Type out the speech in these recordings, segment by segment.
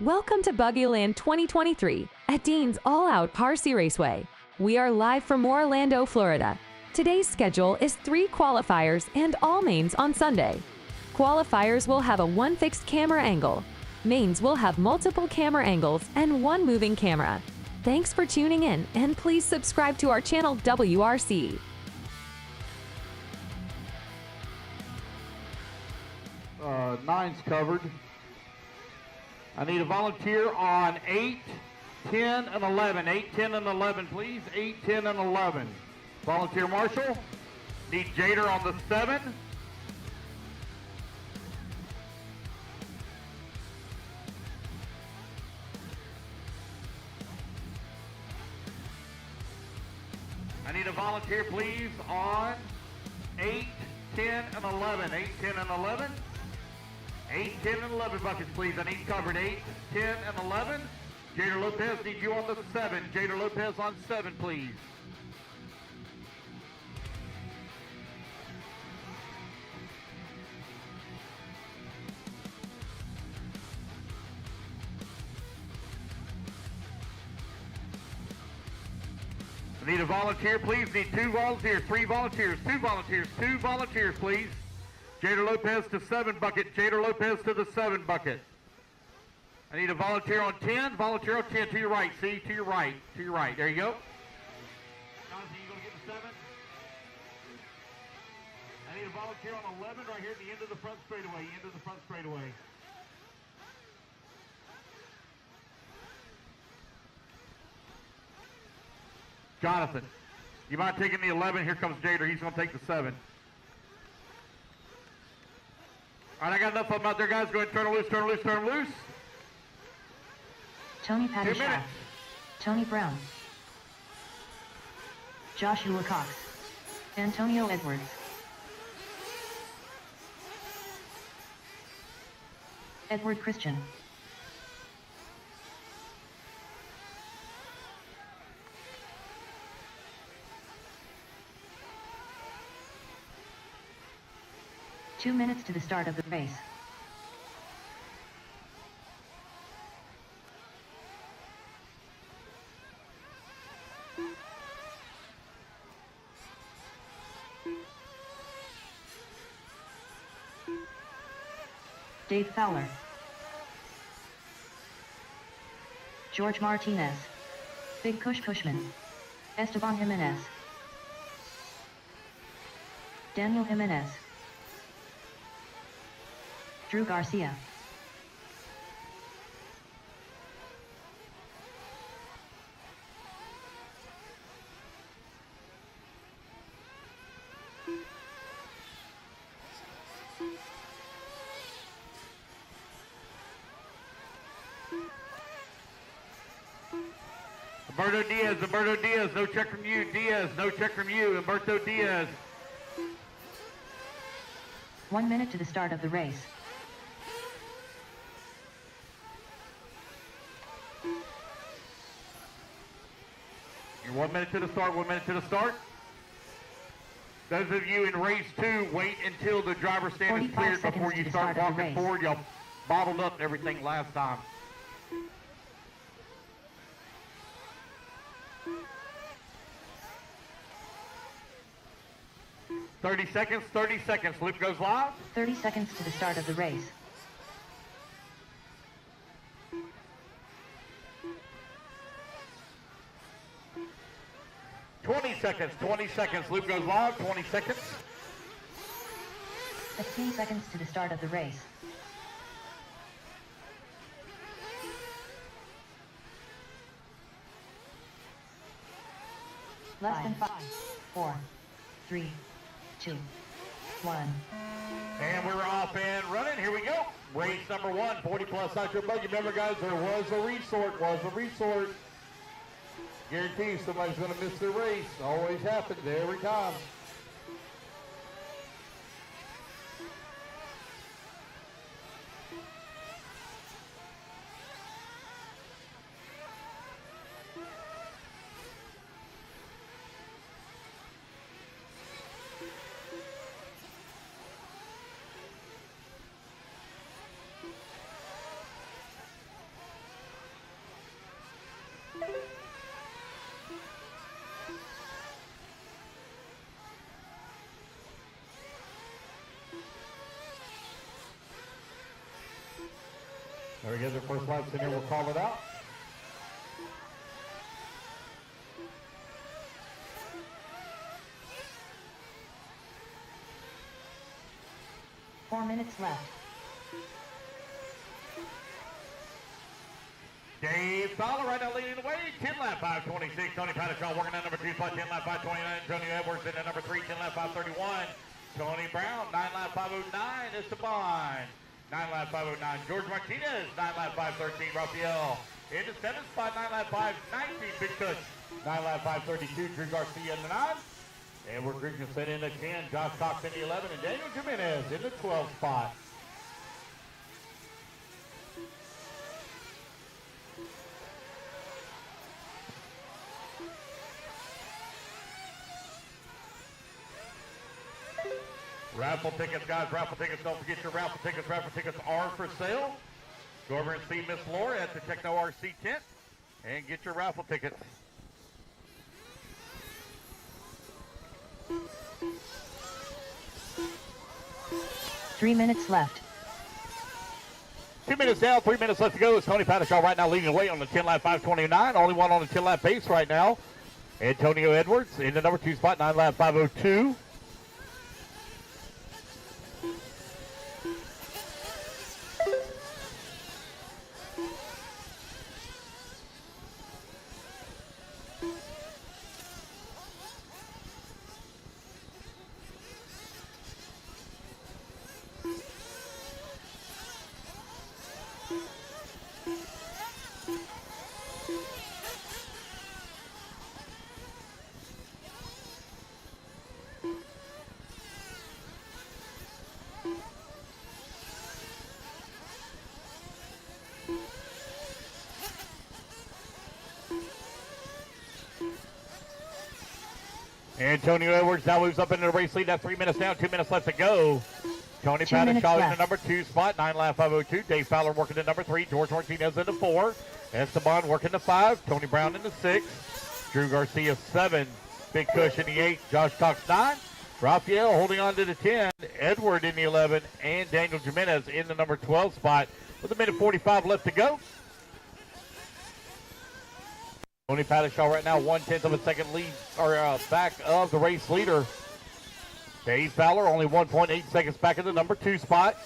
Welcome to Buggyland 2023 at Dean's All-Out WRCE Raceway. We are live from Orlando, Florida. Today's schedule is 3 qualifiers and all mains on Sunday. Qualifiers will have a 1 fixed camera angle. Mains will have multiple camera angles and 1 moving camera. Thanks for tuning in, and please subscribe to our channel WRCE. Nine's covered. I need a volunteer on 8, 10, and 11. 8, 10, and 11, please. 8, 10, and 11. Volunteer marshal. Need Jader on the 7. I need a volunteer, please, on 8, 10, and 11. 8, 10, and 11. 8, 10, and 11 buckets, please. I need covered 8, 10, and 11. Jader Lopez, need you on the 7. Jader Lopez on 7, please. I need a volunteer, please. Need 2 volunteers, 3 volunteers, 2 volunteers, 2 volunteers, please. Jader Lopez to 7 bucket. Jader Lopez to the 7 bucket. I need a volunteer on 10. Volunteer on 10 to your right. See, to your right. To your right. There you go. Jonathan, you gonna get the 7? I need a volunteer on 11 right here at the end of the front straightaway. End of the front straightaway. Jonathan, you mind taking the 11? Here comes Jader. He's gonna take the 7. All right, I got enough of them out there, guys. Go ahead and turn them loose, turn them loose, turn them loose. Tony 2 Padishah. minutes. Tony Brown. Joshua Cox. Antonio Edwards. Edward Christian. Two minutes to the start of the race. Dave Fowler. George Martinez. Big Kush Cushman. Esteban Jimenez. Daniel Jimenez. Drew Garcia. Umberto Diaz, no check from you. Diaz, no check from you. Umberto Diaz. 1 minute to the start of the race. You're 1 minute to the start, 1 minute to the start. Those of you in race 2, wait until the driver's stand is cleared before you start walking forward. Y'all bottled up everything last time. Thirty seconds, loop goes live. 30 seconds to the start of the race. Twenty seconds, loop goes live, 20 seconds. 15 seconds to the start of the race. Less than 5, 4, 3, 2, 1. And we're off and running. Here we go. Race number 1, 40 plus nitro buggy. Remember, guys, there was a resort. Guarantee somebody's going to miss their race. Always happens every time. There we go, their first laps in here, we'll call it out. Four minutes left. Dave Fowler right now leading the way, 10 lap 526. Tony Pattershaw working on number 2 spot, 10 lap 529. Antonio Edwards in at number 3, 10 lap 531. Tony Brown, 9 lap 509. Esteban, 9 lap 509. George Martinez, 9 lap 513. Rafael in the 7th spot, 9 lap 519. Big Tush, 9 lap 532. Drew Garcia in the 9. Edward Christensen in the 10. Josh Cox in the 11. And Daniel Jimenez in the 12th spot. Raffle tickets, guys, raffle tickets. Don't forget your raffle tickets. Raffle tickets are for sale. Go over and see Miss Laura at the WRCE tent and get your raffle tickets. Three minutes left. 2 minutes down, 3 minutes left to go. It's Tony Pattershaw right now leading the way on the 10 lap 529. Only one on the 10 lap pace right now. Antonio Edwards in the number 2 spot, 9 lap 502. Antonio Edwards now moves up into the race lead. That's 3 minutes down, 2 minutes left to go. Tony Pattershaw in the number 2 spot, 9 lap 502. Dave Fowler working the number 3. George Martinez in the 4. Esteban working the 5. Tony Brown in the 6. Drew Garcia 7. Big Cush in the 8. Josh Cox 9. Rafael holding on to the 10. Edward in the 11. And Daniel Jimenez in the number 12 spot with a minute 45 left to go. Tony Pattershaw right now 1/10 of a second lead, or back of the race leader. Dave Fowler only 1.8 seconds back in the number 2 spot.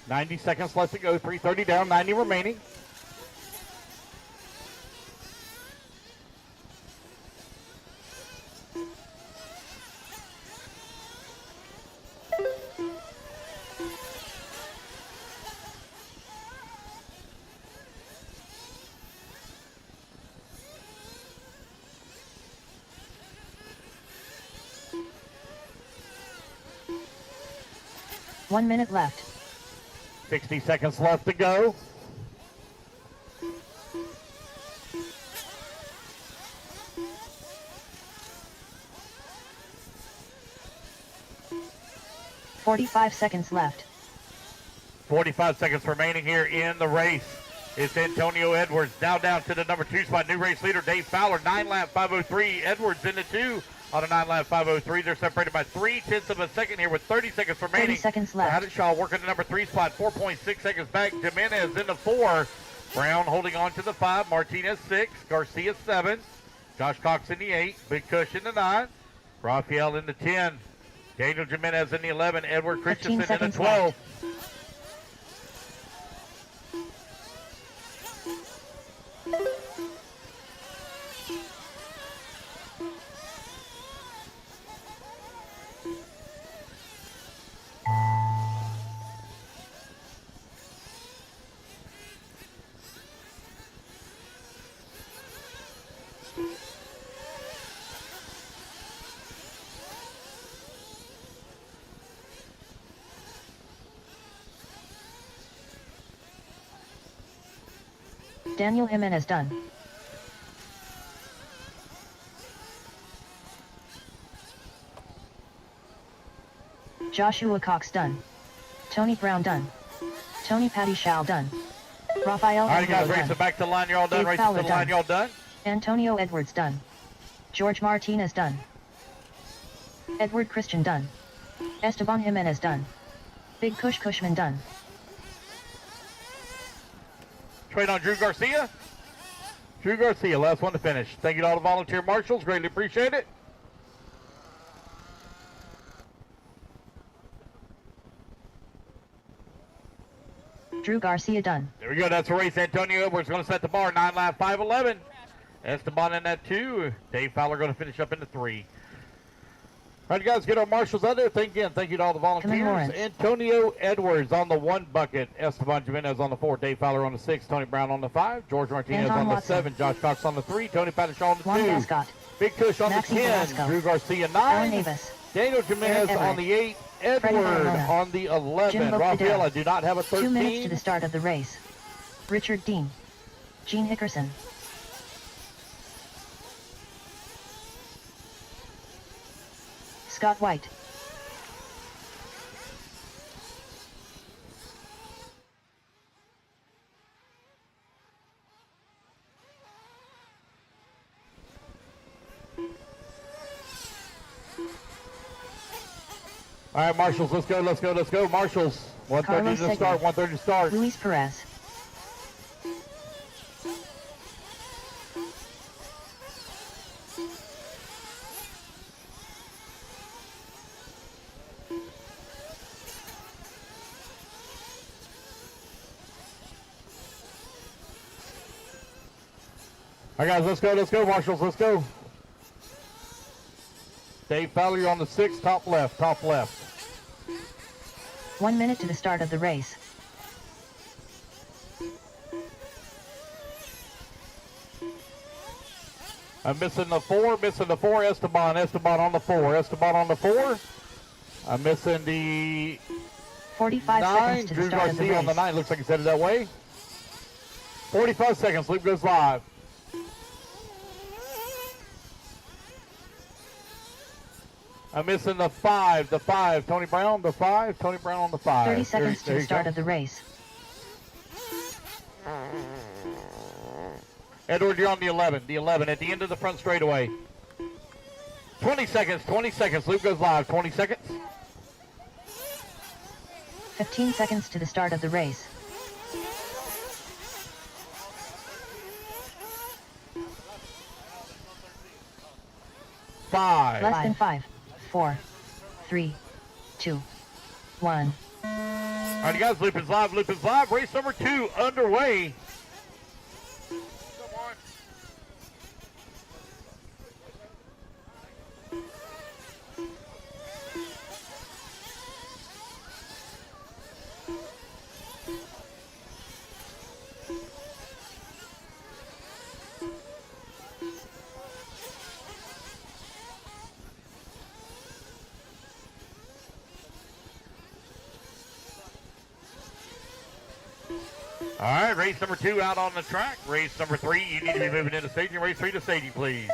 90 seconds left to go, 3:30 down, 90 remaining. One minute left. 60 seconds left to go. $45 seconds left. 45 seconds remaining here in the race. It's Antonio Edwards now down to the number 2 spot. New race leader Dave Fowler, 9 lap 503. Edwards in the 2 on a 9 lap 503. They're separated by 3/10 of a second here with 30 seconds remaining. 30 seconds left. Pattershaw working the number 3 spot, 4.6 seconds back. Jimenez in the 4. Brown holding on to the 5. Martinez 6. Garcia 7. Josh Cox in the 8. Big Cush in the 9. Rafael in the 10. Daniel Jimenez in the 11. Edward Christensen in the 12. Left. Daniel Jimenez done. Joshua Cox done. Tony Brown done. Tony Pattershaw done. Rafael All right, guys, done. racing back to the line. You're all done. Dave Racing to Fowler the line. done. You're all done. Antonio Edwards done. George Martinez done. Edward Christian done. Esteban Jimenez done. Big Cushman done. Trade on Drew Garcia. Drew Garcia, last one to finish. Thank you to all the volunteer marshals. Greatly appreciate it. Drew Garcia done. There we go. That's a race. Antonio Edwards going to set the bar. 9 lap 5:11. Esteban in that 2. Dave Fowler going to finish up in the 3. All right, guys, get our marshals out there. Thank you to all the volunteers. Antonio Edwards on the 1 bucket. Esteban Jimenez on the 4. Dave Fowler on the 6. Tony Brown on the 5. George Martinez on the 7. Josh Cox on the 3. Tony Patterson on the 2. Mascot. Big Tush on Maxie the 10. Velasco. Drew Garcia 9. Alan Davis. Daniel Jimenez on the 8. Edward on the 11. Rafael, I do not have a 13. 2 minutes to the start of the race. Richard Dean. Gene Hickerson. Scott White. All right, marshals, let's go, let's go, let's go. Marshals, 1:30 to start, 1:30 to start. Luis Perez. All right, guys, let's go, marshals, let's go. Dave Fowler, you're on the 6, top left, top left. 1 minute to the start of the race. I'm missing the 4, Esteban on the 4, Esteban on the 4. I'm missing the 45 9, seconds to the Drew start of the Garcia race. on the 9, looks like he said it that way. 45 seconds, loop goes live. I'm missing the 5, Tony Brown, the 5, Tony Brown on the 5. 30 seconds to the start of the race. Edward, you're on the 11 at the end of the front straightaway. 20 seconds, loop goes live, 20 seconds. 15 seconds to the start of the race. Five. Less than 5, 4, 3, 2, 1. All right, guys, loop is live. Race number 2 underway. Come on. All right, race number 2 out on the track. Race number 3, you need to be moving into staging. Race 3 to staging, please.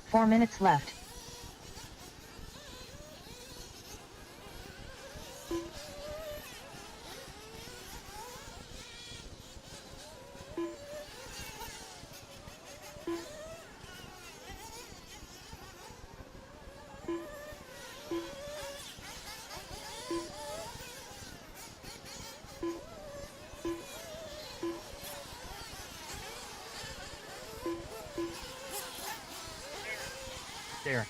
Four minutes left. Darren.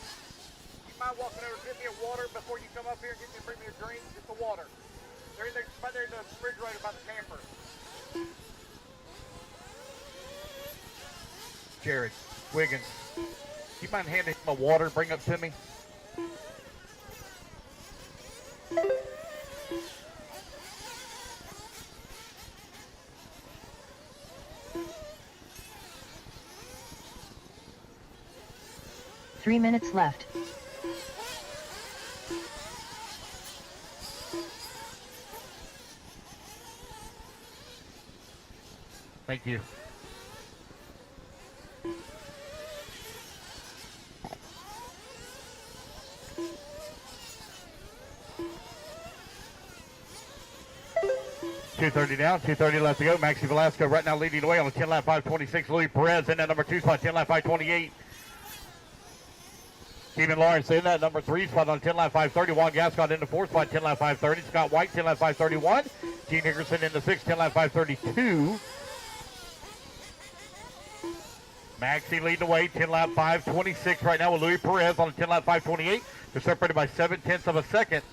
You mind walking over and get me a water before you come up here and bring me a drink? Just a water. They're in the refrigerator by the camper. Jared Wiggins. You mind handing him a water, bring up to me? Three minutes left. Thank you. 2:30 down, 2:30 left to go. Maxie Velasco right now leading the way on the 10 lap 5:26. Louis Perez in that number 2 spot, 10 lap 5:28. Keeman Lawrence in that number 3 spot on 10 lap 5:30. Juan Gascon in the 4 spot, 10 lap 5:30. Scott White, 10 lap 5:31. Gene Hickerson in the 6, 10 lap 5:32. Maxie leading the way, 10 lap 5:26 right now with Louis Perez on the 10 lap 5:28. They're separated by 0.7 of a second.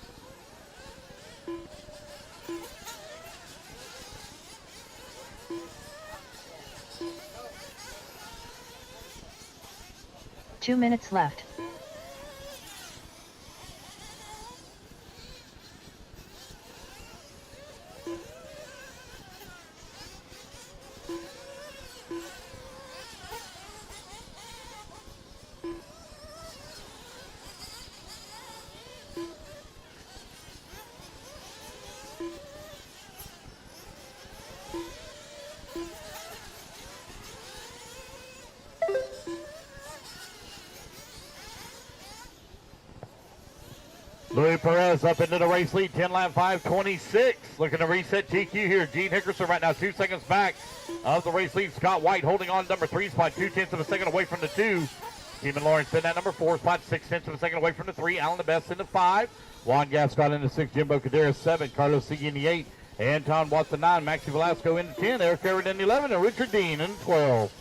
Two minutes left. Louis Perez up into the race lead, 10 lap 5:26. Looking to reset TQ here. Gene Hickerson right now 2 seconds back of the race lead. Scott White holding on number 3 spot, 0.2 of a second away from the 2. Keeman Lawrence in that number 4 spot, 0.6 of a second away from the 3. Alan the Best in the 5. Juan Gascon in the 6. Jimbo Cadera 7. Carlos Sigui in the 8. Anton Watson 9. Maxie Velasco in the 10. Eric Everett in the 11. And Richard Dean in the 12.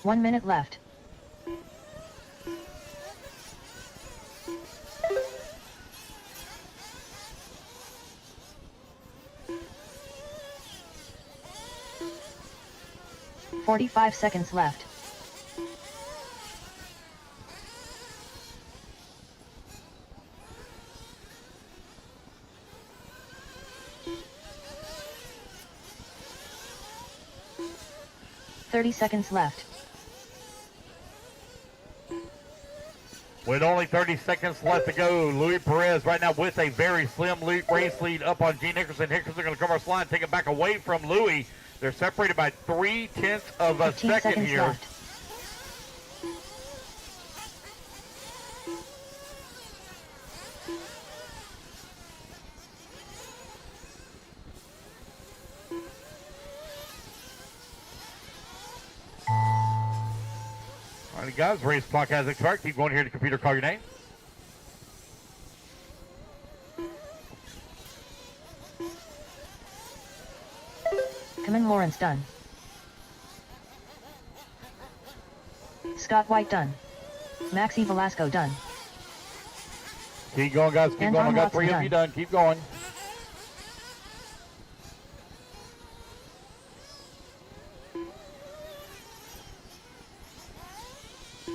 1 minute left. .45 seconds left. .30 seconds left. With only 30 seconds left to go, Louis Perez right now with a very slim race lead up on Gene Hickerson. Hickerson going to come our slide, take it back away from Louis. They're separated by 0.3 of a second here. Left. All right, guys, race clock has expired. Keep going here to computer, call your name. Keeman Lawrence done. Scott White done. Maxie Velasco done. Keep going, guys. Keep going. I got 3 of you done. Keep going.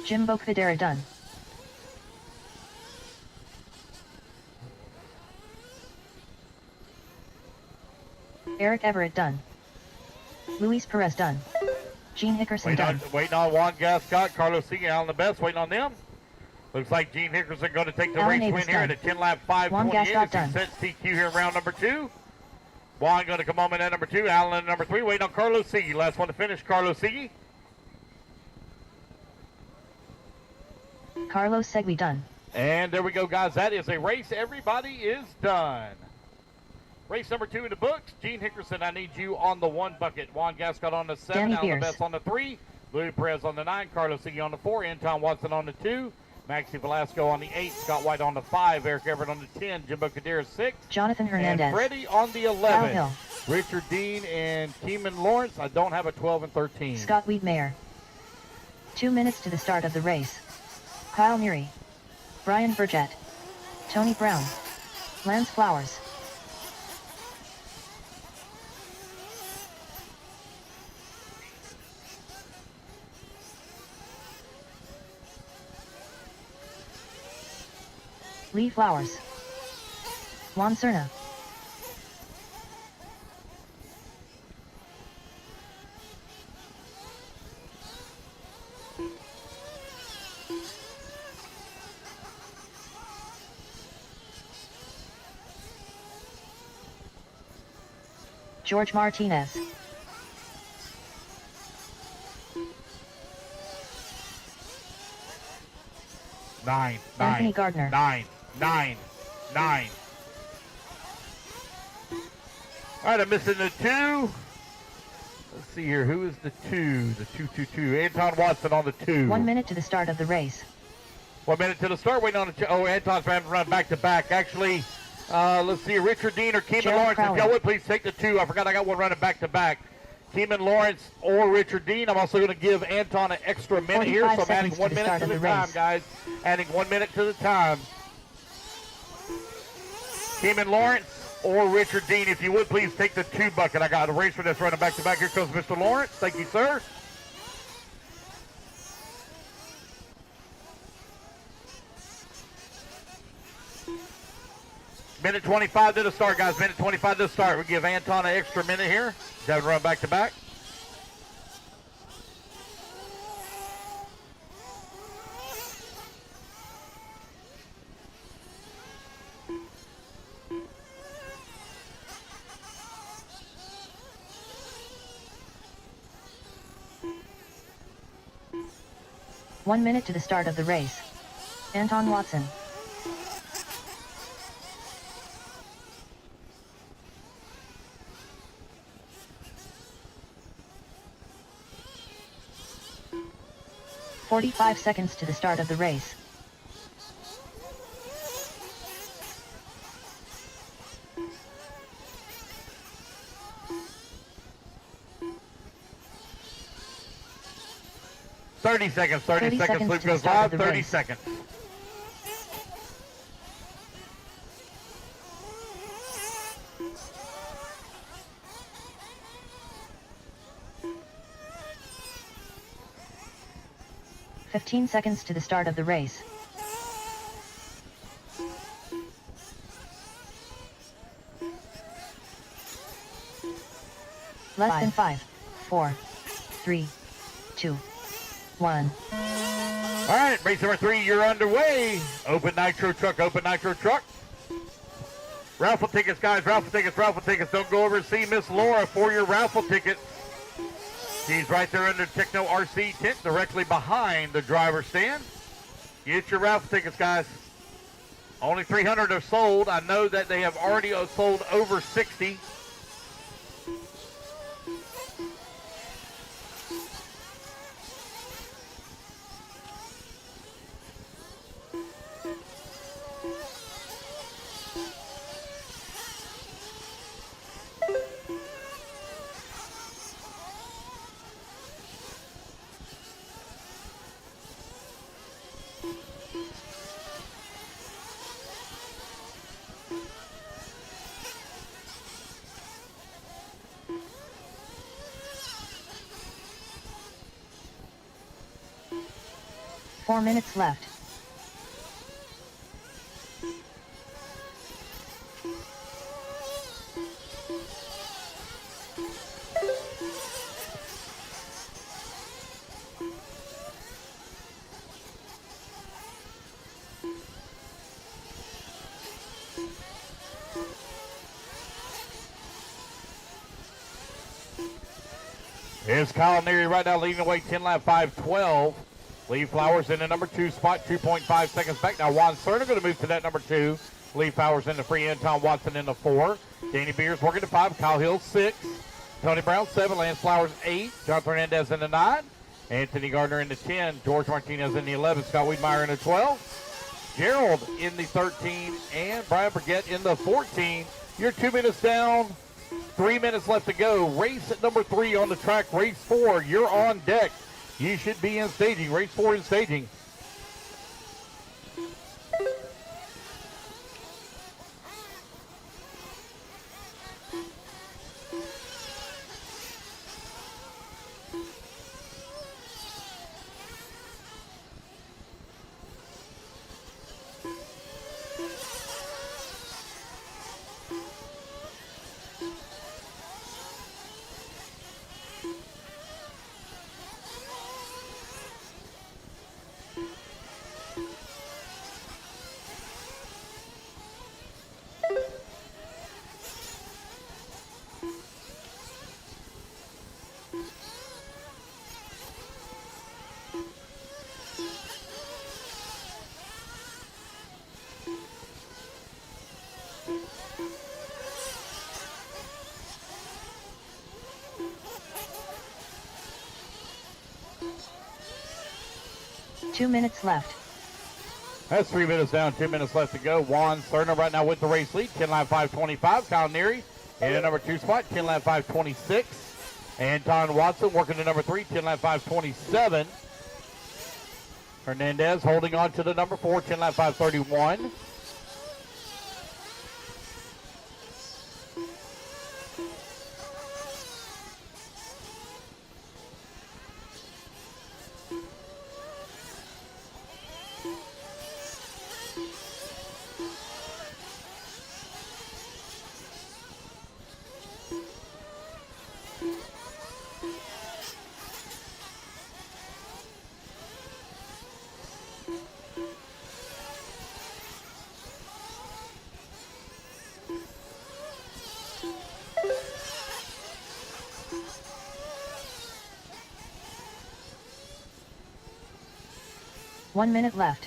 Jimbo Cadera done. Eric Everett done. Luis Perez done. Gene Hickerson done. Waiting on Juan Gascon, Carlos Sigui, Alan the Best, waiting on them. Looks like Gene Hickerson going to take the race win here at a 10 lap 5:28 as he sets TQ here in round number 2. Juan going to come home in at number 2, Alan at number 3, waiting on Carlos Sigui. Last one to finish, Carlos Sigui. Carlos Segui done. And there we go, guys. That is a race. Everybody is done. Race number 2 in the books. Gene Hickerson, I need you on the 1 bucket. Juan Gascon on the 7. Alan the Best on the 3. Louis Perez on the 9. Carlos Sigui on the 4. Anton Watson on the 2. Maxie Velasco on the 8. Scott White on the 5. Eric Everett on the 10. Jimbo Cadera 6. Jonathan Hernandez. And Freddie on the Kyle 11. Hill. Richard Dean and Keeman Lawrence. I don't have a 12 and 13. Scott Wiedmeyer. 2 minutes to the start of the race. Kyle Neary. Brian Burgett. Tony Brown. Lance Flowers. Lee Flowers. Juan Cerna. George Martinez. Nine. Anthony Gardner. 9. All right, I'm missing the 2. Let's see here. Who is the 2? The 222. Anton Watson on the 2. 1 minute to the start of the race. 1 minute to the start. Waiting on the... Oh, Anton's having to run back-to-back. Actually, let's see. Richard Dean or Keeman Lawrence. If y'all would please take the 2. I forgot I got one running back-to-back. Keeman Lawrence or Richard Dean. I'm also going to give Anton an extra minute here, so I'm adding 1 minute to the time, guys. Adding 1 minute to the time. Keeman Lawrence or Richard Dean, if you would please take the 2 bucket. I got a racer that's running back-to-back. Here comes Mr. Lawrence. Thank you, sir. Minute 25 to the start, guys. Minute 25 to the start. We give Anton an extra minute here. He's having to run back-to-back. One minute to the start of the race. Anton Watson. "45 seconds to the start of the race. Thirty seconds. 30 seconds. Loop goes live. 30 race. seconds. "15 seconds to the start of the race. Less than 5, 4, 3, 2, 1. All right, race number 3, you're underway. Open nitro truck, open nitro truck. Raffle tickets, guys, raffle tickets, raffle tickets. Don't go over and see Miss Laura for your raffle tickets. She's right there under Techno RC tent, directly behind the driver's stand. Get your raffle tickets, guys. Only 300 are sold. I know that they have already sold over 60. Four minutes left. Here's Kyle Neary right now leading away 10 lap 5:12. Lee Flowers in the number 2 spot, 2.5 seconds back. Now Juan Cerner going to move to that number 2. Lee Flowers in the 3, Anton Watson in the 4. Danny Beers working to 5, Kyle Hill 6. Tony Brown 7, Lance Flowers 8. John Fernandez in the 9. Anthony Gardner in the 10. George Martinez in the 11. Scott Wiedmeyer in the 12. Gerald in the 13. And Brian Burgett in the 14. You're 2 minutes down. 3 minutes left to go. Race at number 3 on the track. Race 4, you're on deck. You should be in staging. Race 4 in staging. 2 minutes left. That's 3 minutes down, 2 minutes left to go. Juan Cerna right now with the race lead, 10 lap 5:25. Kyle Neary in the number 2 spot, 10 lap 5:26. Anton Watson working to number 3, 10 lap 5:27. Hernandez holding on to the number 4, 10 lap 5:31. One minute left.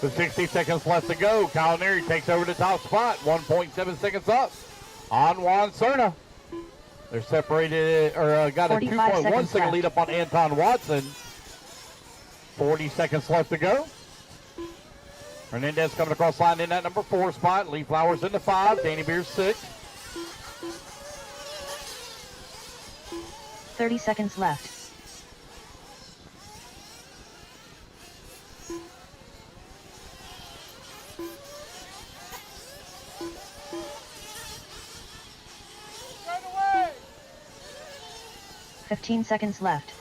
With 60 seconds left to go, Kyle Neary takes over the top spot, 1.7 seconds up on Juan Cerna. They're separated, or got a 2.1 second lead up on Anton Watson. 40 seconds left to go. Hernandez coming across line in that number 4 spot. Lee Flowers in the 5, Danny Beers 6. 30 seconds left. Right away! 15 seconds left.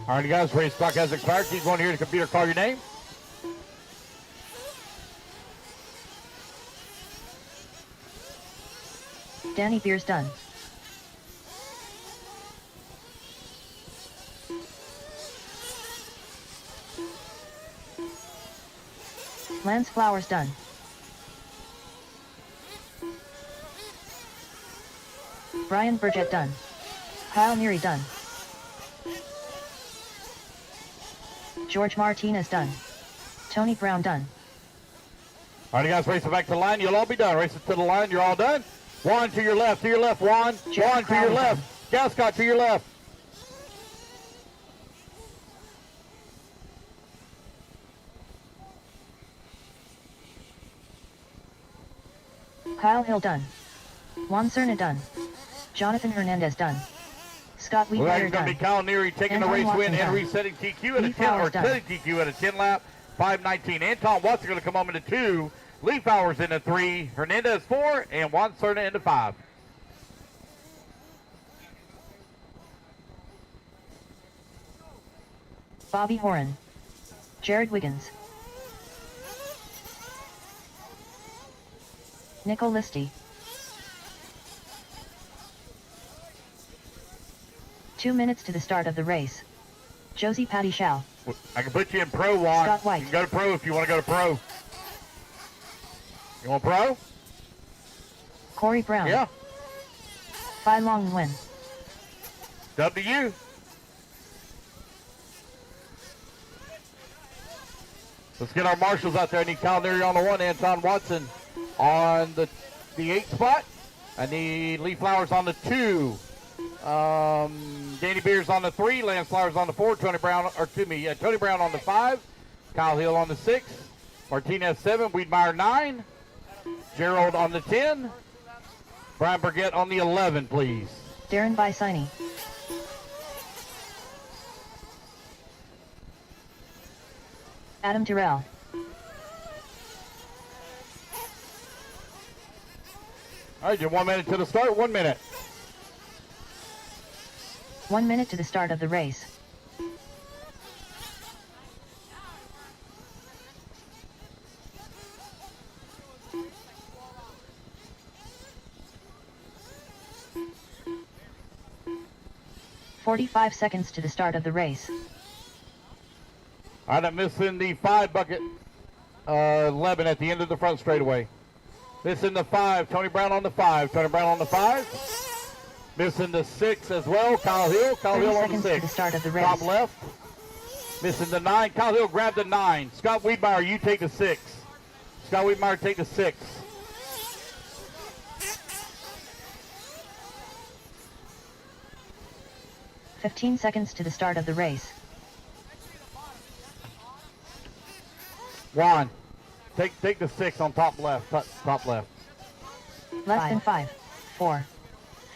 All right, guys, race clock has expired. Keep going here to the computer, call your name. Danny Beers done. Lance Flowers done. Brian Burgett done. Kyle Neary done. George Martinez done. Tony Brown done. All right, guys, race it back to the line. You'll all be done. Race it to the line. You're all done. Juan to your left, Juan. Juan to your left. Gascott to your left. Kyle Hill done. Juan Cerna done. Jonathan Hernandez done. Scott Well, Wheatwater that's going to done. be Kyle Neary taking the Anton race Watson win and done. resetting TQ at a Lee 10 or Flowers done. setting TQ at a 10 lap 5:19. Anton Watson going to come home into 2. Lee Flowers into 3. Hernandez 4 and Juan Cerna into 5. Bobby Horan. Jared Wiggins. Nicole Listy. 2 minutes to the start of the race. Josie Patty Shao. I can put you in pro, Juan. Scott White. You can go to pro if you want to go to pro. You want pro? Corey Brown. Yeah. Phi Long Nguyen. It's up to you. Let's get our marshals out there. I need Kyle Neary on the 1, Anton Watson on the 8 spot. I need Lee Flowers on the 2. Danny Beers on the 3, Lance Flowers on the 4, Tony Brown on the 5, Kyle Hill on the 6, Martinez 7, Wiedmeyer 9, Gerald on the 10, Brian Burgett on the 11, please. Darren Bisini. Adam Terrell. All right, you're 1 minute to the start, 1 minute. 1 minute to the start of the race. "45 seconds to the start of the race. All right, I'm missing the 5 bucket, 11 at the end of the front straightaway. Missing the 5, Tony Brown on the 5, Tony Brown on the 5. Missing the 6 as well, Kyle Hill. Kyle 30 Hill on the seconds 6. to the start of the race. Top left. Missing the 9. Kyle Hill grabbed the 9. Scott Wiedmeyer, you take the 6. Scott Wiedmeyer, take the 6. "15 seconds to the start of the race. Juan, take the 6 on top left. Top left. Less than 5, 4,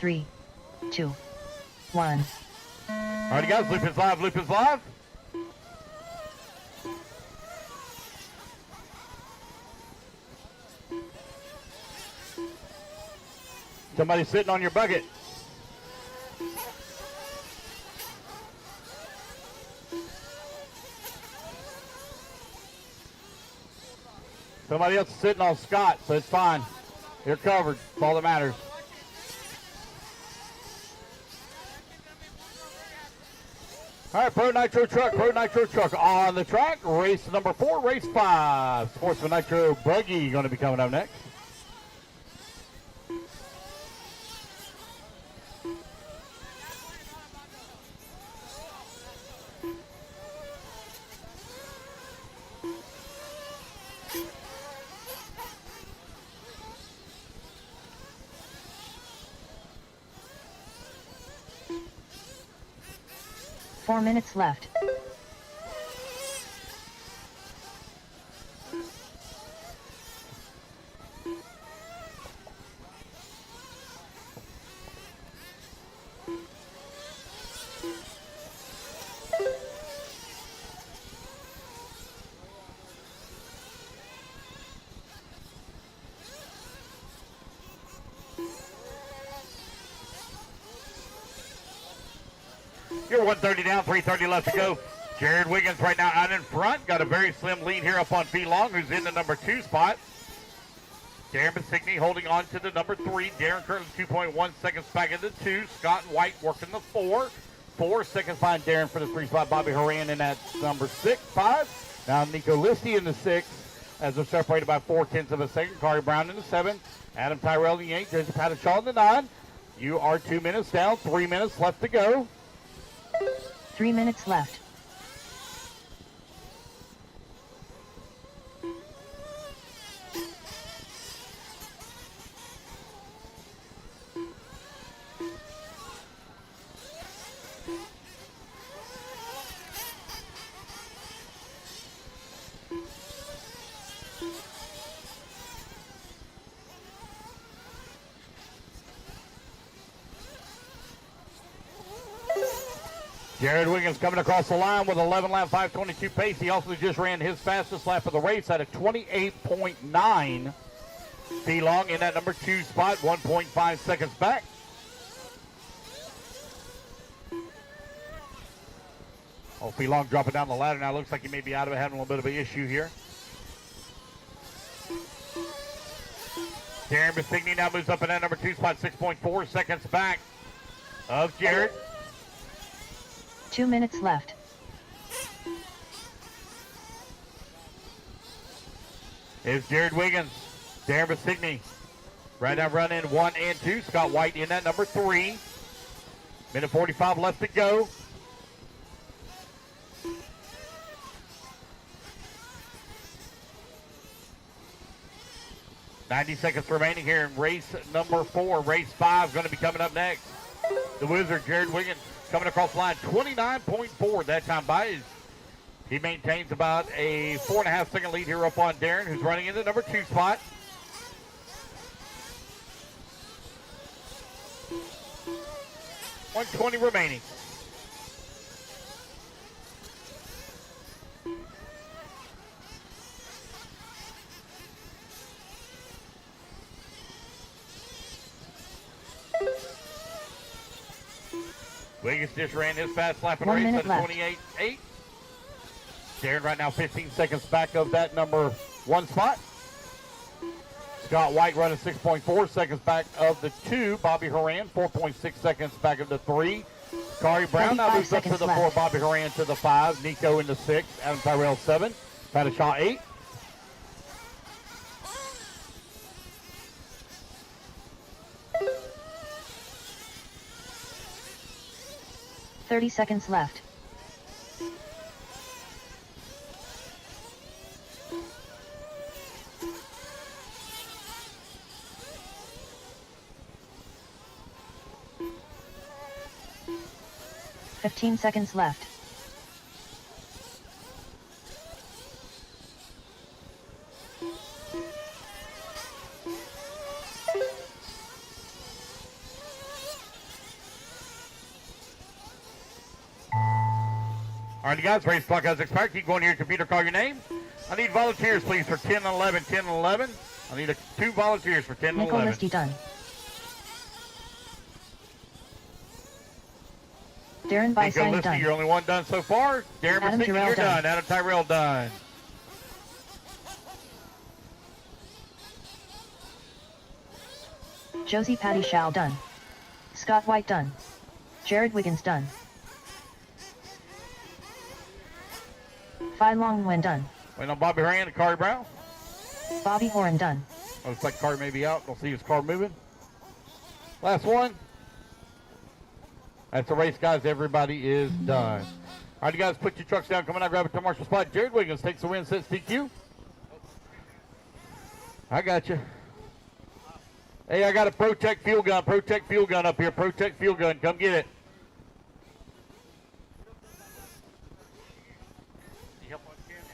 3, 2, 1. All right, guys, loop is live. Loop is live. Somebody sitting on your bucket. Somebody else is sitting on Scott, so it's fine. You're covered. That's all that matters. All right, Pro Nitro Truck on the track. Race number 4, race 5. Sportsman Nitro Buggy going to be coming up next. Four minutes left. You're 130 down, 330 left to go. Jared Wiggins right now out in front. Got a very slim lead here up on Fee-Long, who's in the number 2 spot. Darren Basigny holding on to the number 3. Darren currently 2.1 seconds back in the 2. Scott White working the 4. 4 seconds behind Darren for the 3 spot. Bobby Horan in that number 6. 5. Now Nico Listy in the 6. As they're separated by 4/10 of a second. Corey Brown in the 7. Adam Tyrell in the 8. Jason Pattershaw in the 9. You are 2 minutes down. 3 minutes left to go. 3 minutes left. Jared Wiggins coming across the line with 11 lap 5:22 pace. He also just ran his fastest lap of the race at a 28.9. Fee-Long in that number 2 spot, 1.5 seconds back. Oh, Fee-Long dropping down the ladder now. Looks like he may be out of it, having a little bit of an issue here. Darren Basigny now moves up in that number 2 spot, 6.4 seconds back of Jared. 2 minutes left. Is Jared Wiggins. Darren Basigny. Right now running 1 and 2. Scott White in that number 3. Minute 45 left to go. $90 seconds remaining here in race number 4. Race 5 going to be coming up next. The Wizard, Jared Wiggins, coming across the line, 29.4 that time by. He maintains about a 4.5 second lead here up on Darren, who's running in the number 2 spot. $120 remaining. Wiggins just ran his fast lap in the 1 race minute at 28.8. Darren right now 15 seconds back of that number 1 spot. Scott White running 6.4 seconds back of the 2. Bobby Horan 4.6 seconds back of the 3. Corey Brown now moves up to the 4. Bobby Horan to the 5. Nico in the 6. Adam Tyrell 7. Pattershaw 8. 30 seconds left. Fifteen seconds left. All right, guys, race clock has expired. Keep going to your computer, call your name. I need volunteers, please, for 10 and 11, 10 and 11. I need 2 volunteers for 10 and Nicole 11. Listy done. Darren Nico Bysine Listy, done. you're only one done so far. Darren Adam Masicki, Tyrrell you're done. done. Adam Tyrrell done. Josie Patty Shao done. Scott White done. Jared Wiggins done. Phi Long Wen done. Waiting on Bobby Horan and Corey Brown. Bobby Horan done. Oh, looks like car may be out. Don't see his car moving. Last one. That's the race, guys. Everybody is done. All right, you guys, put your trucks down. Come on out, grab a to Marshall spot. Jared Wiggins takes the win, sets DQ. I got you. Hey, I got a Protect fuel gun. Protect fuel gun up here. Protect fuel gun. Come get it.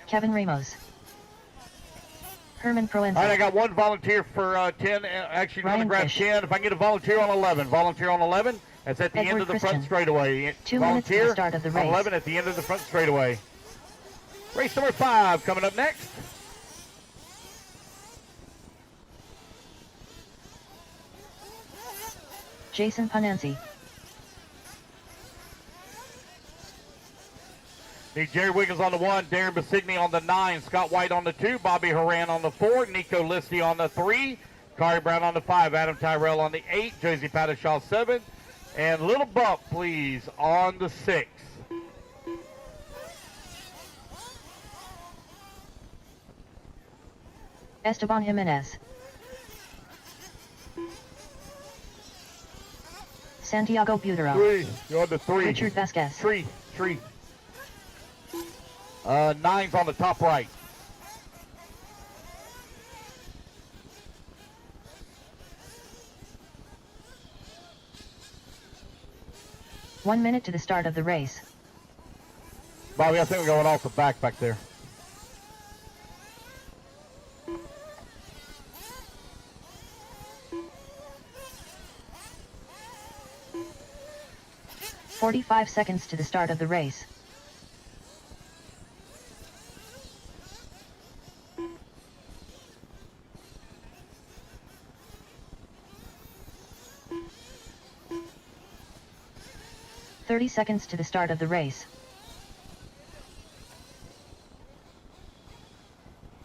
Kevin Ramos. Herman Proenza. All right, I got one volunteer for 10. Actually, I'm going to Ryan grab Fish. 10. If I can get a volunteer on 11. Volunteer on 11. That's at the end Edward of the front Christian. straightaway. 2 minutes to the Volunteer start of the on race. 11 at the end of the front straightaway. Race number 5 coming up next. Jason Pananzi. Need Jerry Wiggins on the 1, Darren Basigny on the 9, Scott White on the 2, Bobby Horan on the 4, Nico Listy on the 3, Corey Brown on the 5, Adam Tyrrell on the 8, Josie Pattershaw 7, and Little Bump, please, on the 6. Esteban Jimenez. Santiago Butero. 3, you're on the 3. Richard Vasquez. 3. 9's on the top right. One minute to the start of the race. Bobby, I think we're going off the back there. "45 seconds to the start of the race. "30 seconds to the start of the race.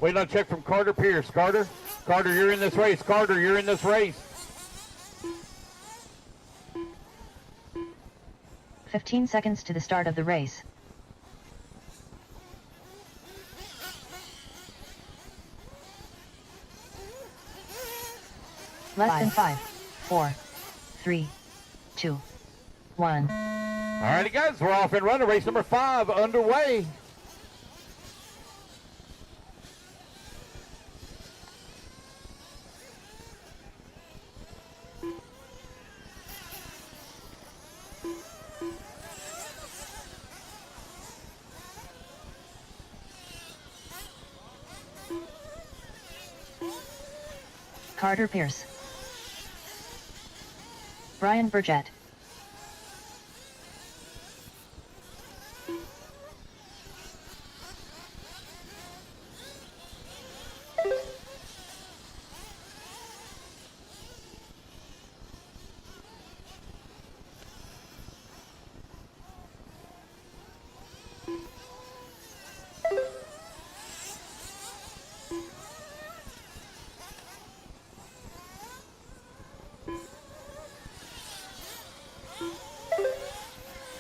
Waiting on check from Carter Pierce. Carter, you're in this race. Carter, you're in this race. 15 seconds to the start of the race. Less than 5, 4, 3, 2, 1. All righty, guys, we're off and running. Race number 5 underway. Carter Pierce. Brian Burgett.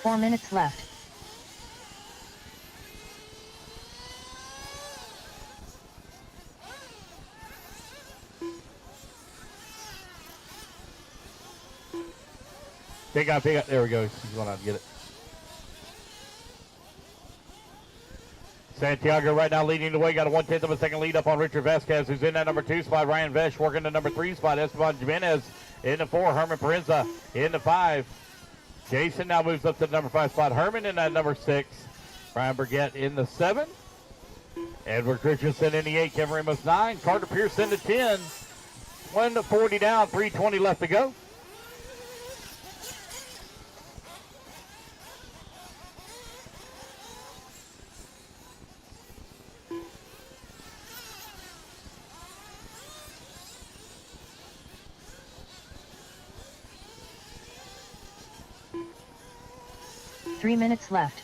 Four minutes left. Big up. There we go. He's going out to get it. Santiago right now leading the way. Got a 1/10 of a second lead up on Richard Vasquez, who's in that number 2 spot. Ryan Vesh working the number 3 spot. Esteban Jimenez in the 4. Herman Parenza in the 5. Jason now moves up to the number 5 spot. Herman in that number 6. Brian Burgett in the 7. Edward Christensen in the 8. Kevin Ramos 9. Carter Pierce in the 10. 1:40 down, 3:20 left to go. Three minutes left.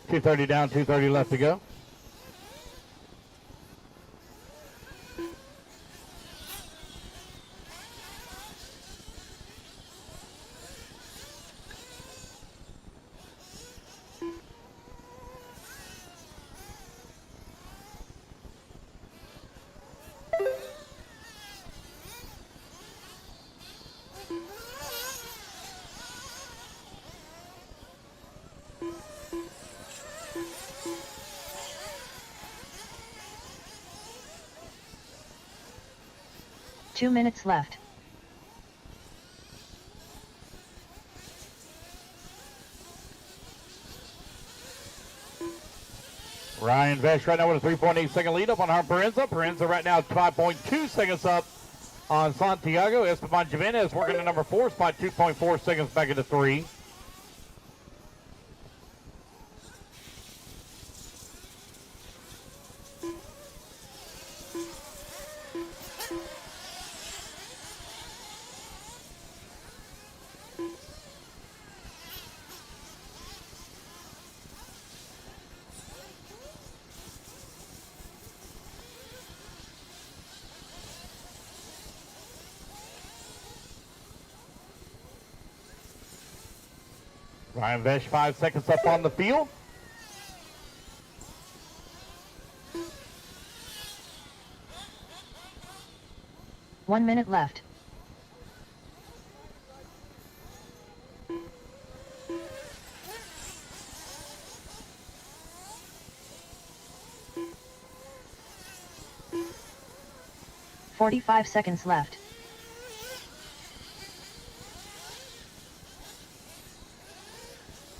.230 down, 2:30 left to go. Two minutes left. Ryan Vesh right now with a 3.8 second lead up on Harm Parenza. Parenza right now 5.2 seconds up on Santiago. Esteban Jimenez working the number 4 spot, 2.4 seconds back into 3. Ryan Vesh 5 seconds up on the field. One minute left. .45 seconds left.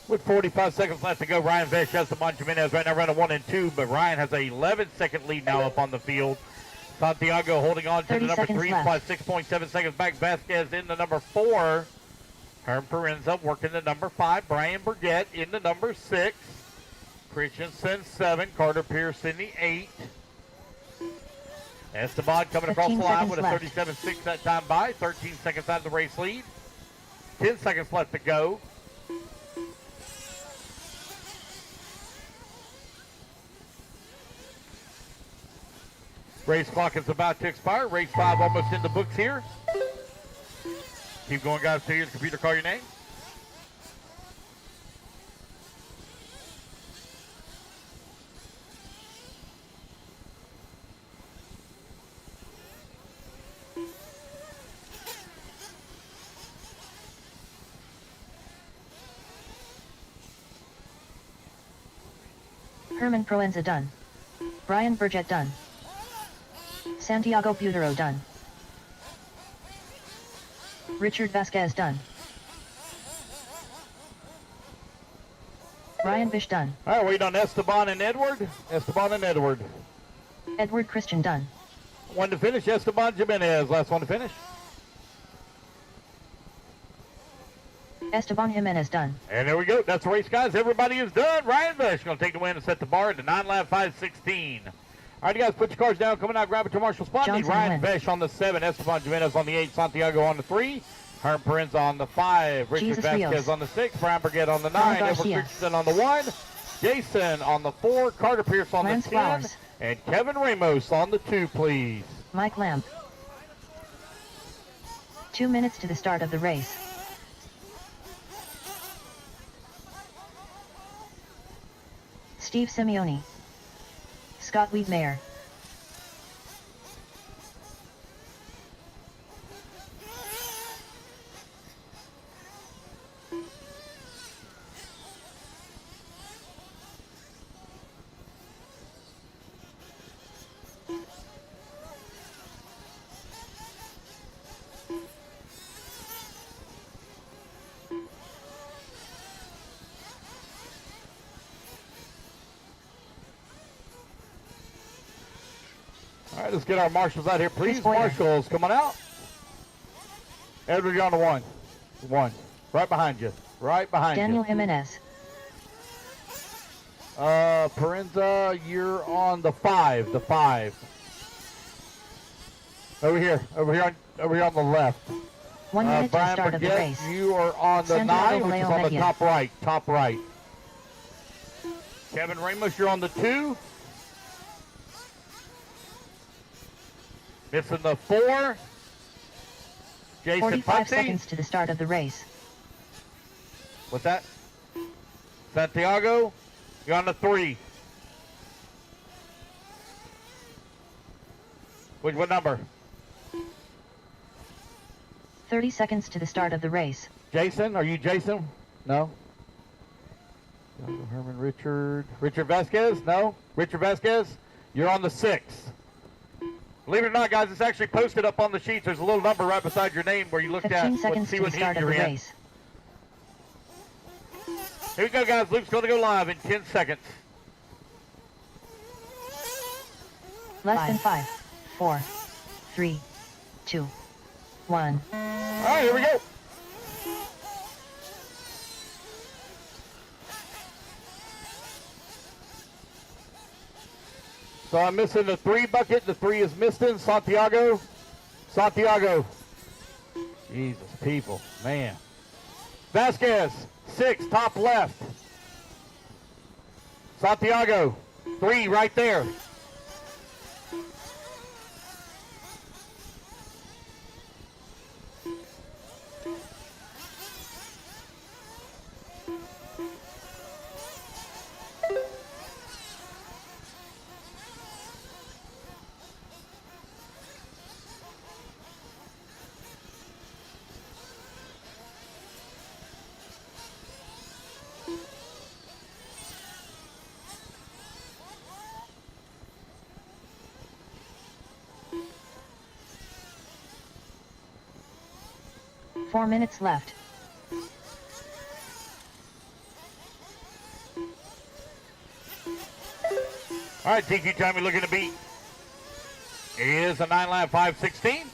With 45 seconds left to go, Ryan Vesh, Esteban Jimenez right now running 1 and 2, but Ryan has an 11-second lead now up on the field. Santiago holding on to the number 3 spot, 6.7 seconds back. Vasquez in the number 4. Herm Parenza working the number 5. Brian Burgett in the number 6. Christensen 7. Carter Pierce in the 8. Esteban coming across the line with a 37.6 that time by. 13 seconds out of the race lead. 10 seconds left to go. Race clock is about to expire. Race 5 almost in the books here. Keep going, guys, till you the computer call your name. Herman Proenza done. Brian Burgett done. Santiago Butero done. Richard Vasquez done. Ryan Bish done. All right, waiting on Esteban and Edward. Esteban and Edward. Edward Christian done. One to finish, Esteban Jimenez. Last one to finish. Esteban Jimenez done. And there we go. That's the race, guys. Everybody is done. Ryan Bush going to take the win and set the bar at the 9-lap 5:16. All right, you guys, put your cars down. Coming out, grab it to Marshall spot. Ryan Vesh on the 7, Esteban Jimenez on the 8, Santiago on the 3, Herm Parenza on the 5, Richard Vasquez on the 6, Brian Burgett on the 9, Edward Richardson on the 1, Jason on the 4, Carter Pierce on the 10, and Kevin Ramos on the 2, please. Mike Lamb. 2 minutes to the start of the race. Steve Simeone. Scott Wiedmeyer. All right, let's get our marshals out here, please. Chris Boyer. Marshals, come on out. Edward, you're on the one. One. Right behind you. Right behind Daniel you. Jimenez. Parenza, you're on the 5. The 5. Over here on the left. 1 minute to the Brian start of the Burgett, race. you are on the Santiago 9, which is Vallejo on the Mejia. top right. Top right. Kevin Ramos, you're on the 2. Missing the 4. Jason 45 Putsy. seconds to the start of the race. What's that? Santiago, you're on the 3. What number? 30 seconds to the start of the race. Jason, are you Jason? No. Herman Richard. Richard Vasquez? No. Richard Vasquez, you're on the 6. Believe it or not, guys, it's actually posted up on the sheets. There's a little number right beside your name where you looked 15 at. seconds See to the what start heat of the you're in. race. Here we go, guys. Luke's going to go live in 10 seconds. Less than 5, 4, 3, 2, 1. All right, here we go. So I'm missing the 3 bucket. The 3 is missing. Santiago. Santiago. Jesus, people. Man. Vasquez, 6, top left. Santiago, 3 right there. Four minutes left. All right, TQ time we're looking to beat is a 9 lap 5:16.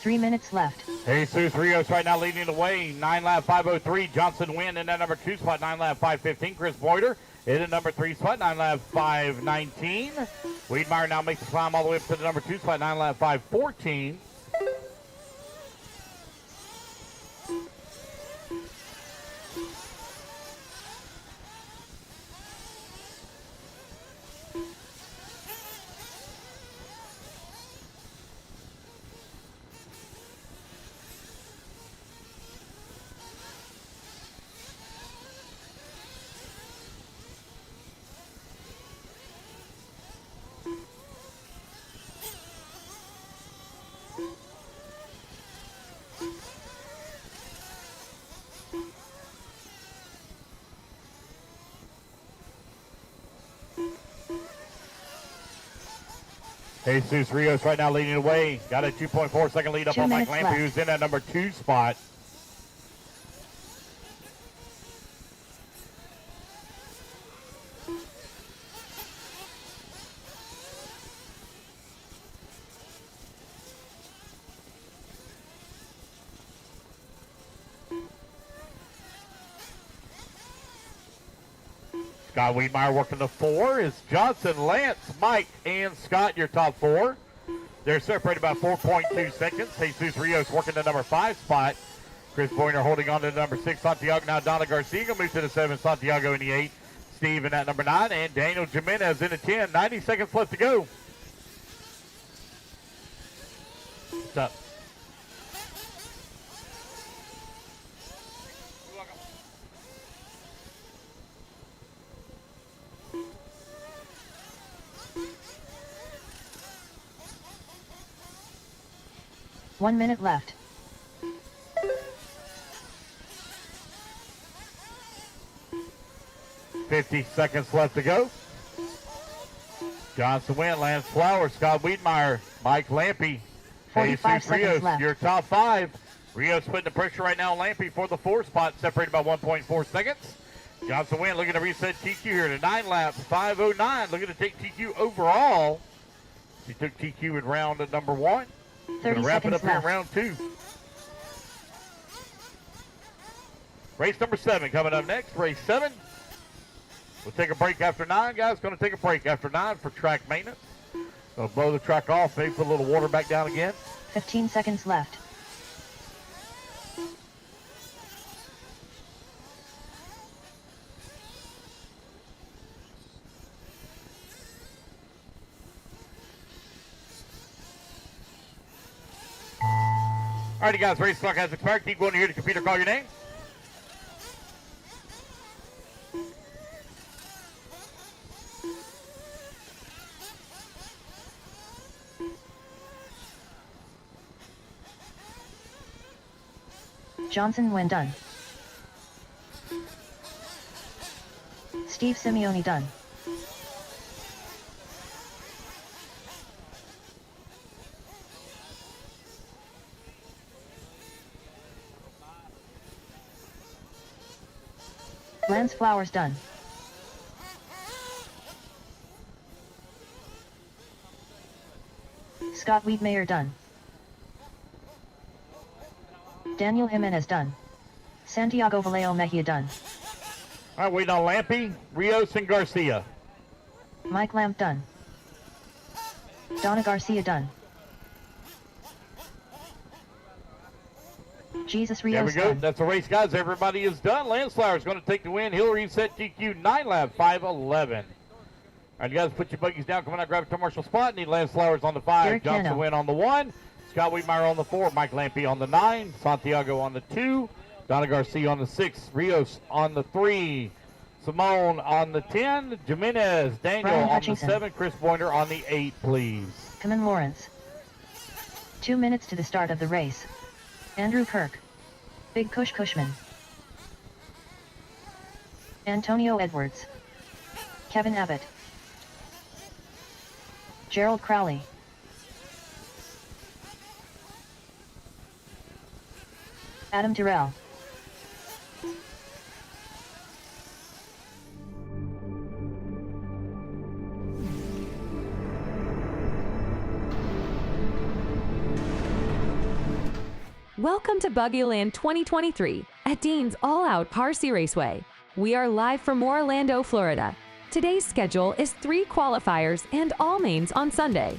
Three minutes left. Jesus Rios right now leading the way. 9 lap 5:03. Johnson Wynn in that number 2 spot. 9 lap 5:15. Chris Boyder in the number 3 spot. 9 lap 5:19. Wiedmeyer now makes the climb all the way up to the number 2 spot. 9 lap 5:14. Jesus Rios right now leading the way. Got a 2.4 second lead up 2 on Mike minutes Lampy, left. who's in that number 2 spot. Scott Wiedmeyer working the 4 is Johnson, Lance, Mike, and Scott, your top 4. They're separated by 4.2 seconds. Jesus Rios working the number 5 spot. Chris Boyner holding on to the number 6, Santiago. Now Donna Garcia going to move to the 7, Santiago in the 8. Steve in that number 9, and Daniel Jimenez in the 10. 90 seconds left to go. What's up? You're welcome. One minute left. 50 seconds left to go. Johnson Wynn, Lance Flowers, Scott Wiedmeyer, Mike Lampy, 45 Jesus Rios, seconds left. your top 5. Rios putting the pressure right now on Lampy for the 4 spot, separated by 1.4 seconds. Johnson Wynn looking to reset TQ here to 9 laps, 5:09. Looking to take TQ overall. She took TQ in round at number 1. 30 Gonna wrap it up seconds here in left. round 2. Race number 7 coming up next. Race 7. We'll take a break after 9, guys. Going to take a break after 9 for track maintenance. Going to blow the track off, maybe put a little water back down again. 15 seconds left. Alrighty, guys, race clock has expired. Keep going to hear the computer call your name. Johnson Wynn done. Steve Simeone done. Lance Flowers done. Scott Wiedmeyer done. Daniel Jimenez done. Santiago Vallejo Mejia done. All right, waiting on Lampy, Rios, and Garcia. Mike Lamp done. Donna Garcia done. Jesus There Rios we go. done. That's the race, guys. Everybody is done. Lance Flowers going to take the win. He'll reset TQ 9 lap, 5:11. All right, you guys, put your buggies down. Come on out, grab a commercial spot. Need Lance Flowers on the 5. Derek Johnson Cano. Wynn on the 1. Scott Wiedmeyer on the 4. Mike Lampy on the 9. Santiago on the 2. Donna Garcia on the 6. Rios on the 3. Simone on the 10. Jimenez. Daniel Brian on Hutchinson. the 7. Chris Boyner on the 8, please. Kamen Lawrence. 2 minutes to the start of the race. Andrew Kirk. Big Kush Cushman. Antonio Edwards. Kevin Abbott. Gerald Crowley. Adam Durrell. Welcome to Buggyland 2023 at Dean's All Out RC Raceway. We are live from Orlando, Florida. Today's schedule is 3 qualifiers and all mains on Sunday.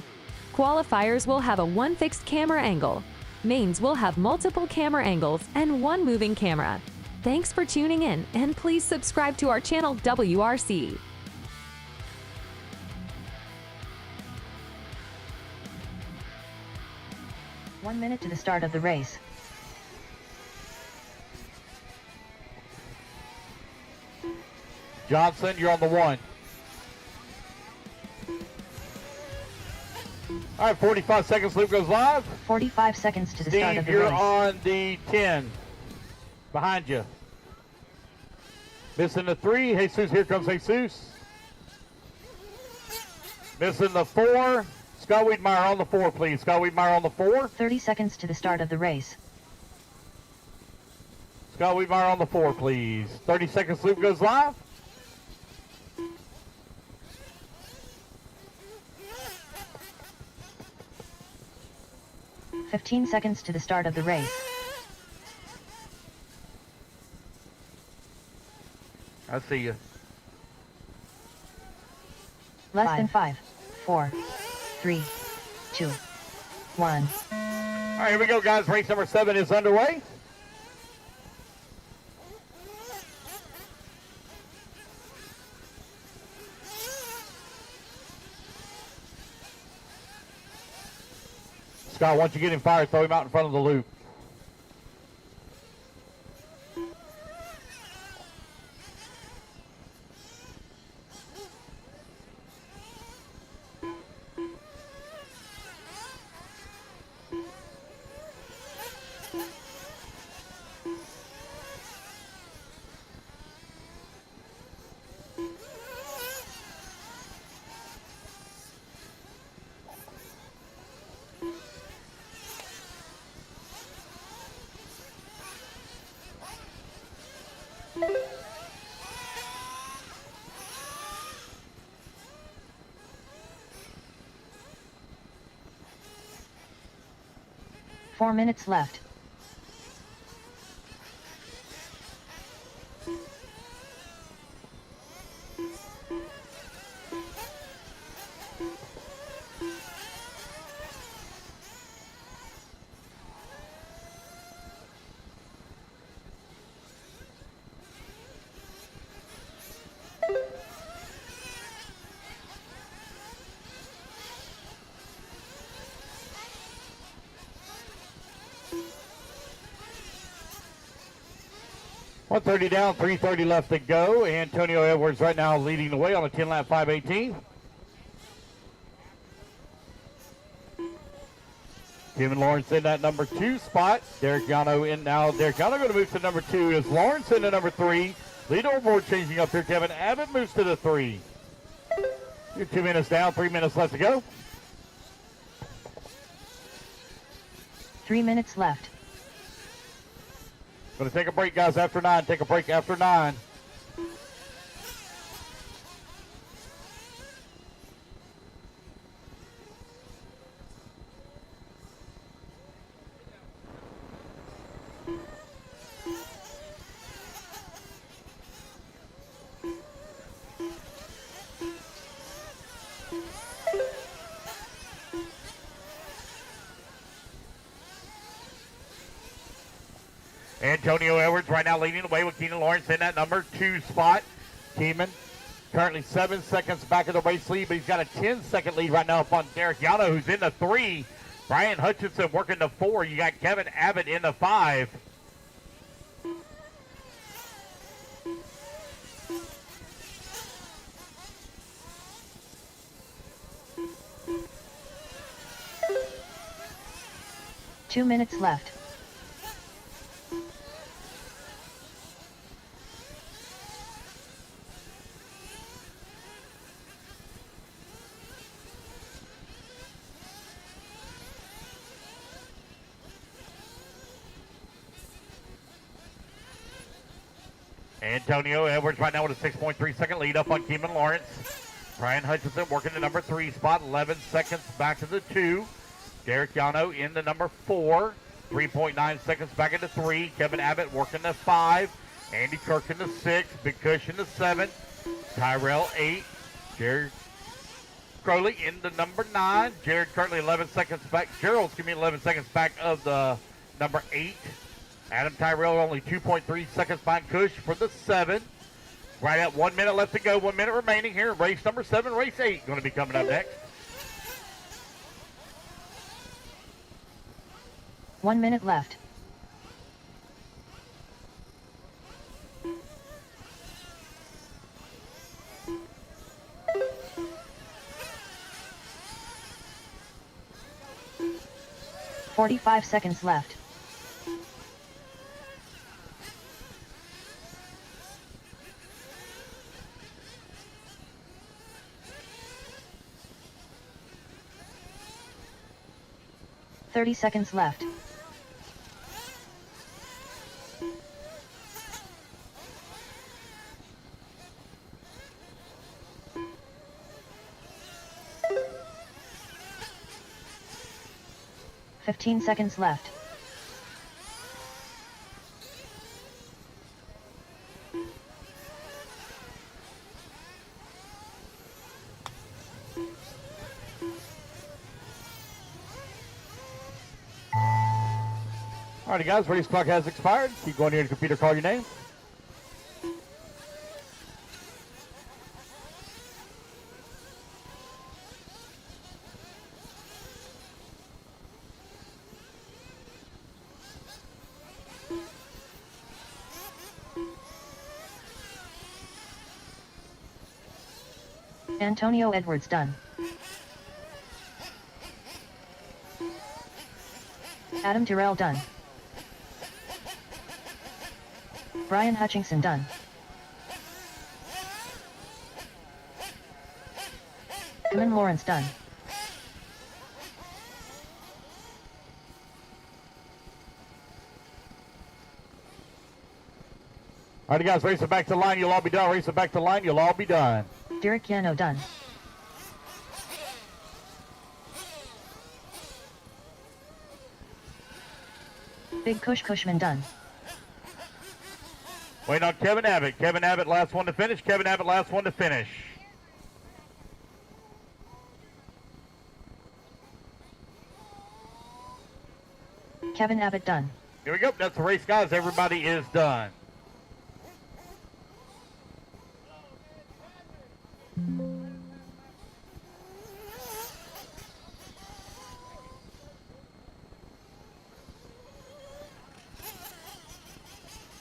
Qualifiers will have a 1 fixed camera angle. Mains will have multiple camera angles and 1 moving camera. Thanks for tuning in, and please subscribe to our channel WRCE. One minute to the start of the race. Johnson, you're on the 1. All right, 45 seconds. Loop goes live. 45 seconds to the start of Steve, the you're race. on the 10. Behind you. Missing the 3. Jesus, here comes Jesus. Missing the 4. Scott Wiedmeyer on the 4, please. Scott Wiedmeyer on the 4. 30 seconds to the start of the race. Scott Wiedmeyer on the 4, please. 30 seconds. Loop goes live. "15 seconds to the start of the race. I see you. Less than 5, 4, 3, 2, 1. All right, here we go, guys. Race number 7 is underway. Scott, once you get him fired, throw him out in front of the loop. Four minutes left. .130 down, 3:30 left to go. Antonio Edwards right now leading the way on a 10-lap 5:18. Tim and Lawrence in that number 2 spot. Derek Yano in now. Derek Yano going to move to number 2 as Lawrence in the number 3. Leaderboard changing up here. Kevin Abbott moves to the 3. You're 2 minutes down, 3 minutes left to go. 3 minutes left. Going to take a break, guys, after 9. Take a break after 9. Antonio Edwards right now leading the way with Keenan Lawrence in that number 2 spot. Keenan currently 7 seconds back of the race lead, but he's got a 10-second lead right now up on Derek Yano, who's in the 3. Brian Hutchinson working the 4. You got Kevin Abbott in the 5. Two minutes left. Antonio Edwards right now with a 6.3-second lead up on Keenan Lawrence. Brian Hutchinson working the number 3 spot, 11 seconds back to the 2. Derek Yano in the number 4, 3.9 seconds back into 3. Kevin Abbott working the 5. Andy Kirk in the 6. Big Cush in the 7. Tyrell 8. Jared Crowley in the number 9. Jared currently 11 seconds back. Gerald's giving me 11 seconds back of the number 8. Adam Tyrell only 2.3 seconds behind Cush for the 7. Right at 1 minute left to go. 1 minute remaining here. Race number 7, race 8 going to be coming up next. 1 minute left. "45 seconds left. "30 seconds left. "15 seconds left. Alrighty, guys, race clock has expired. Keep going here to computer, call your name. Antonio Edwards done. Adam Durrell done. Brian Hutchinson done. Eamon Lawrence done. Alrighty, guys, race it back to the line. You'll all be done. Race it back to the line. You'll all be done. Derek Yano done. Big Kush Cushman done. Waiting on Kevin Abbott. Kevin Abbott, last one to finish. Kevin Abbott, last one to finish. Kevin Abbott done. Here we go. That's the race, guys. Everybody is done.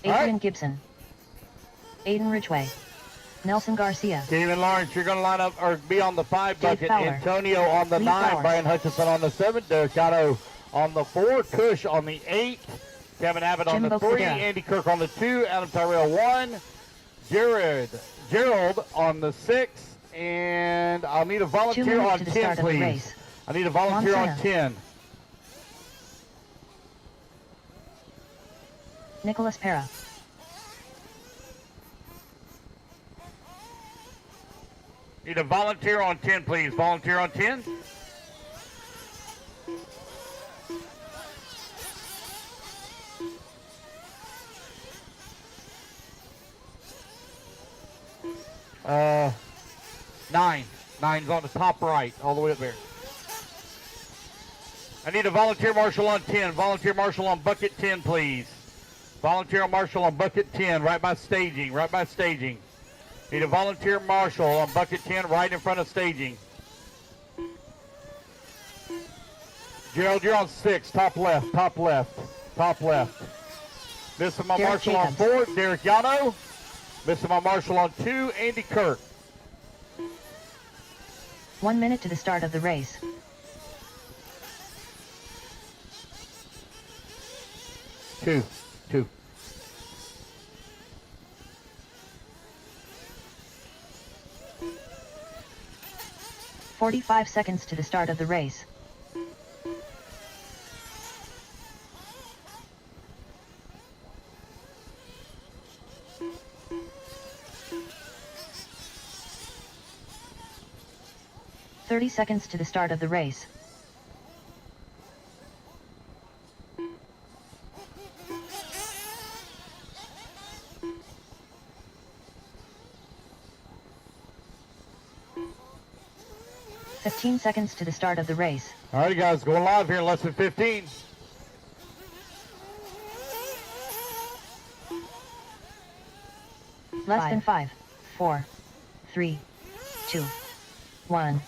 Adrian Gibson. Aiden Ridgway. Nelson Garcia. Steven Lawrence, you're going to line up or be on the 5 bucket. Fowler. Antonio on the Lee 9. Flowers. Brian Hutchinson on the 7. Derek Gatto on the 4. Cush on the 8. Kevin Abbott on Jimbo the 3. Federa. Andy Kirk on the 2. Adam Tyrell 1. Gerald on the 6. And I'll need a 2 volunteer minutes on to the 10, start of the please. race. I need a volunteer on Montana. 10. Nicholas Pera. Need a volunteer on 10, please. Volunteer on 10. Nine. Nine's on the top right, all the way up there. I need a volunteer marshal on 10. Volunteer marshal on bucket 10, please. Volunteer marshal on bucket 10, right by staging, right by staging. Need a volunteer marshal on bucket 10, right in front of staging. Gerald, you're on 6, top left, top left, top left. Missing my Derek marshal on Jacobs. 4, Derek Yano. Missing my marshal on 2, Andy Kirk. 1 minute to the start of the race. Two. 45 seconds to the start of the race. "30 seconds to the start of the race. "15 seconds to the start of the race. All right, guys, going live here in less than 15. Less than 5, 4, 3, 2, 1.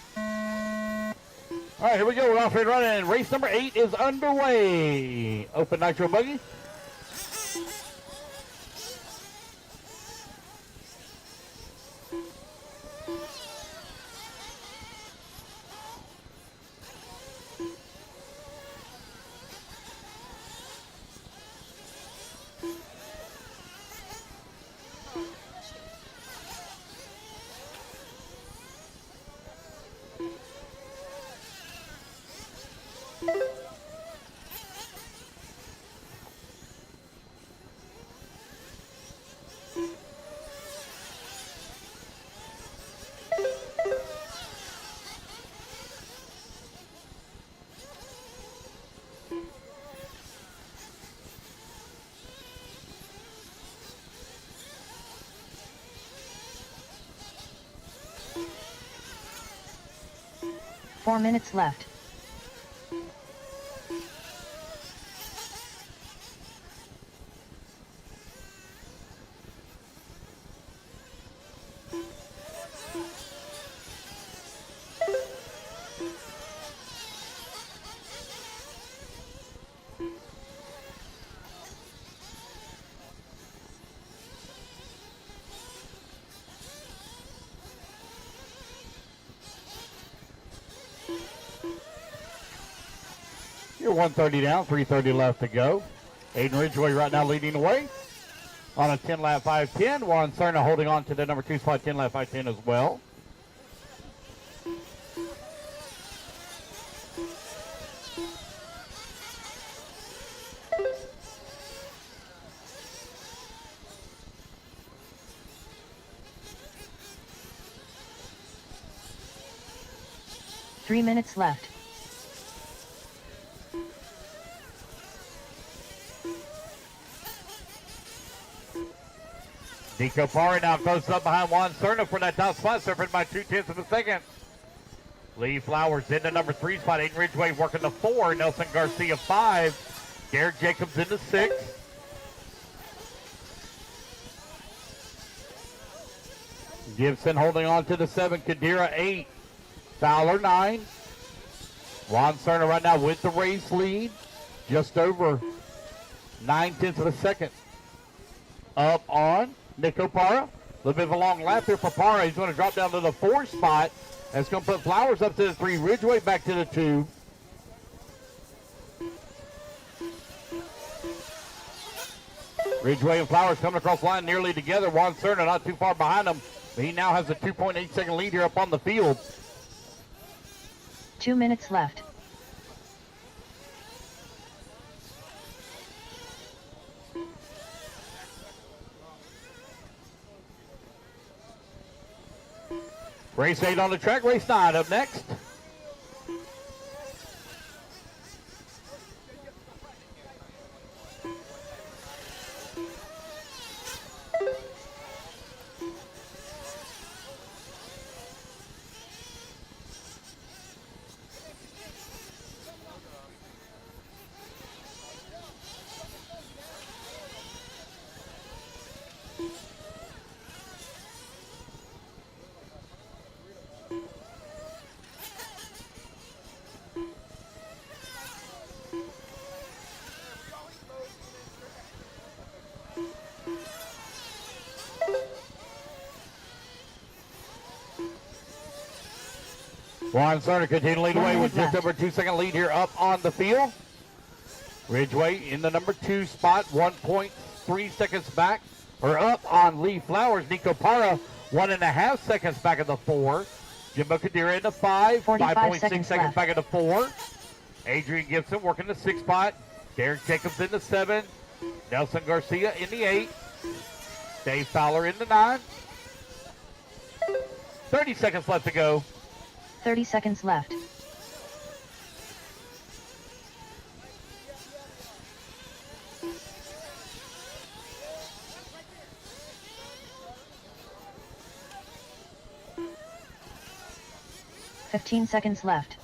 All right, here we go. We're off and running. Race number 8 is underway. Open nitro buggy. Four minutes left. You're 130 down, 330 left to go. Aiden Ridgway right now leading the way on a 10-lap 5:10. Juan Serna holding on to the number 2 spot, 10-lap 5:10 as well. Three minutes left. Nico Parra now close up behind Juan Serna for that top spot, separated by 0.2 of a second. Lee Flowers in the number 3 spot. Aiden Ridgway working the 4. Nelson Garcia 5. Derek Jacobs in the 6. Gibson holding on to the 7. Kadira 8. Fowler 9. Juan Serna right now with the race lead. Just over 0.9 of a second. Up on Nico Parra. A little bit of a long lap here for Parra. He's going to drop down to the 4 spot. That's going to put Flowers up to the 3. Ridgway back to the 2. Ridgway and Flowers coming across the line nearly together. Juan Serna not too far behind him. He now has a 2.8 second lead here up on the field. 2 minutes left. Race 8 on the track. Race 9 up next. Juan Serna continuing to lead away with just over 2 second lead here up on the field. Ridgway in the number 2 spot, 1.3 seconds back, or up on Lee Flowers. Nico Parra, 1.5 seconds back at the 4. Jimbo Kadira in the 5, 5.6 seconds back at the 4. Adrian Gibson working the 6 spot. Derek Jacobs in the 7. Nelson Garcia in the 8. Dave Fowler in the 9. 30 seconds left to go. 30 seconds left. Fifteen seconds left.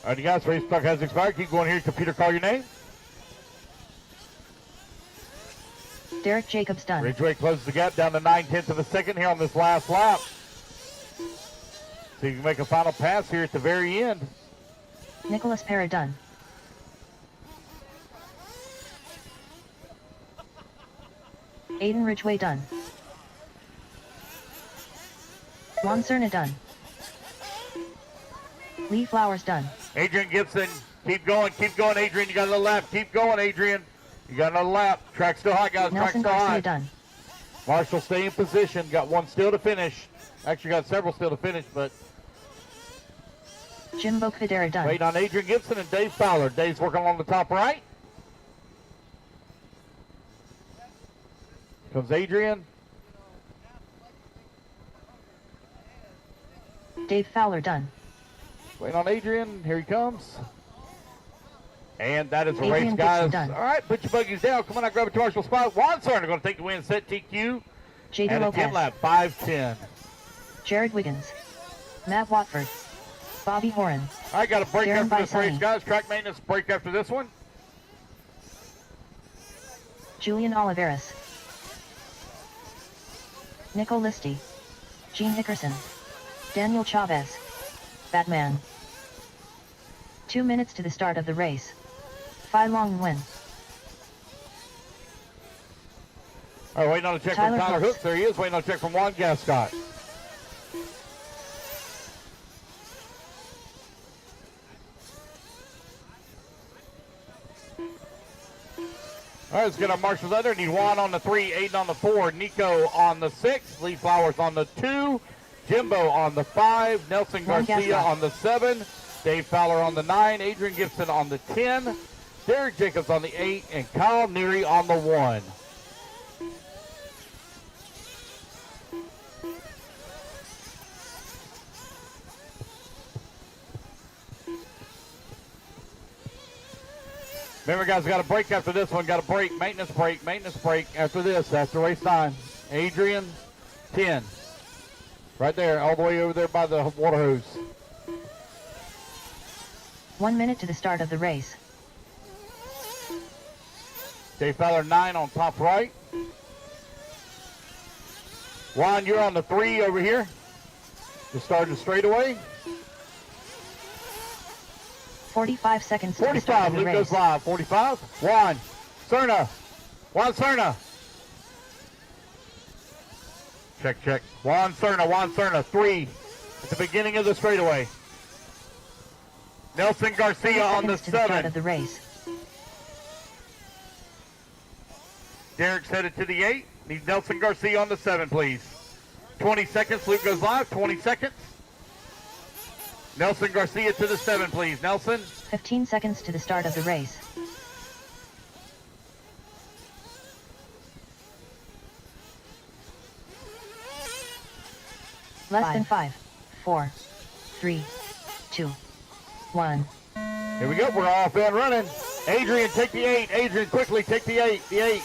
All right, you guys, race clock has expired. Keep going here. Computer, call your name. Derek Jacobs done. Ridgway closes the gap down to 0.9 of a second here on this last lap. So you can make a final pass here at the very end. Nicholas Parra done. Aiden Ridgway done. Juan Serna done. Lee Flowers done. Adrian Gibson, keep going, Adrian. You got another lap. Keep going, Adrian. You got another lap. Track still high, guys. Track Nelson still high. Garcia done. Marshall stay in position. Got one still to finish. Actually got several still to finish, but Jimbo Kadira done. waiting on Adrian Gibson and Dave Fowler. Dave's working along the top right. Comes Adrian. Dave Fowler done. Waiting on Adrian. Here he comes. And that is the Adrian race, guys. Gibson done. All right, put your buggies down. Come on, grab a Marshall spot. Juan Serna going to take the win. Set TQ. J.D. And a Lopez. 10 lap, 5:10. Jared Wiggins. Matt Watford. Bobby Horan. All right, got a break Darren after this race, Bisani. guys. Track maintenance break after this one. Julian Oliveras. Nico Listi. Gene Hickerson. Daniel Chavez. Batman. 2 minutes to the start of the race. Phi Long win. All right, waiting on a check Tyler from Tyler Hooks. Hooks. There he is, waiting on a check from Juan Gascott. All right, let's get our marshals out there. Need Juan on the 3, Aiden on the 4, Nico on the 6, Lee Flowers on the 2, Jimbo on the 5, Nelson Juan Garcia Gascott. on the 7, Dave Fowler on the 9, Adrian Gibson on the 10, Derek Jacobs on the 8, and Kyle Neary on the 1. Remember, guys, got a break after this one. Got a break, maintenance break after this, after race time. Adrian, 10. Right there, all the way over there by the water hose. 1 minute to the start of the race. Dave Fowler, 9 on top right. Juan, you're on the 3 over here. Just started straightaway. 45 seconds to the start 45, of the Luke race. goes live. 45, Juan Cerna. Check. Juan Cerna, 3 at the beginning of the straightaway. Nelson 30 Garcia on the seconds to the start 7. of the race. Derek's headed to the 8. Need Nelson Garcia on the 7, please. 20 seconds, Luke goes live, 20 seconds. Nelson Garcia to the 7, please. Nelson. 15 seconds to the start of the race. Less than 5, 4, 3, 2, 1. Here we go, we're off and running. Adrian, take the 8. Adrian, quickly, take the 8. The 8.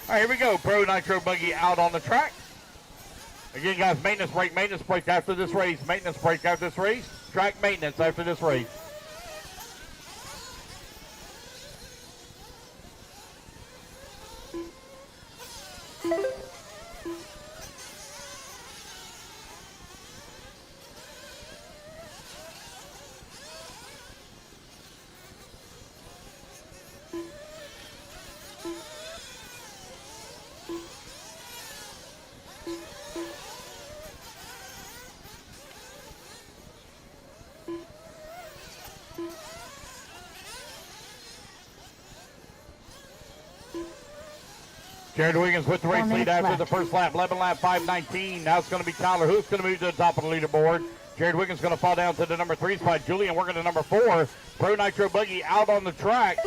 All right, here we go. Pro Nitro Buggy out on the track. Again, guys, maintenance break after this race. Track maintenance after this race. Jared Wiggins with the race lead after the first lap. 11 lap, 5:19. Now it's going to be Tyler. Who's going to move to the top of the leaderboard? Jared Wiggins going to fall down to the number 3 spot. Julian working to number 4. Pro Nitro Buggy out on the track.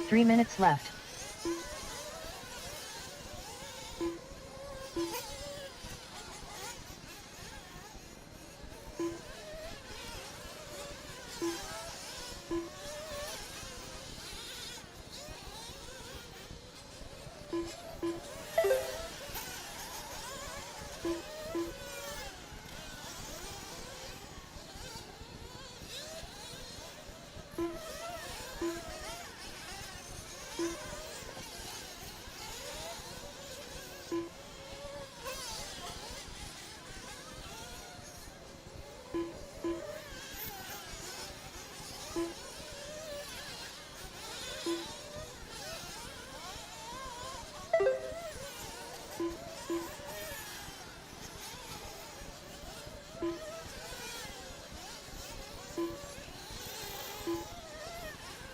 Three minutes left.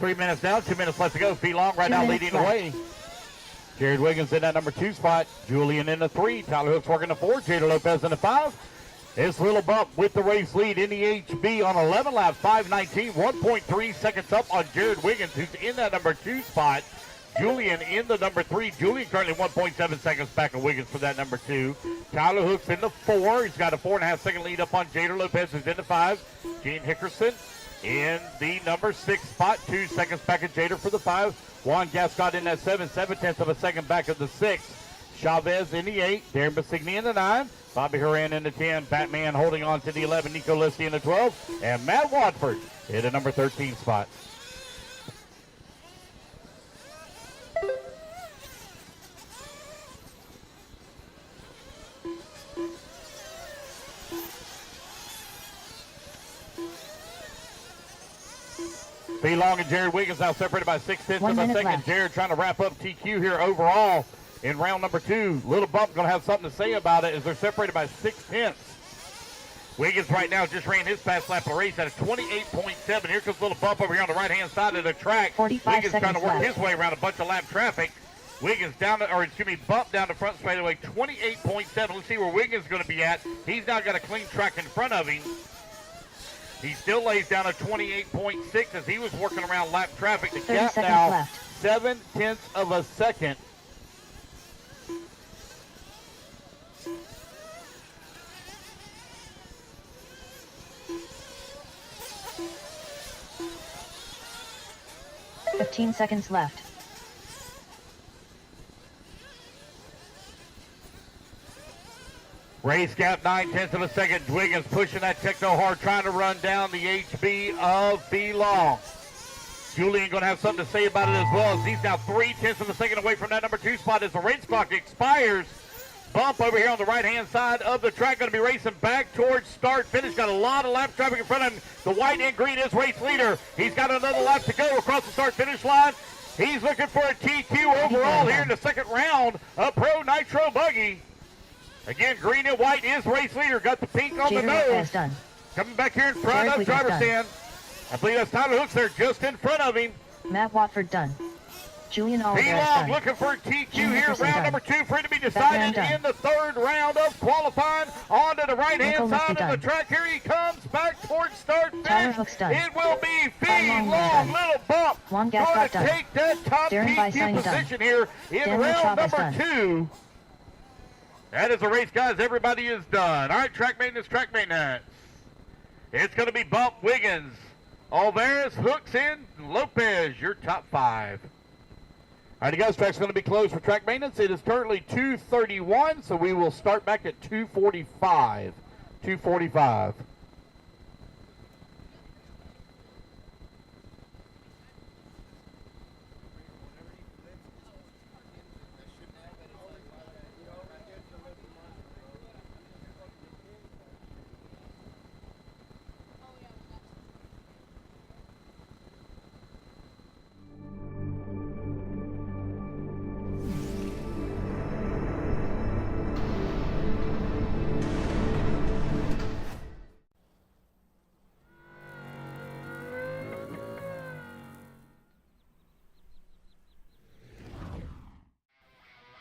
3 minutes down, 2 minutes left to go. Fee Long right 2 now minutes leading the way. Jared Wiggins in that number 2 spot. Julian in the 3. Tyler Hooks working the 4. Jader Lopez in the 5. This little bump with the race lead in the HB on 11 laps, 5:19, 1.3 seconds up on Jared Wiggins, who's in that number 2 spot. Julian in the number 3. Julian currently 1.7 seconds back of Wiggins for that number 2. Tyler Hooks in the 4. He's got a 4.5 second lead up on Jader Lopez, who's in the 5. Gene Hickerson in the number 6 spot, 2 seconds back of Jader for the 5. Juan Gascott in that 7, 7/10 of a second back of the 6. Chavez in the 8. Darren Basigny in the 9. Bobby Horan in the 10. Batman holding on to the 11. Nico Listi in the 12. And Matt Watford in the number 13 spot. Fee Long and Jared Wiggins now separated by 6/10 of a second. Left. Jared trying to wrap up TQ here overall in round number 2. Little Bump going to have something to say about it as they're separated by 6/10. Wiggins right now just ran his fast lap of the race at a 28.7. Here comes Little Bump over here on the right-hand side of the track. 45 Wiggins trying to work seconds his way around a bunch of lap traffic. Wiggins Bump down the front straightaway, 28.7. Let's see where Wiggins is going to be at. He's now got a clean track in front of him. He still lays down a 28.6 as he was working around lap traffic. The 30 gap seconds now left. 7/10 of a second. Fifteen seconds left. Race gap 9/10 of a second. Wiggins pushing that techno hard, trying to run down the HB of Fee Long. Julian going to have something to say about it as well, as he's now 3/10 of a second away from that number 2 spot as the race clock expires. Bump over here on the right-hand side of the track, going to be racing back towards start finish. Got a lot of lap traffic in front of him. The white and green is race leader. He's got another lap to go across the start finish line. He's looking for a TQ overall here in the second round of Pro Nitro Buggy. Again, green and white is race leader. Got the pink on the nose. Done. Coming back here in front of driver's stand. I believe that's Tyler Hooks there just in front of him. Matt Watford done. Julian Fee Oliver Long done. looking for a TQ Gene here. Hickerson Round done. number 2 for it to be decided Batman in the 3rd round of qualifying. Onto the right-hand Nico side Listi of the done. track. Here he comes back towards start Tyler finish. Hooks done. It will be Fee Long Long. done. Little Bump. Juan Going Gascott to done. take that top Darren TQ Basigny done. position here in Daniel round Chavez number done. 2. That is a race, guys. Everybody is done. All right, track maintenance, track maintenance. It's going to be Bump, Wiggins, Alvarez, Hooks in, Lopez, your top 5. All right, guys, track's going to be closed for track maintenance. It is currently 2:31, so we will start back at 2:45. 2:45.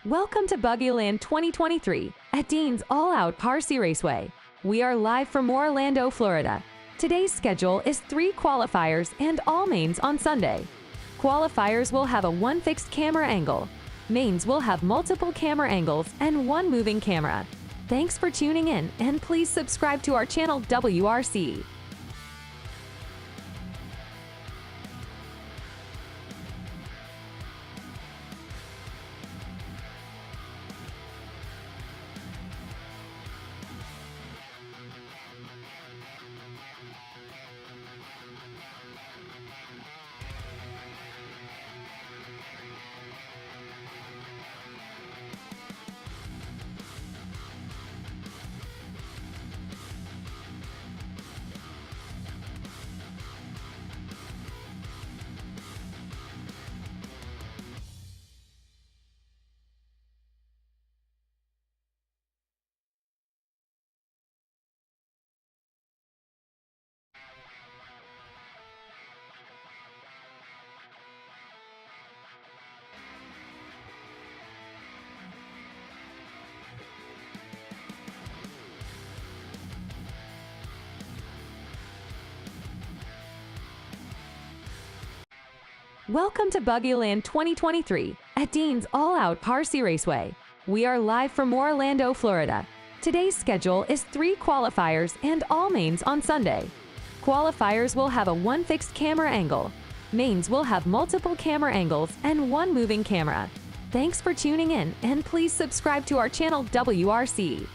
Welcome to Buggyland 2023 at Dean's All Out RC Raceway. We are live from Orlando, Florida. Today's schedule is 3 qualifiers and all mains on Sunday. Qualifiers will have a 1 fixed camera angle. Mains will have multiple camera angles and 1 moving camera. Thanks for tuning in, and please subscribe to our channel WRCE. Welcome to Buggyland 2023 at Dean's All Out RC Raceway. We are live from Orlando, Florida. Today's schedule is 3 qualifiers and all mains on Sunday. Qualifiers will have a 1 fixed camera angle. Mains will have multiple camera angles and 1 moving camera. Thanks for tuning in, and please subscribe to our channel WRCE.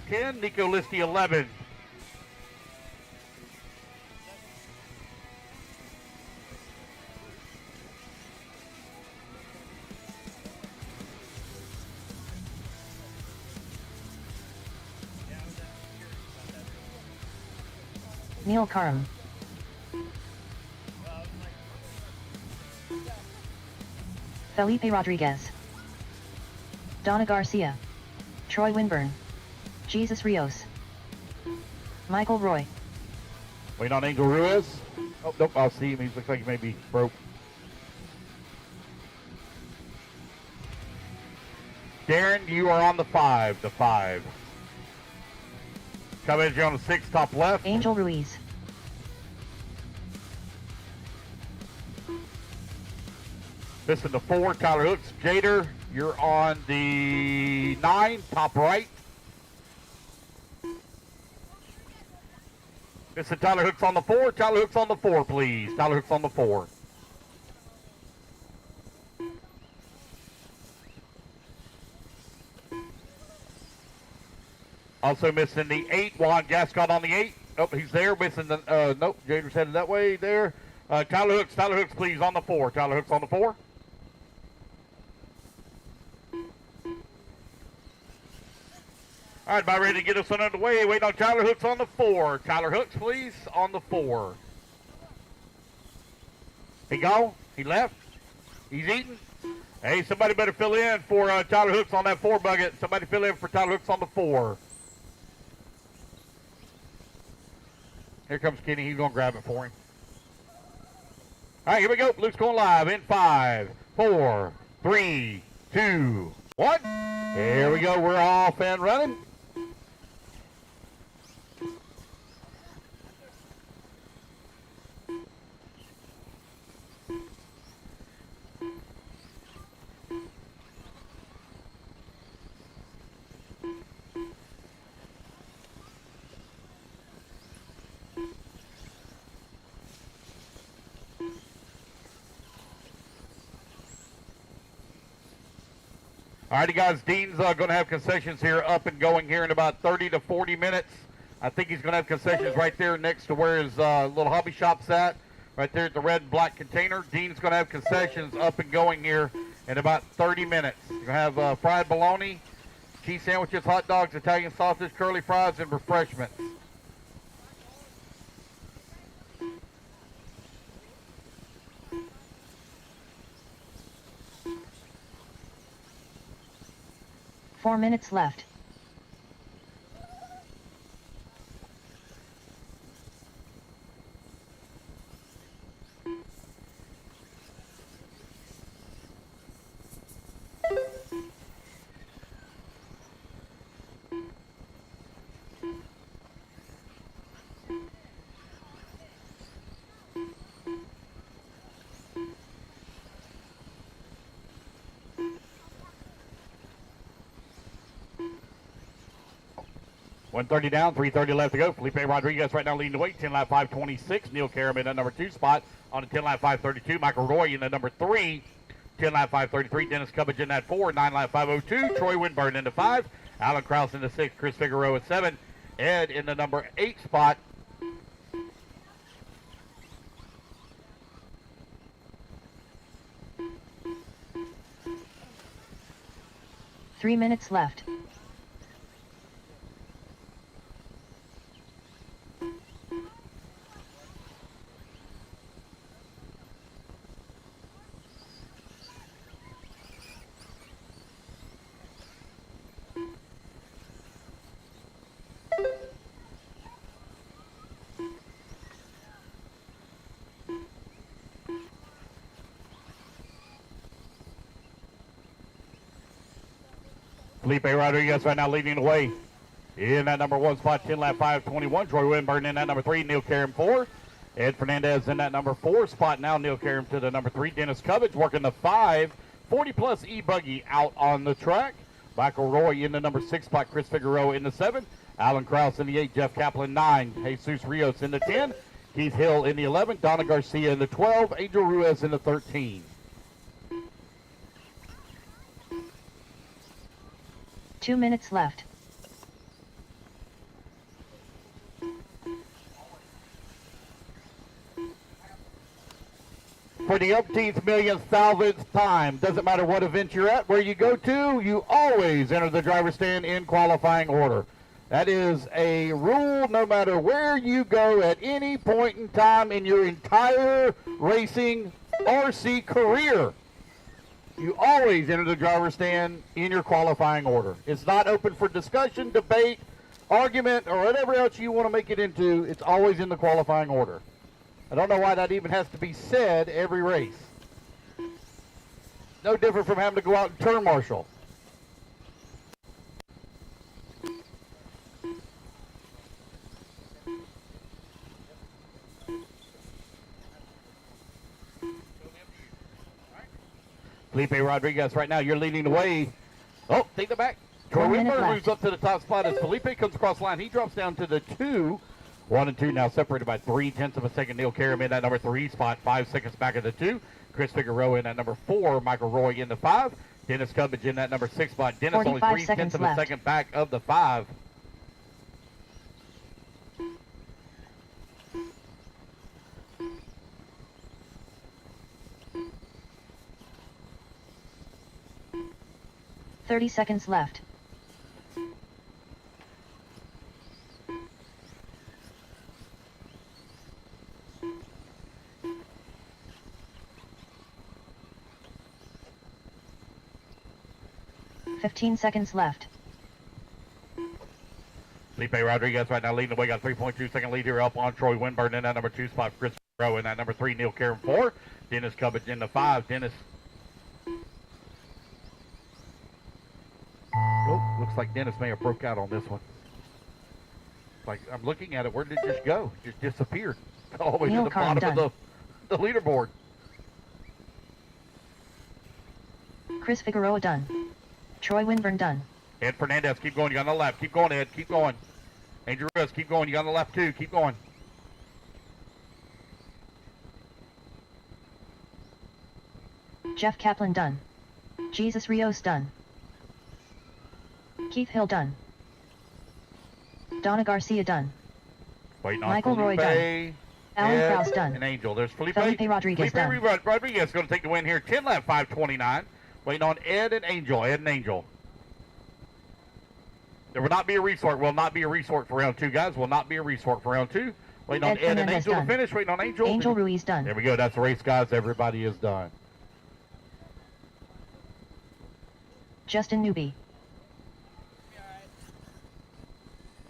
10, Nico Listi 11. Neil Karam. Felipe Rodriguez. Donna Garcia. Troy Winburn. Jesus Rios. Michael Roy. Waiting on Angel Ruiz. Oh, nope, I'll see him. He looks like he may be broke. Darren, you are on the 5. The 5. Coming in on the 6, top left. Angel Ruiz. This is the 4, Tyler Hooks. Jader, you're on the 9, top right. This is Tyler Hooks on the 4. Tyler Hooks on the 4, please. Tyler Hooks on the 4. Also missing the 8, Juan Gascon on the 8. Nope, he's there. Missing the, nope, Jader's headed that way there. Tyler Hooks, please, on the 4. Tyler Hooks on the 4. All right, about ready to get us on underway. Waiting on Tyler Hooks on the 4. Tyler Hooks, please, on the 4. He gone? He left? He's eating? Hey, somebody better fill in for Tyler Hooks on that 4 bucket. Somebody fill in for Tyler Hooks on the 4. Here comes Kenny. He's going to grab it for him. All right, here we go. Luke's going live in 5, 4, 3, 2, 1. Here we go. We're off and running. All righty, guys, Dean's going to have concessions here up and going here in about 30 to 40 minutes. I think he's going to have concessions right there next to where his little hobby shop's at, right there at the red and black container. Dean's going to have concessions up and going here in about 30 minutes. You're going to have fried bologna, cheese sandwiches, hot dogs, Italian sausage, curly fries, and refreshments. Four minutes left. .130 down, 3:30 left to go. Felipe Rodriguez right now leading the way, 10 lap 526. Neil Karam in the number 2 spot on the 10 lap 532. Michael Roy in the number 3, 10 lap 533. Dennis Cubbage in that 4, 9 lap 502. Troy Winburn in the 5. Alan Krause in the 6. Chris Figueroa at 7. Ed in the number 8 spot. Three minutes left. Felipe Rodriguez right now leading the way in that number 1 spot, 10 lap 521. Troy Winburn in that number 3, Neil Karam 4. Ed Fernandez in that number 4 spot now. Neil Karam to the number 3. Dennis Cubbage working the 5, 40-plus E-Buggy out on the track. Michael Roy in the number 6 spot. Chris Figueroa in the 7. Alan Krause in the 8. Jeff Kaplan 9. Jesus Rios in the 10. Keith Hill in the 11. Donna Garcia in the 12. Angel Ruiz in the 13. 2 minutes left. For the umpteenth millionth thousandth time, doesn't matter what event you're at, where you go to, you always enter the driver's stand in qualifying order. That is a rule no matter where you go at any point in time in your entire racing RC career. You always enter the driver's stand in your qualifying order. It's not open for discussion, debate, argument, or whatever else you want to make it into. It's always in the qualifying order. I don't know why that even has to be said every race. No different from having to go out and turn marshal. Felipe Rodriguez right now, you're leading the way. Oh, take it back. Troy Winburn moves up to the top spot as Felipe comes across the line. He drops down to the 2. 1 and 2 now separated by 0.3 of a second. Neil Karam in that number 3 spot, 5 seconds back of the 2. Chris Figueroa in that number 4. Michael Roy in the 5. Dennis Cubbage in that number 6 spot. Dennis only 0.3 of a second back of the 5. "30 seconds left. "15 seconds left. Felipe Rodriguez right now leading the way, got 3.2 second lead here up on Troy Winburn in that number 2 spot. Chris Figueroa in that number 3. Neil Karam 4. Dennis Cubbage in the 5. Dennis. Oh, looks like Dennis may have broke out on this one. Like, I'm looking at it. Where did it just go? It just disappeared. All the way to the bottom of the leaderboard. Chris Figueroa done. Troy Winburn done. Ed Fernandez, keep going. You got on the left. Keep going, Ed. Keep going. Andrew Rose, keep going. You got on the left, too. Keep going. Jeff Kaplan done. Jesus Rios done. Keith Hill done. Donna Garcia done. Waiting on Michael Roy done. Alan Krause done. And Angel. There's Felipe Rodriguez done. Rodriguez is going to take the win here. 10 lap, 5:29. Waiting on Ed and Angel. Ed and Angel. There will not be a resort. Will not be a resort for round 2, guys. Will not be a resort for round 2. Waiting on Ed and Angel to finish. Waiting on Angel. Angel Ruiz done. There we go. That's the race, guys. Everybody is done. Justin Newby.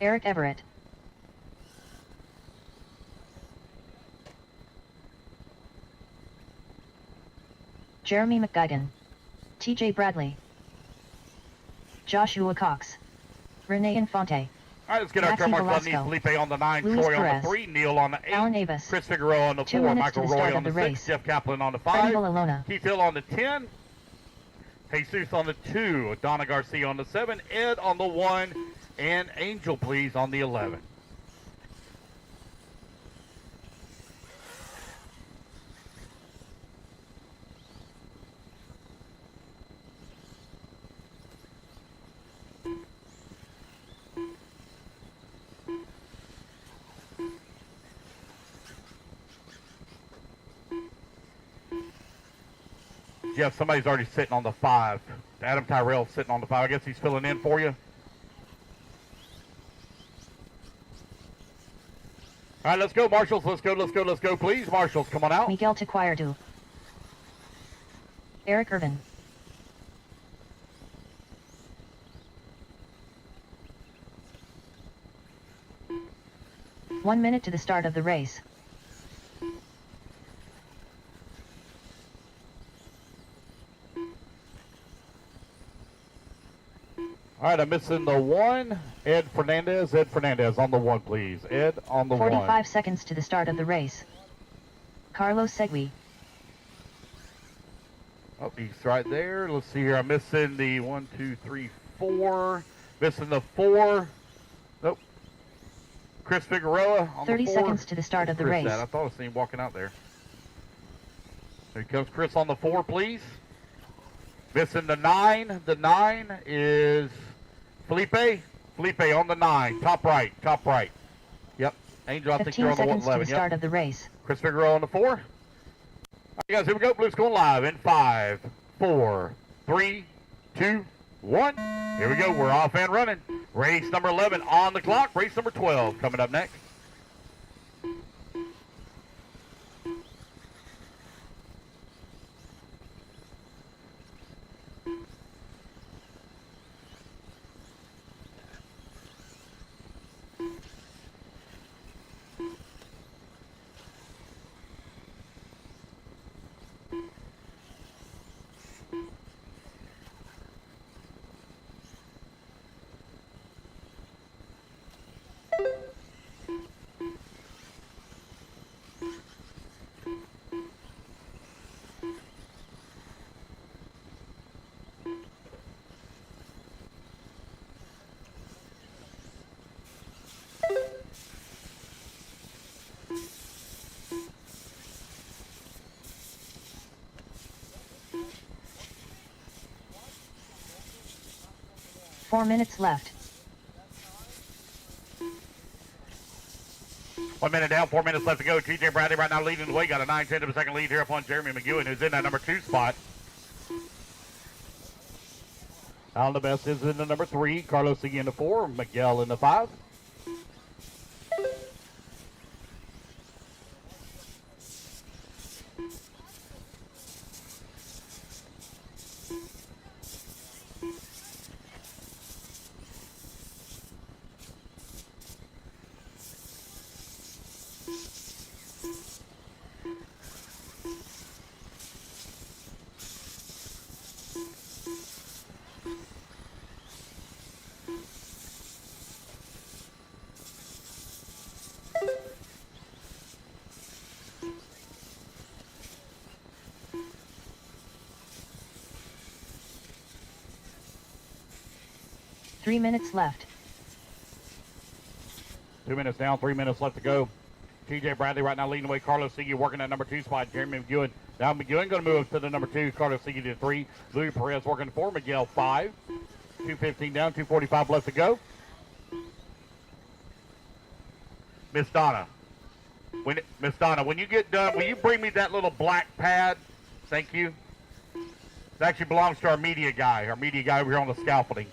Eric Everett. Jeremy McGuigan. TJ Bradley. Joshua Cox. Renee Infante. All right, let's get our turn marks on these. Felipe on the 9, Luis Troy Perez, on the 3, Neil on the 8, Alan Avis, Chris Figueroa on the 4, Michael Roy on the 6, Jeff Kaplan on the 5, Keith Hill on the 10, Jesus on the 2, Donna Garcia on the 7, Ed on the 1, and Angel, please, on the 11. Jeff, somebody's already sitting on the 5. Adam Tyrell sitting on the 5. I guess he's filling in for you. All right, let's go, Marshals. Let's go, please. Marshals, come on out. Miguel Tequierdu. Eric Irvin. One minute to the start of the race. All right, I'm missing the 1. Ed Fernandez on the 1, please. Ed on the 1. 45 seconds to the start of the race. Carlos Segui. Oh, he's right there. Let's see here. I'm missing the 1, 2, 3, 4. Missing the 4. Nope. Chris Figueroa on 30 the 4. seconds to the start of the race. I thought I seen him walking out there. Here comes Chris on the 4, please. Missing the 9. The 9 is Felipe. Felipe on the 9. Top right. Yep. Angel, I think you're on the 11. 15 seconds to the start of the race. Chris Figueroa on the 4. Guys, here we go. Blue's going live in 5, 4, 3, 2, 1. Here we go. We're off and running. Race number 11 on the clock. Race number 12 coming up next. Four minutes left. 1 minute down, 4 minutes left to go. TJ Bradley right now leading the way. Got a 9/10 of a second lead here upon Jeremy McEwen, who's in that number 2 spot. Alan the Best is in the number 3. Carlos Sigui in the 4. Miguel in the 5. Three minutes left. 2 minutes down, 3 minutes left to go. TJ Bradley right now leading the way. Carlos Sigui working that number 2 spot. Jeremy McEwen. Now McEwen going to move to the number 2. Carlos Sigui to 3. Louis Perez working the 4. Miguel 5. 2:15 down, 2:45 left to go. Miss Donna, when you get done, will you bring me that little black pad? Thank you. It actually belongs to our media guy over here on the scaffolding.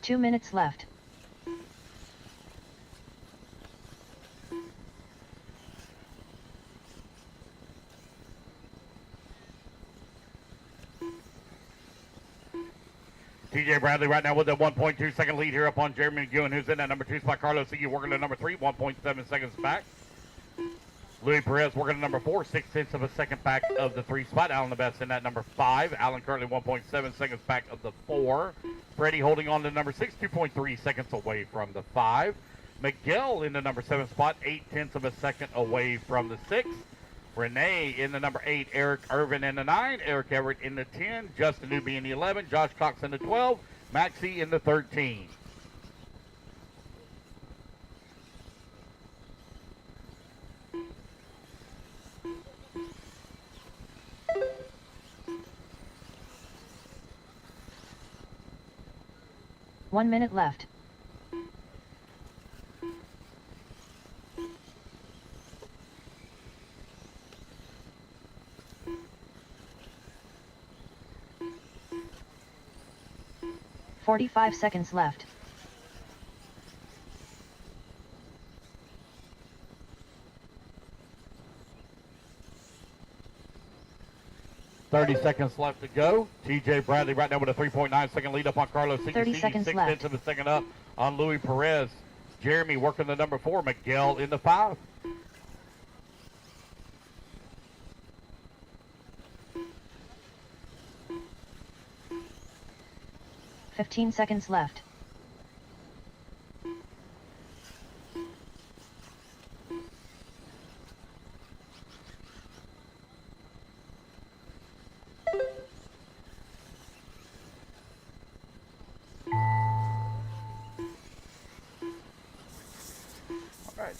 Two minutes left. TJ Bradley right now with a 1.2 second lead here up on Jeremy McEwen, who's in that number 2 spot. Carlos Sigui working to number 3, 1.7 seconds back. Louis Perez working to number 4, 6/10 of a second back of the 3 spot. Alan the Best in that number 5. Alan currently 1.7 seconds back of the 4. Freddie holding on to number 6, 2.3 seconds away from the 5. Miguel in the number 7 spot, 8/10 of a second away from the 6. Renee in the number 8, Eric Irvin in the 9, Eric Everett in the 10, Justin Newby in the 11, Josh Cox in the 12, Maxie in the 13. One minute left. "45 seconds left. "30 seconds left to go. TJ Bradley right now with a 3.9 second lead up on Carlos Sigui. 30 seconds 6/10 left. of a second up on Louis Perez. Jeremy working the number 4. Miguel in the 5. "15 seconds left.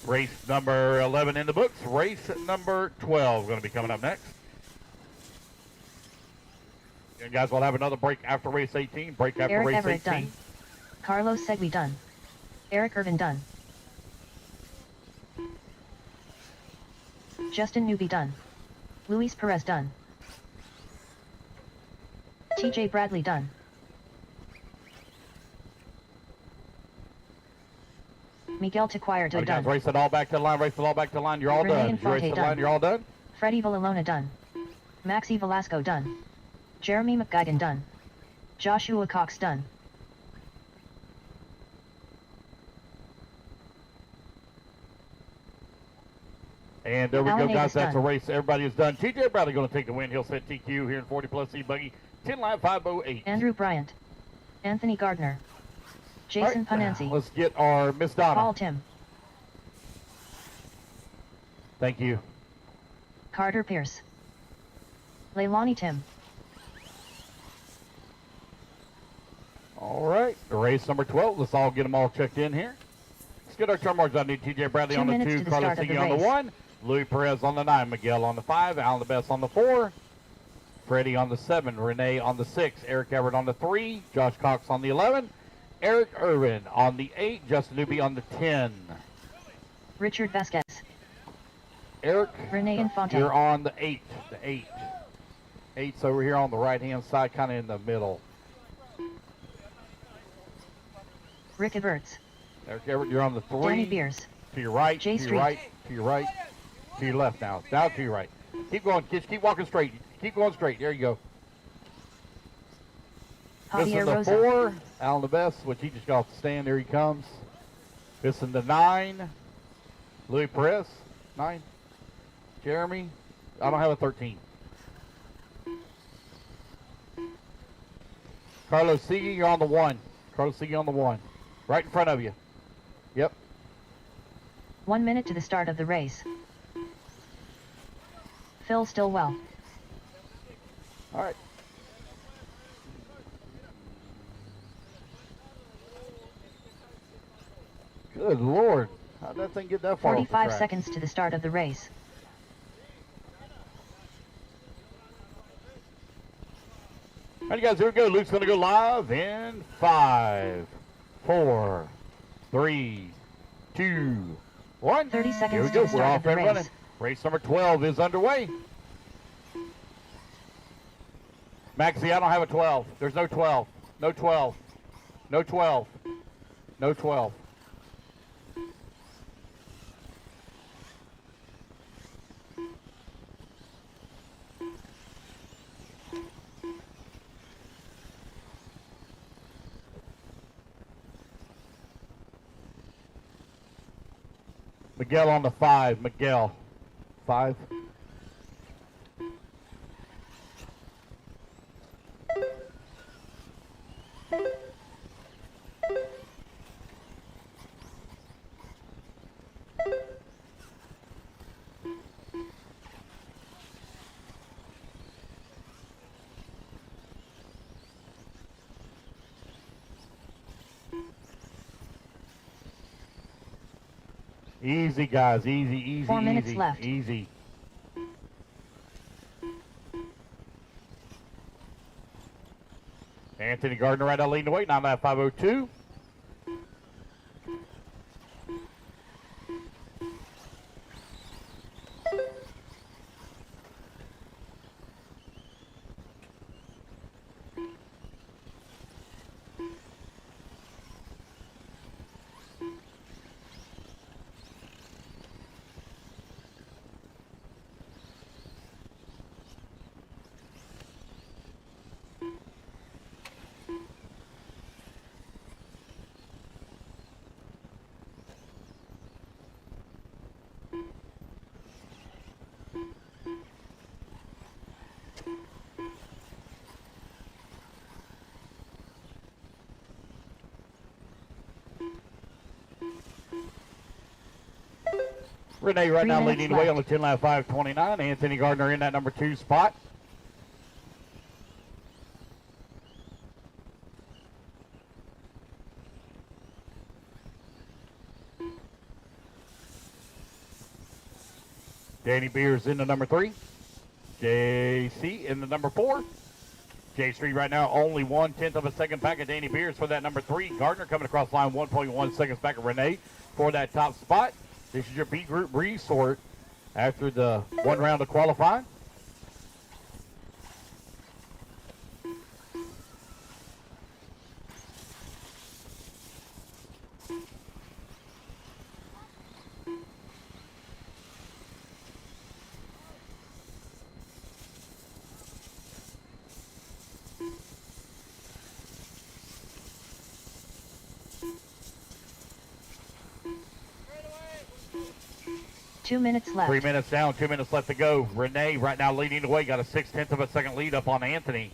right, race number 11 in the books. Race number 12 going to be coming up next. And guys, we'll have another break after race 18. Break after Eric race Everett 18. done. Carlos Segui done. Eric Irvin done. Justin Newby done. Luis Perez done. TJ Bradley done. Miguel Taquire Right, done. guys, race it all back to the line. Race it all back to the line. You're all Renee done. You Infante race the done. line. You're all done. Freddie Villalona done. Maxi Velasco done. Jeremy McGuigan done. Joshua Cox done. And there we Alan go, guys. Davis That's done. a race. Everybody is done. TJ Bradley going to take the win. He'll set TQ here in 40 plus C buggy. 10 lap 508. Andrew Bryant. Anthony Gardner. Jason All right, Pananzi. let's get our Miss Donna. Paul Tim. Thank you. Carter Pierce. Leilani Tim. All right, race number 12. Let's all get them all checked in here. Let's get our turn marks. I need TJ Bradley 2 on the minutes 2, to the Carlos start of the Segui on the race. 1, Louis Perez on the 9, Miguel on the 5, Alan the Best on the 4, Freddie on the 7, Renee on the 6, Eric Everett on the 3, Josh Cox on the 11, Eric Irvin on the 8, Justin Newby on the 10. Richard Vasquez. Eric, Renee Infante. you're on the 8. The 8. 8's over here on the right-hand side, kind of in the middle. Rick Everts. Eric Everett, you're on the 3. Danny Beers. To your right, Jay to your Street. right, to your right, to your left now. Now to your right. Keep going, kids. Keep walking straight. Keep going straight. There you go. This Javier is the Rosa. 4, Alan the Best, which he just got off the stand. There he comes. This is the 9, Louis Perez, 9. Jeremy, I don't have a 13. Carlos Segui, you're on the 1. Carlos Segui on the 1. Right in front of you. Yep. 1 minute to the start of the race. Phil Stillwell. All right. Good Lord. How'd that thing get that far off the 45 track? seconds to the start of the race. All right, guys, here we go. Luke's going to go live in 5, 4, 3, 2, 1. 30 seconds Here we to go. the We're start off of the and race. running. Race number 12 is underway. Maxie, I don't have a 12. There's no 12. No 12. No 12. No 12. Miguel on the 5. Miguel. 5. Easy, guys. Easy, easy, 4 minutes easy, left. easy. Anthony Gardner right out leading the way. 9 lap 502. Renee right 3 now minutes leading the way on left. the 10 lap 529. Anthony Gardner in that number 2 spot. Danny Beers in the number 3. JC in the number 4. J Street right now only 1/10 of a second back of Danny Beers for that number 3. Gardner coming across line 1.1 seconds back of Renee for that top spot. This is your B group resort after the one round of qualifying. Two minutes left. 3 minutes down, 2 minutes left to go. Renee right now leading the way, got a 6/10 of a second lead up on Anthony.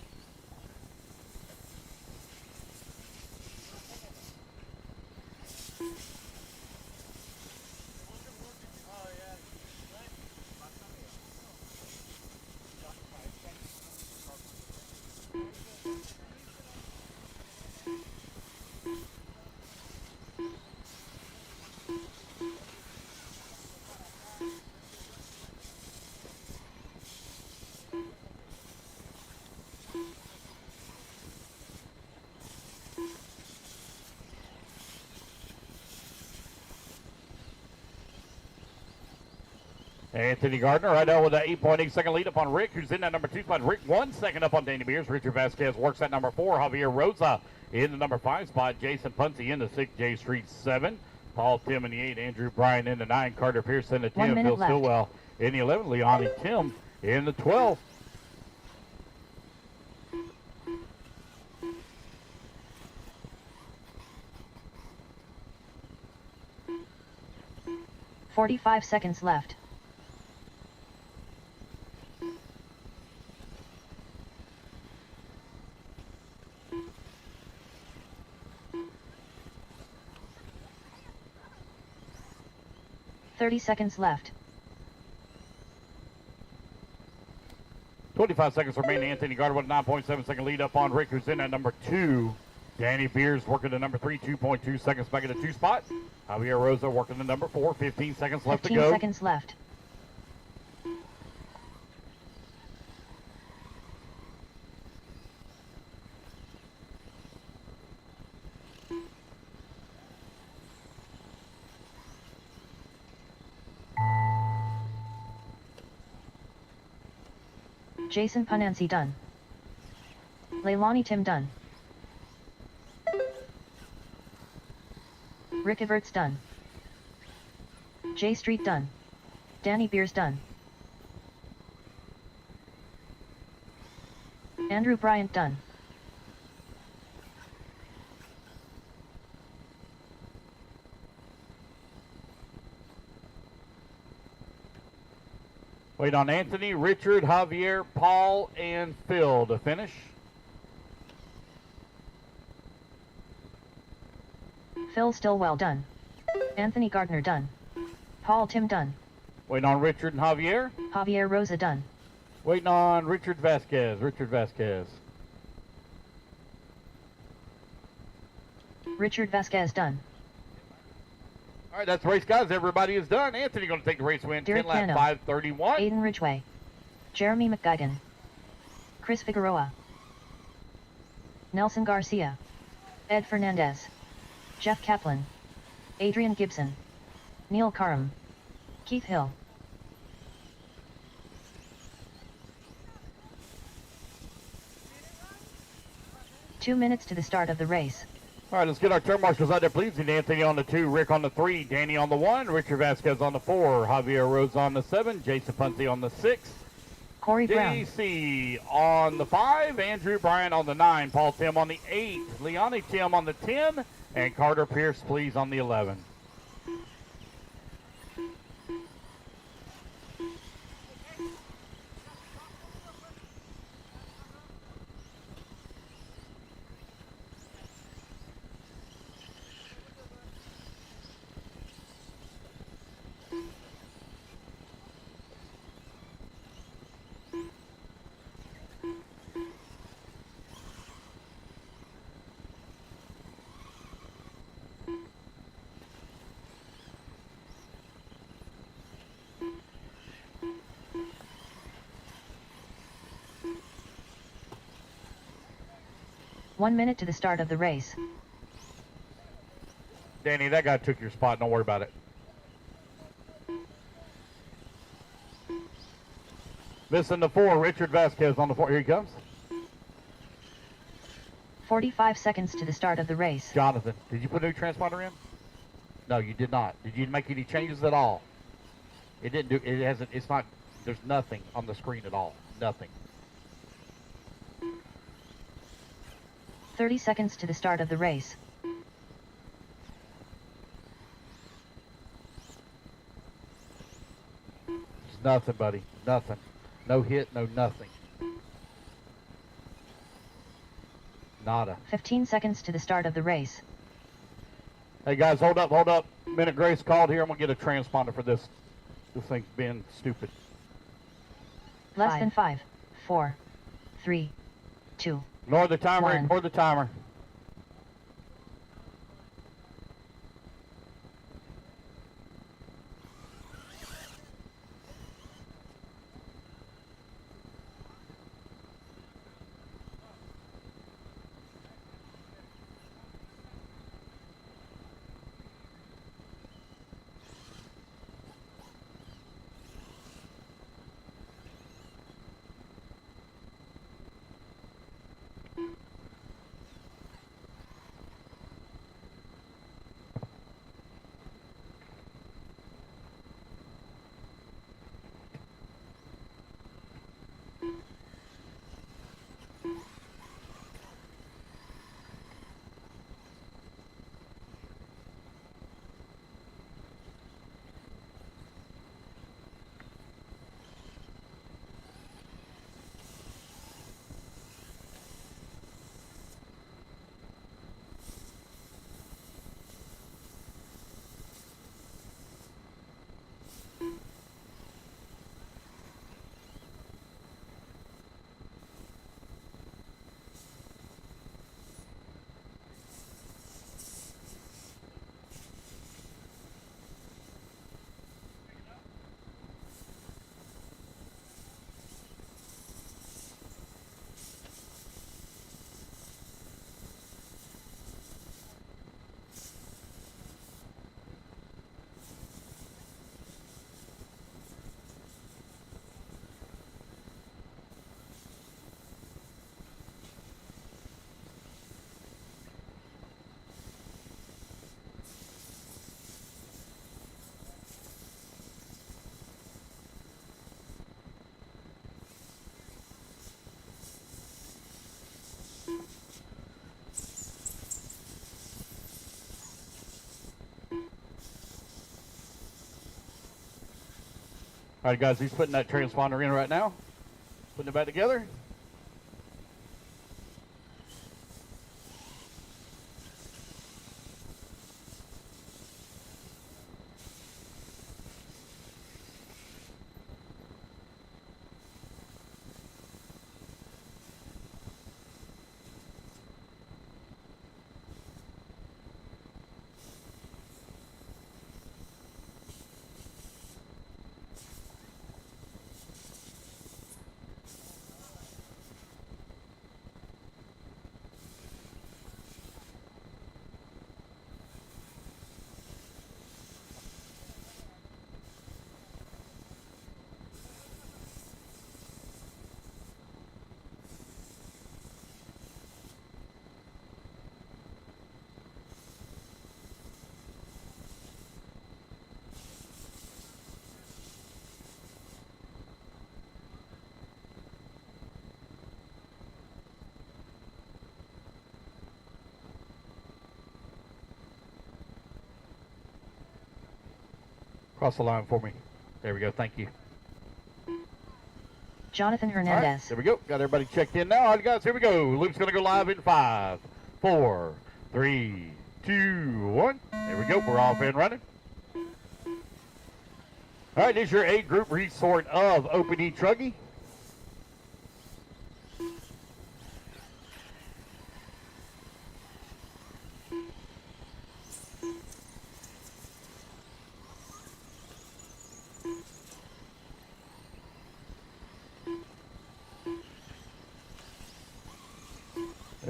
Anthony Gardner right now with an 8.8 second lead up on Rick, who's in that number 2 spot. Rick 1 second up on Danny Beers. Richard Vasquez works at number 4. Javier Rosa in the number 5 spot. Jason Punty in the 6. J Street 7. Paul Tim in the 8. Andrew Bryan in the 9. Carter Pierce in the 10. 1 minute Bill left. Stillwell in the 11. Leonie Tim in the 12. $45 seconds left. $30 left. 25 seconds remaining. Anthony Gardner with a 9.7 second lead up on Rick, who's in at number 2. Danny Beers working the number 3, 2.2 seconds back in the 2 spot. Javier Rosa working the number 4, 15 seconds left to 15 go. seconds left. Jason Panansi done. Leilani Tim done. Rick Everts done. J Street done. Danny Beers done. Andrew Bryant done. Wait on Anthony, Richard, Javier, Paul, and Phil to finish. Phil Stillwell done. Anthony Gardner done. Paul Tim done. Waiting on Richard and Javier. Javier Rosa done. Waiting on Richard Vasquez. Richard Vasquez. Richard Vasquez done. All right, that's the race, guys. Everybody is done. Anthony going to take the race win. Derek 10 lap Cano. 5:31. Aiden Ridgway. Jeremy McGuigan. Chris Figueroa. Nelson Garcia. Ed Fernandez. Jeff Kaplan. Adrian Gibson. Neil Karam. Keith Hill. Two minutes to the start of the race. All right, let's get our turn marshals out there, please. And Anthony on the 2, Rick on the 3, Danny on the 1, Richard Vasquez on the 4, Javier Rose on the 7, Jason Punty on the 6, Corey Brown. DC on the 5, Andrew Bryan on the 9, Paul Tim on the 8, Leonie Tim on the 10, and Carter Pierce, please, on the 11. 1 minute to the start of the race. Danny, that guy took your spot. Don't worry about it. Missing the 4, Richard Vasquez on the 4. Here he comes. 45 seconds to the start of the race. Jonathan, did you put a new transponder in? No, you did not. Did you make any changes at all? It didn't do, it hasn't, it's not, there's nothing on the screen at all. Nothing. 30 seconds to the start of the race. It's nothing, buddy. Nothing. No hit, no nothing. Nada. 15 seconds to the start of the race. Hey guys, hold up, hold up. Minute Grace called here. I'm gonna get a transponder for this. This thing's being stupid. Less than 5, 4, 3, 2. Ignore the timer, 1. ignore the timer. All right, guys, he's putting that transponder in right now. Putting it back together. Cross the line for me. There we go. Thank you. Jonathan All Hernandez. right, there we go. Got everybody checked in now. All right, guys, here we go. Luke's going to go live in 5, 4, 3, 2, 1. There we go. We're off and running. All right, this is your A group resort of Open E Truggy.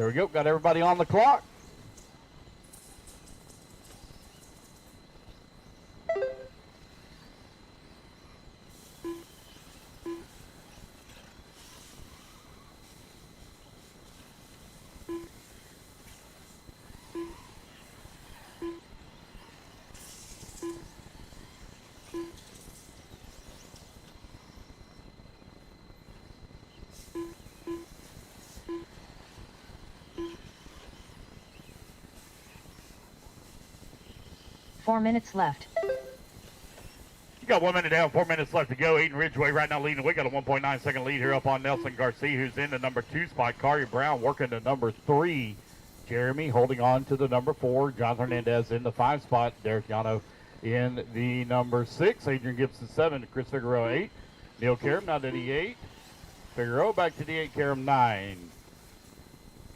There we go. Got everybody on the clock. Four minutes left. You got 1 minute down, 4 minutes left to go. Aiden Ridgeway right now leading. We got a 1.9 second lead here up on Nelson Garcia, who's in the number 2 spot. Kari Brown working the number 3. Jeremy holding on to the number 4. John Hernandez in the 5 spot. Derek Yano in the number 6. Adrian Gibson 7. Chris Figueroa 8. Neil Karam now to the 8. Figueroa back to the 8. Karam 9.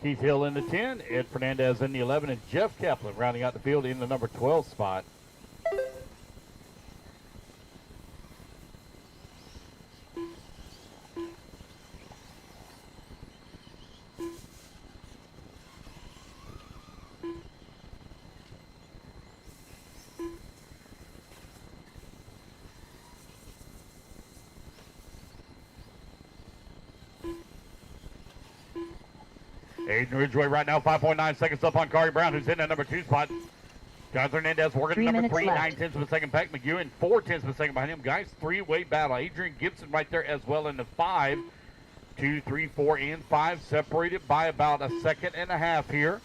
Keith Hill in the 10, Ed Fernandez in the 11, and Jeff Kaplan rounding out the field in the number 12 spot. Aiden Ridgeway right now, 5.9 seconds up on Kari Brown, who's in that number 2 spot. John Hernandez working number 3, 9/10 of a second. Pat McEwen, 4/10 of a second behind him. Guys, three-way battle. Adrian Gibson right there as well in the 5. 2, 3, 4, and 5, separated by about a second and a half here.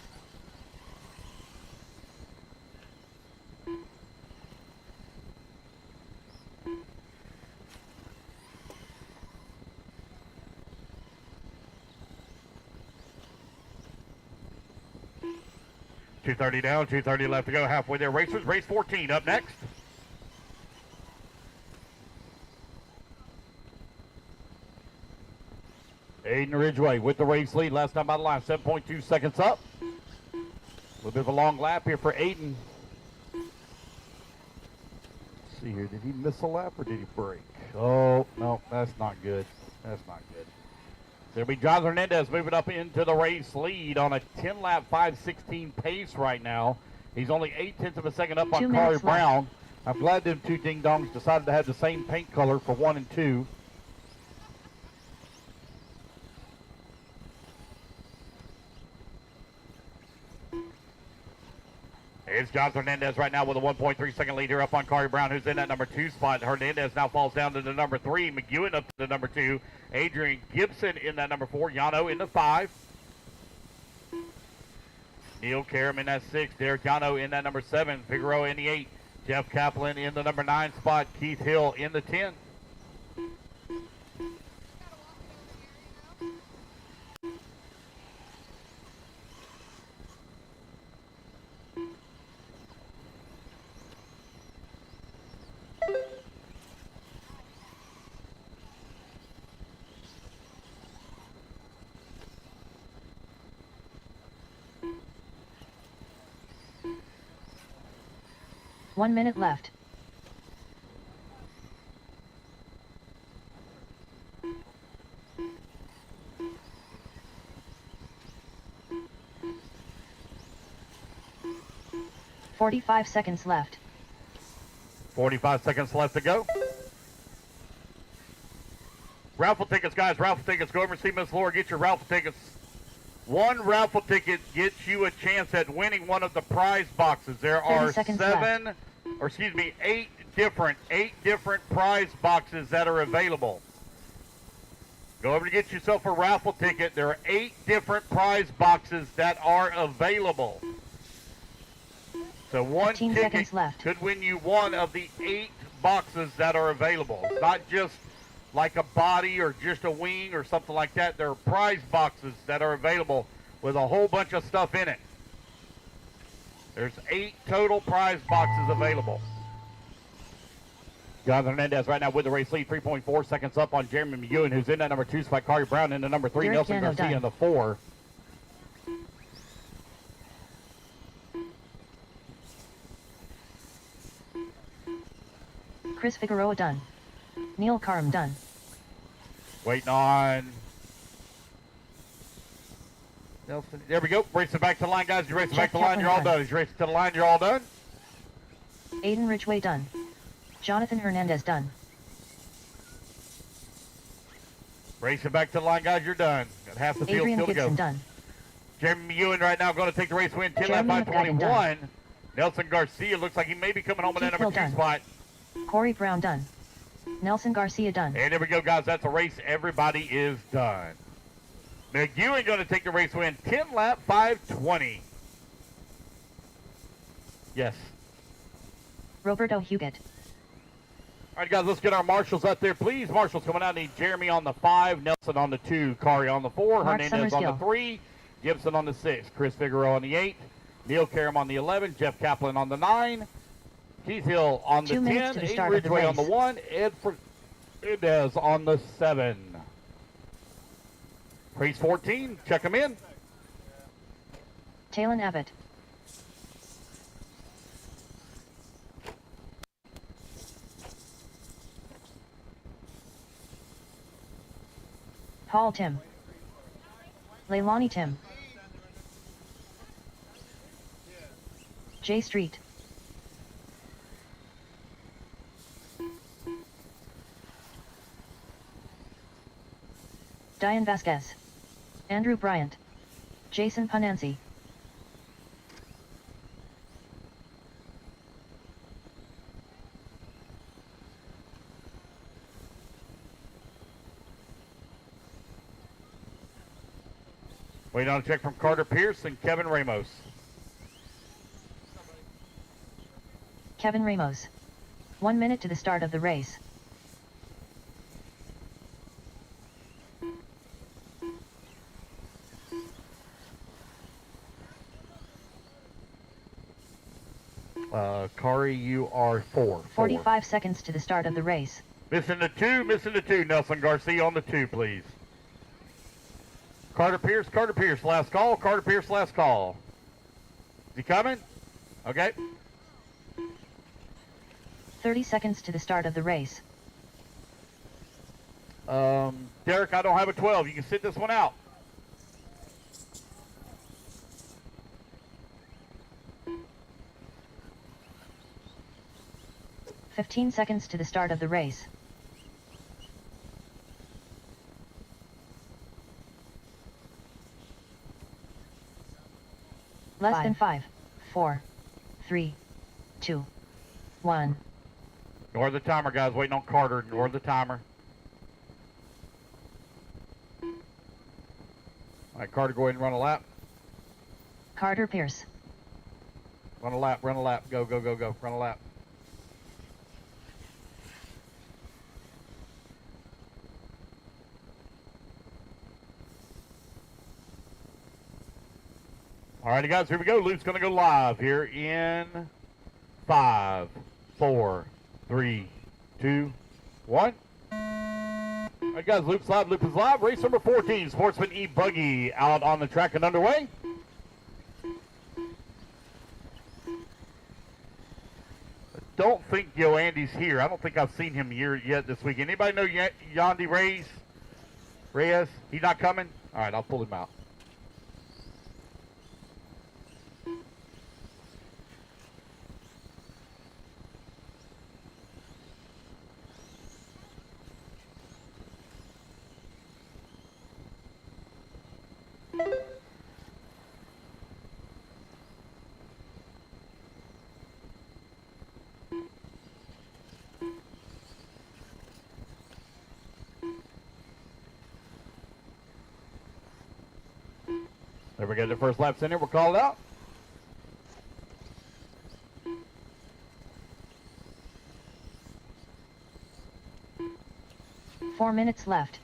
.230 down, 2:30 left to go, halfway there. Racers, race 14 up next. Aiden Ridgeway with the race lead. Last time by the line, 7.2 seconds up. A little bit of a long lap here for Aiden. Let's see here, did he miss a lap or did he break? Oh, no, that's not good. That's not good. There'll be John Hernandez moving up into the race lead on a 10-lap 5:16 pace right now. He's only 8/10 of a second up on Kari Brown. I'm glad them two ding-dongs decided to have the same paint color for 1 and 2. It's John Hernandez right now with a 1.3 second lead here up on Kari Brown, who's in that number 2 spot. Hernandez now falls down to the number 3. McEwen up to the number 2. Adrian Gibson in that number 4. Yano in the 5. Neil Karam in that 6. Derek Yano in that number 7. Figueroa in the 8. Jeff Kaplan in the number 9 spot. Keith Hill in the 10. One minute left. .45 seconds left. 45 seconds left to go. Raffle tickets, guys. Raffle tickets. Go over and see Miss Laura. Get your raffle tickets. One raffle ticket gets you a chance at winning one of the prize boxes. There are 8 different prize boxes that are available. Go over to get yourself a raffle ticket. There are 8 different prize boxes that are available. So one ticket could win you one of the 8 boxes that are available. It's not just like a body or just a wing or something like that. There are prize boxes that are available with a whole bunch of stuff in it. There's 8 total prize boxes available. John Hernandez right now with the race lead, 3.4 seconds up on Jeremy McEwen, who's in that number 2 spot. Kari Brown in the number 3. Nelson Garcia in the 4. Chris Figueroa done. Neil Karam done. Nelson. There we go. Race it back to the line, guys. You race it back to the line. Kaplan You're all done. done. You race it to the line. You're all done. Aiden Ridgway done. Jonathan Hernandez done. Race it back to the line, guys. You're done. Got half the field Adrian still to Gibson go. done. Jeremy Ewan right now going to take the race win. 10 lap Jeremy by McGuigan 21. Nelson Garcia looks like he may be coming home in that Keith number Hill 2 done. spot. Corey Brown done. Nelson Garcia done. And there we go, guys. That's a race. Everybody is done. McEwen going to take the race win. 10 lap 520. Yes. Roberto Huguet. All right, guys, let's get our marshals up there, please. Marshals coming out. Need Jeremy on the 5, Nelson on the 2, Kari on the 4, Mark Hernandez on the Summersgill. 3, Gibson on the 6, Chris Figueroa on the 8, Neil Karam on the 11, Jeff Kaplan on the 9, Keith Hill on the 2 minutes 10, to the Aiden start of the Ridgway on the race. 1, Ed Fernandez on the 7. Race 14, check them in. Talon Abbott. Paul Tim. Leilani Tim. J Street. Diane Vasquez. Andrew Bryant. Jason Pananzi. Waiting on a check from Carter Pierce and Kevin Ramos. Kevin Ramos. 1 minute to the start of the race. Kari, you are 4. 45 seconds to the start of the race. Missing the 2, Nelson Garcia on the 2, please. Carter Pierce, last call. Carter Pierce, last call. Is he coming? Okay. 30 seconds to the start of the race. Derek, I don't have a 12. You can sit this one out. "15 seconds to the start of the race. Less than 5, 4, 3, 2, 1. Ignore the timer, guys. Waiting on Carter. Ignore the timer. All right, Carter, go ahead and run a lap. Carter Pierce. Run a lap. Go, go, go, go. Run a lap. All righty, guys, here we go. Luke's going to go live here in 5, 4, 3, 2, 1. All right, guys, Luke's live. Luke is live. Race number 14, Sportsman E-Buggy out on the track and underway. I don't think Yo Andy's here. I don't think I've seen him here yet this week. Anybody know Yandy Reyes? He's not coming? All right, I'll pull him out. There we go. The first lap's in here. We'll call it out. "4 minutes left.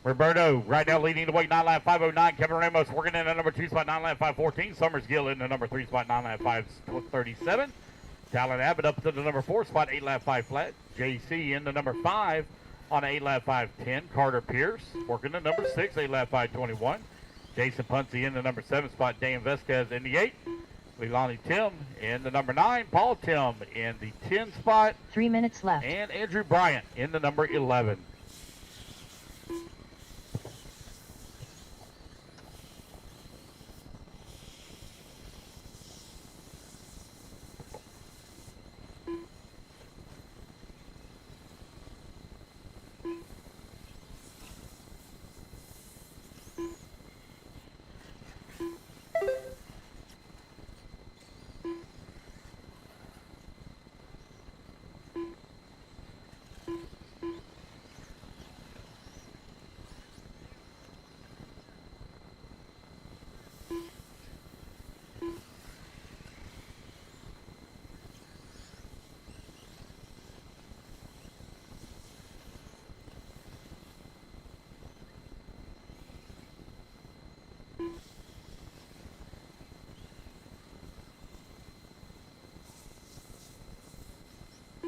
Roberto right now leading the way, 9 lap 509. Kevin Ramos working in the number 2 spot, 9 lap 514. Summers Gill in the number 3 spot, 9 lap 537. Talon Abbott up to the number 4 spot, 8 lap 5 flat. JC in the number 5 on 8 lap 510. Carter Pierce working the number 6, 8 lap 521. Jason Punsey in the number 7 spot, Dan Vesquez in the 8. Leilani Tim in the number 9. Paul Tim in the 10 spot. 3 minutes left. And Andrew Bryant in the number 11.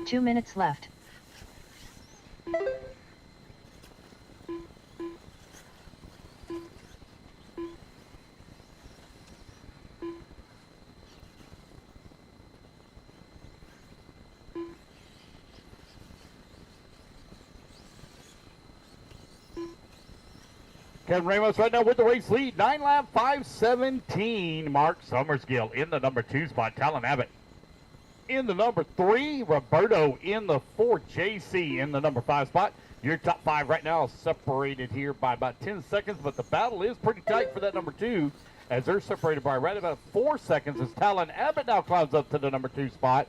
Two minutes left. Kevin Ramos right now with the race lead. 9 lap 517. Mark Summersgill in the number 2 spot. Talon Abbott in the number 3. Roberto in the 4. JC in the number 5 spot. Your top 5 right now is separated here by about 10 seconds, but the battle is pretty tight for that number 2 as they're separated by right about 4 seconds as Talon Abbott now climbs up to the number 2 spot.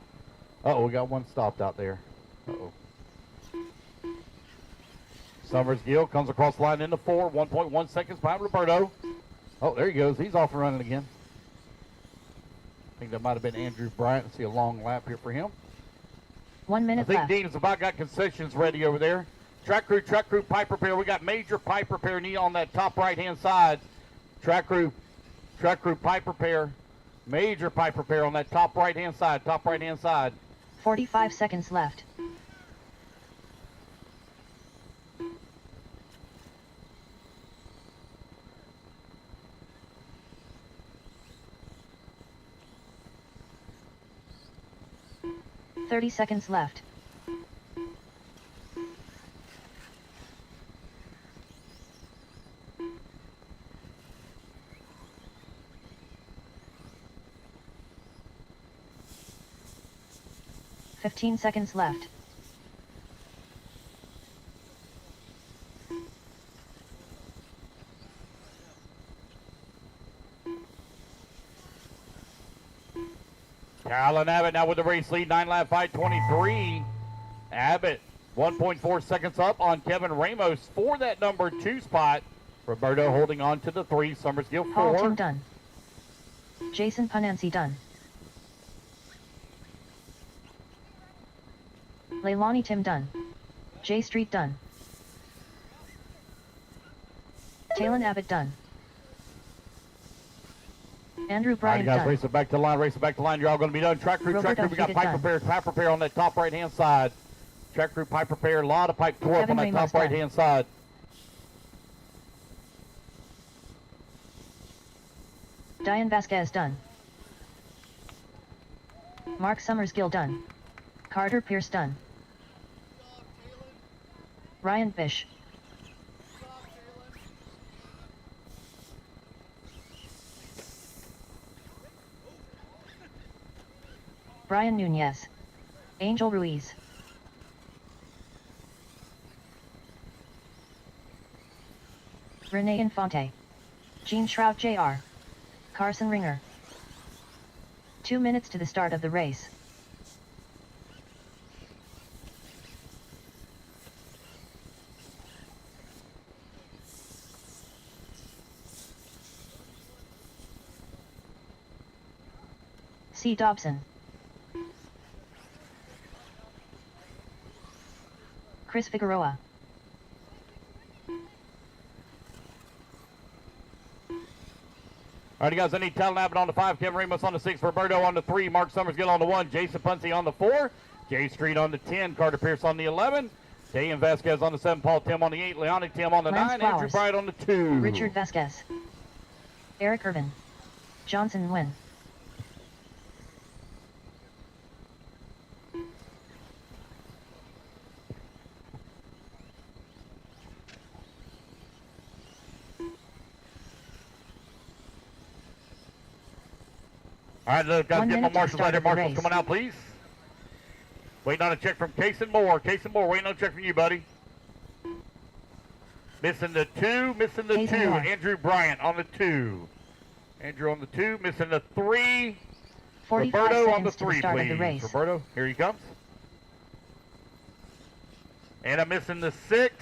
Uh-oh, we got one stopped out there. Uh-oh. Summers Gill comes across the line into 4, 1.1 seconds behind Roberto. Oh, there he goes. He's off and running again. I think that might have been Andrew Bryant. I see a long lap here for him. 1 minute I think left. Dean has about got concessions ready over there. Track crew, pipe repair. We got major pipe repair knee on that top right-hand side. Track crew, pipe repair. Major pipe repair on that top right-hand side, 45 seconds left. $30 seconds left. $15 seconds left. Talon Abbott now with the race lead, 9 lap 523. Abbott 1.4 seconds up on Kevin Ramos for that number 2 spot. Roberto holding on to the 3. Summersgill 4. Paul Tim done. Jason Panansi done. Leilani Tim done. J Street done. Talon Abbott done. Andrew Bryant guys, done. race it back to the line, You're all going to be done. Track crew, we got pipe repair on that top right-hand side. Track crew, pipe repair, a lot of pipe tore up on that top right-hand side. Diane Vasquez done. Mark Summersgill done. Carter Pierce done. Ryan Bish. Brian Nunez. Angel Ruiz. Renee Infante. Gene Shroud Jr. Carson Ringer. 2 minutes to the start of the race. C. Dobson. Chris Figueroa. All right, guys, I need Talon Abbott on the 5, Kevin Ramos on the 6, Roberto on the 3, Mark Summersgill on the 1, Jason Puncy on the 4, Jay Street on the 10, Carter Pierce on the 11, Dayan Vasquez on the 7, Paul Tim on the 8, Leoni Tim on the Lance 9, Flowers. Andrew Bryant on the 2. Richard Vasquez. Eric Urban. Johnson Nguyen. All right, look, guys, 1 get my minute to the marshals start out here. of the Marshals race. coming out, please. Waiting on a check from Cason Moore. Cason Moore, waiting on a check from you, buddy. Missing the 2, missing the Cason 2. Moore. Andrew Bryant on the 2. Andrew on the 2, missing the 3. 45 Roberto on the seconds to the 3, start please. of the race. Roberto, here he comes. And I'm missing the 6.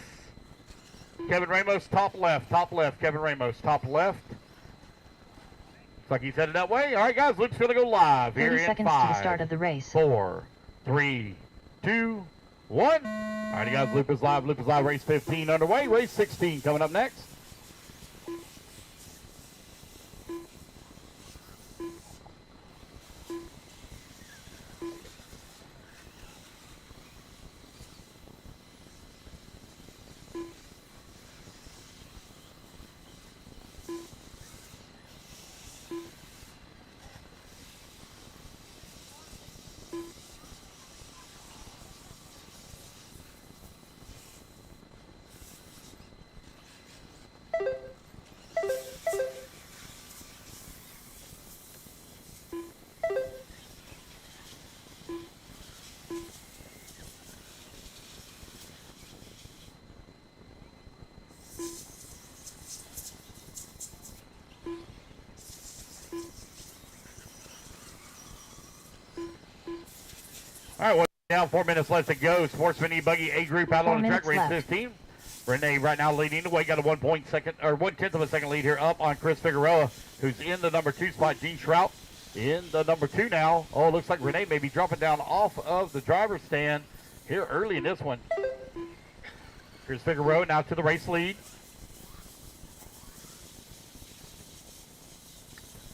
Kevin Ramos, top left, Kevin Ramos, top left. Looks like he's headed that way. All right, guys, Luke's going to go live 30 here in seconds 5, to the start of the race. 4, 3, 2, 1. All right, guys, Luke is live, race 15 underway, race 16 coming up next. All right, well, now 4 minutes left to go. Sportsman E-Buggy A group out 4 on the track, minutes race left. 15. Renee right now leading the way, got a 1/10 of a second lead here up on Chris Figueroa, who's in the number 2 spot. Gene Shrout in the number 2 now. Oh, looks like Renee may be dropping down off of the driver's stand here early in this one. Chris Figueroa now to the race lead.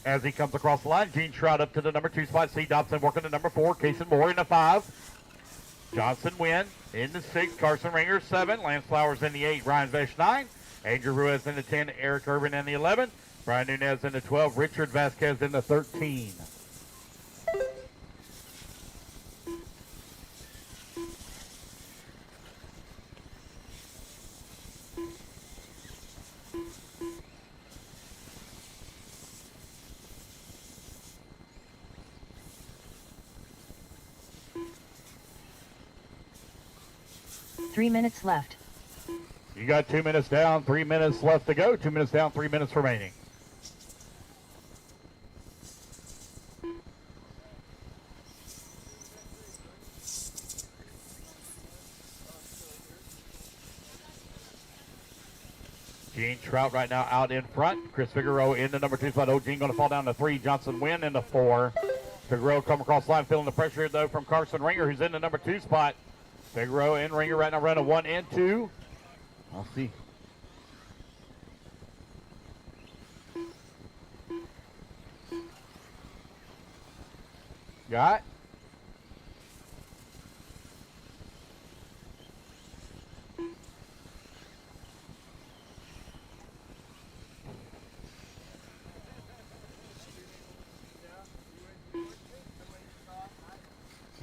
As he comes across the line, Gene Shrout up to the number 2 spot. C. Dobson working the number 4. Cason Moore in the 5. Johnson Nguyen in the 6. Carson Ringer 7. Lance Flowers in the 8. Ryan Vesh 9. Andrew Ruiz in the 10. Eric Urban in the 11. Brian Nunez in the 12. Richard Vasquez in the 13. Three minutes left. You got 2 minutes down, 3 minutes left to go. 2 minutes down, 3 minutes remaining. Gene Trout right now out in front. Chris Figueroa in the number 2 spot. Gene going to fall down to 3. Johnson Nguyen in the 4. Figueroa come across the line, feeling the pressure though from Carson Ringer, who's in the number 2 spot. Figueroa and Ringer right now running 1 and 2. I'll see. Got.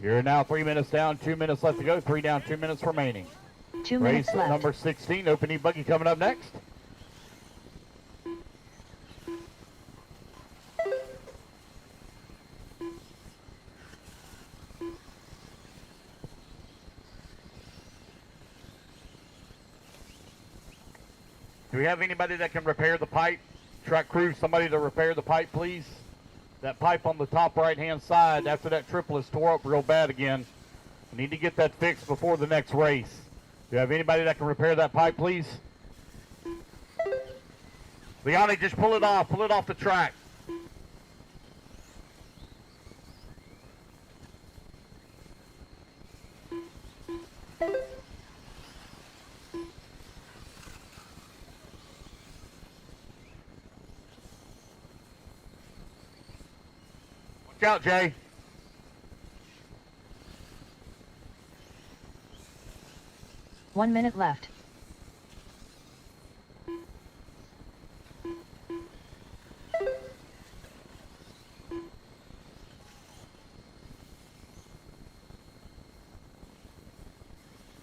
You're now 3 minutes down, 2 minutes left to go. 3 down, 2 minutes remaining. 2 Race minutes left. number 16, Open E-Buggy coming up next. Do we have anybody that can repair the pipe? Track crew, somebody to repair the pipe, please. That pipe on the top right-hand side, after that triple is tore up real bad again. We need to get that fixed before the next race. Do you have anybody that can repair that pipe, please? Leoni, just pull it off the track. Watch out, Jay. One minute left.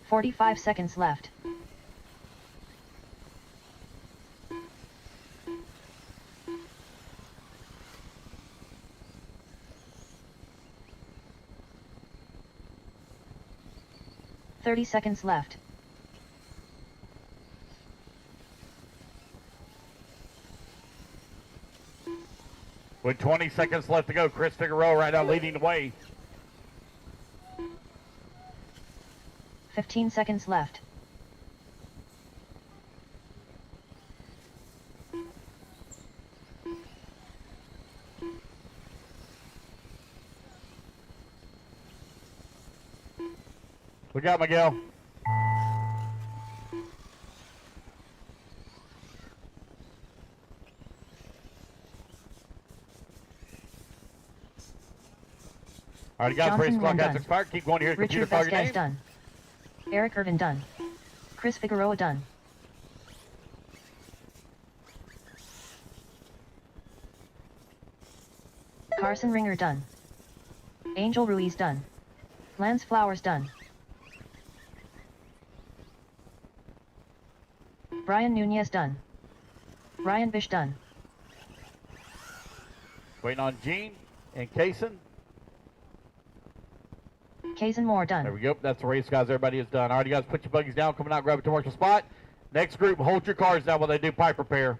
"45 seconds left. "30 seconds left. With 20 seconds left to go, Chris Figueroa right now leading the way. 15 seconds left. Look out, Miguel. All right, guys, Jonathan race clock Wynn has done. expired. Keep going here. Computer, Richard call your Vasquez name. done. Eric Irvin done. Chris Figueroa done. Carson Ringer done. Angel Ruiz done. Lance Flowers done. Brian Nunez done. Ryan Bish done. Waiting on Gene and Kaysen. Kaysen Moore done. There we go. That's the race, guys. Everybody is done. All right, you guys, put your buggies down. Coming out, grab a commercial spot. Next group, hold your cars down while they do pipe repair.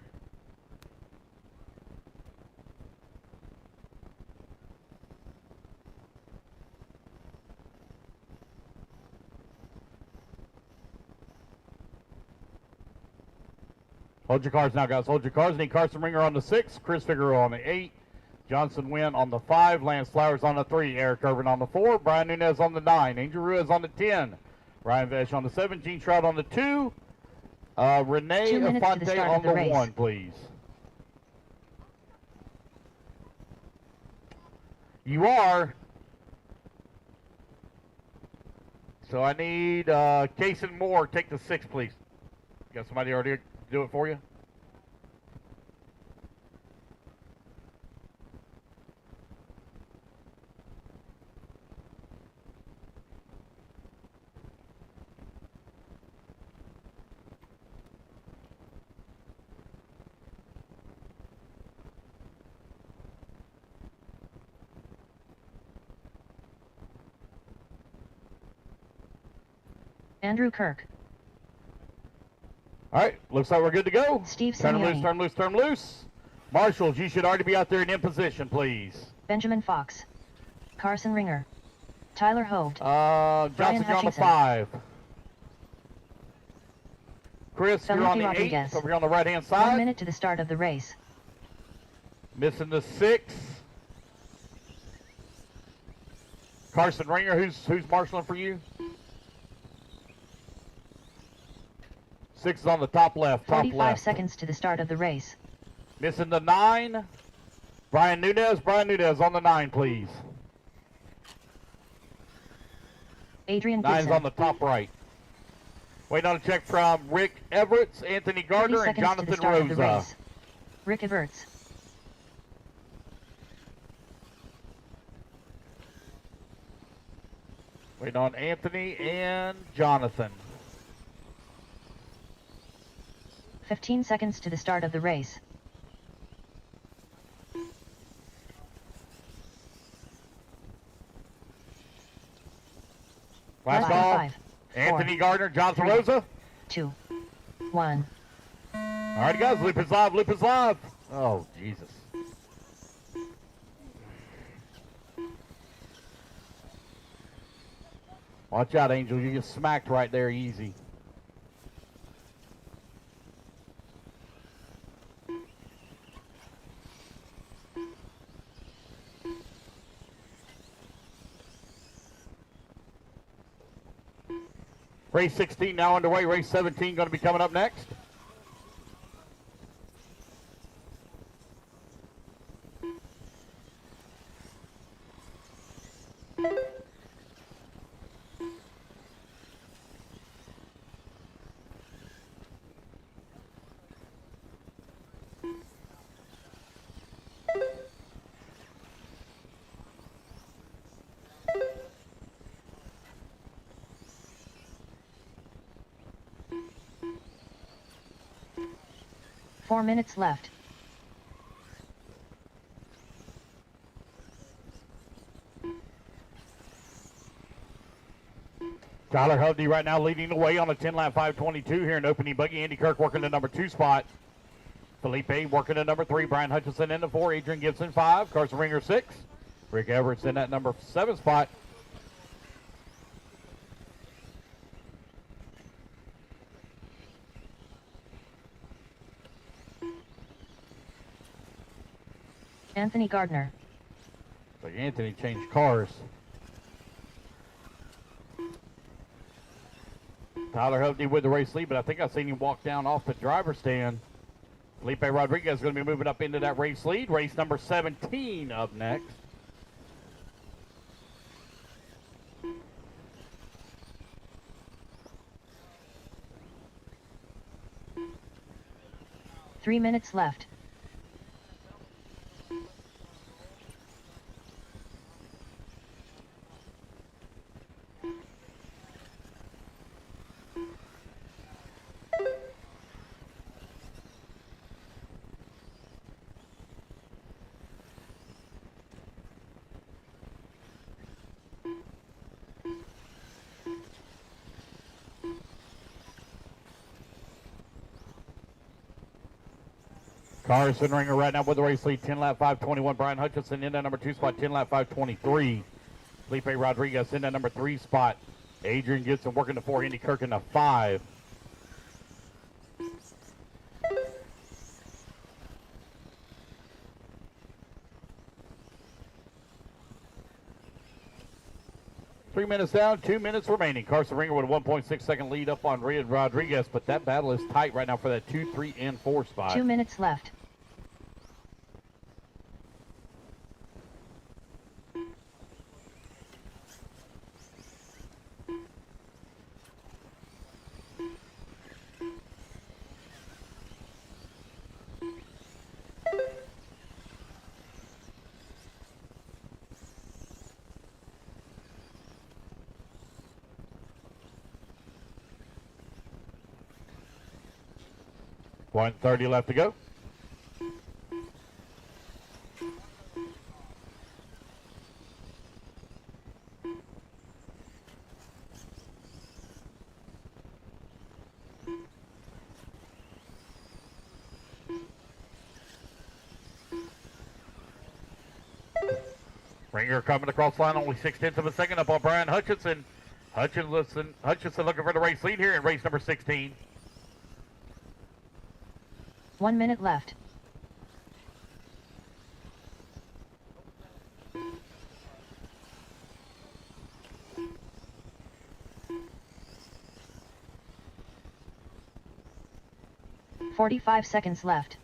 Hold your cars now, guys. Hold your cars. Need Carson Ringer on the 6, Chris Figueroa on the 8, Johnson Wynn on the 5, Lance Flowers on the 3, Eric Irvin on the 4, Brian Nunez on the 9, Angel Ruiz on the 10, Ryan Vesh on the 7, Gene Trout on the 2, Renee 2 minutes to the Afonte start on of the the race. 1, please. You are. So I need Kaysen Moore. Take the 6, please. Got somebody already do it for you? Andrew Kirk. All right, looks like we're good to go. Steve Turn 'em loose, Simeone. turn 'em loose, turn 'em loose. Marshals, you should already be out there in position, please. Benjamin Fox. Carson Ringer. Tyler Hoved. Johnson, you're on the Hutchinson. 5. Chris, you're on Felipe the 8, Rodriguez. over here on the right-hand 1 side. minute to the start of the race. Missing the 6. Carson Ringer, who's marshaling for you? 6 is on the top left, top 45 left. seconds to the start of the race. Missing the 9. Brian Nunez on the 9, please. Adrian 9's Gibson. on the top right. Waiting on a check from Rick Everett, Anthony 30 Gardner, and seconds to the Jonathan start of the Rosa. race. Rick Everts. Waiting on Anthony and Jonathan. 15 seconds to the start of the race. Last Lap call. 5, 4, Anthony Gardner, Jonathan 3, Rosa. 2, 1. All right, guys, loop is live, loop is live. Oh, Jesus. Watch out, Angel. You get smacked right there easy. Race 16 now underway. Race 17 going to be coming up next. 4 minutes left. Tyler Hovde right now leading the way on a 10-lap 5:22 here in opening buggy. Andy Kirk working the number 2 spot. Felipe working the number 3. Brian Hutchinson in the 4. Adrian Gibson 5. Carson Ringer 6. Rick Everett's in that number 7 spot. Anthony Gardner. So Anthony changed cars. Tyler Hovde with the race lead, but I think I've seen him walk down off the driver's stand. Felipe Rodriguez is going to be moving up into that race lead. Race number 17 up next. Three minutes left. Carson Ringer right now with the race lead, 10-lap 5:21. Brian Hutchinson in that number 2 spot, 10-lap 5:23. Felipe Rodriguez in that number 3 spot. Adrian Gibson working the 4. Andy Kirk in the 5. Three minutes down, 2 minutes remaining. Carson Ringer with a 1.6-second lead up on Red Rodriguez, but that battle is tight right now for that 2, 3, and 4 spot. 2 minutes left. .30 left to go. Ringer coming across the line, only 0.6 of a second up on Brian Hutchinson. Hutchinson looking for the race lead here in race number 16. 1 minute left. $45 left.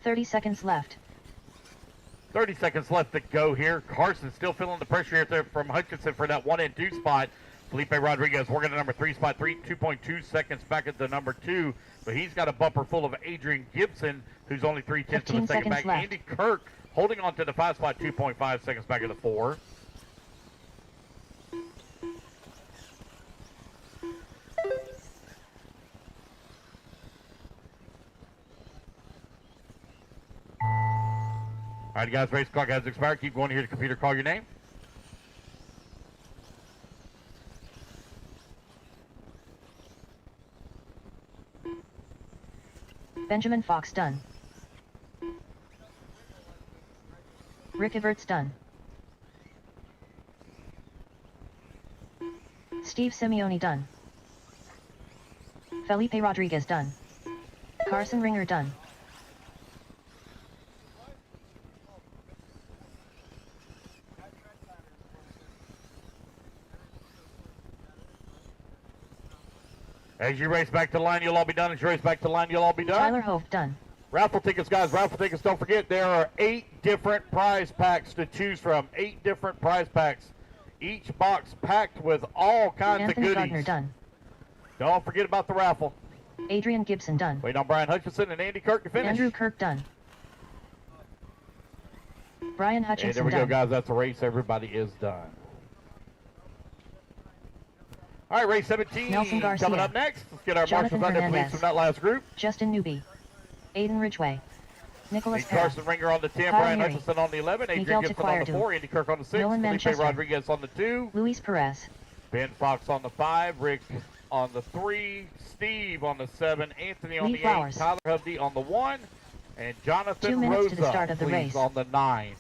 $30 left. 30 seconds left to go here. Carson still feeling the pressure here there from Hutchinson for that 1 and 2 spot. Felipe Rodriguez working the number 3 spot, 2.2 seconds back at the number 2. But he's got a bumper full of Adrian Gibson, who's only 0.3 of a second back. Left. Andy Kirk holding on to the 5 spot, 2.5 seconds back at the 4. All right, guys, race clock has expired. Keep going here to computer. Call your name. Benjamin Fox done. Rick Everett's done. Steve Simeone done. Felipe Rodriguez done. Carson Ringer done. As you race back to the line, you'll all be done. As you race back to the line, you'll all be done. Tyler Hove done. Raffle tickets, guys. Raffle tickets. Don't forget, there are 8 different prize packs to choose from. 8 different prize packs. Each box packed with all kinds Anthony of goodies. Gardner done. Don't forget about the raffle. Adrian Gibson done. Waiting on Brian Hutchinson and Andy Kirk to finish. Andrew Kirk done. Brian And Hutchinson there we go, done. guys. That's the race. Everybody is done. All right, race 17 Nelson Garcia. coming up next. Let's get our Jonathan marshals out there, please, Hernandez. from that last group. Justin Newby. Aiden Ridgway. Nicholas Need Parra. Carson Ringer on the 10, Kyle Brian Neary. Hutchinson on the 11, Adrian Miguel Gibson on the Tequire 4, Andy Kirk on the 6, Nolan Felipe Manchester. Rodriguez on the 2, Luis Perez. Ben Fox on the 5, Rick on the 3, Steve on the 7, Anthony on Lee the Flowers. 8, Tyler Hovde on the 1, and Jonathan 2 minutes Rosa, to the start of the please, race. on the 9.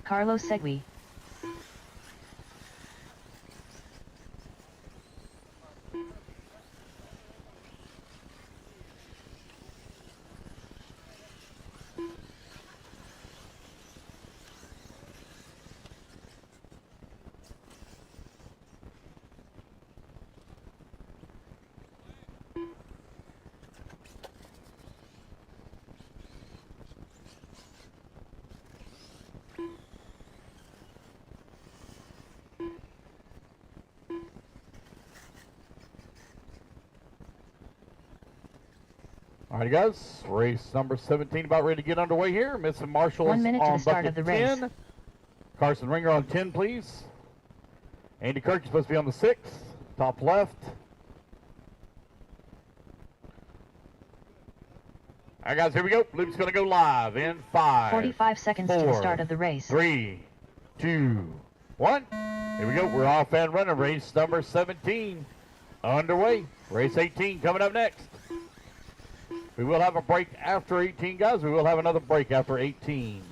Carlos Segui. All right, guys, race number 17 about ready to get underway here. Missing Marshall 1 minute to on the start bucket of the race. 10. Carson Ringer on 10, please. Andy Kirk is supposed to be on the 6, top left. All right, guys, here we go. Loop's going to go live in 5, 45 seconds to the 4, start of the race. 3, 2, 1. Here we go. We're off and running. Race number 17 underway. Race 18 coming up next. We will have a break after 18, guys. We will have another break after 18.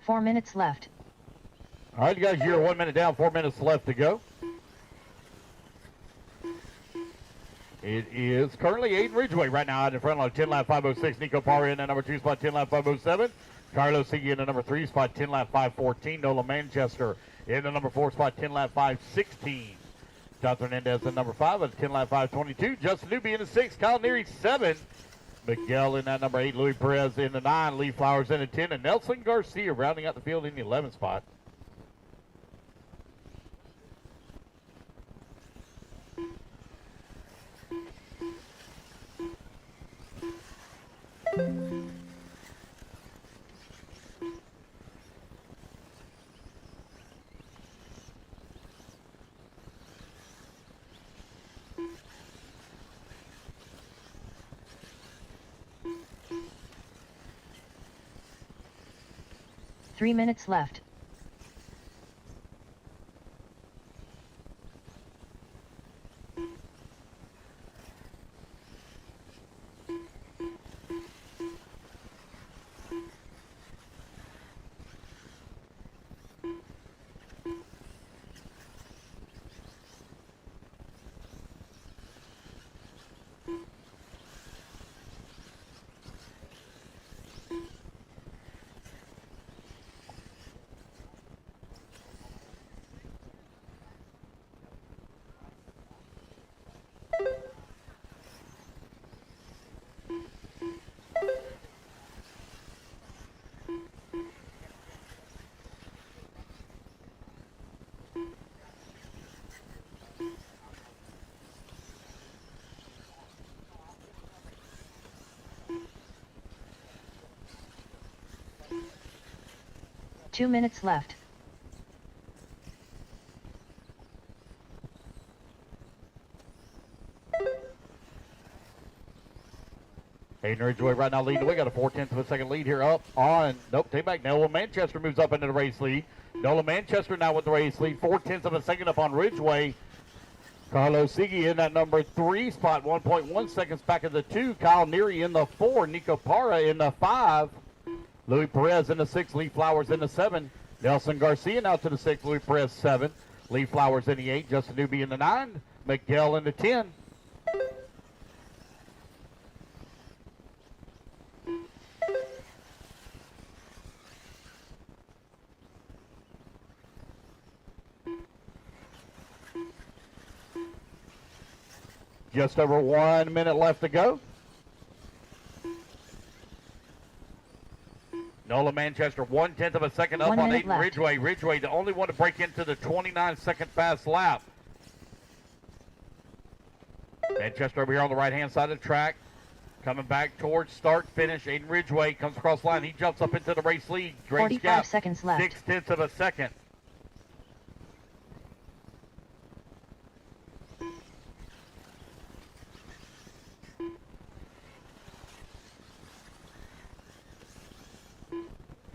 Four minutes left. All right, guys, you're 1 minute down, 4 minutes left to go. It is currently Aiden Ridgway right now out in front on 10 lap 506. Nico Parra in at number 2 spot, 10 lap 507. Carlos Segui in the number 3 spot, 10 lap 514. Nola Manchester in the number 4 spot, 10 lap 516. Jonathan Hernandez in number 5 at 10 lap 522. Justin Newby in the 6. Kyle Neary 7. Miguel in that number 8. Luis Perez in the 9. Lee Flowers in the 10. And Nelson Garcia rounding out the field in the 11th spot. Three minutes left. Two minutes left. Hayden Ridgeway right now leading the way. Got a 4/10 of a second lead here up on. Nope, take back. Nolan Manchester moves up into the race lead. Nolan Manchester now with the race lead. 4/10 of a second up on Ridgeway. Carlos Sigui in that number 3 spot. 1.1 seconds back of the 2. Kyle Neary in the 4. Nico Parra in the 5. Louis Perez in the 6. Lee Flowers in the 7. Nelson Garcia now to the 6. Louis Perez 7. Lee Flowers in the 8. Justin Newby in the 9. Miguel in the 10. Just over 1 minute left to go. Nola Manchester 1/10 of a second up on Aiden Ridgeway. Ridgeway the only one to break into the 29-second fast lap. Manchester over here on the right-hand side of the track. Coming back towards start finish. Aiden Ridgeway comes across the line. He jumps up into the race lead. 45 seconds left. 6/10 of a second.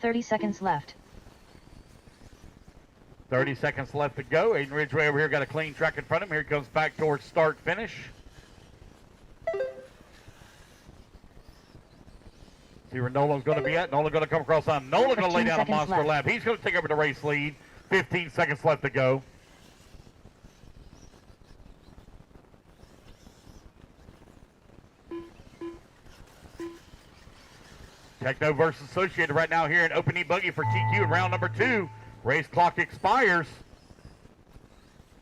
$30 seconds left. 30 seconds left to go. Aiden Ridgeway over here got a clean track in front of him. Here he comes back towards start finish. See where Nolan's going to be at. Nolan going to come across on. Nolan going to lay down a monster lap. He's going to take over the race lead. 15 seconds left to go. Techno versus Associated right now here in opening buggy for TQ in round number 2. Race clock expires.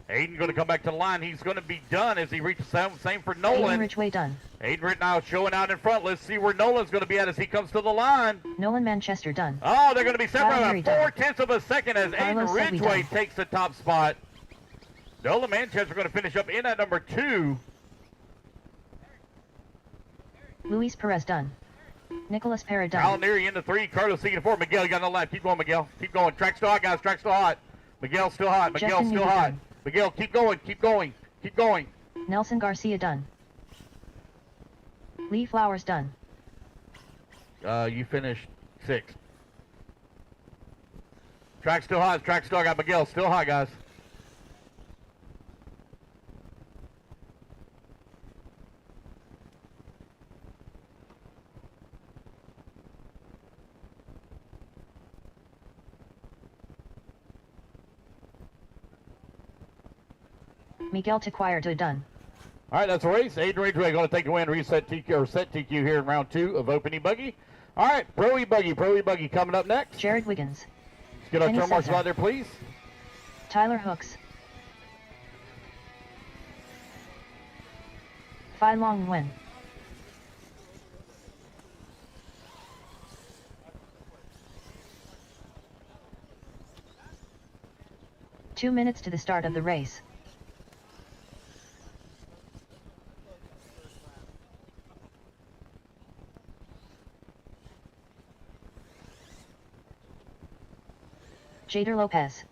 Aiden going to come back to the line. He's going to be done as he reaches same for Nolan. Aiden Ridgeway done. Aiden now showing out in front. Let's see where Nolan's going to be at as he comes to the line. Nolan Manchester done. Oh, they're going to be separated by 4/10 of a second as Aiden Ridgeway takes the top spot. Nolan Manchester going to finish up in at number 2. Luis Perez done. Nicholas Parra done. Kyle Neary in the 3. Carlos Segan 4. Miguel, you got no left. Keep going, Miguel. Keep going. Track's still hot, guys. Track's still hot. Miguel's still hot. Miguel's still hot. Done. Miguel, keep going. Keep going. Keep going. Nelson Garcia done. Lee Flowers done. You finished 6th. Track's still hot. Track's still hot. Miguel still hot, guys. Miguel Tequire done. All right, that's a race. Aiden Ridgeway going to take the win, reset TQ or set TQ here in round 2 of opening buggy. All right, Pro E Buggy coming up next. Jared Wiggins. Let's get our turn marshals out there, please. Tyler Hooks. Phi Long Nguyen. Two minutes to the start of the race. Jader Lopez.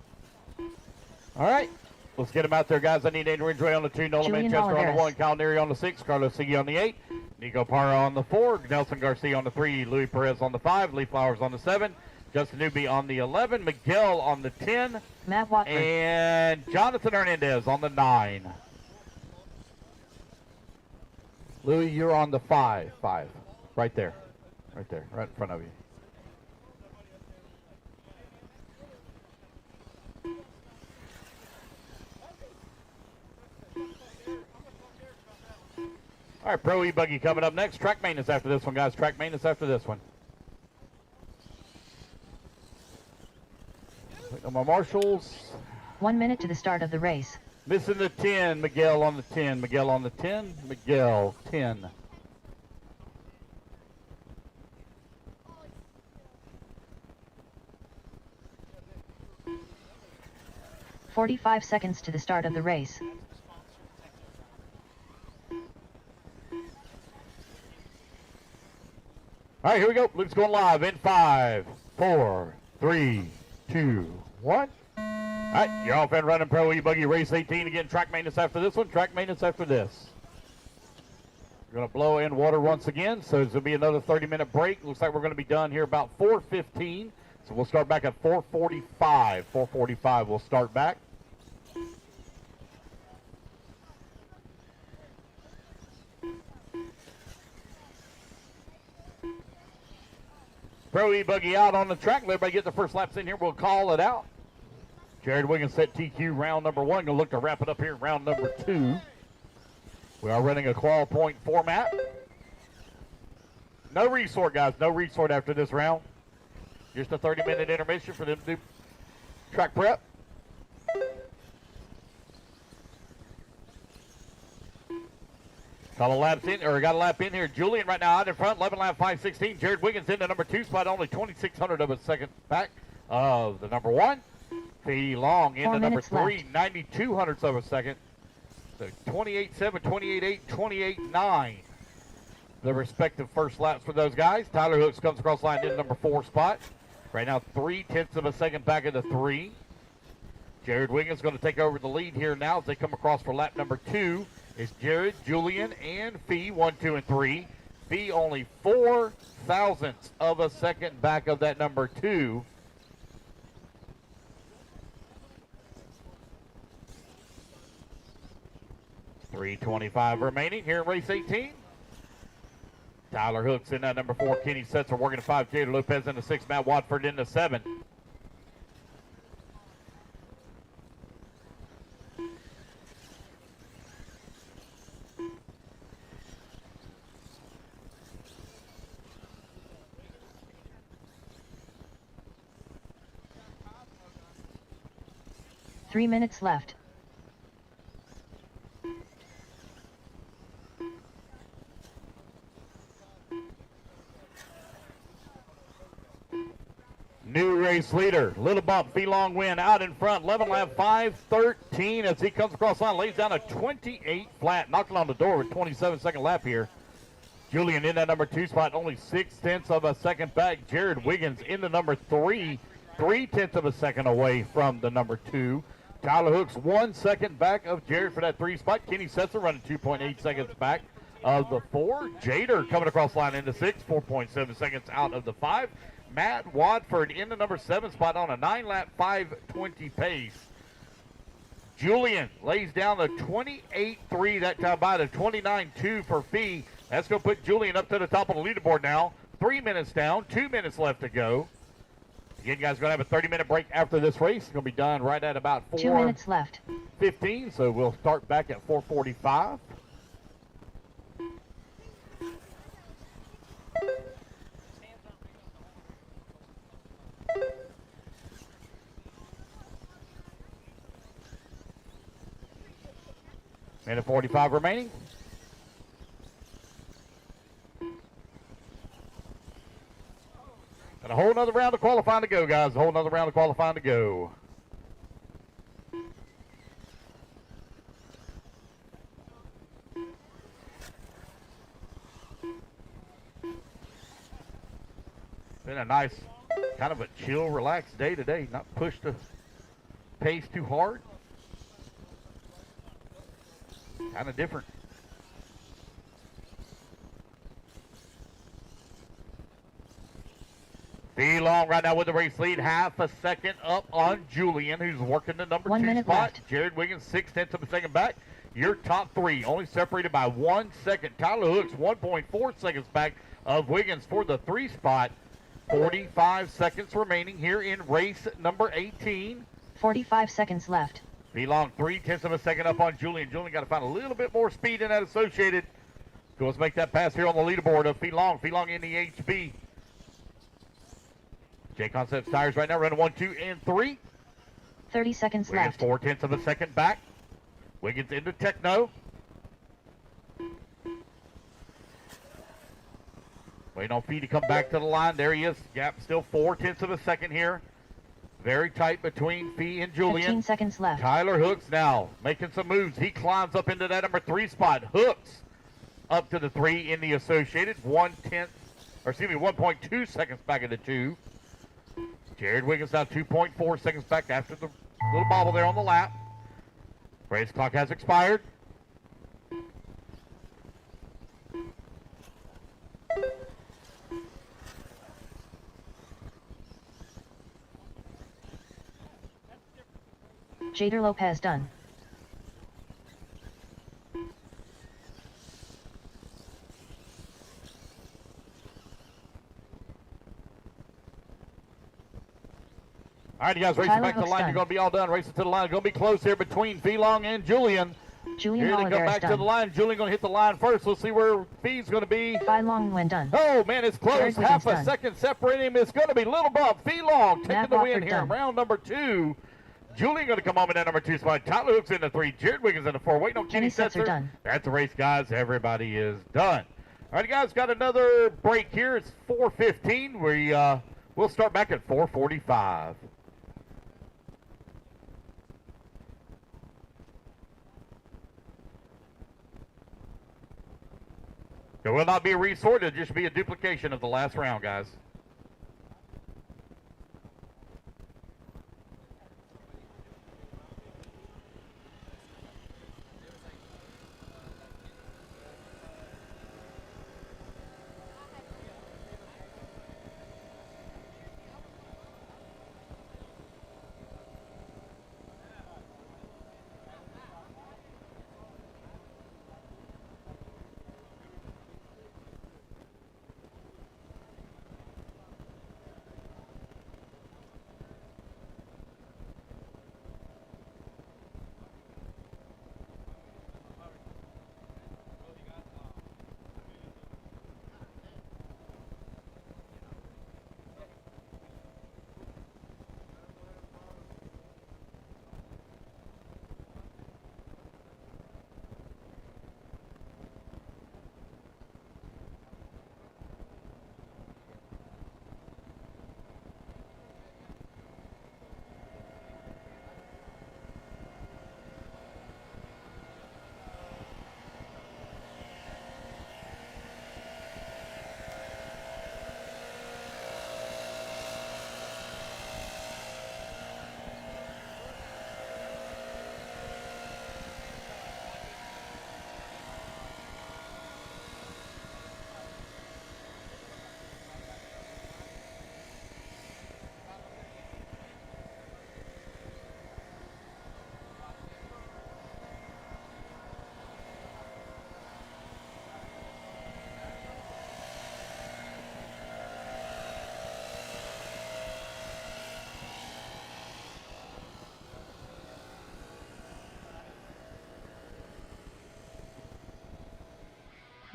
All right, let's get him out there, guys. I need Aiden Ridgeway on the 2, Nolan Manchester on the 1, Kyle Neary on the 6, Carlos Sigui on the 8, Nico Parra on the 4, Nelson Garcia on the 3, Louis Perez on the 5, Lee Flowers on the 7, Justin Newby on the 11, Miguel on the 10, Matt Watford, and Jonathan Hernandez on the 9. Louis, you're on the 5, right there, right in front of you. All right, Pro E-Buggy coming up next. Track maintenance after this one, guys. Track maintenance after this one. Look at my marshals. 1 minute to the start of the race. Missing the 10. Miguel on the 10. Miguel on the 10. Miguel, 10. $45 seconds to the start of the race. All right, here we go. Luke's going live in 5, 4, 3, 2, 1. All right, you're off and running Pro E-Buggy Race 18. Again, track maintenance after this one. Track maintenance after this. We're going to blow in water once again, so there's going to be another 30-minute break. Looks like we're going to be done here about 4:15, so we'll start back at 4:45. 4:45 we'll start back. Pro E-Buggy out on the track. Let everybody get the first laps in here. We'll call it out. Jared Wiggins set TQ round number 1. Going to look to wrap it up here in round number 2. We are running a qual point format. No resort, guys. No resort after this round. Just a 30-minute intermission for them to do track prep. Got a lap in here. Julian right now out in front, 11 lap 5:16. Jared Wiggins in the number 2 spot, only 2,600 of a second back of the number 1. Fee Long in the number 3, 9,200 of a second. So 28.7, 28.8, 28.9. The respective first laps for those guys. Tyler Hooks comes across the line in the number 4 spot. Right now 0.3 of a second back of the 3. Jared Wiggins going to take over the lead here now as they come across for lap number 2. It's Jared, Julian, and Fee, 1, 2, and 3. Fee only 4 thousandths of a second back of that number 2. .325 remaining here in race 18. Tyler Hooks in that number 4. Kenny Setzer working at 5. Jada Lopez in the 6. Matt Watford in the 7. Three minutes left. New race leader, Little Bump, Fee Long win out in front, 11 lap 5:13 as he comes across the line, lays down a 28 flat, knocking on the door with 27-second lap here. Julian in that number 2 spot, only 0.6 of a second back. Jared Wiggins in the number 3, 0.3 of a second away from the number 2. Tyler Hooks 1 second back of Jared for that 3 spot. Kenny Setzer running 2.8 seconds back of the 4. Jader coming across the line in the 6, 4.7 seconds out of the 5. Matt Watford in the number 7 spot on a 9-lap 5:20 pace. Julian lays down the 28.3 that time by the 29.2 for Fee. That's going to put Julian up to the top of the leaderboard now. 3 minutes down, 2 minutes left to go. Again, guys, going to have a 30-minute break after this race. It's going to be done right at about 4:15. 2 minutes left. So we'll start back at 4:45. Minute 45 remaining. And a whole nother round of qualifying to go, guys. A whole nother round of qualifying to go. Been a nice, kind of a chill, relaxed day today. Not pushed the pace too hard. Kind of different. Fee Long right now with the race lead, half a second up on Julian, who's working the number 2 spot. Left. Jared Wiggins 0.6 of a second back. Your top 3 only separated by 1 second. Tyler Hooks 1.4 seconds back of Wiggins for the 3 spot. 45 seconds remaining here in race number 18. 45 seconds left. Fee Long 0.3 of a second up on Julian. Julian got to find a little bit more speed in that associated. So let's make that pass here on the leaderboard of Fee Long. Fee Long in the HB. J Concepts tires right now running 1, 2, and 3. 30 seconds Wiggins left. 0.4 of a second back. Wiggins into Techno. Waiting on Fee to come back to the line. There he is. Gap still 0.4 of a second here. Very tight between Fee and Julian. 15 seconds left. Tyler Hooks now making some moves. He climbs up into that number 3 spot. Hooks up to the 3 in the associated. 1.2 seconds back of the 2. Jared Wiggins now 2.4 seconds back after the little bobble there on the lap. Race clock has expired. Jader Lopez done. All right, you guys, racing Tyler back to the Hook's line. done. You're going to be all done. Racing to the line. Going to be close here between V-Long and Julian. Julian Here they come Oliveira's back to done. the line. Julian going to hit the line first. Let's see where V's going to be. Phi Long Nguyen done. Oh, man, it's close. Jared Half a Wiggins done. second separating him. It's going to be Little Bump. V-Long taking Matt the win Wofford here. done. Round number 2. Julian going to come home in that number 2 spot. Tyler Hook's in the 3. Jared Wiggins in the 4. Waiting on Kenny Kenny Setzer Setzer. done. That's the race, guys. Everybody is done. All right, guys, got another break here. It's 4:15. We'll start back at 4:45. There will not be a resort. It'll just be a duplication of the last round, guys.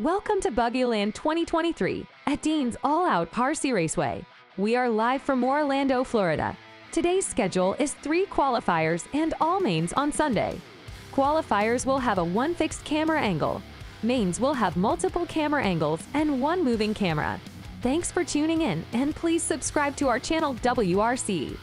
Welcome to Buggyland 2023 at Dean's All Out RC Raceway. We are live from Orlando, Florida. Today's schedule is 3 qualifiers and all mains on Sunday. Qualifiers will have a 1 fixed camera angle. Mains will have multiple camera angles and 1 moving camera. Thanks for tuning in, and please subscribe to our channel WRCE.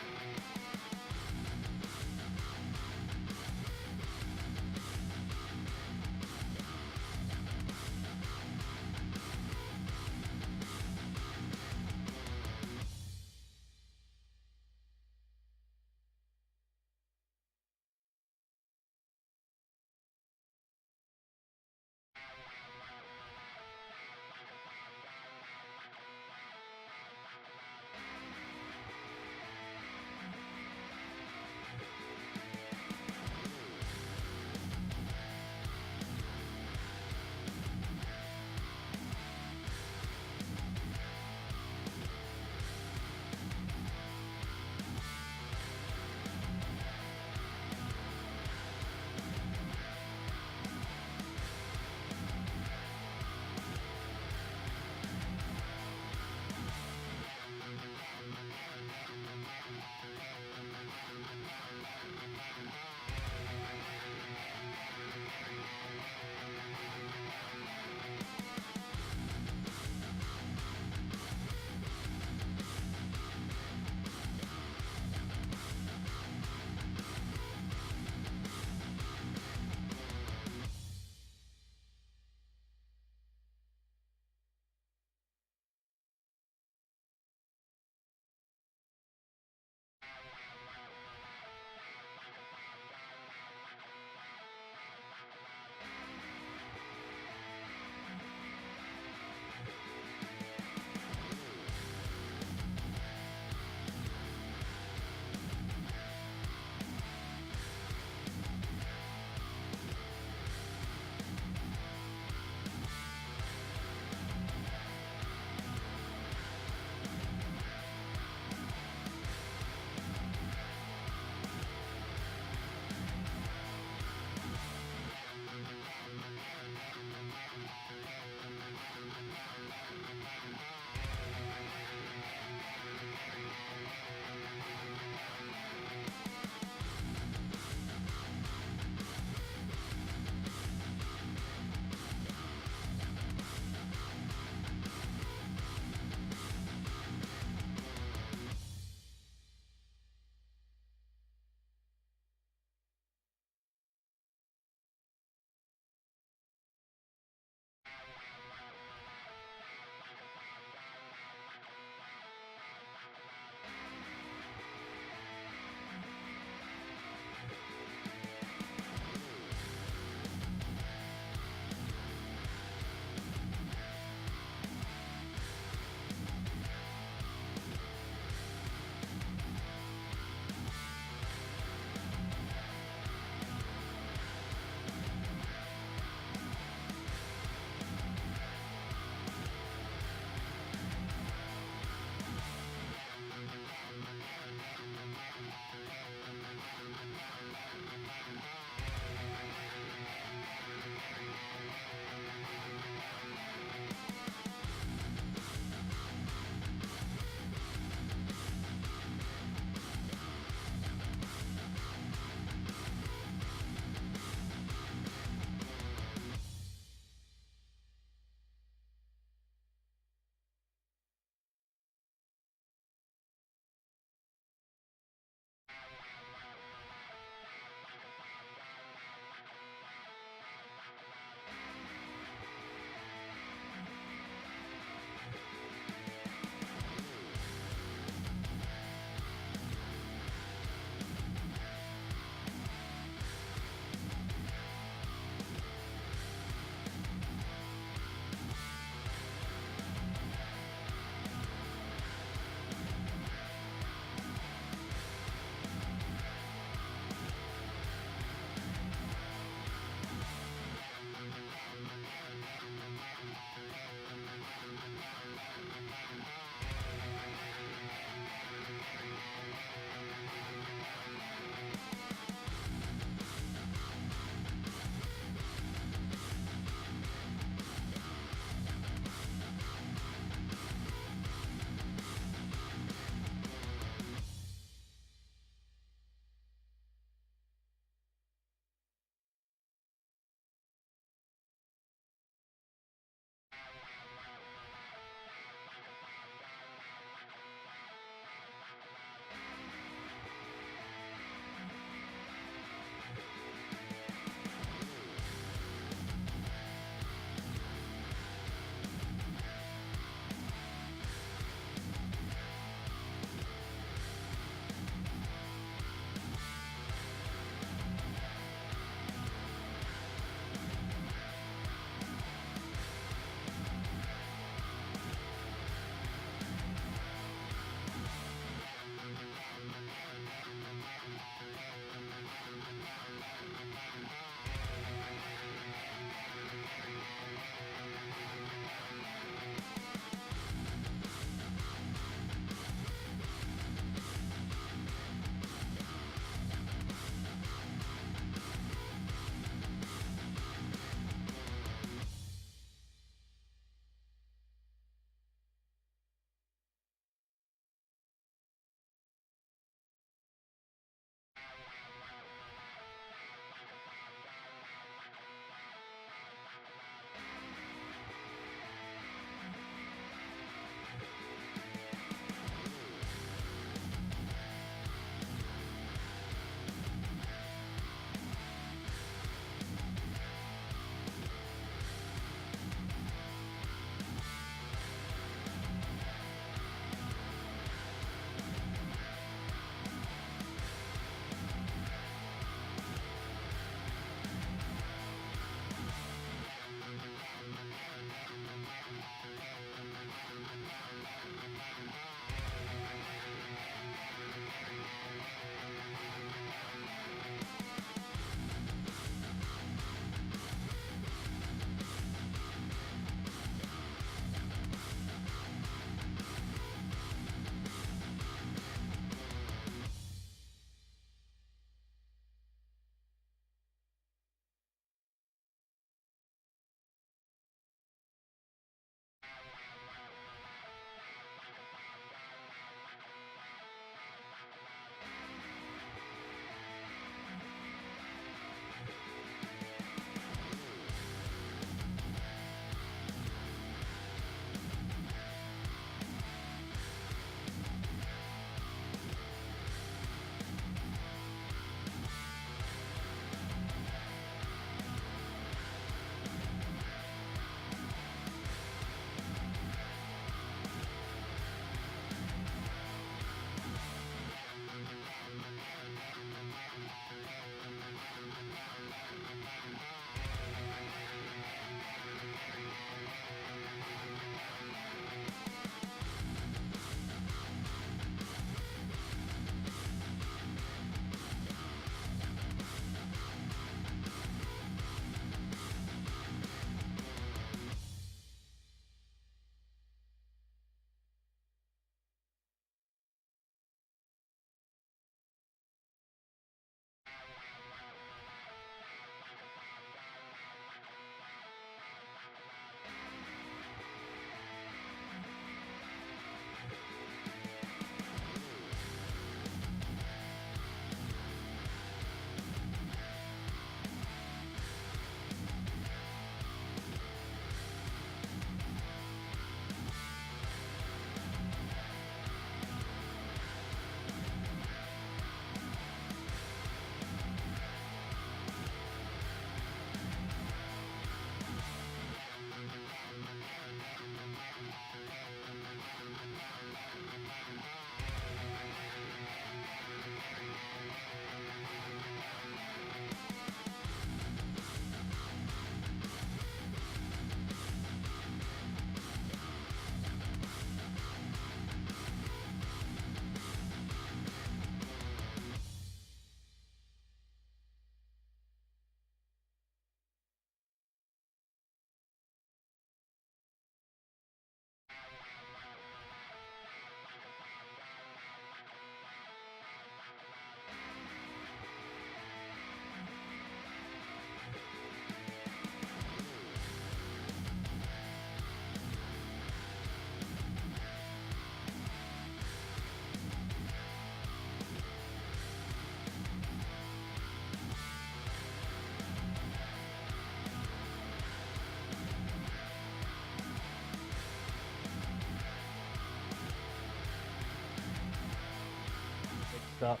messed up.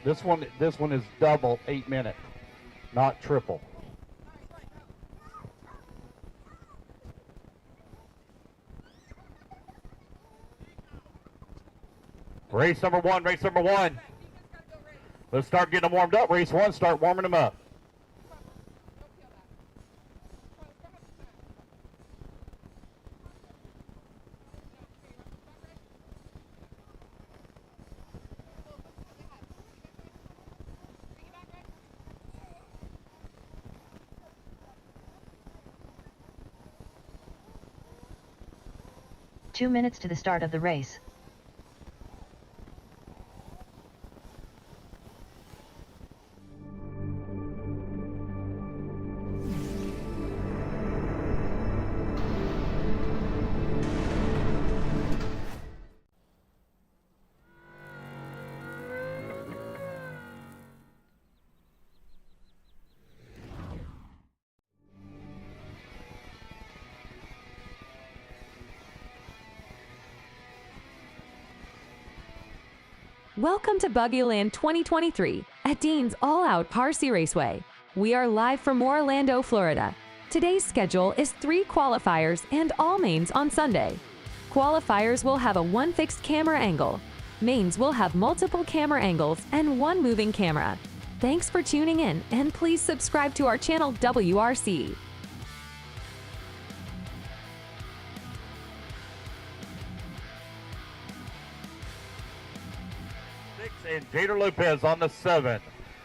This one is double 8 minute, not triple. Race number one. Let's start getting them warmed up. Race one, start warming them up. Two minutes to the start of the race. Welcome to Buggyland 2023 at Dean's All-Out RC Raceway. We are live from Orlando, Florida. Today's schedule is 3 qualifiers and all mains on Sunday. Qualifiers will have a 1 fixed camera angle. Mains will have multiple camera angles and 1 moving camera. Thanks for tuning in, and please subscribe to our channel WRCE. And Jader Lopez on the 7.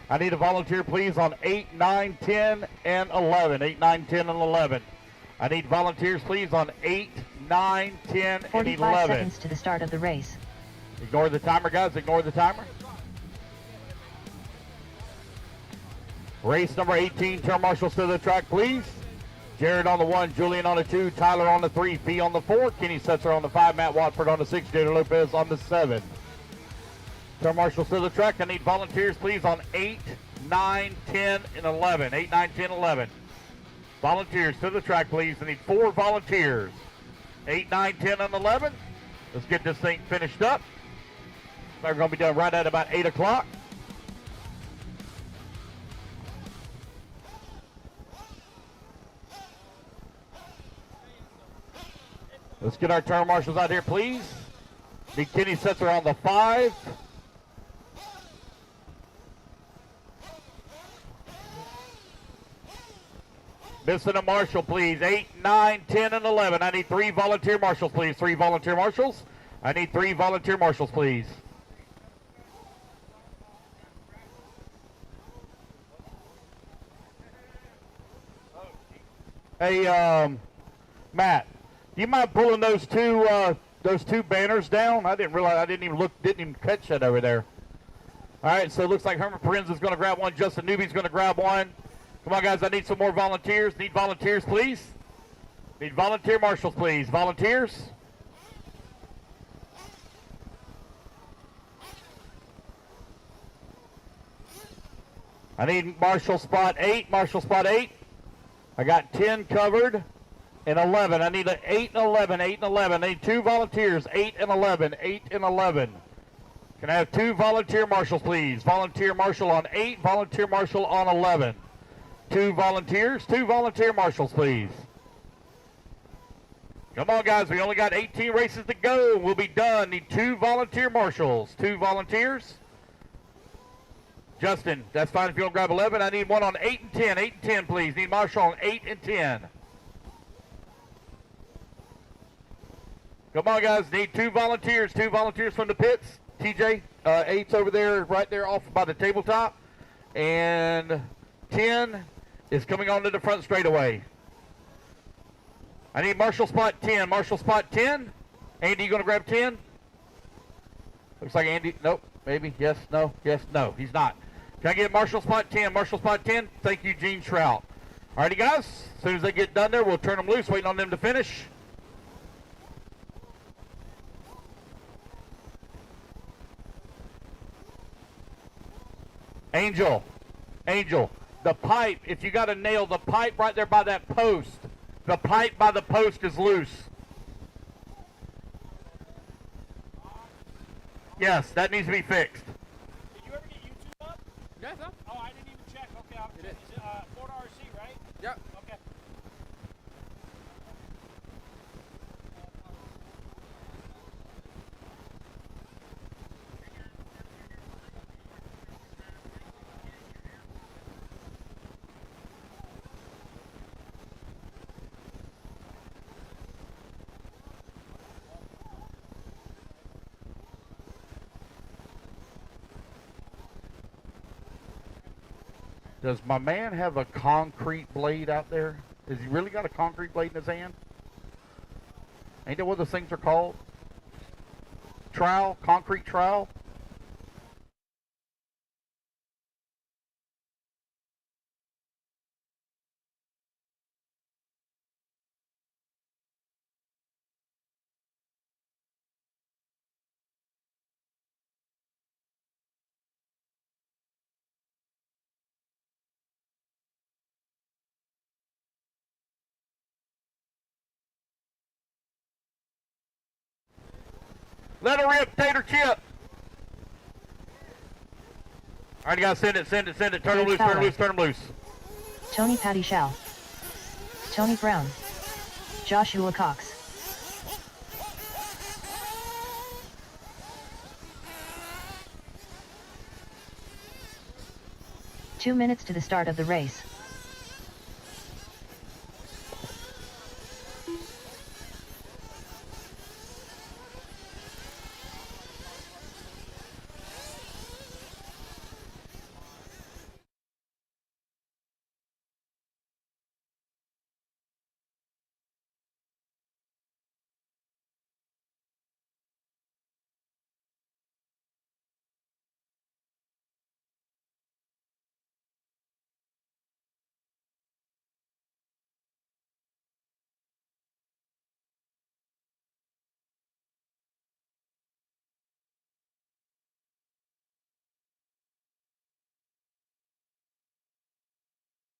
I need a volunteer, please, on 8, 9, 10, and 11. 8, 9, 10, and 11. I need volunteers, please, on 8, 9, 10, and 45 11. seconds to the start of the race. Ignore the timer, guys. Ignore the timer. Race number 18. Turn marshals to the track, please. Jared on the 1, Julian on the 2, Tyler on the 3, P on the 4, Kenny Setzer on the 5, Matt Watford on the 6, Jader Lopez on the 7. Turn marshals to the track. I need volunteers, please, on 8, 9, 10, and 11. 8, 9, 10, 11. Volunteers to the track, please. I need 4 volunteers. 8, 9, 10, and 11. Let's get this thing finished up. We're going to be done right at about 8 o'clock. Let's get our turn marshals out here, please. Need Kenny Setzer on the 5. Missing a marshal, please. 8, 9, 10, and 11. I need 3 volunteer marshals, please. 3 volunteer marshals. I need 3 volunteer marshals, please. Hey, Matt, do you mind pulling those two banners down? I didn't realize. I didn't even catch that over there. All right, so it looks like Herman Perenz is going to grab one. Justin Newby's going to grab one. Come on, guys, I need some more volunteers. Need volunteers, please. Need volunteer marshals, please. Volunteers. I need marshal spot 8. Marshal spot 8. I got 10 covered and 11. I need an 8 and 11. 8 and 11. I need 2 volunteers. 8 and 11. 8 and 11. Can I have 2 volunteer marshals, please? Volunteer marshal on 8. Volunteer marshal on 11. 2 volunteers, 2 volunteer marshals, please. Come on, guys. We only got 18 races to go. We'll be done. Need 2 volunteer marshals. 2 volunteers. Justin, that's fine if you don't grab 11. I need one on 8 and 10. 8 and 10, please. Need marshal on 8 and 10. Come on, guys. Need 2 volunteers. 2 volunteers from the pits. TJ, 8's over there, right there off by the tabletop. And 10 is coming onto the front straightaway. I need marshal spot 10. Marshal spot 10. Andy, you going to grab 10? Looks like Andy. Nope. Maybe. Yes. No. Yes. No. He's not. Can I get marshal spot 10? Marshal spot 10. Thank you, Gene Shrout. Alrighty, guys. As soon as they get done there, we'll turn them loose, waiting on them to finish. Angel. The pipe, if you got to nail the pipe right there by that post, the pipe by the post is loose. Yes, that needs to be fixed. Oh, I didn't even check. Okay, I'll check. Is it WRCE, right? Yep. Okay. Does my man have a concrete blade out there? Has he really got a concrete blade in his hand? Ain't that what those things are called? Trowel? Concrete trowel? Let her rip, tater chip. All right, you guys, send it. Turn them loose. Tony Patty Shao. Tony Brown. Joshua Cox. Two minutes to the start of the race.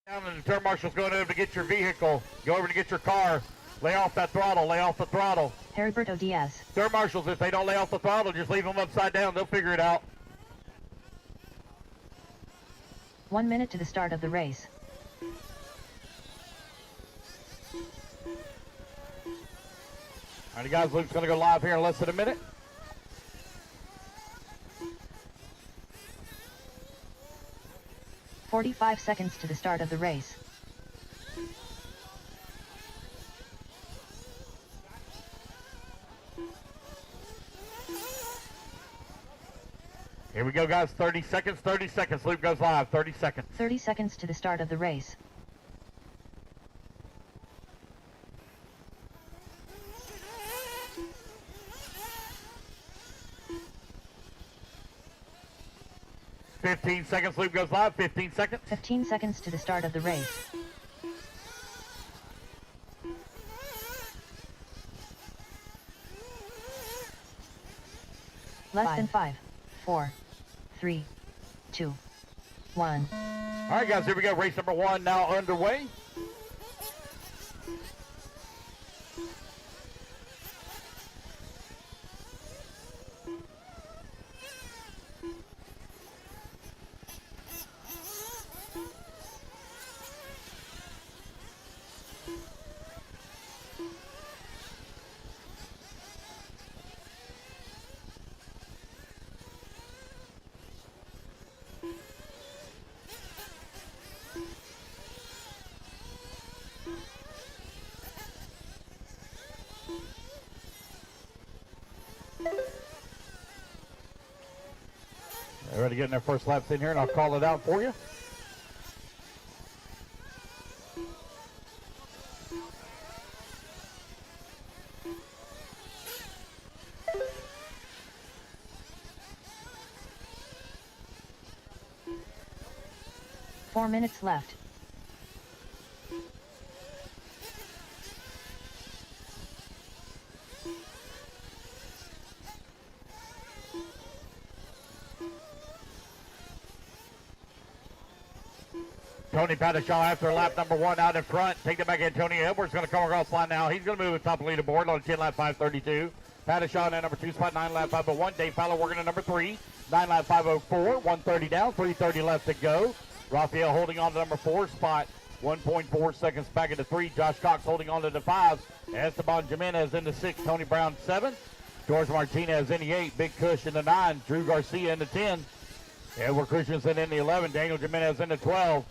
Down and the turn marshal's going over to get your vehicle. Go over to get your car. Lay off that throttle. Heriberto Diaz. Turn marshals, if they don't lay off the throttle, just leave them upside down. They'll figure it out. 1 minute to the start of the race. All right, guys, Luke's going to go live here in less than a minute. "45 seconds to the start of the race. Here we go, guys. 30 seconds. Luke goes live. 30 seconds. 30 seconds to the start of the race. "15 seconds. Luke goes live. 15 seconds. 15 seconds to the start of the race. Less than 5, 4, 3, 2, 1. All right, guys, here we go. Race number 1 now underway. They're ready to get in their first laps in here, and I'll call it out for you. Four minutes left. Tony Pattishaw after lap number 1 out in front. Take it back in. Tony Edwards going to come across the line now. He's going to move to the top of the leaderboard on 10 lap 532. Pattishaw in at number 2, spot 9, lap 501. Dave Fowler working at number 3. 9 lap 5:04, 130 down, 3:30 left to go. Raphael holding on to number 4 spot, 1.4 seconds back into 3. Josh Cox holding on to the 5. Esteban Jimenez into 6. Tony Brown 7. George Martinez in the 8. Big Cush in the 9. Drew Garcia in the 10. Edward Christensen in the 11. Daniel Jimenez in the 12.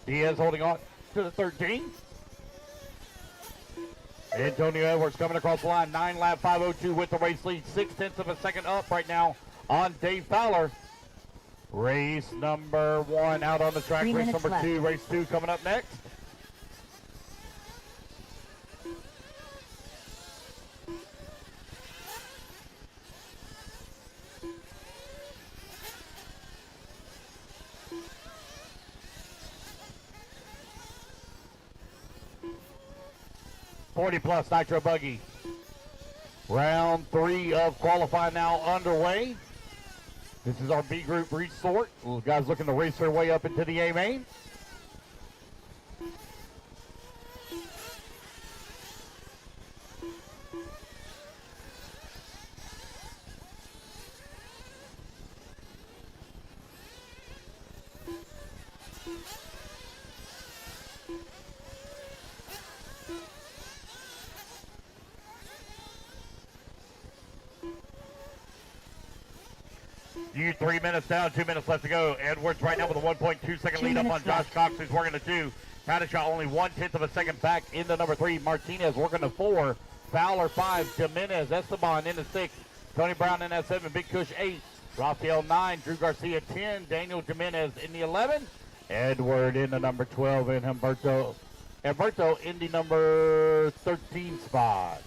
Diaz holding on to the 13. Antonio Edwards coming across the line. 9 lap 5:02 with the race lead. 0.6 of a second up right now on Dave Fowler. Race number 1 out on the track. Race number 2. Race 2 coming up next. +40 Nitro Buggy. Round 3 of qualifying now underway. This is our B group resort. Those guys looking to race their way up into the A main. You 3 minutes down, 2 minutes left to go. Edwards right now with a 1.2 second lead up on Josh Cox, who's working the 2. Padishah only 1/10 of a second back into number 3. Martinez working the 4. Fowler 5. Jimenez, Esteban in the 6. Tony Brown in that 7. Big Cush 8. Raphael 9. Drew Garcia 10. Daniel Jimenez in the 11. Edward in the number 12. And Humberto in the number 13 spot.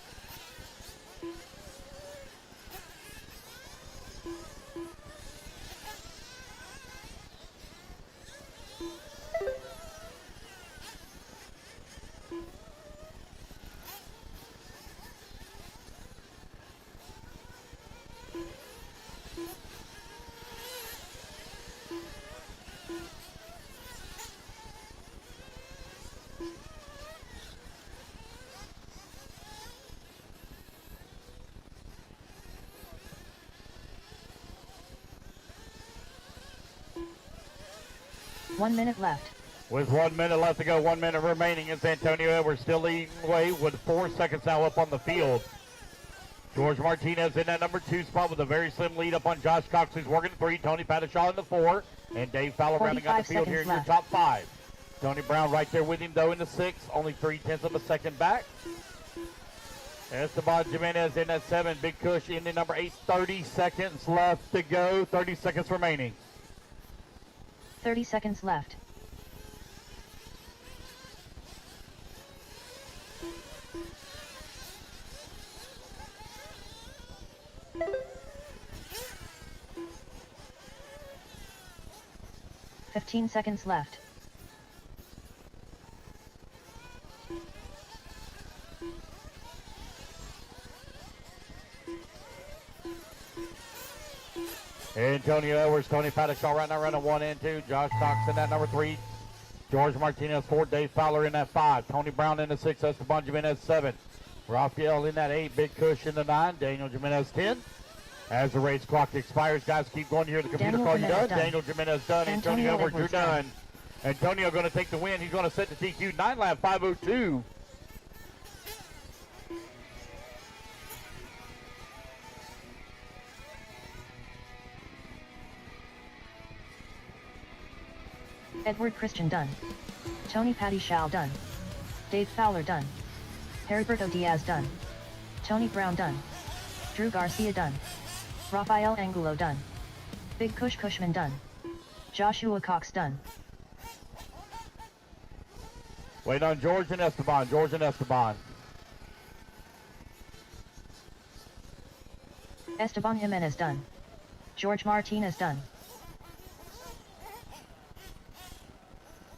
One minute left. With 1 minute left to go, 1 minute remaining, it's Antonio Edwards still leading the way with 4 seconds now up on the field. George Martinez in that number 2 spot with a very slim lead up on Josh Cox, who's working the 3. Tony Padishah in the 4. And Dave Fowler rounding out the field here in your top 5. Tony Brown right there with him, though, in the 6. Only 0.3 of a second back. Esteban Jimenez in that 7. Big Cush in the number 8. 30 seconds left to go. 30 seconds remaining. 30 seconds left. Fifteen seconds left. Antonio Edwards, Tony Padishah right now running 1 and 2. Josh Cox in that number 3. George Martinez 4. Dave Fowler in that 5. Tony Brown in the 6. Esteban Jimenez 7. Raphael in that 8. Big Cush in the 9. Daniel Jimenez 10. As the race clock expires, guys, keep going here. The computer call you done. Daniel Jimenez done. Antonio Edwards, you're done. Antonio going to take the win. He's going to set the TQ 9 lap 5:02. Edward Christian done. Tony Padishah done. Dave Fowler done. Heriberto Diaz done. Tony Brown done. Drew Garcia done. Rafael Angulo done. Big Cush Cushman done. Joshua Cox done. Wait on George and Esteban. George and Esteban. Esteban Jimenez done. George Martinez done.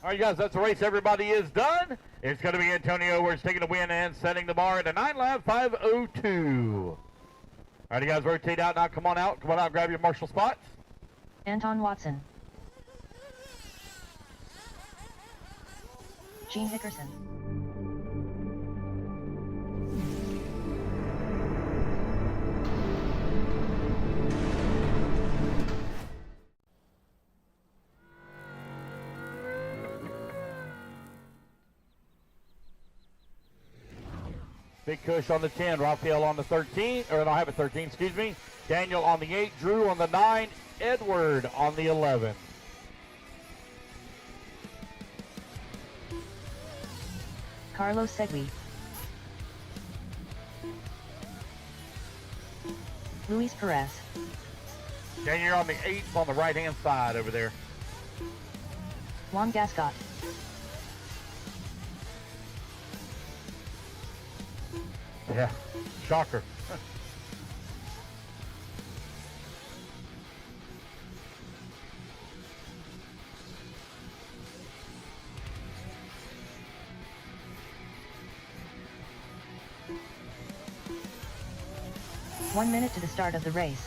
All right, guys, that's the race. Everybody is done. It's going to be Antonio Edwards taking the win and setting the bar at a 9 lap 5:02. All right, you guys, rotate out now. Come on out. Come on out. Grab your marshal spots. Anton Watson. Gene Hickerson. Big Cush on the 10, Raphael on the 13, or no, I have a 13, excuse me. Daniel on the 8, Drew on the 9, Edward on the 11. Carlos Segui. Luis Perez. Daniel, you're on the 8th on the right-hand side over there. Juan Gascott. Yeah, shocker. One minute to the start of the race.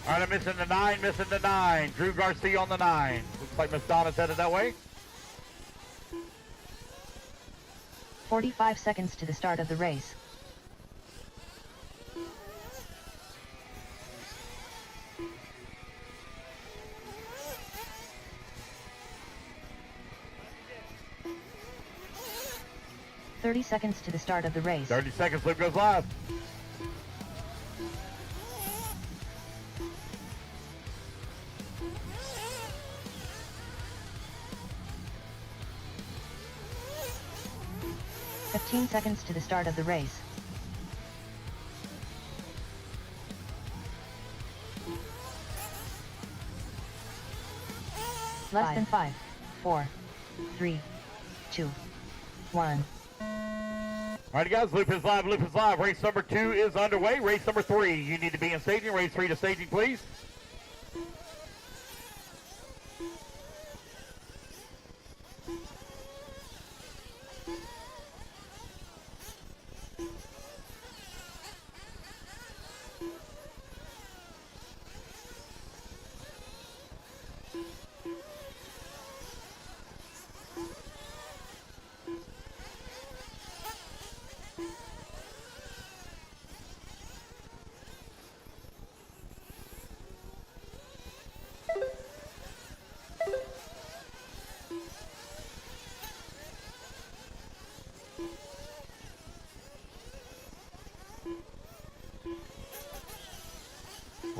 All right, I'm missing the 9, missing the 9. Drew Garcia on the 9. Looks like Miss Donna's headed that way. 45 seconds to the start of the race. "30 seconds to the start of the race. 30 seconds, loop goes live. "15 seconds to the start of the race. Less than 5, 4, 3, 2, 1. All right, guys, loop is live, loop is live. Race number 2 is underway. Race number 3, you need to be in staging. Race 3 to staging, please.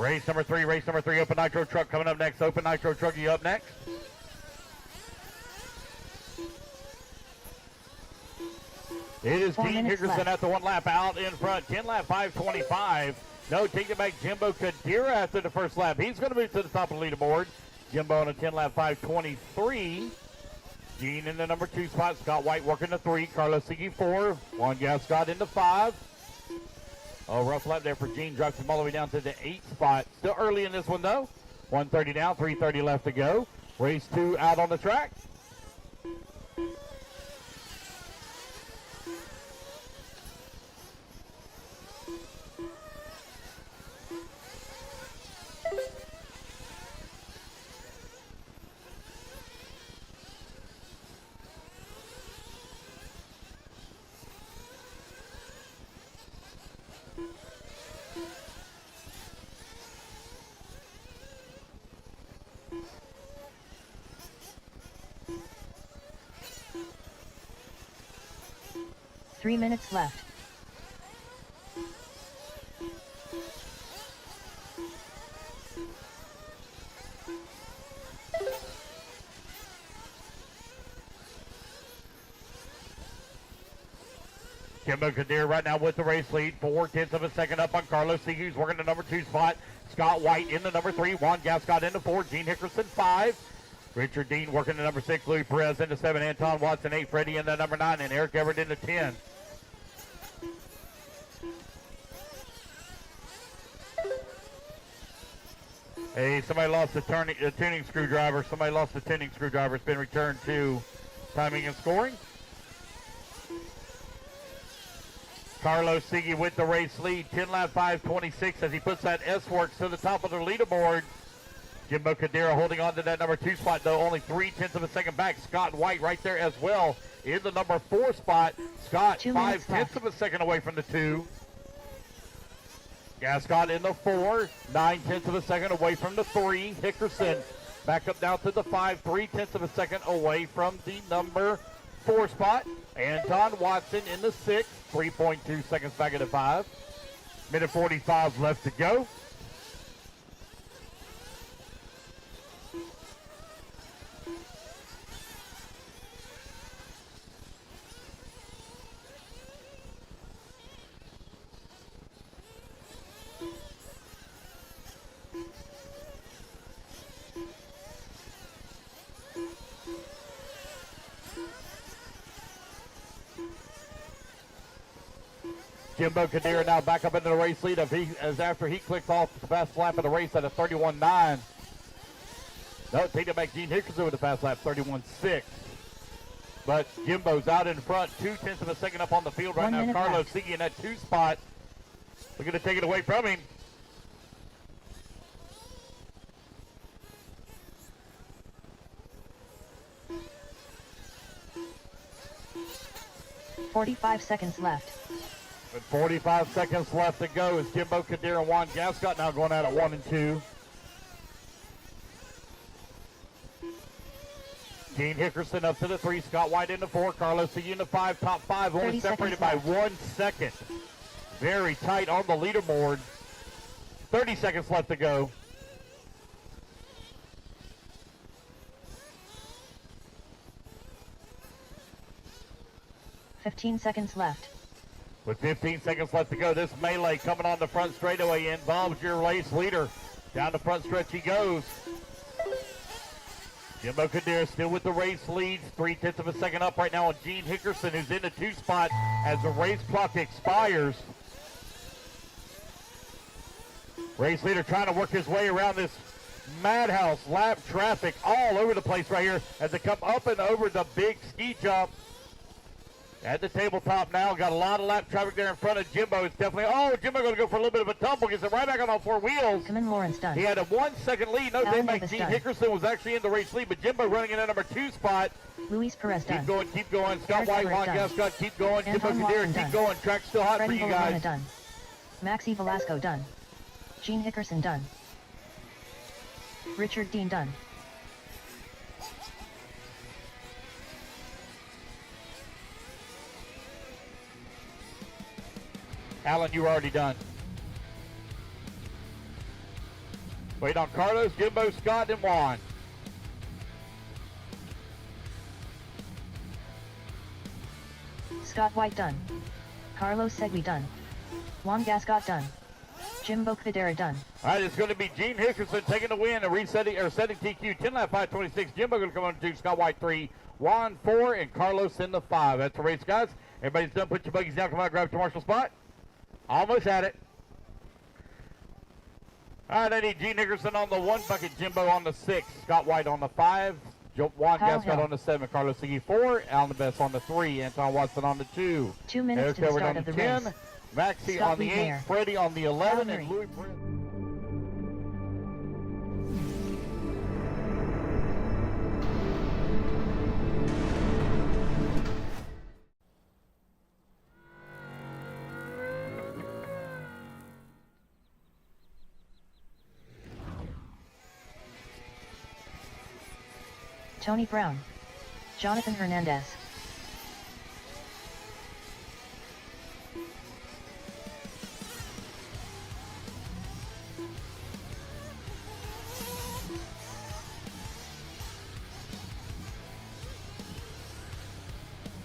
Race number 3, Open Nitro Truck coming up next. Open Nitro Truck, you up next? It is Dean Hickerson at the 1 lap out in front. 10 lap 5:25. No, take it back, Jimbo Kadira after the first lap. He's going to move to the top of the leaderboard. Jimbo on a 10 lap 5:23. Dean in the number 2 spot. Scott White working the 3. Carlos Sigi 4. Juan Gascott into 5. Oh, rough lap there for Gene. Drops him all the way down to the 8th spot. Still early in this one, though. 1:30 down, 3:30 left to go. Race 2 out on the track. Three minutes left. Jimbo Kadira right now with the race lead. 4/10 of a second up on Carlos C. Who's working the number 2 spot. Scott White in the number 3. Juan Gascott into 4. Gene Hickerson 5. Richard Dean working the number 6. Louis Perez into 7. Anton Watson 8. Freddie in the number 9. And Eric Everett into 10. Hey, somebody lost the tuning screwdriver. Somebody lost the tuning screwdriver. It's been returned to timing and scoring. Carlos Sigi with the race lead. 10 lap 5:26 as he puts that S-Works to the top of the leaderboard. Jimbo Kadira holding on to that number 2 spot, though, only 3/10 of a second back. Scott White right there as well in the number 4 spot. Scott 5/10 of a second away from the 2. Gascott in the 4, 9/10 of a second away from the 3. Hickerson Back up now to the 5, 3/10 of a second away from the number 4 spot. Anton Watson in the 6, 3.2 seconds back at the 5. Minute 45 left to go. Jimbo Kadira now back up into the race lead as after he clicked off the fast lap of the race at a 31.9. No, take it back. Gene Hickerson with the fast lap, 31.6. But Jimbo's out in front, 0.2 of a second up on the field right now. Carlos Sigi in that 2 spot. Looking to take it away from him. "45 seconds left." With 45 seconds left to go is Jimbo Kadira and Juan Gascott now going out at 1 and 2. Gene Hickerson up to the 3, Scott White in the 4, Carlos Sigi in the 5, top 5 only separated by 1 second. Very tight on the leaderboard. 30 seconds left to go. "15 seconds left." With 15 seconds left to go, this melee coming on the front straightaway involves your race leader. Down the front stretch he goes. Jimbo Kadira still with the race leads, 3/10 of a second up right now on Gene Hickerson, who's in the 2 spot as the race clock expires. Race leader trying to work his way around this madhouse lap traffic all over the place right here as they come up and over the big ski jump. At the tabletop now, got a lot of lap traffic there in front of Jimbo. It's definitely, Jimbo going to go for a little bit of a tumble, gets it right back on all 4 wheels. Come in, Lawrence done. He had a 1 second lead. No, take back. Gene Hickerson was actually in the race lead, but Jimbo running in at number 2 spot. Luis Perez done. Keep going. Scott White, Juan Gascott, keep going. Jimbo Kadira, keep going. Track's still hot for you guys. Done. Maxi Velasco done. Gene Hickerson done. Richard Dean done. Alan, you were already done. Wait on Carlos, Jimbo, Scott, and Juan. Scott White done. Carlos Segui done. Juan Gascott done. Jimbo Kadira done. All right, it's going to be Gene Hickerson taking the win and setting TQ. 10 lap 5:26. Jimbo going to come on 2, Scott White 3, Juan 4, and Carlos in the 5. That's the race, guys. Everybody's done. Put your buggies down. Come out, grab your marshal spot. Almost had it. All right, I need Gene Hickerson on the 1 bucket, Jimbo on the 6, Scott White on the 5, Juan Gascott on the 7, Carlos Sigi 4, Alan Best on the 3, Anton Watson on the 2. 2 minutes to the start of the 10, race. Maxie on the 8, Freddie on the 11, and Louis Brent. Tony Brown. Jonathan Hernandez.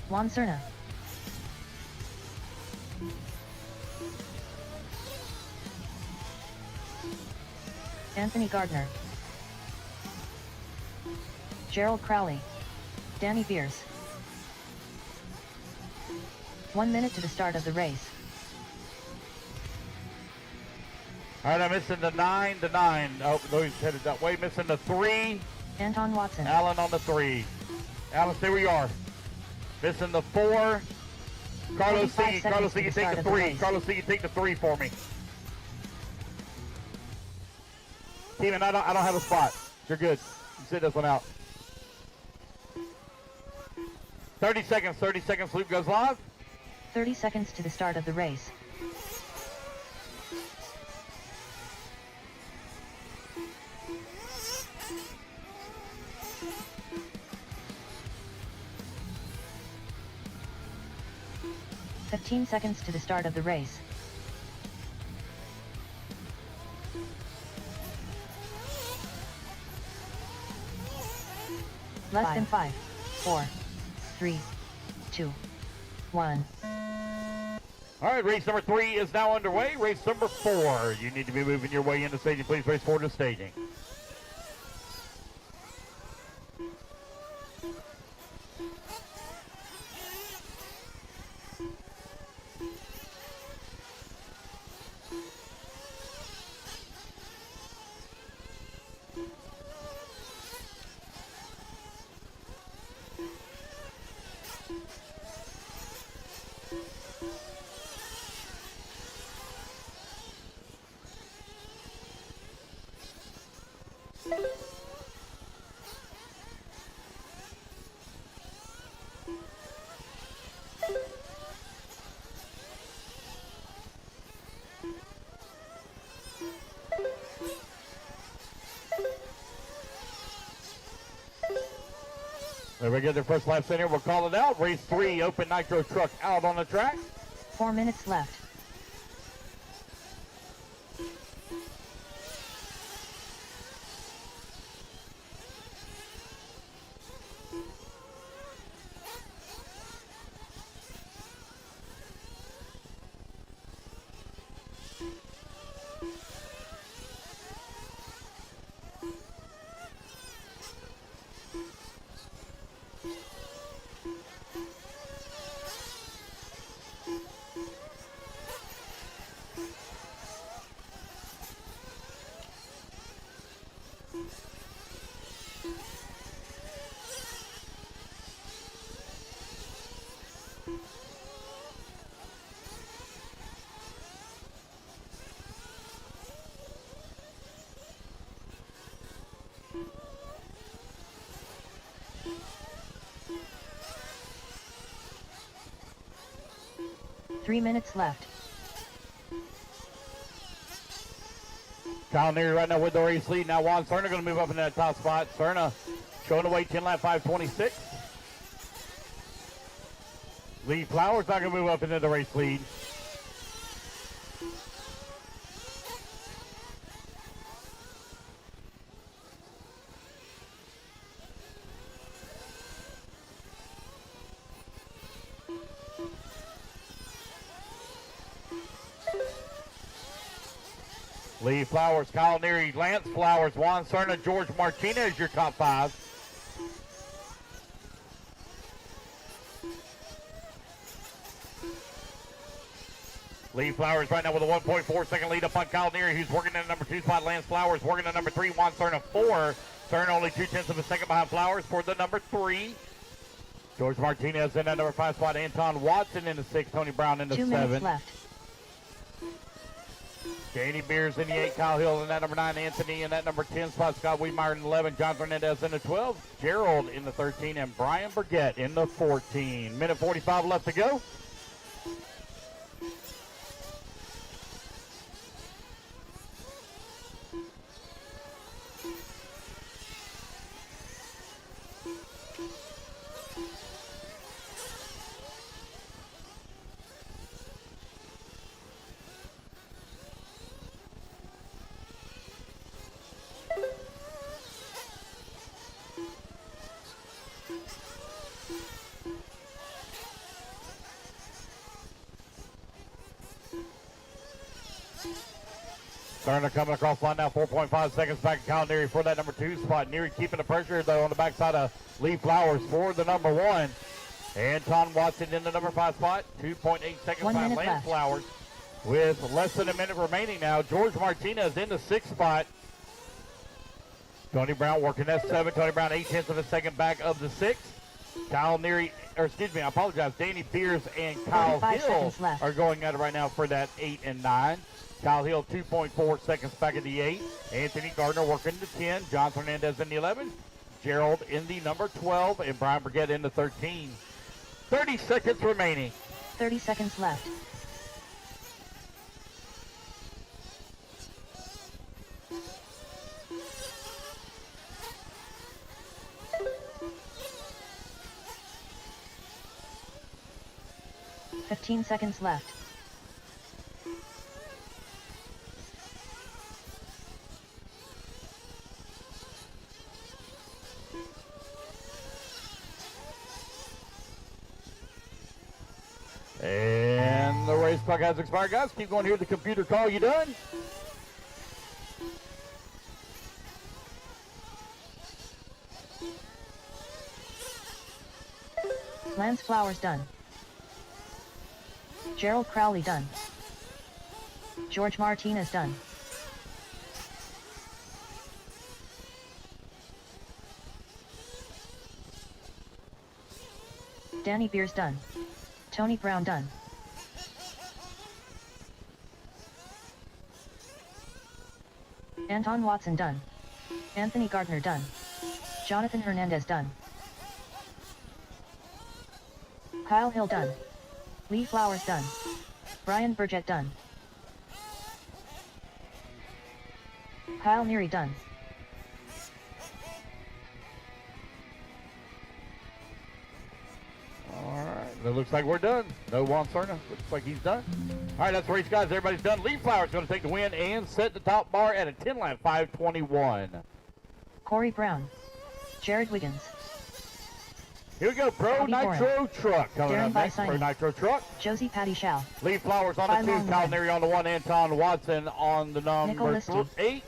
Juan Serna. Anthony Gardner. Gerald Crowley. Danny Beers. 1 minute to the start of the race. All right, I'm missing the 9. Oh, he's headed that way. Missing the 3. Anton Watson. Alan on the 3. Alan, stay where you are. Missing the 4. Carlos Sigi. Carlos Sigi, take the 3. Carlos Sigi, take the 3 for me. Steven, I don't have a spot. You're good. You sit this one out. 30 seconds. 30 seconds. Loop goes live. 30 seconds to the start of the race. 15 seconds to the start of the race. Less than 5, 4, 3, 2, 1. All right, race number 3 is now underway. Race number 4. You need to be moving your way into staging. Please race forward to staging. There we go, their first lap center. We'll call it out. Race 3, open nitro truck out on the track. 4 minutes left. Three minutes left. Kyle Neary right now with the race lead. Now Juan Serna going to move up in that top spot. Serna showing away 10 lap 5:26. Lee Flowers not going to move up into the race lead. Lee Flowers, Kyle Neary, Lance Flowers, Juan Serna, George Martinez, your top 5. Lee Flowers right now with a 1.4 second lead up on Kyle Neary, who's working in the number 2 spot. Lance Flowers working in number 3. Juan Serna 4. Serna only 0.2 of a second behind Flowers for the number 3. George Martinez in that number 5 spot. Anton Watson in the 6. Tony Brown in the 7. 2 minutes left. Danny Beers in the 8, Kyle Hill in that number 9, Anthony in that number 10 spot, Scott Wiedmeyer in the 11, John Fernandez in the 12, Gerald in the 13, and Brian Burgett in the 14. Minute 45 left to go. Serna coming across line now, 4.5 seconds back to Kyle Neary for that number 2 spot. Neary keeping the pressure, though, on the backside of Lee Flowers for the number 1. Anton Watson in the number 5 spot, 2.8 seconds 1 behind minute Lance left. Flowers. With less than a minute remaining now, George Martinez in the 6th spot. Tony Brown working that 7. Tony Brown 0.8 of a second back of the 6th. Kyle Neary, or excuse me, I apologize. Danny Beers and Kyle 45 Hill seconds left. are going at it right now for that 8 and 9. Kyle Hill 2.4 seconds back of the 8. Anthony Gardner working the 10. John Fernandez in the 11. Gerald in the number 12. And Brian Burgett in the 13. 30 seconds remaining. 30 seconds left. 15 seconds left. And the race clock has expired, guys. Keep going here. The computer call. You done? Lance Flowers done. Gerald Crowley done. George Martinez done. Danny Beers done. Tony Brown done. Anton Watson done. Anthony Gardner done. Jonathan Hernandez done. Kyle Hill done. Lee Flowers done. Brian Burgett done. Kyle Neary done. It looks like we're done. No Juan Serna. Looks like he's done. All right, that's the race, guys. Everybody's done. Lee Flowers going to take the win and set the top bar at a 10-lap 5:21. Corey Brown. Jared Wiggins. Here we go. Pro Bobby Nitro Boren. Truck coming Darren up next. Pro Bisina. Nitro Truck. Josie Patty Shaw. Lee Flowers on Five the 2. long Kyle line. Neary on the 1. Anton Watson on the number Listy. 8.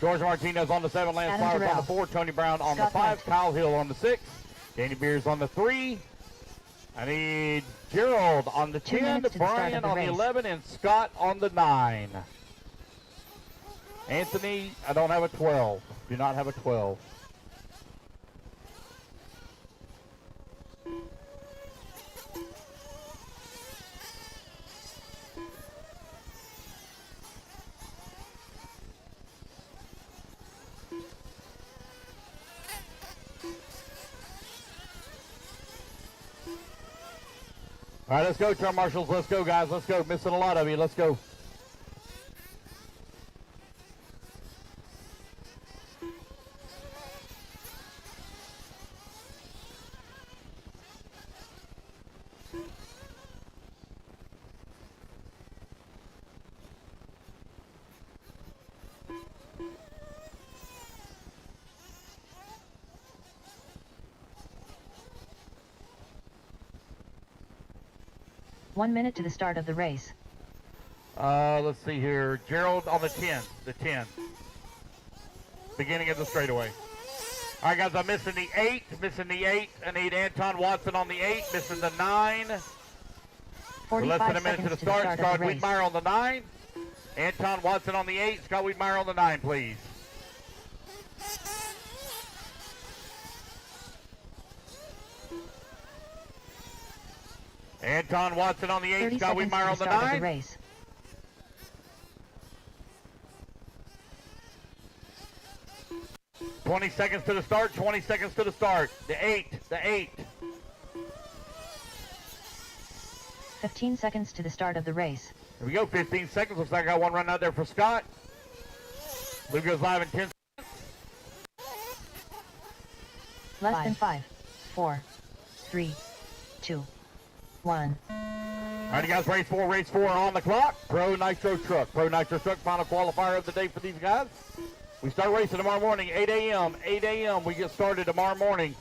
George Martinez on the 7. Lance Adam Flowers on Durrell. the 4. Tony Brown on Scott the 5. White. Kyle Hill on the 6. Danny Beers on the 3. I need Gerald on the 2 10, minutes to the start Brian of the on the race. 11, and Scott on the 9. Anthony, I don't have a 12. Do not have a 12. All right, let's go, Turn Marshals. Let's go, guys. Let's go. Missing a lot of you. Let's go. One minute to the start of the race. Let's see here. Gerald on the 10. The 10. Beginning of the straightaway. All right, guys, I'm missing the 8. Missing the 8. I need Anton Watson on the 8. Missing the 9. We're 45 less than a minute seconds to the to start. of Scott the race. Wiedmeyer on the 9. Anton Watson on the 8. Scott Wiedmeyer on the 9, please. Anton Watson on the 8. 30 Scott seconds Wiedmeyer to on the the start of 9. the race. 20 seconds to the start. 20 seconds to the start. The 8. The 8. 15 seconds to the start of the race. Here we go. 15 seconds. Looks like I got one run out there for Scott. Luke goes live in 10 seconds. Less than 5, 4, 3, 2, 1. All right, you guys, race 4 on the clock. Pro Nitro Truck. Pro Nitro Truck, final qualifier of the day for these guys. We start racing tomorrow morning, 8 a.m. 8 a.m. we get started tomorrow morning.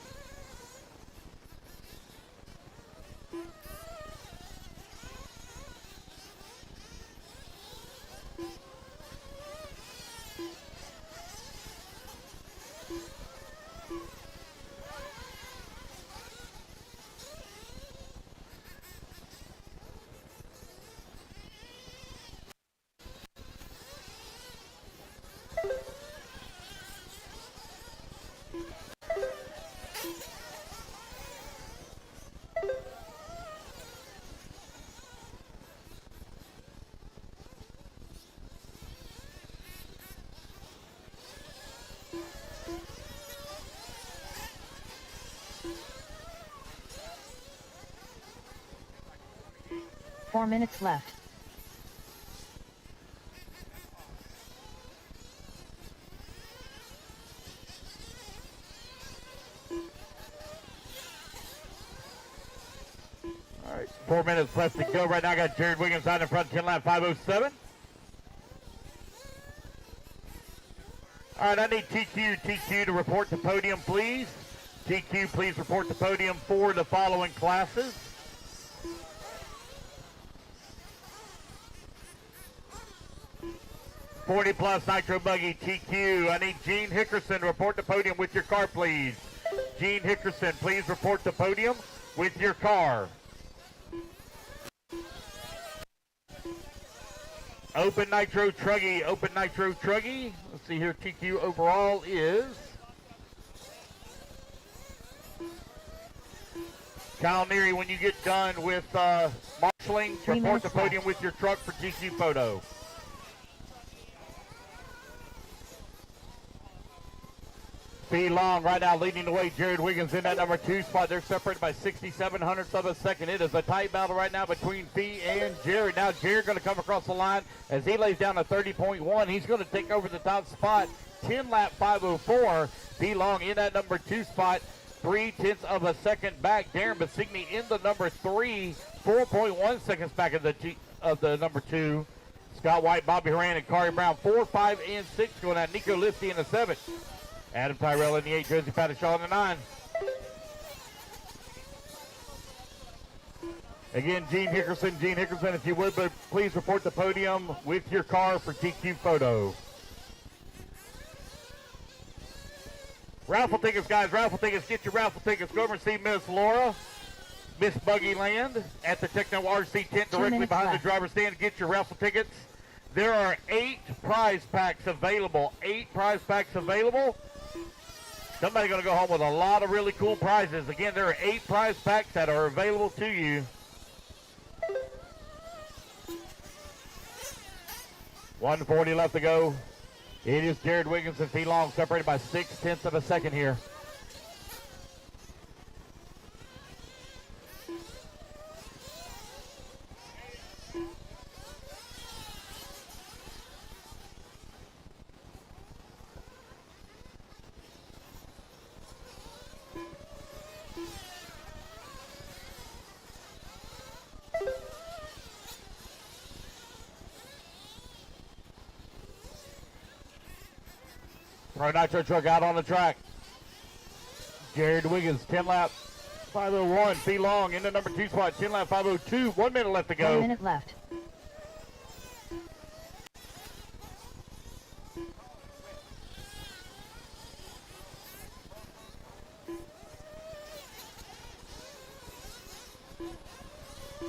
Four minutes left. All right, 4 minutes left to go. Right now I got Jared Wiggins out in front, 10 lap 5:07. All right, I need TQ to report to podium, please. TQ, please report to podium for the following classes. +40 Nitro Buggy, TQ. I need Gene Hickerson to report to podium with your car, please. Gene Hickerson, please report to podium with your car. Open Nitro Truggy, Open Nitro Truggy. Let's see here, TQ overall is Kyle Neary. When you get done with marshaling, report to podium with your truck for TQ photo. B Long right now leading the way. Jared Wiggins in that number 2 spot. They're separated by 67 hundredths of a second. It is a tight battle right now between Fee and Jared. Now Jared going to come across the line as he lays down a 30.1. He's going to take over the top spot. 10 lap 5:04. B Long in that number 2 spot. 0.3 of a second back. Darren Basigny in the number 3. 4.1 seconds back of the number 2. Scott White, Bobby Horan, and Corey Brown. 4, 5, and 6 going at Nico Lifty in the 7. Adam Tyrell in the 8, Josie Pattishaw in the 9. Again, Gene Hickerson, if you would, but please report the podium with your car for TQ photo. Raffle tickets, guys, raffle tickets. Get your raffle tickets. Go over and see Miss Laura, Miss Buggyland at the Techno RC tent directly behind the driver's stand. Get your raffle tickets. There are 8 prize packs available. 8 prize packs available. Somebody's going to go home with a lot of really cool prizes. Again, there are 8 prize packs that are available to you. 1:40 left to go. It is Jared Wiggins and Fee Long separated by 0.6 of a second here. Pro Nitro truck out on the track. Jared Wiggins, 10 lap 5:01. Fee Long in the number 2 spot, 10 lap 5:02. 1 minute left to go. 1 minute left.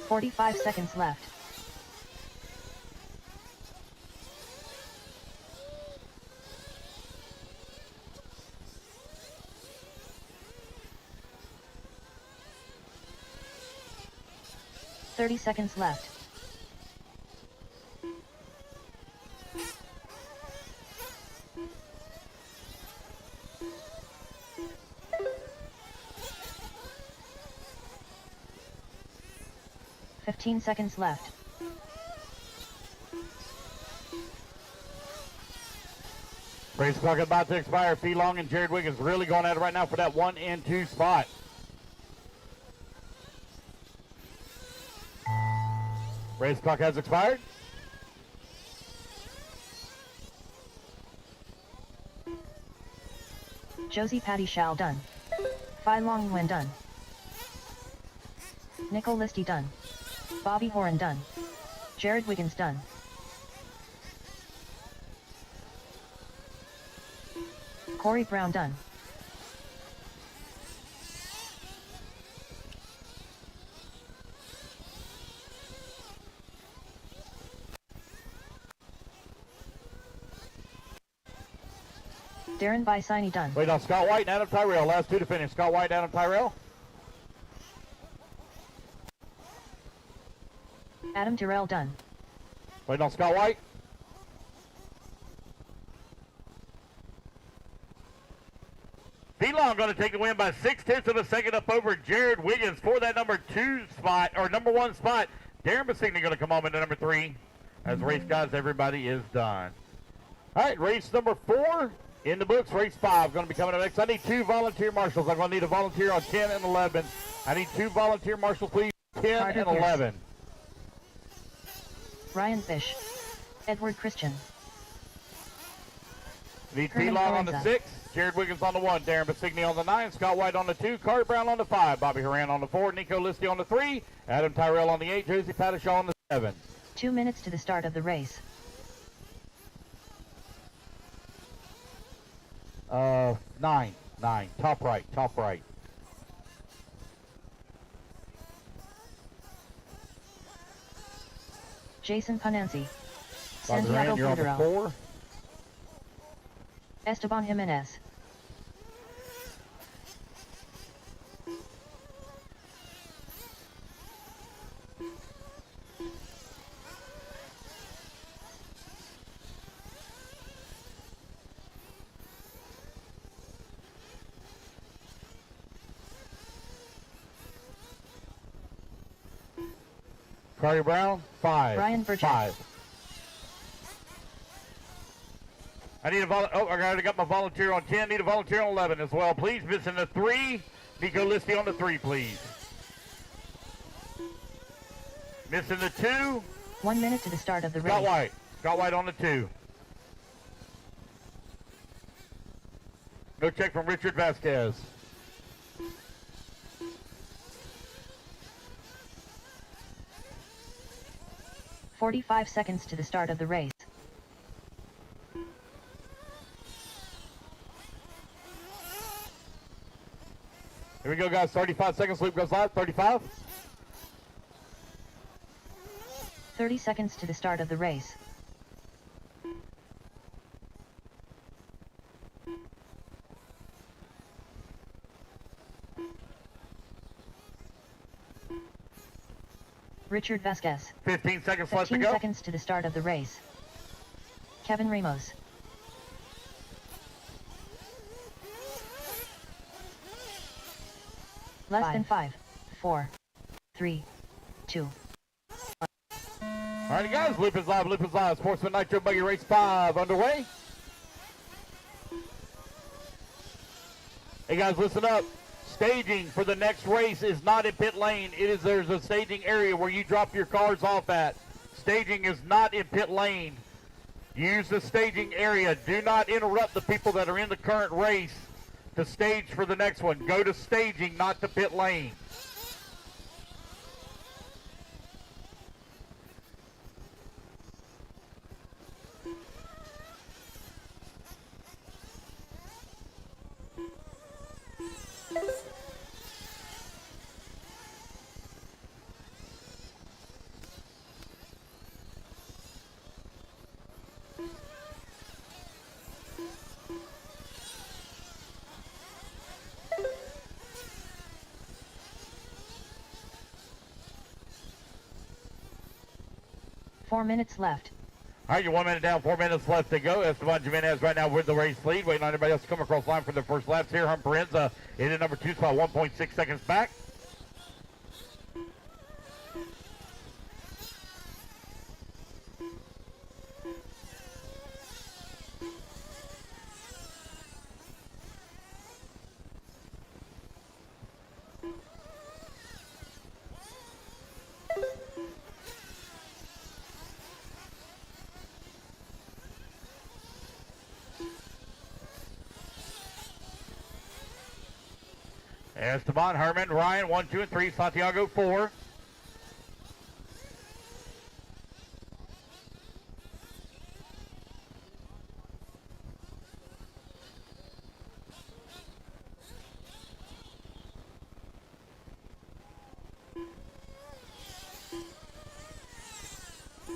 .45 seconds left. .30 seconds left. .15 seconds left. Race clock about to expire. Fee Long and Jared Wiggins really going at it right now for that 1 and 2 spot. Race clock has expired. Josie Pattishaw done. Fei Long Wen done. Nicole Listy done. Bobby Horan done. Jared Wiggins done. Corey Brown done. Darren Bysini done. Wait on Scott White and Adam Tyrell. Last 2 to finish. Scott White, Adam Tyrell. Adam Tyrell done. Wait on Scott White. Fee Long going to take the win by 0.6 of a second up over Jared Wiggins for that number 2 spot, or number 1 spot. Darren Basigny going to come home into number 3. As race guys, everybody is done. All right, race number 4 in the books. Race 5 going to be coming up next. I need 2 volunteer marshals. I'm going to need a volunteer on 10 and 11. I need 2 volunteer marshals, please. 10 Carter and Pierce. 11. Ryan Fish. Edward Christian. Need Herman T-Long on the Coenza. 6, Jared Wiggins on the 1, Darren Basigny on the 9, Scott White on the 2, Carter Brown on the 5, Bobby Horan on the 4, Nico Listi on the 3, Adam Tyrell on the 8, Josie Patishaw on the 7. 2 minutes to the start of the race. 9, top right. Jason Pananzi. Bobby Santiago Horan, you're on the Bordereau. 4. Esteban Jimenez. Carter Brown, 5. Brian Burchett. 5. I need a I got my volunteer on 10. Need a volunteer on 11 as well, please. Missing the 3. Nico Listi on the 3, please. Missing the 2. 1 minute to the start of the Scott race. White. Scott White on the 2. No check from Richard Vasquez. "45 seconds to the start of the race. Here we go, guys. 35 seconds. Loop goes live. 35. 30 seconds to the start of the race. Richard Vasquez. 15 seconds left to 15 go. seconds to the start of the race. Kevin Ramos. Less than 5, 4, 3, 2. All right, guys. Loop is live. Loop is live. Sportsman Nitro Buggy Race 5 underway. Hey, guys, listen up. Staging for the next race is not in pit lane. There's a staging area where you drop your cars off at. Staging is not in pit lane. Use the staging area. Do not interrupt the people that are in the current race to stage for the next one. Go to staging, not to pit lane. Four minutes left. All right, you're 1 minute down, 4 minutes left to go. Esteban Jimenez right now with the race lead, waiting on everybody else to come across line for their first laps here. Hump Parenza in at number 2 spot, 1.6 seconds back. Esteban, Herman, Ryan, 1, 2, and 3. Santiago, 4.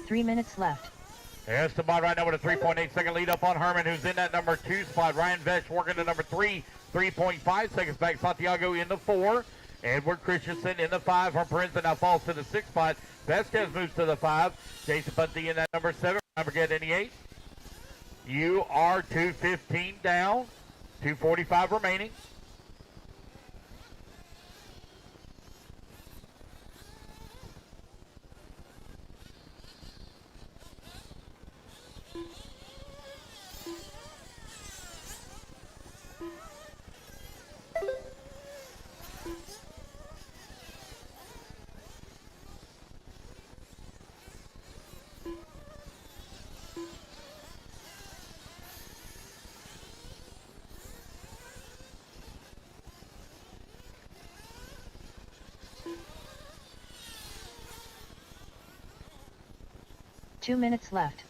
Three minutes left. Esteban right now with a 3.8 second lead up on Herman, who's in that number 2 spot. Ryan Vesh working to number 3, 3.5 seconds back. Santiago in the 4. Edward Christensen in the 5. Hump Parenza now falls to the 6 spot. Vasquez moves to the 5. Jason Bunty in that number 7. Ryan Brigade in the 8. You are 2:15 down. 2:45 remaining. 2 minutes left.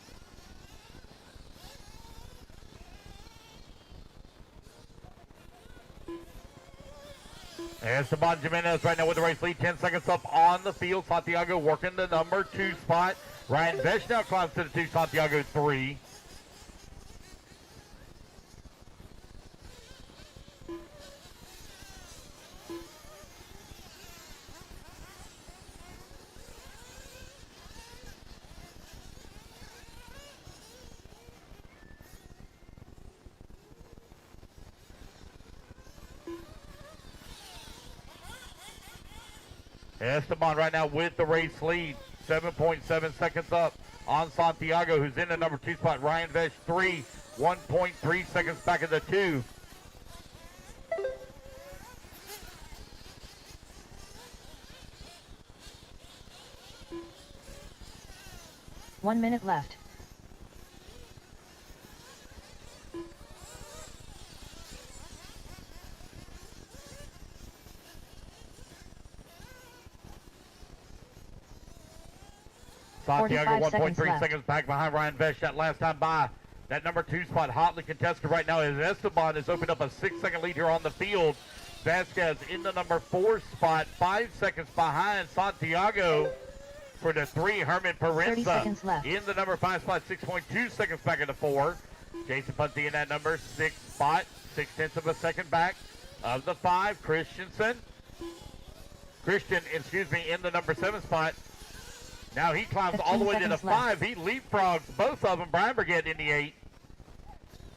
Esteban Jimenez right now with the race lead, 10 seconds up on the field. Santiago working the number 2 spot. Ryan Vesh now climbs to the 2, Santiago 3. Esteban right now with the race lead, 7.7 seconds up on Santiago, who's in the number 2 spot. Ryan Vesh 3, 1.3 seconds back of the 2. One minute left. Santiago 1.3 seconds seconds back behind Ryan Vesh that last time by. That number 2 spot hotly contested right now as Esteban has opened up a 6-second lead here on the field. Vasquez in the number 4 spot, 5 seconds behind Santiago for the 3. Herman 30 seconds Parenza left. in the number 5 spot, 6.2 seconds back of the 4. Jason Punty in that number 6 spot, 0.6 of a second back of the 5. Christian, in the number 7 spot. Now he climbs all the way to the 5. He leapfrogs both of them. Brian Burgett in the 8.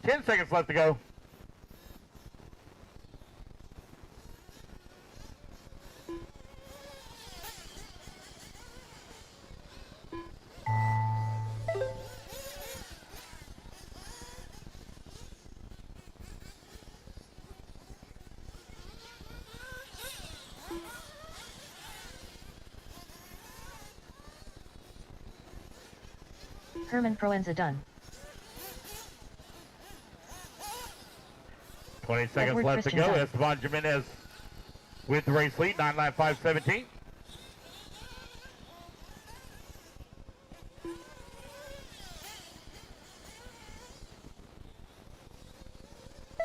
10 seconds left to go. Herman Proenza done. 20 seconds Edward left to Christian go. done. Esteban Jimenez with the race lead, 9.95.17.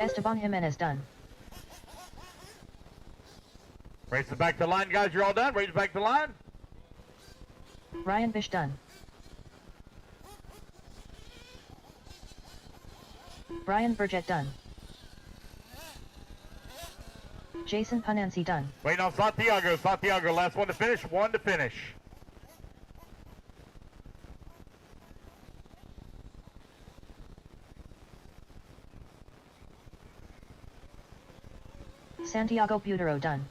Esteban Jimenez done. Racing back to the line, guys. You're all done. Race back to the line. Ryan Bish done. Brian Burgett done. Jason Panansi done. Waiting on Santiago. Santiago, last one to finish. One to finish. Santiago Butero done.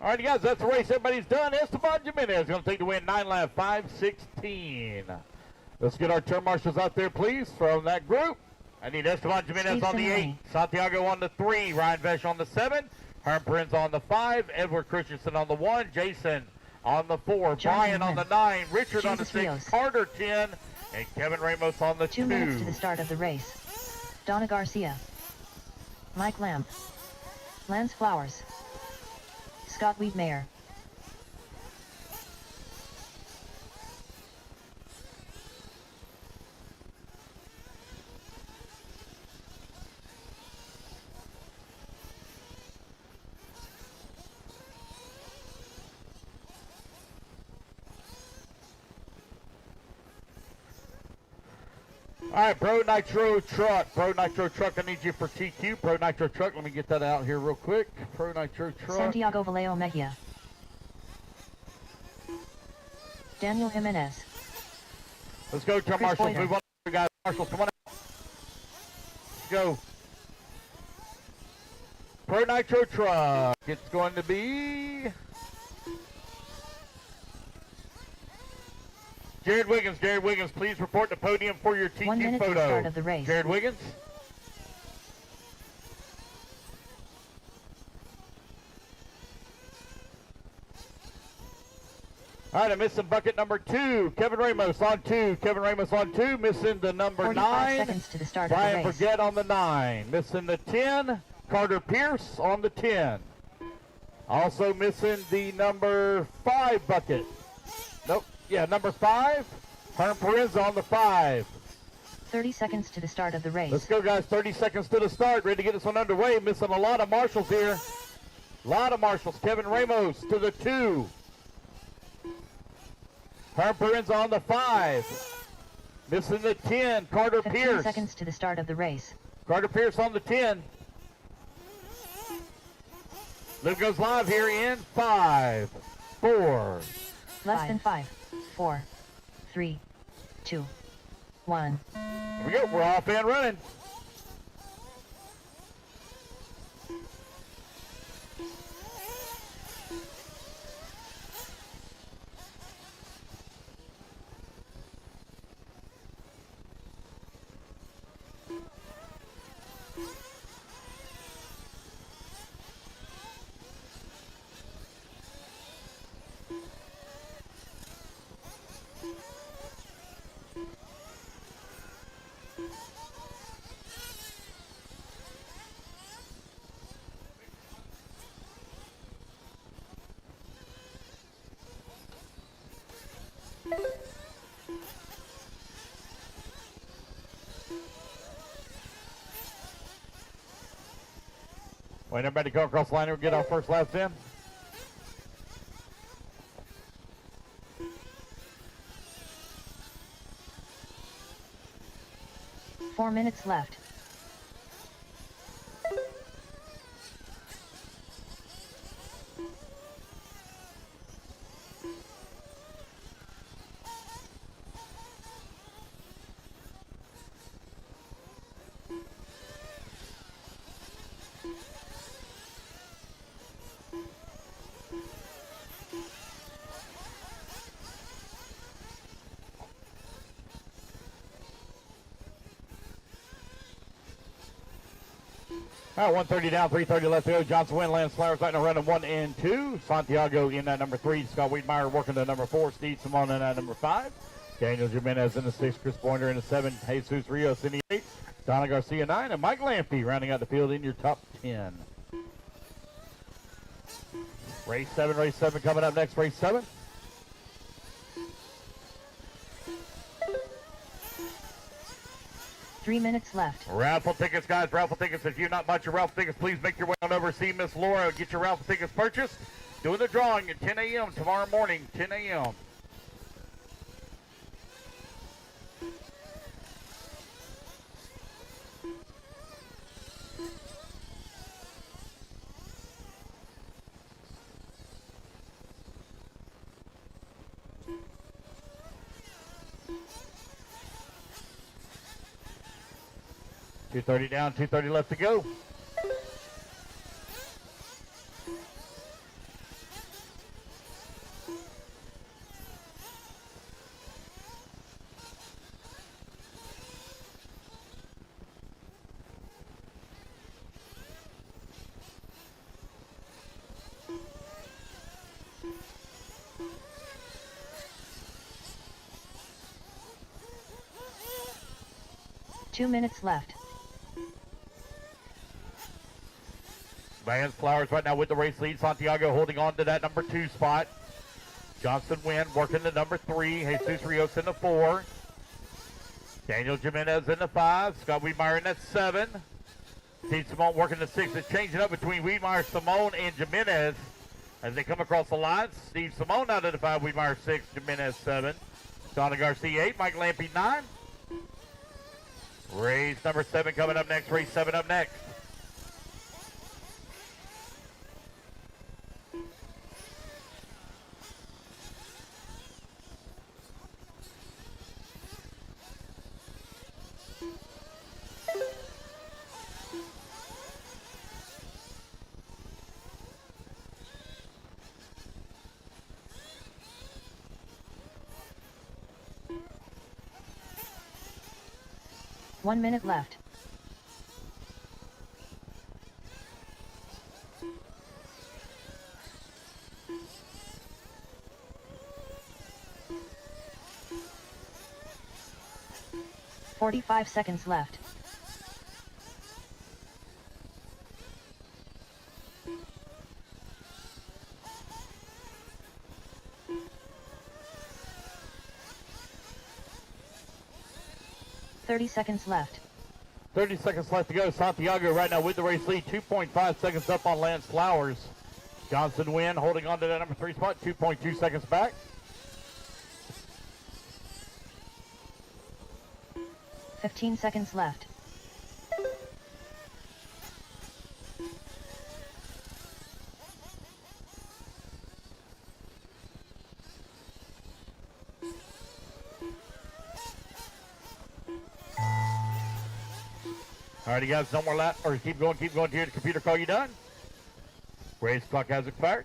All right, guys, that's the race. Everybody's done. Esteban Jimenez going to take the win, 9 lap, 5:16. Let's get our turn marshals out there, please, from that group. I need Esteban Jimenez on the 8, Santiago on the 3, Ryan Vesh on the 7, Herm Prinz on the 5, Edward Christensen on the 1, Jason on the 4, Brian on the 9, Richard on the 6, Rios. Carter 10, and Kevin Ramos on the 2. 2 minutes to the start of the race. Donna Garcia. Mike Lamb. Lance Flowers. Scott Wiedmeyer. All right, Pro Nitro Truck. Pro Nitro Truck, I need you for TQ. Pro Nitro Truck, let me get that out here real quick. Pro Nitro Truck. Santiago Vallejo Mejia. Daniel Jimenez. Let's go, turn Chris marshals. Boyer. Move on, guys. Marshals, come on out. Let's go. Pro Nitro Truck. It's going to be Jared Wiggins. Jared Wiggins, please report the podium for your TQ 1 minute photo. to the start of the race. Jared Wiggins. All right, I'm missing bucket number 2. Kevin Ramos on 2. Kevin Ramos on 2. Missing the number 45 9. seconds to the start Brian of the race. Burgett on the 9. Missing the 10. Carter Pierce on the 10. Also missing the number 5 bucket. Nope. Yeah, number 5. Herm Perez on the 5. 30 seconds to the start of the race. Let's go, guys. 30 seconds to the start. Ready to get this one underway. Missing a lot of marshals here. A lot of marshals. Kevin Ramos to the 2. Herm Perez on the 5. Missing the 10. Carter 15 Pierce. seconds to the start of the race. Carter Pierce on the 10. Luke goes live here in 5, 4. Less than 5, 4, 3, 2, 1. Here we go. We're off and running. Wait, everybody go across the line and get our first laps in. Four minutes left. All right, 130 down, 330 left to go. Johnson win, Lance Flowers right now running 1 and 2. Santiago in that number 3. Scott Wiedmeyer working the number 4. Steve Simone in that number 5. Daniel Jimenez in the 6. Chris Boyner in the 7. Jesus Rios in the 8. Donna Garcia 9. And Mike Lampy rounding out the field in your top 10. Race 7 coming up next. Race 7. Three minutes left. Raffle tickets, guys. Raffle tickets. If you're not bought your raffle tickets, please make your way on over. See Miss Laura. Get your raffle tickets purchased. Doing the drawing at 10 a.m. tomorrow morning. 10 a.m. .230 down, 230 left to go. Two minutes left. Lance Flowers right now with the race lead. Santiago holding on to that number 2 spot. Johnson Wynn working the number 3. Jesus Rios in the 4. Daniel Jimenez in the 5. Scott Wiedmeyer in that 7. Steve Simone working the 6. It's changing up between Wiedmeyer, Simone, and Jimenez as they come across the lines. Steve Simone out of the 5. Wiedmeyer 6. Jimenez 7. Donna Garcia 8. Mike Lampy 9. Race number 7 coming up next. Race 7 up next. One minute left. .45 seconds left. 30 seconds left. 30 seconds left to go. Santiago right now with the race lead. 2.5 seconds up on Lance Flowers. Johnson Wynn holding on to that number 3 spot. 2.2 seconds back. $15 seconds left. Alrighty guys, no more lap, or keep going here. The computer call you done. Race clock has expired.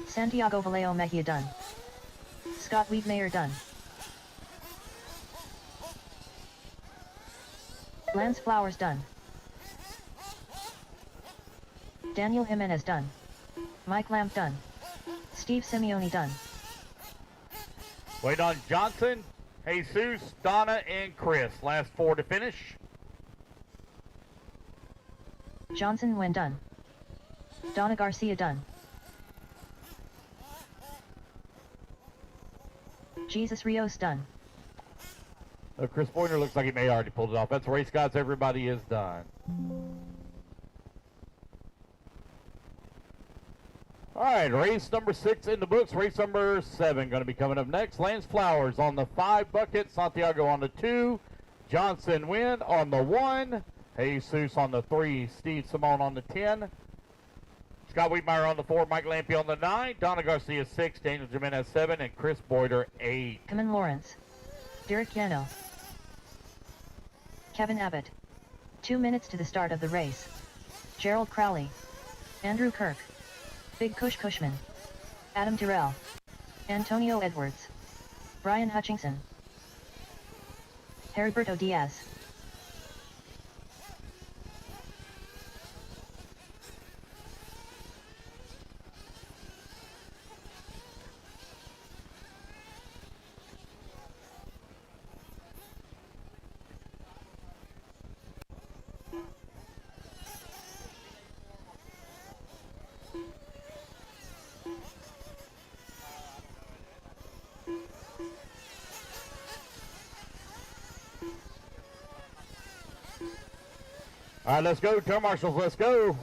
Santiago Vallejo Mejia done. Scott Wiedmeyer done. Lance Flowers done. Daniel Jimenez done. Mike Lamp done. Steve Simeone done. Wait on Johnson, Jesus, Donna, and Chris. Last 4 to finish. Johnson Wynn done. Donna Garcia done. Jesus Rios done. Chris Boyner looks like he may already pulled it off. That's race guys, everybody is done. All right, race number 6 in the books. Race number 7 going to be coming up next. Lance Flowers on the 5 bucket. Santiago on the 2. Johnson Wynn on the 1. Jesus on the 3. Steve Simone on the 10. Scott Wiedmeyer on the 4. Mike Lampe on the 9. Donna Garcia 6. Daniel Jimenez 7. And Chris Boyder 8. Kamen Lawrence. Derek Yano. Kevin Abbott. 2 minutes to the start of the race. Gerald Crowley. Andrew Kirk. Big Kush Cushman. Adam Terrell. Antonio Edwards. Brian Hutchinson. Heriberto Diaz. All right, let's go. Turn marshals, let's go.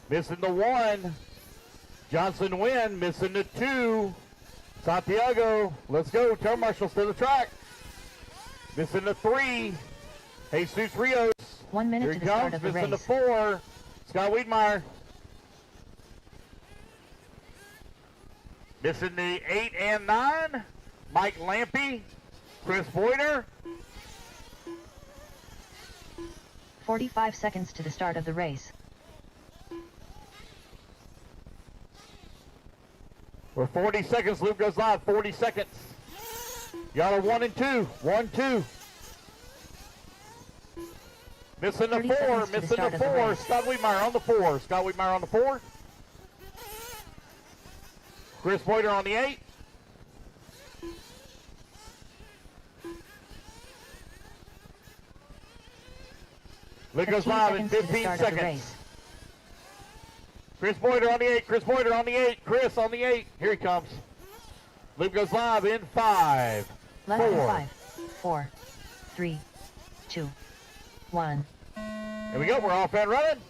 Missing the 1. Johnson Wynn missing the 2. Santiago, let's go. Turn marshals to the track. Missing the 3. Jesus Rios. 1 minute to the start of the race. Missing the 4. Scott Wiedmeyer. Missing the 8 and 9. Mike Lampe. Chris Boyder. 45 seconds to the start of the race. We're 40 seconds. Loop goes live. 40 seconds. Y'all are 1 and 2. 1, 2. Missing the 4. Missing the 4. Scott Wiedmeyer on the 4. Scott Wiedmeyer on the 4. Chris Boyder on the 8. Loop goes live in 15 seconds. Chris Boyder on the 8. Chris Boyder on the 8. Chris on the 8. Here he comes. Loop goes live in 5, 4. 5, 4, 3, 2, 1. Here we go. We're off and running.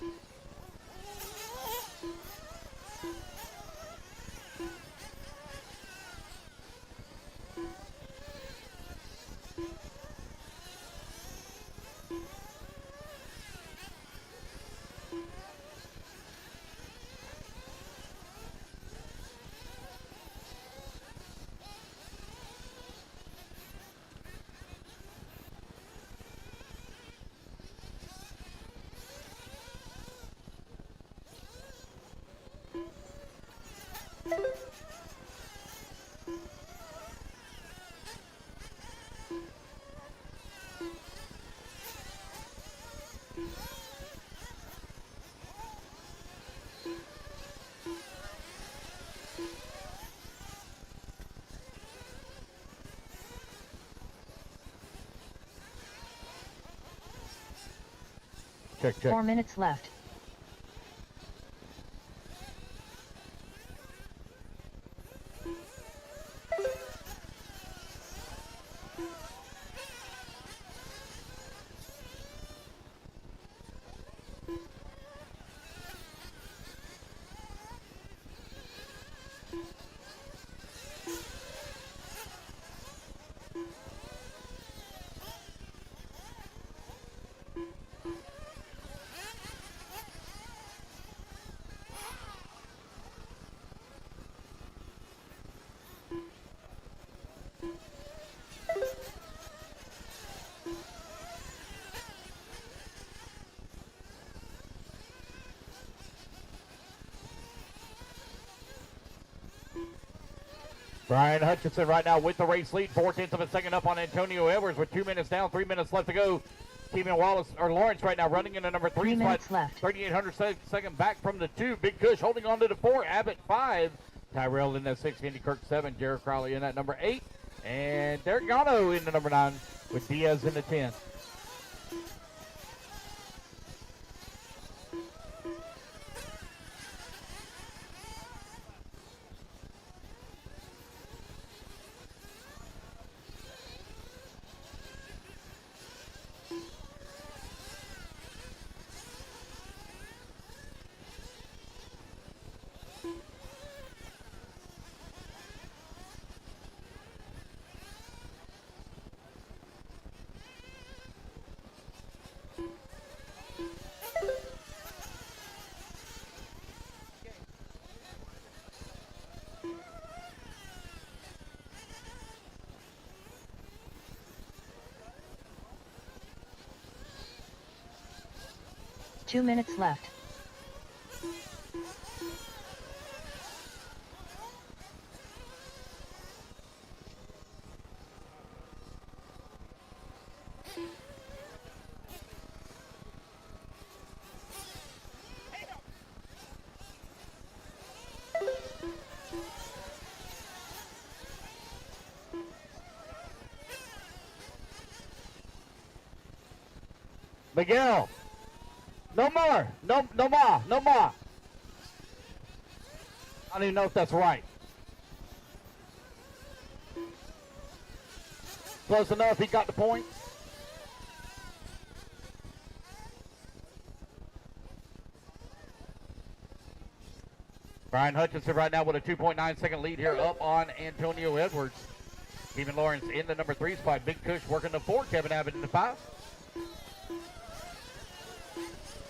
Check. 4 minutes left. Brian Hutchinson right now with the race lead, 4/10 of a second up on Antonio Edwards with 2 minutes down, 3 minutes left to go. Steven Lawrence right now running in the number 3 spot. 3 minutes left. 3,800 second back from the 2. Big Kush holding on to the 4. Abbott 5. Tyrell in that 6. Andy Kirk 7. Jared Crowley in that number 8. And Derek Gatto in the number 9 with Diaz in the 10. Two minutes left. Miguel. No more. No more. I don't even know if that's right. Close enough. He got the point. Brian Hutchinson right now with a 2.9 second lead here up on Antonio Edwards. Steven Lawrence in the number 3 spot. Big Kush working the 4. Kevin Abbott in the 5.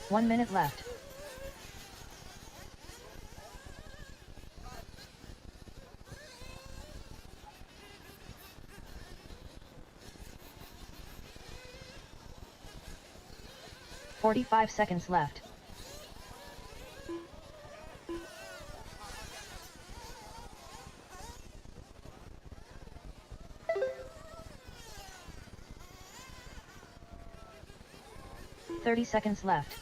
1 minute left. "45 seconds left. "30 seconds left.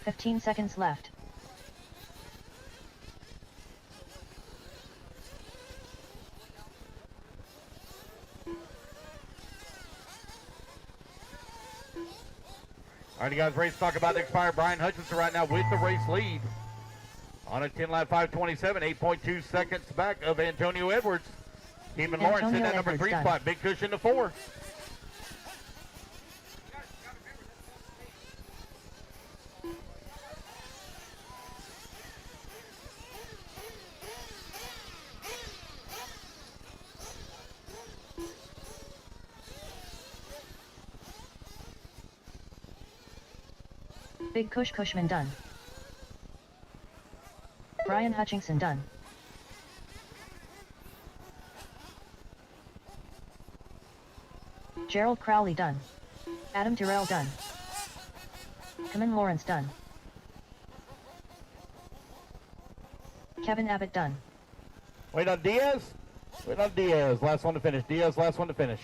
"15 seconds left. All right, you guys ready to talk about the expired Brian Hutchinson right now with the race lead. On a 10 lap 5:27, 8.2 seconds back of Antonio Edwards. Steven Lawrence in that number 3 spot. Big Kush in the 4. Big Kush Cushman done. Brian Hutchinson done. Gerald Crowley done. Adam Tyrrell done. Kevin Lawrence done. Kevin Abbott done. Wait on Diaz. Last one to finish. Diaz, last one to finish.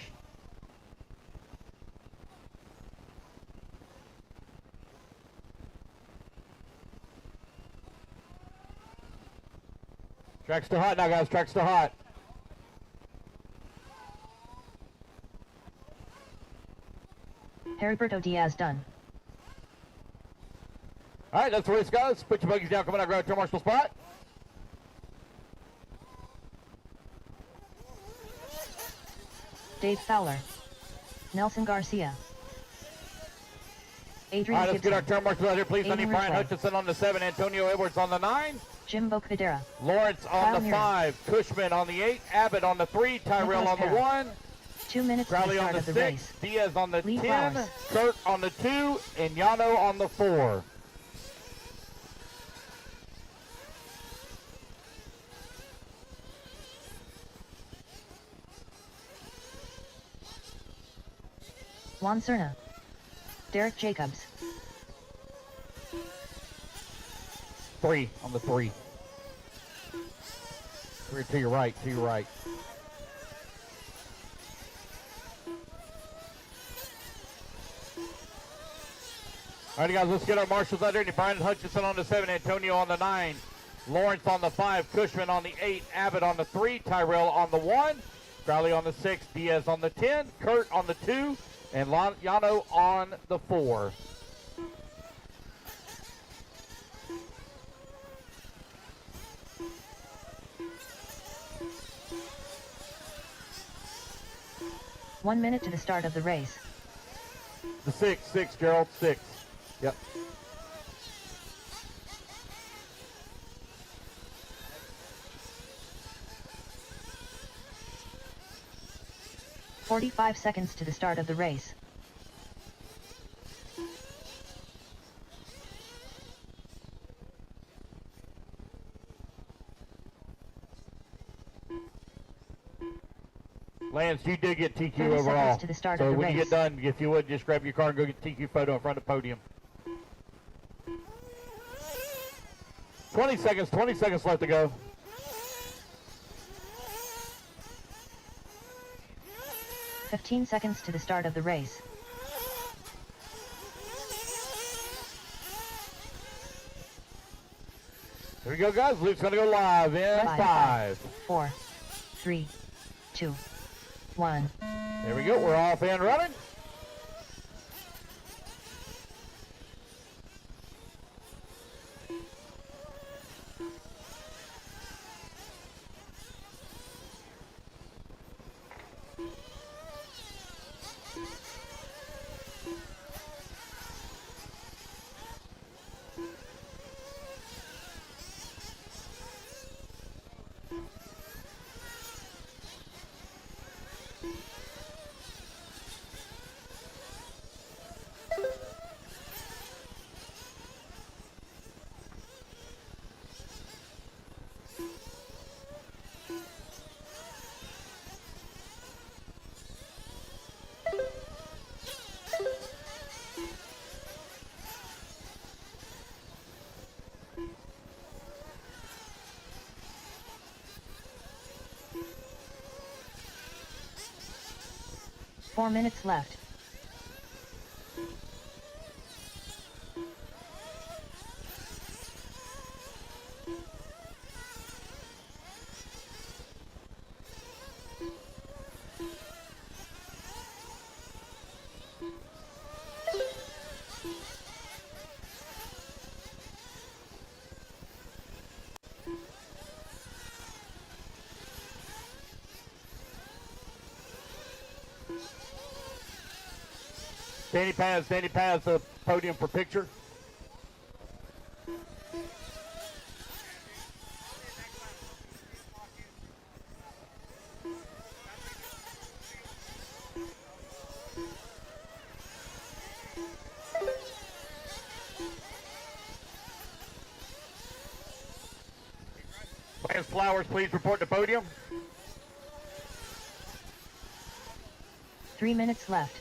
Track's still hot now, guys. Track's still hot. Heriberto Diaz done. All right, that's the race, guys. Put your buggies down. Come on out, grab your marshal spot. Dave Fowler. Nelson Garcia. Adrian All right, let's Gibson. get our turn marshals out here, please. I Aiden need Brian Ridgway. Hutchinson on the 7, Antonio Edwards on the 9, Jim Bocadera. Lawrence on Kyle the Neary. 5, Cushman on the 8, Abbott on the 3, Tyrell Nicholas on the Parra. 1, 2 minutes to the Crowley on start the of the 6, race. Diaz on the Lee 10, Flowers. Kurt on the 2, and Yano on the 4. Juan Serna. Derek Jacobs. 3 on the 3. 3 to your right, to your right. All right, guys, let's get our marshals out there. Brian Hutchinson on the 7, Antonio on the 9, Lawrence on the 5, Cushman on the 8, Abbott on the 3, Tyrell on the 1, Crowley on the 6, Diaz on the 10, Kurt on the 2, and Yano on the 4. One minute to the start of the race. The 6, Gerald, 6. Yep. "45 seconds to the start of the race. Lance, you did get TQ 30 overall. seconds to the start So of the when you race. get done, if you would, just grab your car and go get the TQ photo in front of the podium. 20 seconds left to go. "15 seconds to the start of the race. Here we go, guys. Luke's going to go live in 5. 4, 3, 2, 1. There we go. We're off and running. Four minutes left. Danny Paz, the podium for picture. Lance Flowers, please report to podium. 3 minutes left.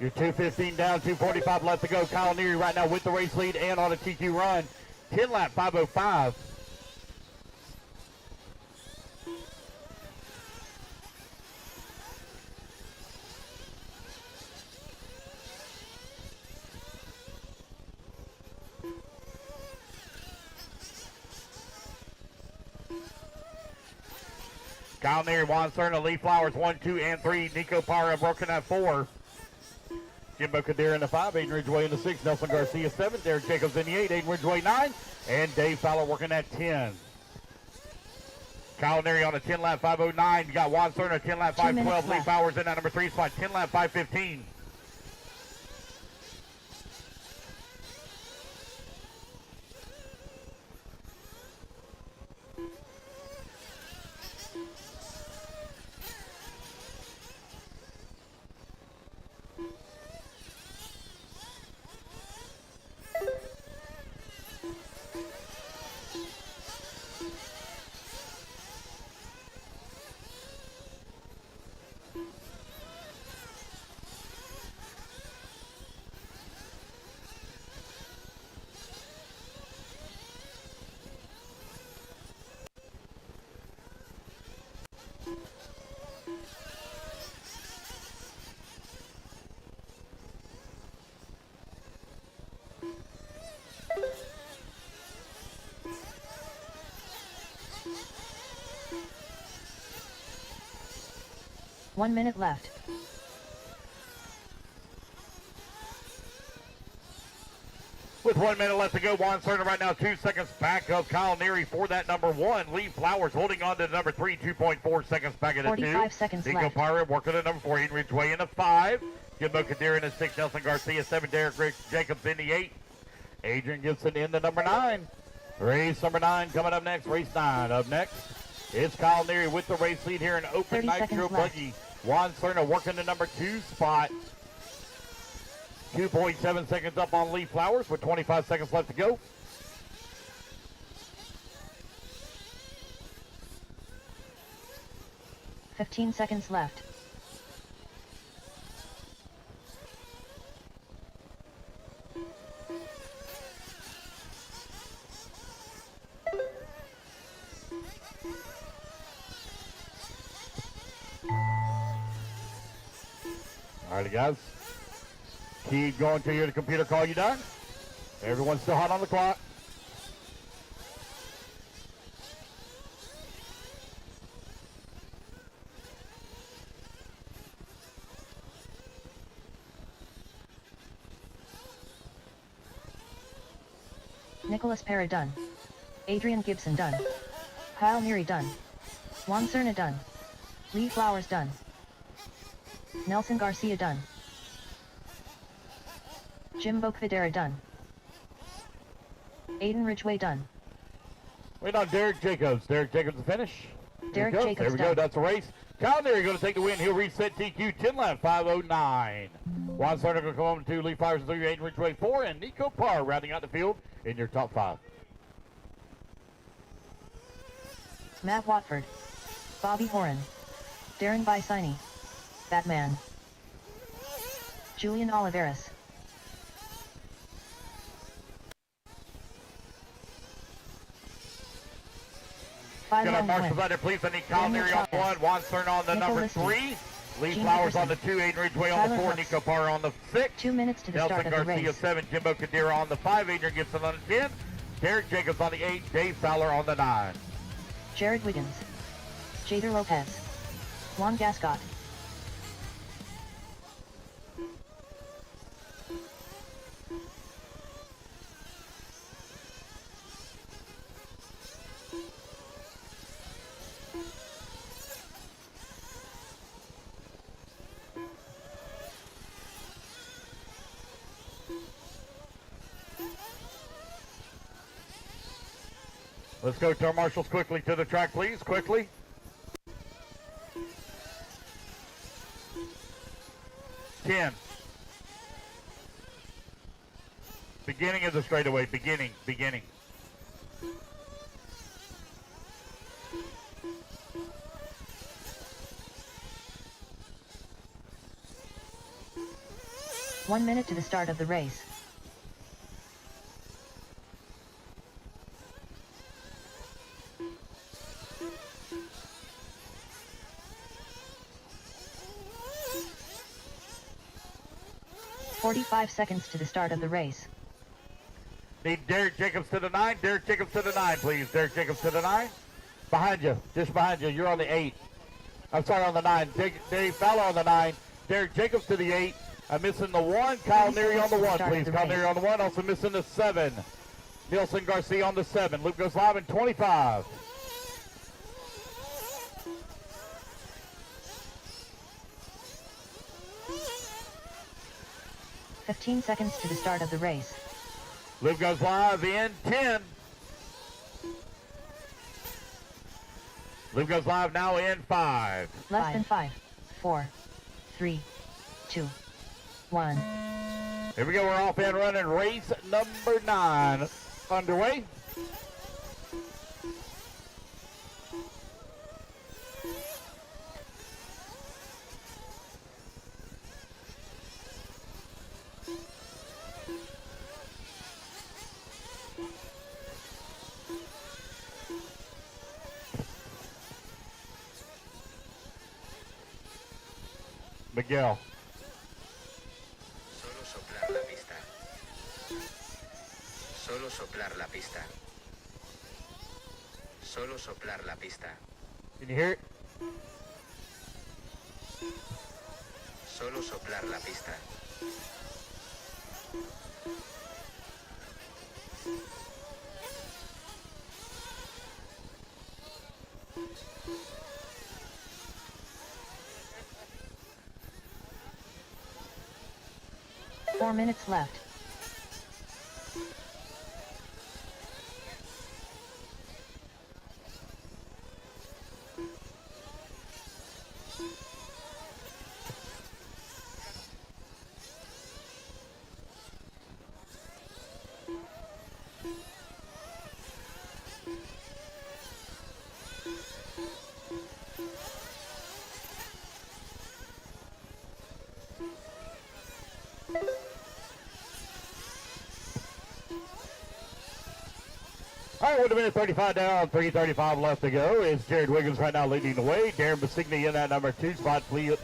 You're 2:15 down, 2:45 left to go. Kyle Neary right now with the race lead and on a TQ run. 10 lap 5:05. Kyle Neary, Juan Cerna, Lee Flowers 1, 2, and 3. Nico Parra working at 4. Jimbo Kadira in the 5, Aiden Ridgway in the 6, Nelson Garcia 7, Derek Jacobs in the 8, Aiden Ridgway 9, and Dave Fowler working at 10. Kyle Neary on a 10-lap 5:09. You got Juan Cerna 10-lap 5:12. Lee Flowers in that number 3 spot, 10-lap 5:15. One minute left. With 1 minute left to go, Juan Cerna right now 2 seconds back of Kyle Neary for that number 1. Lee Flowers holding on to the number 3, 2.4 seconds back at the 2. 45 seconds Nico left. Parra working at number 4, Aiden Ridgway in the 5. Jimbo Kadira in the 6, Nelson Garcia 7, Derek Jacobs in the 8. Adrian Gibson in the number 9. Race number 9 coming up next. Race 9 up next. It's Kyle Neary with the race lead here in Open Nitro Buggy. Juan Cerna working the number 2 spot. 2.7 seconds up on Lee Flowers with 25 seconds left to go. $15 seconds left. All right, guys. Keep going till you hear the computer call you done. Everyone's still hot on the clock. Nicholas Parra done. Adrian Gibson done. Kyle Neary done. Juan Cerna done. Lee Flowers done. Nelson Garcia done. Jimbo Kadira done. Aiden Ridgway done. Wait on Derek Jacobs. Derek Jacobs to finish. Derek Jacobs There we go. done. That's a race. Kyle Neary going to take the win. He'll reset TQ 10-lap 5:09. Juan Cerna going to come home 2. Lee Flowers 3. Aiden Ridgway 4. And Nico Parra rounding out the field in your top 5. Matt Watford. Bobby Horan. Darren Bicini. Batman. Julian Oliveras. Gonna marshal that, please. I need Kyle Neary on 1. Juan Cerna on the number 3. Lee Flowers on the 2. Aiden Ridgway on the 4. Nico Parra on the 6. 2 minutes to the start Nelson of the Garcia race. 7. Jimbo Kadira on the 5. Adrian Gibson on the 10. Derek Jacobs on the 8. Dave Fowler on the 9. Jared Wiggins. Jader Lopez. Juan Gascott. Let's go to our marshals quickly to the track, please. Quickly. Ten. Beginning of the straightaway. Beginning. 1 minute to the start of the race. "45 seconds to the start of the race. Need Derek Jacobs to the 9. Derek Jacobs to the 9, please. Derek Jacobs to the 9. Behind you. Just behind you. You're on the 8. I'm sorry, on the 9. Dave Fowler on the 9. Derek Jacobs to the 8. I'm missing the 1. Kyle Neary on the 1, please. Kyle Neary on the 1. Also missing the 7. Nielsen Garcia on the 7. Loop goes live in 25. "15 seconds to the start of the race." Loop goes live in 10. Loop goes live now in 5. Less than 5, 4, 3, 2, 1. Here we go. We're off and running. Race number 9 underway. Miguel. Solo soplar la pista. Solo soplar la pista. Solo soplar la pista. Can you hear it? Solo soplar la pista. Four minutes left. All right, 1 minute 35 down, 3:35 left to go. It's Jared Wiggins right now leading the way. Darren Basigny in that number 2 spot. P.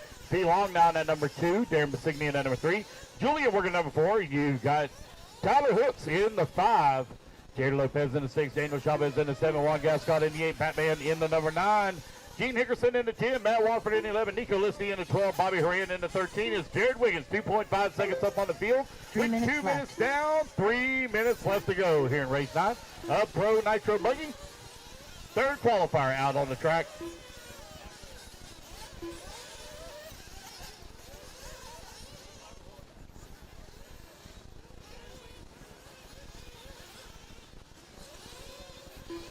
Long now in that number 2. Darren Basigny in that number 3. Julian working number 4. You got Tyler Hooks in the 5. Jared Lopez in the 6. Daniel Chavez in the 7. Juan Gascott in the 8. Batman in the number 9. Gene Hickerson in the 10. Matt Watford in the 11. Nico Listy in the 12. Bobby Horan in the 13. Is Jared Wiggins 2.5 seconds up on the field. 3 With minutes 2 left. minutes down, 3 minutes left to go here in race 9. A Pro Nitro Buggy. Third qualifier out on the track.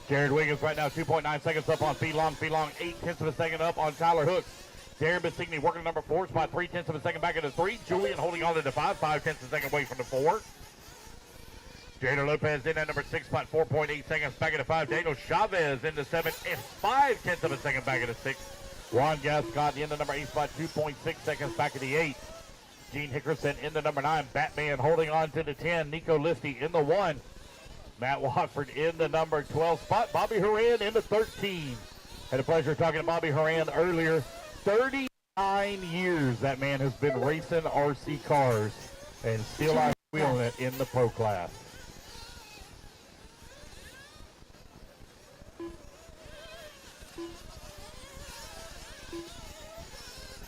Jared Wiggins right now 2.9 seconds up on P. Long. P. Long 0.8 of a second up on Tyler Hooks. Darren Basigny working number 4 spot, 0.3 of a second back into 3. Julian holding on to the 5, 0.5 of a second away from the 4. Jader Lopez in at number 6 spot, 4.8 seconds back into 5. Daniel Chavez into 7, and 0.5 of a second back into 6. Juan Gascott in the number 8 spot, 2.6 seconds back into 8. Gene Hickerson in the number 9. Batman holding on to the 10. Nico Listy in the 1. Matt Watford in the number 12 spot. Bobby Horan in the 13. Had a pleasure talking to Bobby Horan earlier. 39 years that man has been racing RC cars and still out wheeling it in the pro class.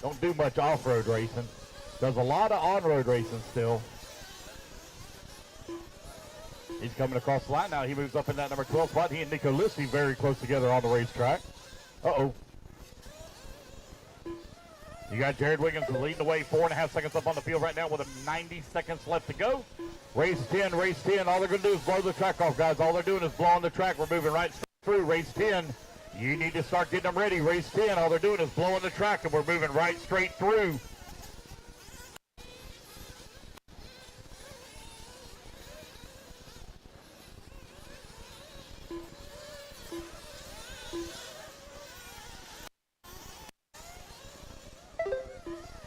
Don't do much off-road racing. Does a lot of on-road racing still. He's coming across the line now. He moves up in that number 12 spot. He and Nico Listy very close together on the racetrack. Uh-oh. You got Jared Wiggins leading the way, 4.5 seconds up on the field right now with 90 seconds left to go. Race 10, race 10. All they're going to do is blow the track off, guys. All they're doing is blowing the track. We're moving right through race 10. You need to start getting them ready. Race 10, all they're doing is blowing the track, and we're moving right straight through.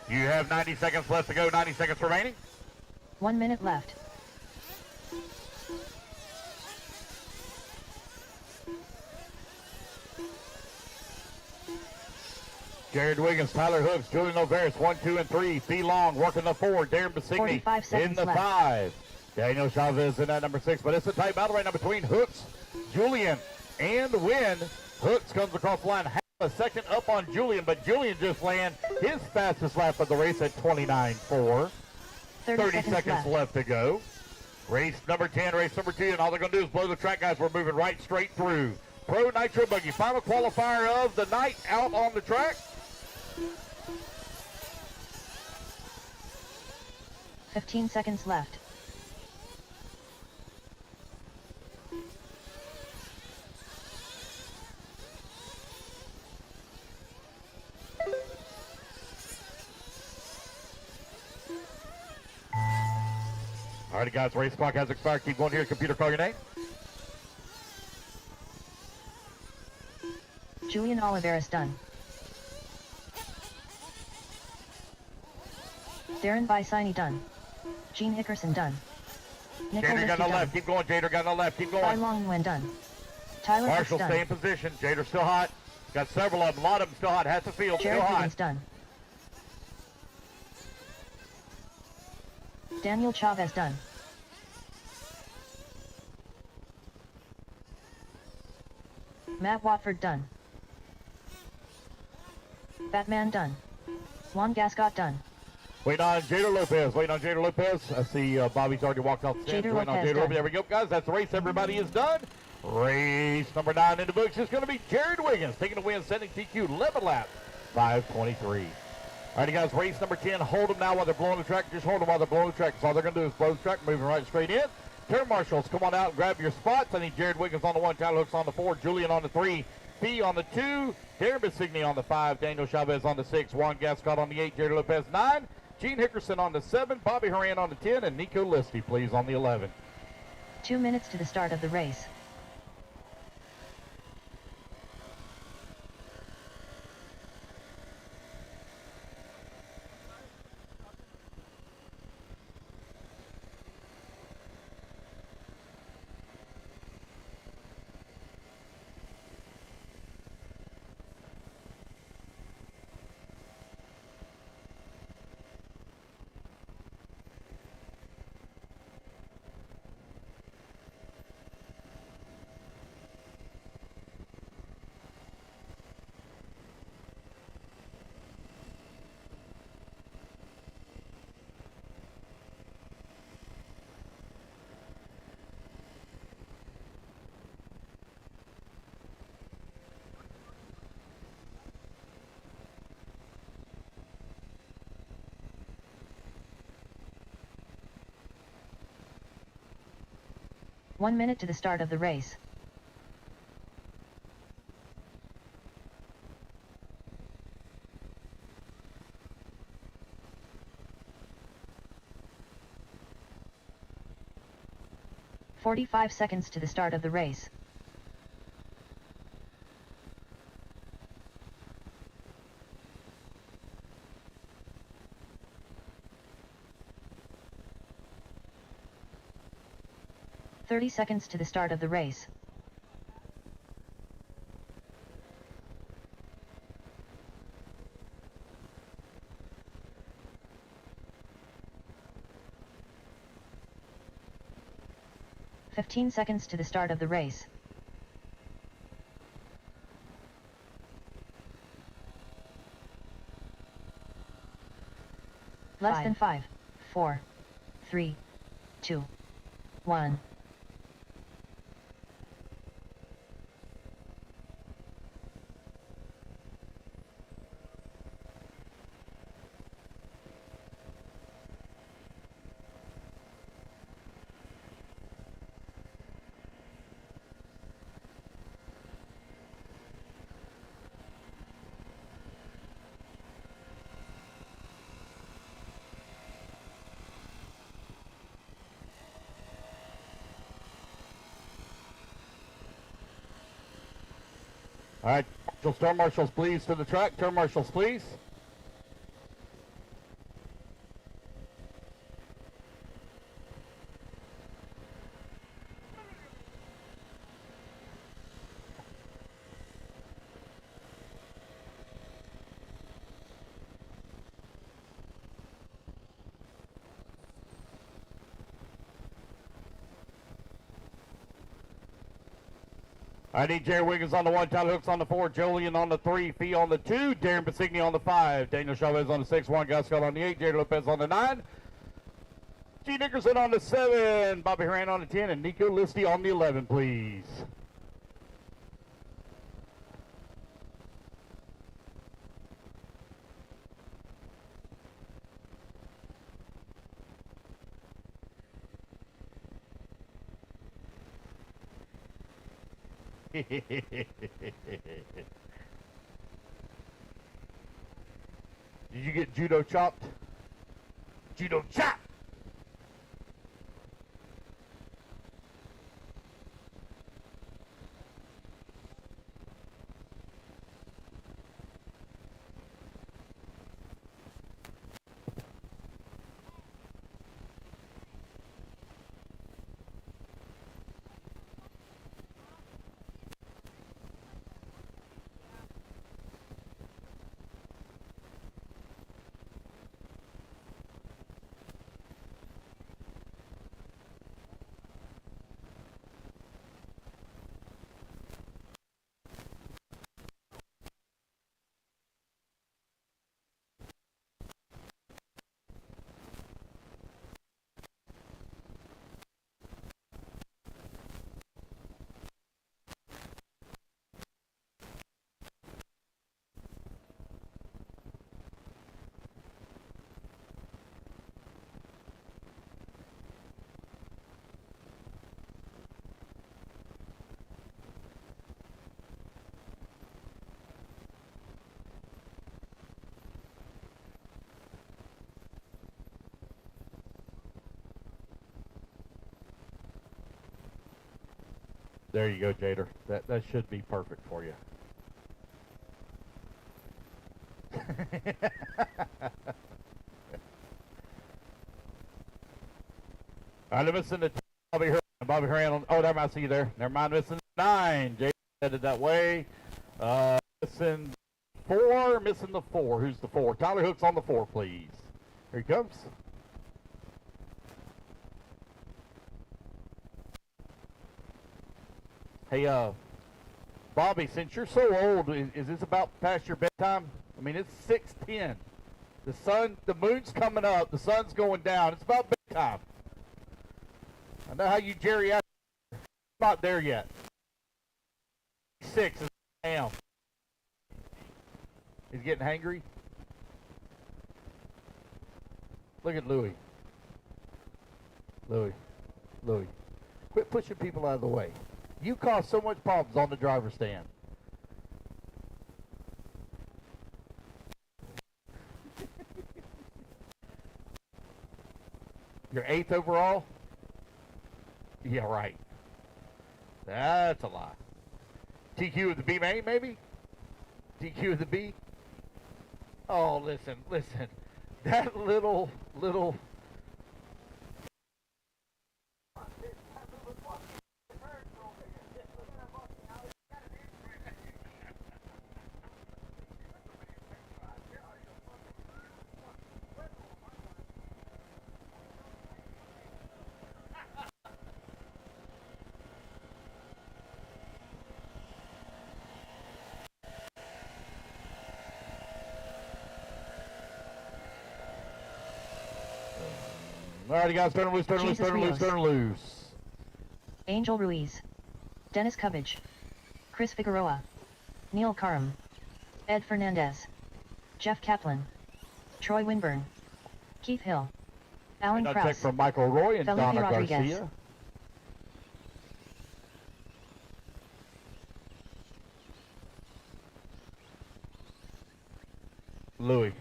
You have 90 seconds left to go, 90 seconds remaining. 1 minute left. Jared Wiggins, Tyler Hooks, Julian O'Veris, 1, 2, and 3. P. Long working the 4. Darren Basigny 45 seconds in the left. 5. Daniel Chavez in that number 6. But it's a tight battle right now between Hooks, Julian, and Wynn. Hooks comes across the line, half a second up on Julian, but Julian just ran his fastest lap of the race at 29.4. 30 seconds left to go. Race number 10, race number 2, and all they're going to do is blow the track, guys. We're moving right straight through. Pro Nitro Buggy, final qualifier of the night out on the track. 15 seconds left. All right, guys, race clock has expired. Keep going here. Computer, call your name. Julian Oliveras done. Darren Vicini done. Gene Hickerson done. Jader got on the left. Keep going. Jader got on the left. Keep going. Ty Longwen done. Tyler Marshall done. stay in position. Jader's still hot. Got several of them. A lot of them still hot. Has the field. Jared Still hot. Higgins done. Daniel Chavez done. Matt Watford done. Batman done. Juan Gascott done. Waiting on Jader Lopez. Waiting on Jader Lopez. I see Bobby's already walked off the stage. Jader Waiting on Lopez Jader. done. There we go, guys. That's the race. Everybody is done. Race number 9 in the books is going to be Jared Wiggins taking the win, setting TQ 11 lap, 5:23. All right, guys, race number 10. Hold them now while they're blowing the track. Just hold them while they're blowing the track. So all they're going to do is blow the track, moving right straight in. Turn marshals, come on out and grab your spots. I need Jared Wiggins on the 1, Tyler Hooks on the 4, Julian on the 3, P on the 2, Darren Besigny on the 5, Daniel Chavez on the 6, Juan Gascott on the 8, Jared Lopez 9, Gene Hickerson on the 7, Bobby Horan on the 10, and Nico Listy, please, on the 11. 2 minutes to the start of the race. One minute to the start of the race. "45 seconds to the start of the race. "30 seconds to the start of the race. "15 seconds to the start of the race. Less than 5, 4, 3, 2, 1. All right, turn marshals, please, to the track. Turn marshals, please. I need Jerry Wiggins on the 1, Tyler Hooks on the 4, Jolien on the 3, Fee on the 2, Darren Basigny on the 5, Daniel Chavez on the 6, Juan Gascon on the 8, Jared Lopez on the 9, G. Nickerson on the 7, Bobby Horan on the 10, and Nico Listy on the 11, please. Did you get judo chopped? Judo chop! There you go, Jader. That should be perfect for you. All right, missing the Bobby Horan. Oh, never mind. See you there. Never mind. Missing 9. Jader headed that way. Missing 4. Missing the 4. Who's the 4? Tyler Hooks on the 4, please. Here he comes. Hey, Bobby, since you're so old, is this about past your bedtime? I mean, it's 6:10. The moon's coming up, the sun's going down. It's about bedtime. I know how you geriatric. Not there yet. 6 is I am. He's getting hangry. Look at Louie. Louie. Quit pushing people out of the way. You cause so much problems on the driver's stand. You're 8th overall? Yeah, right. That's a lie. TQ with the B, maybe? TQ with the B? Oh, listen. That little... Alrighty, guys, turn loose. Angel Ruiz. Dennis Cubbage. Chris Figueroa. Neil Karam. Ed Fernandez. Jeff Kaplan. Troy Winburn. Keith Hill. Alan Check Krause. from Michael Roy and Felipe Donna Rodriguez. Garcia. Louis,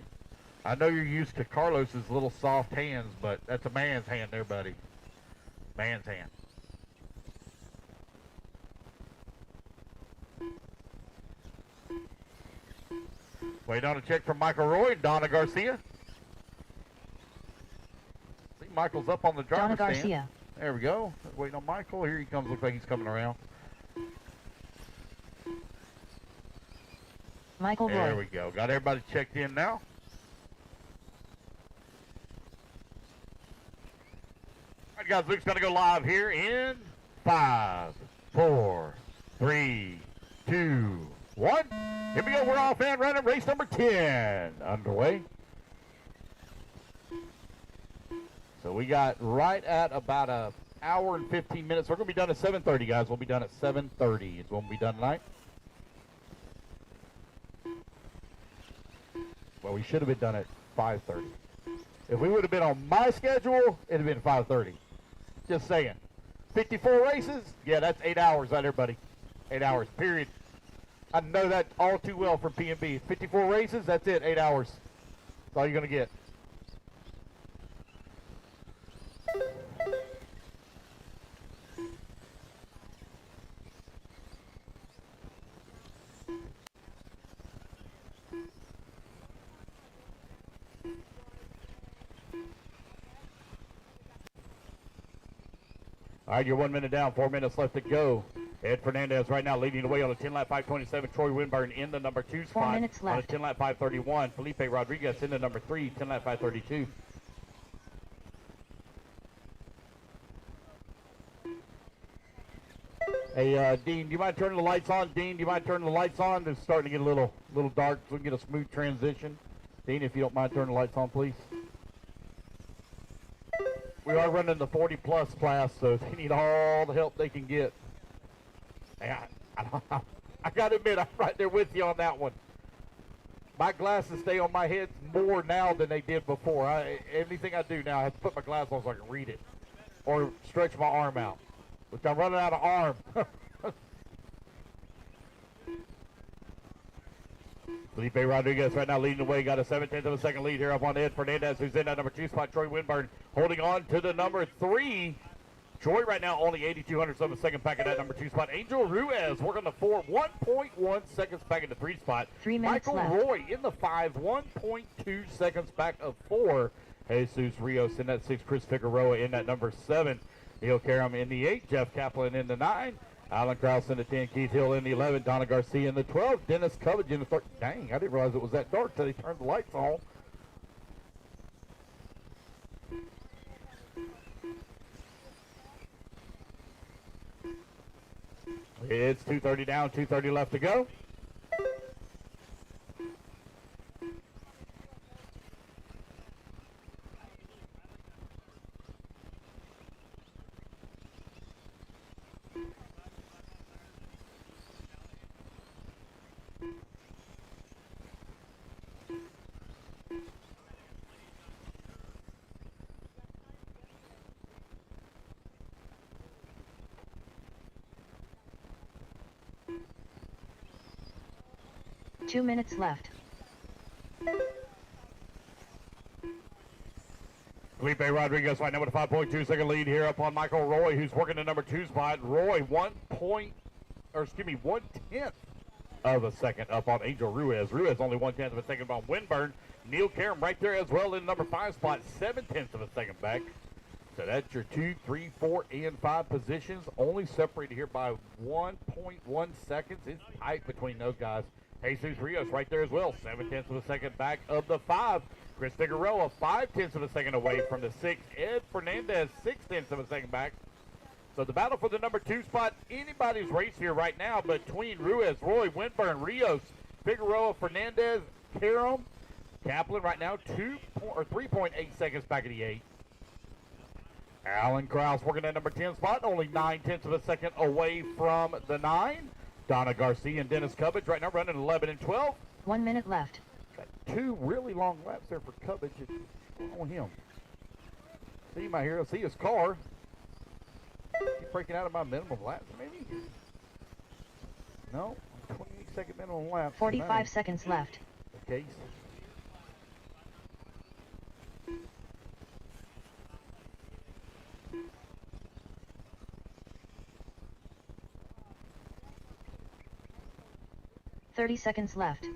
I know you're used to Carlos's little soft hands, but that's a man's hand there, buddy. Man's hand. Wait on a check from Michael Roy and Donna Garcia. See, Michael's up on the driver's Donna stand. Garcia. There we go. Waiting on Michael. Here he comes. Looks like he's coming around. Michael Roy. There we go. Got everybody checked in now. All right, guys, Luke's going to go live here in 5, 4, 3, 2, 1. Here we go. We're off and running. Race number 10 underway. So we got right at about an hour and 15 minutes. We're going to be done at 7:30, guys. We'll be done at 7:30 is when we'll be done tonight. Well, we should have been done at 5:30. If we would have been on my schedule, it would have been 5:30. Just saying. 54 races? Yeah, that's 8 hours right there, buddy. 8 hours, period. I know that all too well from P&B. 54 races, that's it, 8 hours. That's all you're going to get. All right, you're 1 minute down, 4 minutes left to go. Ed Fernandez right now leading the way on a 10-lap 5:27. Troy Winburn in the number 2 spot. 4 minutes left. On a 10-lap 5:31. Felipe Rodriguez in the number 3, 10-lap 5:32. Hey, Dean, do you mind turning the lights on? Dean, do you mind turning the lights on? It's starting to get a little dark, so we can get a smooth transition. Dean, if you don't mind turning the lights on, please. We are running the 40-plus class, so they need all the help they can get. Hey, I got to admit, I'm right there with you on that one. My glasses stay on my head more now than they did before. Anything I do now, I have to put my glasses on so I can read it. Or stretch my arm out, which I'm running out of arm. Felipe Rodriguez right now leading the way. Got a 7/10 of a second lead here up on Ed Fernandez, who's in that number 2 spot. Troy Winburn holding on to the number 3. Troy right now only 8200ths of a second back in that number 2 spot. Angel Ruiz working the 4, 1.1 seconds back in the 3 spot. 3 minutes Michael left. Roy in the 5, 1.2 seconds back of 4. Jesus Rios in that 6. Chris Figueroa in that number 7. Neil Karam in the 8. Jeff Kaplan in the 9. Alan Krause in the 10. Keith Hill in the 11. Donna Garcia in the 12. Dennis Covage in the 13. Dang, I didn't realize it was that dark till they turned the lights on. It's 2:30 down, 2:30 left to go. Two minutes left. Felipe Rodriguez right now with a 5.2 second lead here up on Michael Roy, who's working the number 2 spot. Roy 1/10 of a second up on Angel Ruiz. Ruiz only 1/10 of a second on Winburn. Neil Karam right there as well in the number 5 spot, 7/10 of a second back. So that's your 2, 3, 4, and 5 positions, only separated here by 1.1 seconds. It's tight between those guys. Jesus Rios right there as well, 7/10 of a second back of the 5. Chris Figueroa 5/10 of a second away from the 6. Ed Fernandez 6/10 of a second back. So the battle for the number 2 spot, anybody's race here right now between Ruiz, Roy, Winburn, Rios, Figueroa, Fernandez, Karam, Kaplan right now 3.8 seconds back of the 8. Alan Krause working that number 10 spot, only 9/10 of a second away from the 9. Donna Garcia and Dennis Covage right now running 11 and 12. 1 minute left. Got 2 really long laps there for Covage. On him. See my hero, see his car. He's breaking out of my minimum laps, maybe? No, 28-second minimum laps. 45 seconds left. The case. Thirty seconds left.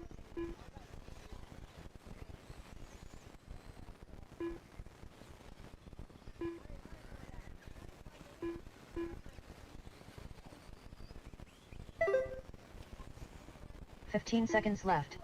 Fifteen seconds left.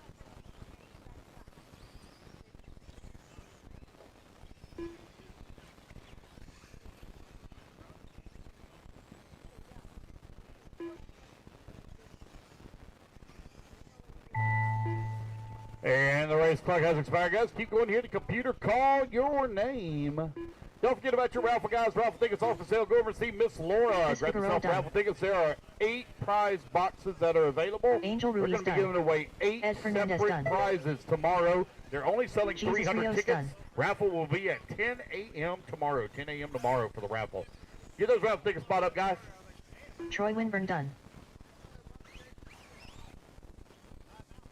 race clock has expired, guys. Keep going here. The computer call your name. Don't forget about your raffle, guys. Raffle tickets off for sale. Go over and see Miss Laura. Grab yourself raffle tickets. There are 8 prize boxes that are available. Angel We're Ruiz going to be done. giving away 8 Ed Fernandez separate done. prizes tomorrow. They're only selling Jesus 300 Rios tickets. done. Raffle will be at 10 a.m. tomorrow. 10 a.m. tomorrow for the raffle. Get those raffle tickets spot up, guys. Troy Winburn done.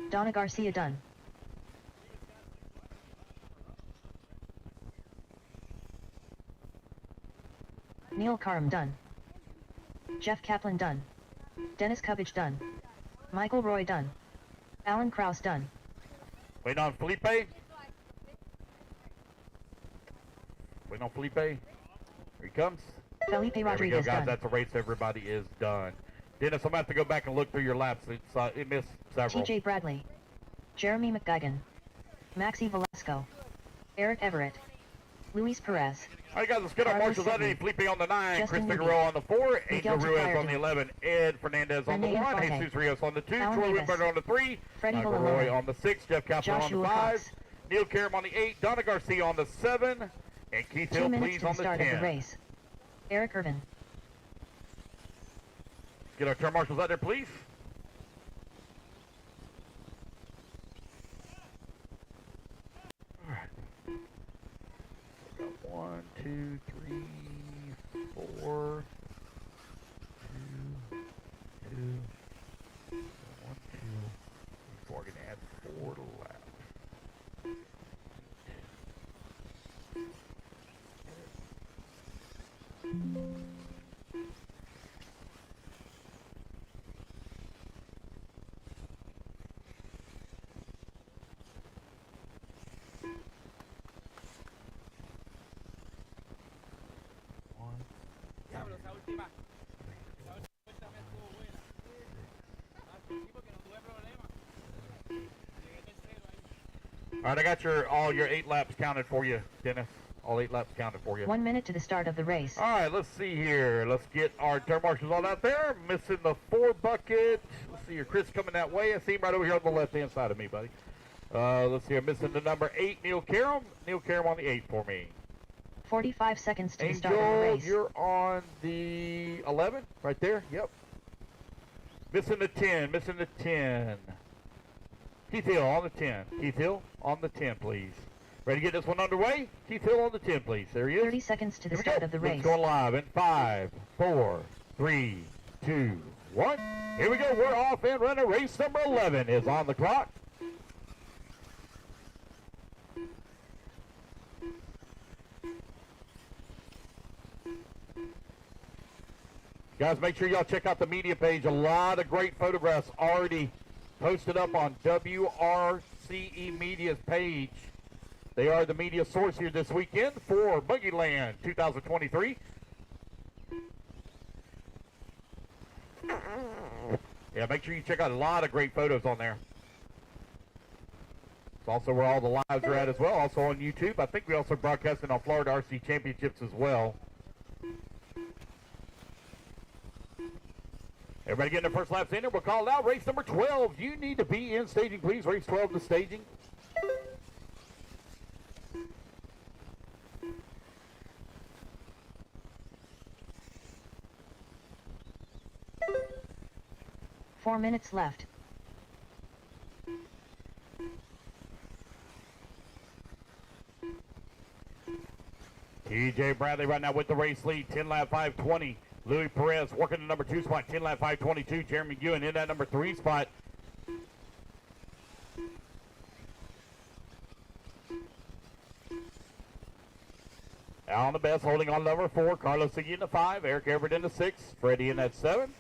Donna Garcia done. Neil Karam done. Jeff Kaplan done. Dennis Kubich done. Michael Roy done. Alan Kraus done. Waiting on Felipe. Waiting on Felipe. Here he comes. Felipe There we go, Rodriguez guys. done. That's a race. Everybody is done. Dennis, I'm going to have to go back and look through your laps. It missed several. TJ Bradley. Jeremy McGuigan. Maxi Velasco. Eric Everett. Luis Perez. All right, guys, let's get our Carlos marshals out. Sidney. Felipe on the 9, Justin Chris Newby. Figueroa on the 4, Miguel Angel Ruiz Tafire on the done. 11, Ed Fernandez on the Renee 1, Infante. Jesus Rios on the 2, Alan Troy Davis. Winburn on the 3, Freddie Michael Villalona. Roy on the 6, Jeff Kaplan on the Joshua 5, Cox. Neil Karam on the 8, Donna Garcia on the 7, and Keith 2 Hill, minutes please, to the on the start of 10. the race. Eric Irvin. Get our turn marshals out there, please. All right. We got 1, 2, 3, 4, 2, 2, 1, 2. We're going to add 4 to laps. Esa última vuelta me estuvo buena. Sí, porque no tuve problema. Llegué tercero ahí. All right, I got all your 8 laps counted for you, Dennis. All 8 laps counted for you. 1 minute to the start of the race. All right, let's see here. Let's get our turn marshals all out there. Missing the 4 bucket. Let's see here. Chris coming that way. I see him right over here on the left-hand side of me, buddy. Let's see here. Missing the number 8, Neil Karam. Neil Karam on the 8 for me. 45 seconds to the start of the Angel, race. you're on the 11, right there. Yep. Missing the 10. Missing the 10. Keith Hill on the 10. Keith Hill on the 10, please. Ready to get this one underway? Keith Hill on the 10, please. There he is. 30 seconds to the Here we start go. of the Let's race. go live in 5, 4, 3, 2, 1. Here we go. We're off and running. Race number 11 is on the clock. Guys, make sure y'all check out the media page. A lot of great photographs already posted up on WRCE Media's page. They are the media source here this weekend for Buggyland 2023. Yeah, make sure you check out a lot of great photos on there. It's also where all the lives are at as well, also on YouTube. I think we also broadcasting on Florida RC Championships as well. Everybody getting their first laps in there. We'll call it out. Race number 12. You need to be in staging, please. Race 12 to staging. Four minutes left. TJ Bradley right now with the race lead. 10 lap 520. Louis Perez working the number 2 spot. 10 lap 522. Jeremy Ewan in that number 3 spot. Alan the best holding on number 4. Carlos Segui in the 5. Eric Everett in the 6. Freddie in that 7.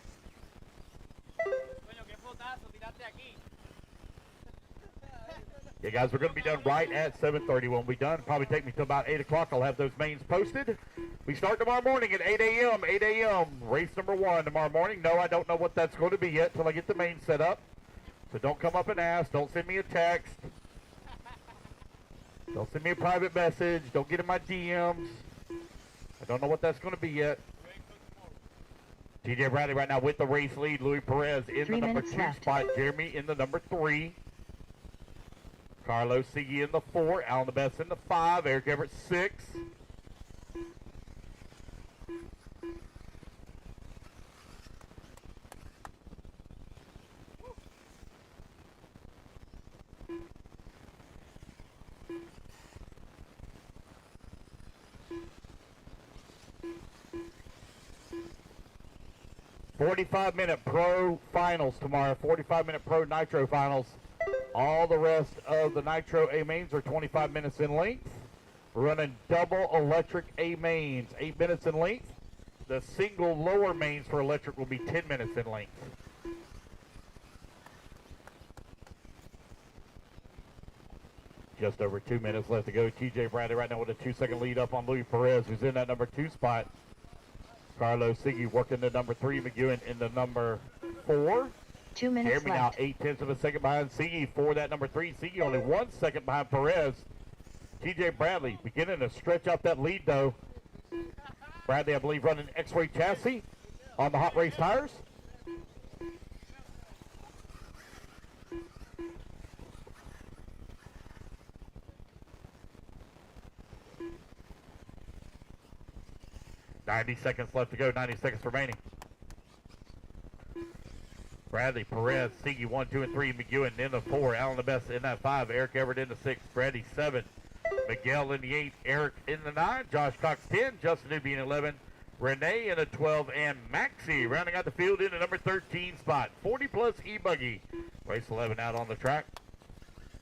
Coño, qué fotazo tiraste aquí. Yeah, guys, we're going to be done right at 7:30. When we're done, probably take me to about 8 o'clock. I'll have those mains posted. We start tomorrow morning at 8 a.m. 8 a.m. Race number 1 tomorrow morning. No, I don't know what that's going to be yet till I get the main set up. So don't come up and ask. Don't send me a text. Don't send me a private message. Don't get in my DMs. I don't know what that's going to be yet. TJ Bradley right now with the race lead. Louis Perez in the 3 number minutes 2 left. spot. Jeremy in the number 3. Carlos Siggy in the 4, Alan the Best in the 5, Eric Everett 6. "45-minute Pro Finals tomorrow, 45-minute Pro Nitro Finals. All the rest of the Nitro A mains are 25 minutes in length. We're running double electric A mains, 8 minutes in length. The single lower mains for electric will be 10 minutes in length. Just over 2 minutes left to go. TJ Bradley right now with a 2-second lead up on Louis Perez, who's in that number 2 spot. Carlos Siggy working the number 3, McEwen in the number 4. 2 minutes Jeremy left. now 0.8 of a second behind Siggy for that number 3. Siggy only 1 second behind Perez. TJ Bradley beginning to stretch out that lead though. Bradley, I believe, running X-Ray chassis on the hot race tires. "90 seconds left to go, 90 seconds remaining. Bradley, Perez, Siggy 1, 2, and 3. McEwen in the 4. Alan the Best in that 5. Eric Everett in the 6. Bradley 7. Miguel in the 8. Eric in the 9. Josh Cox 10. Justin Newby in 11. Renee in a 12. And Maxie rounding out the field in the number 13 spot. 40 plus E-Buggy. Race 11 out on the track.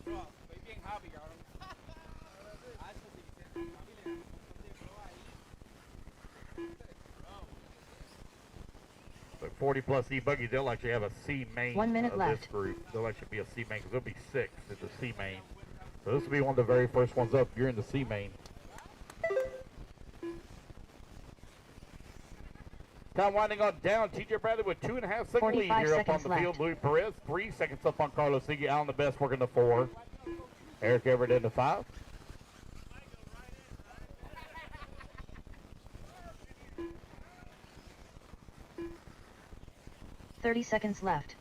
Bro, estoy bien happy, cabrón. Ah, eso sí, familia, un montón de pro ahí. But 40 plus E-Buggy, they'll actually have a C main 1 minute of left. this group. They'll actually be a C main because there'll be 6 in the C main. So this will be one of the very first ones up. You're in the C main. Time winding on down. TJ Bradley with 2.5 second lead 45 here up on seconds the left. field. Louis Perez 3 seconds up on Carlos Siggy. Alan the Best working the 4. Eric Everett in the 5. 30 seconds left.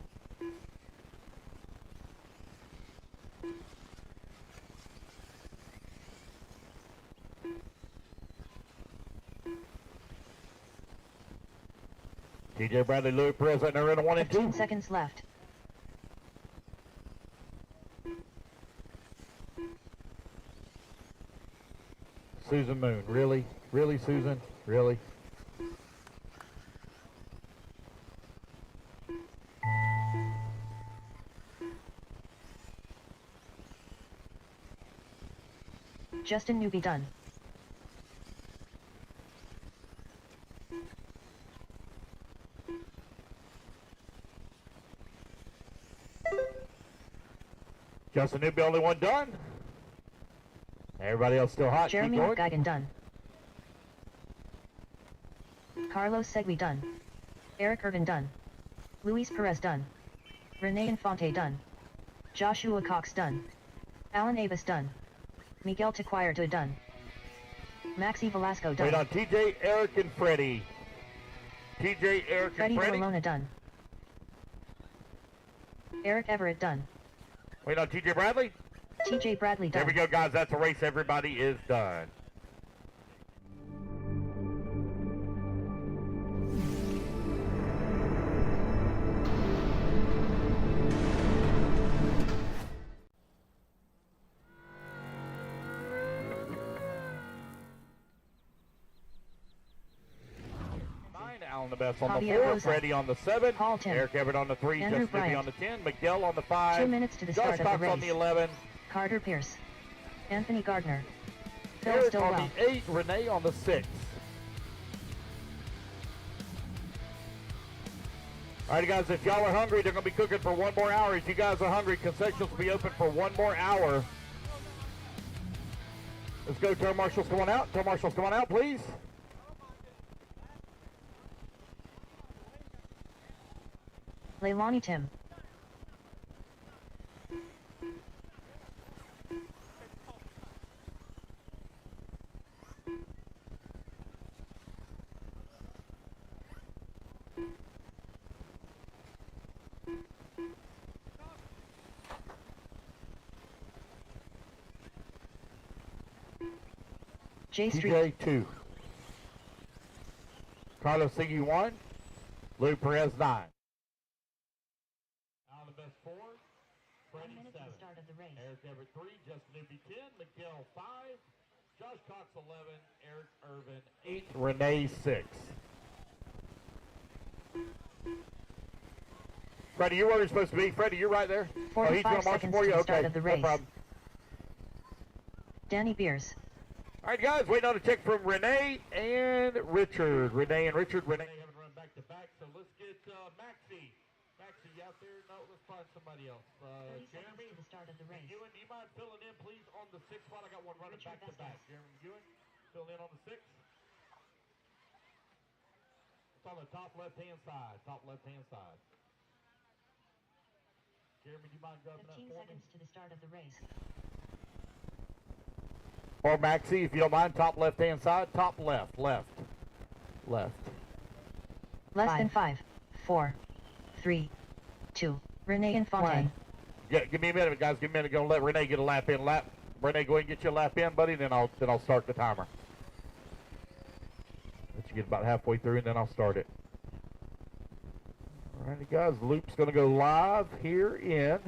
TJ Bradley, Louis Perez right now in a 1 and 2. 15 seconds left. Susan Moon, really? Really, Susan? Really? Justin Newby done. Justin Newby, only one done. Everybody else still hot. Jeremy Keep going. Geigen done. Carlos Segui done. Eric Irvin done. Luis Perez done. Rene Infante done. Joshua Cox done. Alan Avis done. Miguel Taquire done. Maxi Velasco done. Wait on TJ, Eric, and Freddie. TJ, Eric, Freddie and Freddie. Villalona done. Eric Everett done. Wait on TJ Bradley. TJ Bradley There done. we go, guys. That's a race. Everybody is done. Alan the Best on the Javier 4, Rosa. Freddie on the 7, Paul Tim. Eric Everett on the 3, Andrew Justin Newby Bryant. on the 10, Miguel on the 5, 2 minutes to the Josh start of Cox the on the race. 11, Carter Pierce. Anthony Gardner. Phil Eric Stillwell. on the 8, Renee on the 6. All right, guys, if y'all are hungry, they're going to be cooking for 1 more hour. If you guys are hungry, concessions will be open for 1 more hour. Let's go. Tow marshals, come on out. Tow marshals, come on out, please. Leilani Tim. J Street. TJ 2. Carlos Sigui 1. Lou Perez 9. Out of the best 4. 1 Freddie minute to 7. the start of the race. Eric Everett 3. Justin Newby 10. Miguel 5. Josh Cox 11. Eric Irvin 8. Renee 6. Freddie, you're where you're supposed to be. Freddie, you're right there. 45 seconds to the start of the race. No problem. Danny Beers. All right, guys, waiting on a check from Renee and Richard. Renee haven't run back to back, so let's get Maxie. Maxie, you out there? No, let's find somebody else. 30 seconds Jeremy to the start of the race. McEwen, do you mind filling in, please, on the 6th spot? I got one running Richard back to back. Vasquez. Jeremy McEwen, fill in on the 6th. It's on the top left-hand side. Top left-hand side. Jeremy, do you mind grabbing that 15 for seconds me? to the start of the race. Or Maxie, if you don't mind, top left-hand side. Top left. Left. Less than 5, 4, 3, 2. Renee Infante. Give me a minute, guys. Give me a minute. Gonna let Renee get a lap in. Renee, go ahead and get you a lap in, buddy. Then I'll start the timer. Let you get about halfway through, and then I'll start it. All righty, guys. Loop's gonna go live here in.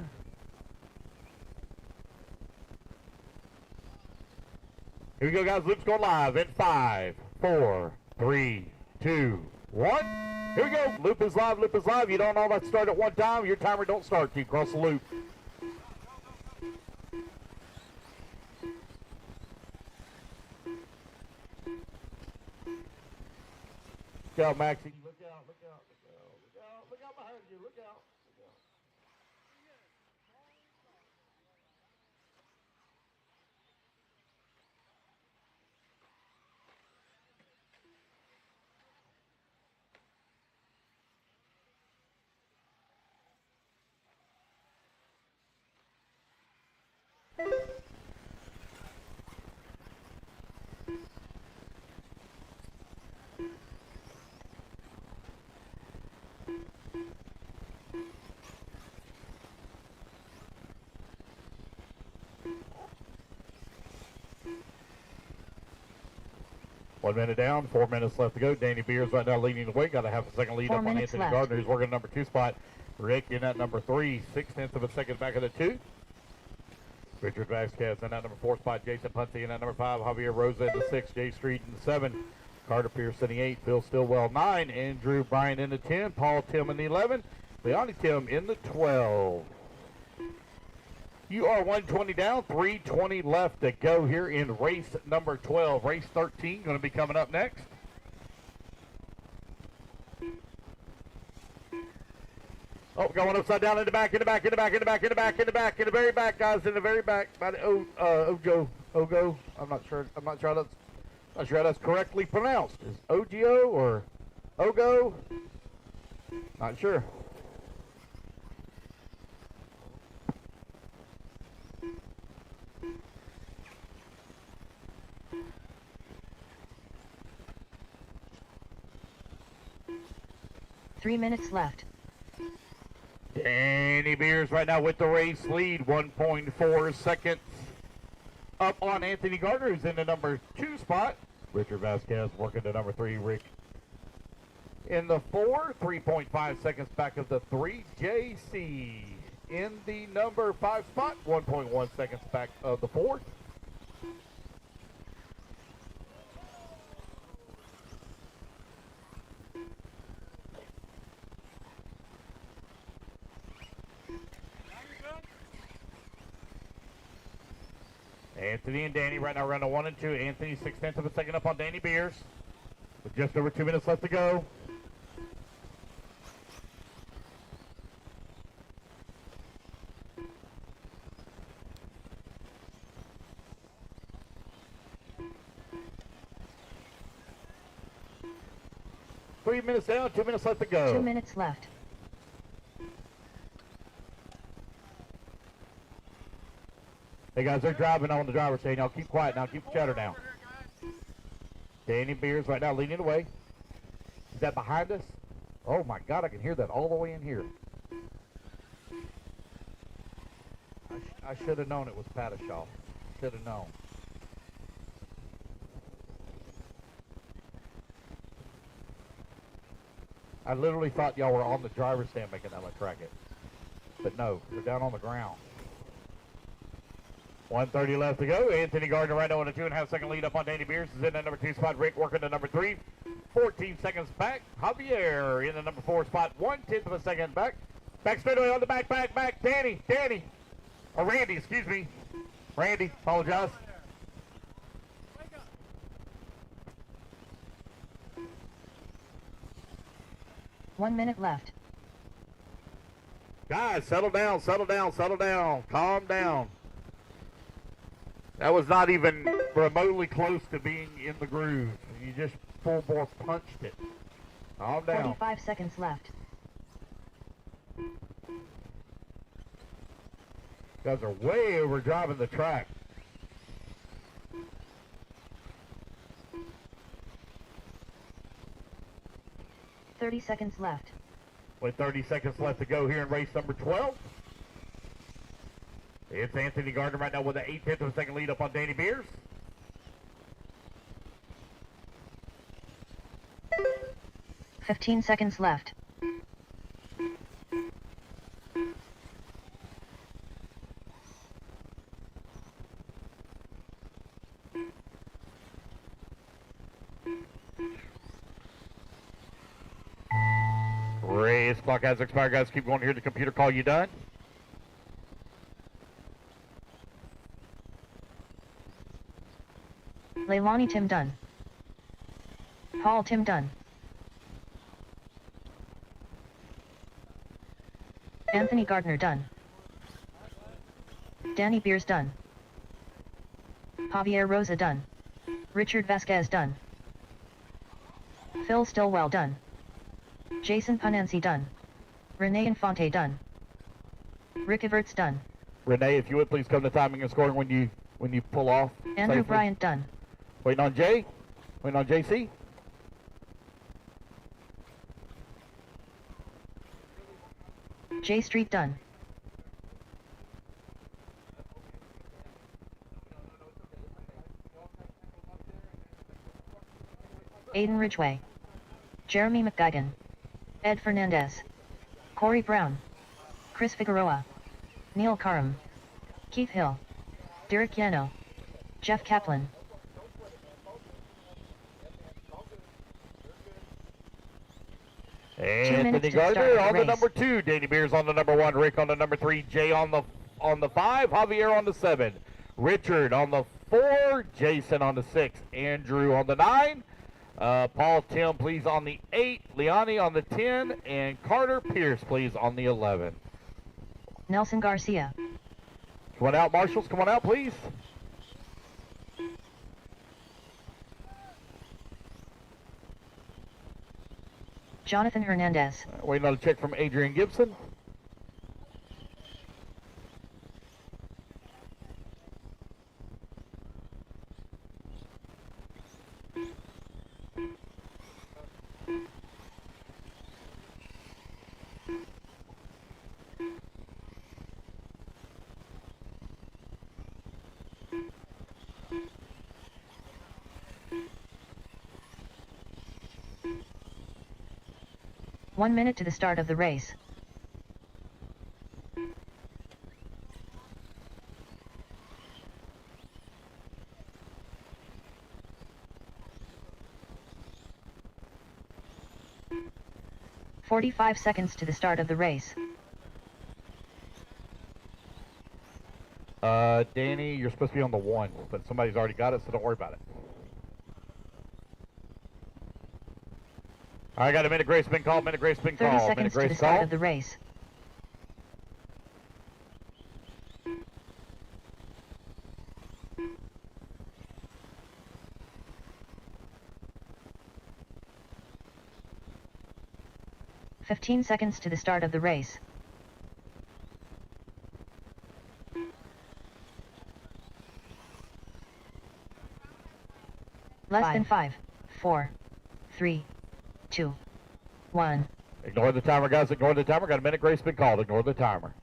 Here we go, guys. Loop's going live in 5, 4, 3, 2, 1. Here we go. Loop is live. Loop is live. You don't all that start at one time. Your timer don't start. Keep cross the loop. Look out, Maxie. Look out. Look out. Look out. Look out. Look out behind you. Look out. Look out. One minute down, 4 minutes left to go. Danny Beers right now leading the way. Got to have a second lead 4 up on minutes Anthony left. Gardner, who's working number 2 spot. Rick in that number 3, 6/10 of a second back of the 2. Richard Vasquez in that number 4 spot. Jason Punty in that number 5. Javier Rosa in the 6. Jay Street in the 7. Carter Pierce in the 8. Phil Stillwell 9. Andrew Bryan in the 10. Paul Tim in the 11. Leonie Tim in the 12. You are 120 down, 320 left to go here in race number 12. Race 13 going to be coming up next. Oh, going upside down in the back, in the back, in the back, in the back, in the back, in the back, in the very back, guys, in the very back. By the Ogo. I'm not sure that's correctly pronounced. Is Ogio or Ogo? Not sure. Three minutes left. Danny Beers right now with the race lead, 1.4 seconds up on Anthony Gardner, who's in the number 2 spot. Richard Vasquez working the number 3. Rick in the 4, 3.5 seconds back of the 3. JC in the number 5 spot, 1.1 seconds back of the 4. Anthony and Danny right now running 1 and 2. Anthony 6/10 of a second up on Danny Beers with just over 2 minutes left to go. Three minutes down, 2 minutes left to go. 2 minutes left. Hey guys, they're driving on the driver's seat. Now keep quiet now, keep the chatter down. Danny Beers right now leading the way. Is that behind us? Oh my God, I can hear that all the way in here. I should have known it was Padishaw. Should have known. I literally thought y'all were on the driver's stand making that much racket. But no, they're down on the ground. 1:30 left to go. Anthony Gardner right now on a 2.5-second lead up on Danny Beers. Is in the number 2 spot. Rick working to number 3. 14 seconds back. Javier in the number 4 spot. 1/10 of a second back. Back straightaway on the back. Danny. Or Randy, excuse me. Randy, apologize. 1 minute left. Guys, settle down. Calm down. That was not even remotely close to being in the groove. You just full bore punched it. Calm down. 45 seconds left. Guys are way over driving the track. $30 seconds left. With 30 seconds left to go here in race number 12. It's Anthony Gardner right now with an 8/10 of a second lead up on Danny Beers. $15 seconds left. Race clock has expired, guys. Keep going here. The computer call you done. Leilani Tim done. Paul Tim done. Anthony Gardner done. Danny Beers done. Javier Rosa done. Richard Vasquez done. Phil Stillwell done. Jason Pananzi done. Renee Infante done. Rick Everts done. Renee, if you would please come to timing and scoring when you pull off. Andrew safely. Bryant done. Waiting on Jay. Waiting on JC. J Street done. Aiden Ridgway. Jeremy McGuigan. Ed Fernandez. Corey Brown. Chris Figueroa. Neil Karam. Keith Hill. Derek Yano. Jeff Kaplan. Anthony Gardner on the number 2, Danny Beers on the number 1, Rick on the number 3, Jay on the 5, Javier on the 7, Richard on the 4, Jason on the 6, Andrew on the 9, Paul Tim please on the 8, Leonie on the 10, and Carter Pierce please on the 11. Nelson Garcia. Come on out, marshals, come on out please. Jonathan Hernandez. Waiting on a check from Adrian Gibson. One minute to the start of the race. "45 seconds to the start of the race. Danny, you're supposed to be on the 1, but somebody's already got it, so don't worry about it. I got a minute grace been called, 30 seconds to the start of the race. "15 seconds to the start of the race. Less than 5, 4, 3, 2, 1. Ignore the timer, guys. Ignore the timer. Got a minute grace been called. Ignore the timer.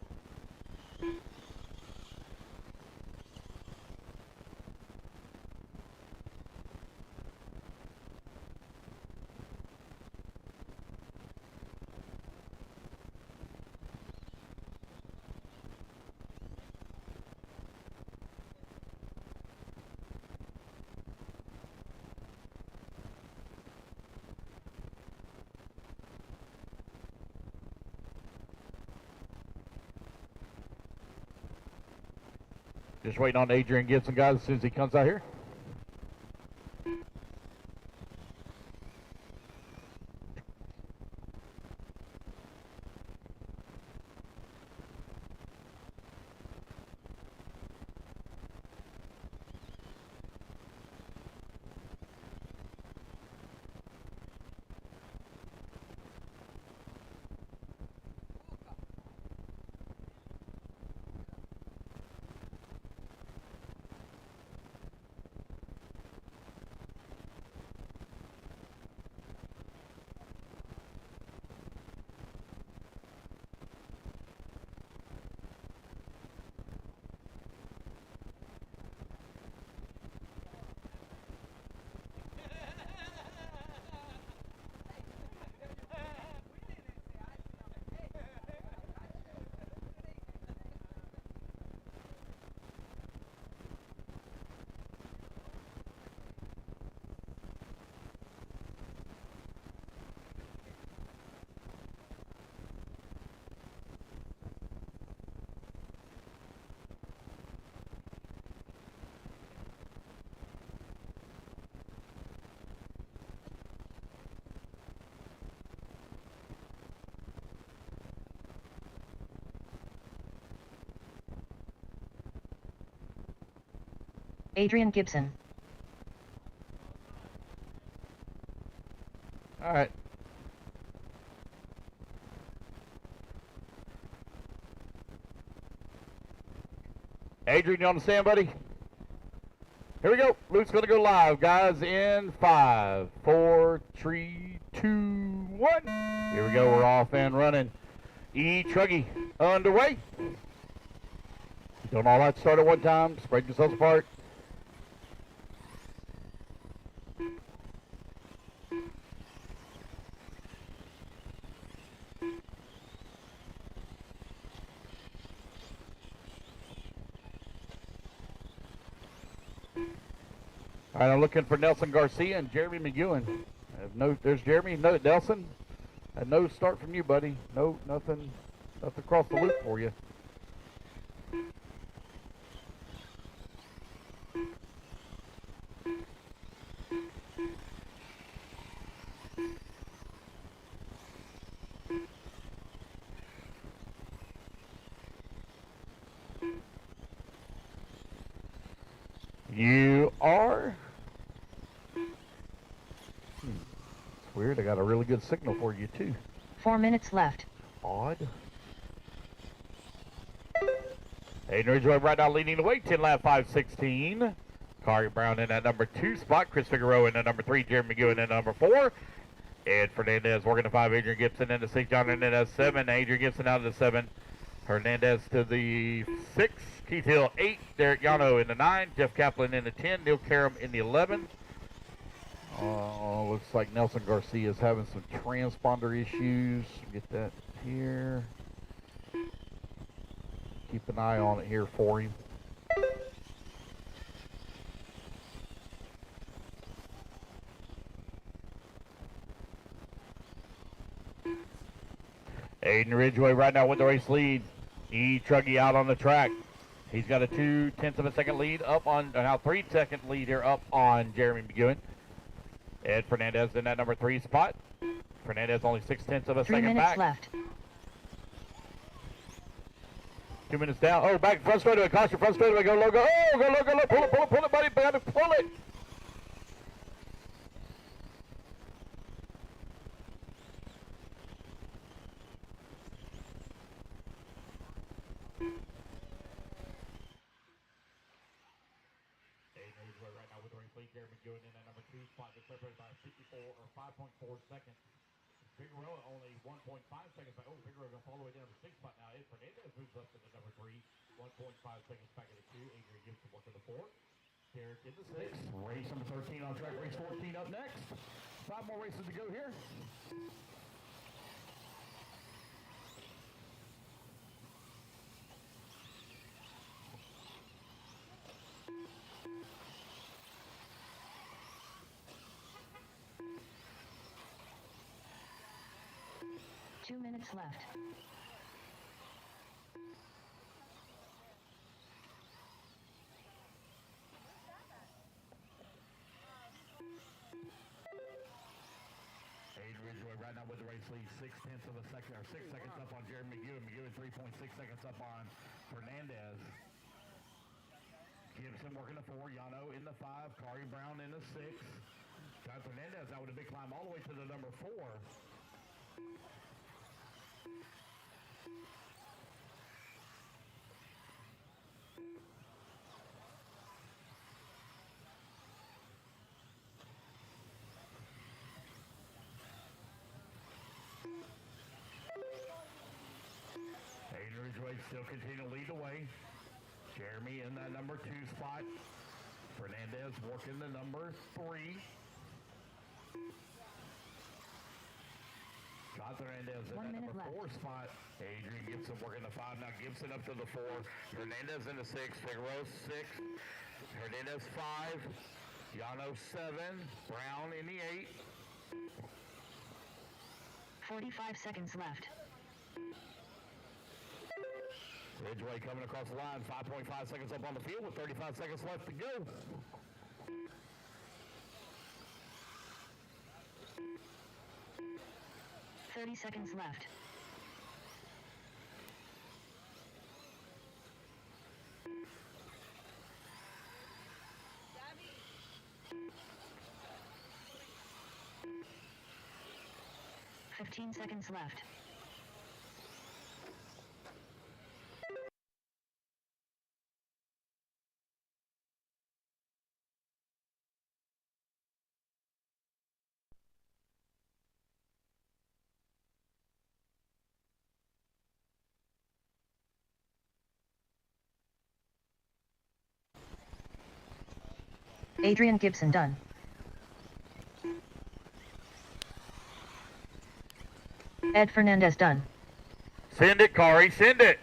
Just waiting on Adrian Gibson, guys, as soon as he comes out here. Adrian Gibson. All right. Adrian, you on the stand, buddy? Here we go. Luke's going to go live, guys, in 5, 4, 3, 2, 1. Here we go. We're off and running. E-Truggy underway. Don't all that start at one time. Spread yourselves apart. All right, I'm looking for Nelson Garcia and Jeremy McEwen. There's Jeremy. No, Nelson. A no start from you, buddy. No, nothing across the loop for you. You are. It's weird. I got a really good signal for you, too. 4 minutes left. Odd. Hayden Ridgeway right now leading the way. 10 lap 5:16. Kari Brown in that number 2 spot. Chris Figueroa in that number 3. Jeremy McEwen in that number 4. Ed Fernandez working the 5. Adrian Gibson in the 6. John Hernandez 7. Adrian Gibson out of the 7. Hernandez to the 6. Keith Hill 8. Derek Yano in the 9. Jeff Kaplan in the 10. Neil Karam in the 11. Looks like Nelson Garcia is having some transponder issues. Get that here. Keep an eye on it here for him. Aiden Ridgeway right now with the race lead. E-Truggy out on the track. He's got a 0.2 of a second lead up on, now 3-second lead here up on Jeremy McEwen. Ed Fernandez in that number 3 spot. Fernandez only 0.6 of a 3 second minutes back. left. 2 minutes down. Oh, back front straightaway. Caution, front straightaway. Go low, go. Oh, go low, go low. Pull it, pull it, pull it, buddy. Gotta pull it. Right now with the race lead, Jeremy McEwen in that number 2 spot, separated by 54 or 5.4 seconds. Figueroa only 1.5 seconds back. Oh, Figueroa going to fall all the way down to the 6th spot now. Ed Fernandez moves up to the number 3, 1.5 seconds back in the 2. Adrian Gibson working the 4. Derek in the 6. Race number 13 on track. Race 14 up next. 5 more races to go here. Two minutes left. obviously 0.6 of a second, or 6 seconds up on Jeremy McEwen. McEwen 3.6 seconds up on Fernandez. Gibson working the 4, Yano in the 5, Kari Brown in the 6. John Fernandez out with a big climb all the way to the number 4. Ridgeway still continue to lead the way. Jeremy in that number 2 spot. Fernandez working the number 3. John Fernandez in that number 4 spot. Adrian Gibson working the 5. Now Gibson up to the 4. Fernandez in the 6. Figueroa 6. Hernandez 5. Yano 7. Brown in the 8. 45 seconds left. Ridgeway coming across the line, 5.5 seconds up on the field with 35 seconds left to go. "30 seconds left. Gabby. 15 seconds left. Adrian Gibson done. Ed Fernandez done. Send it, Kari, send it.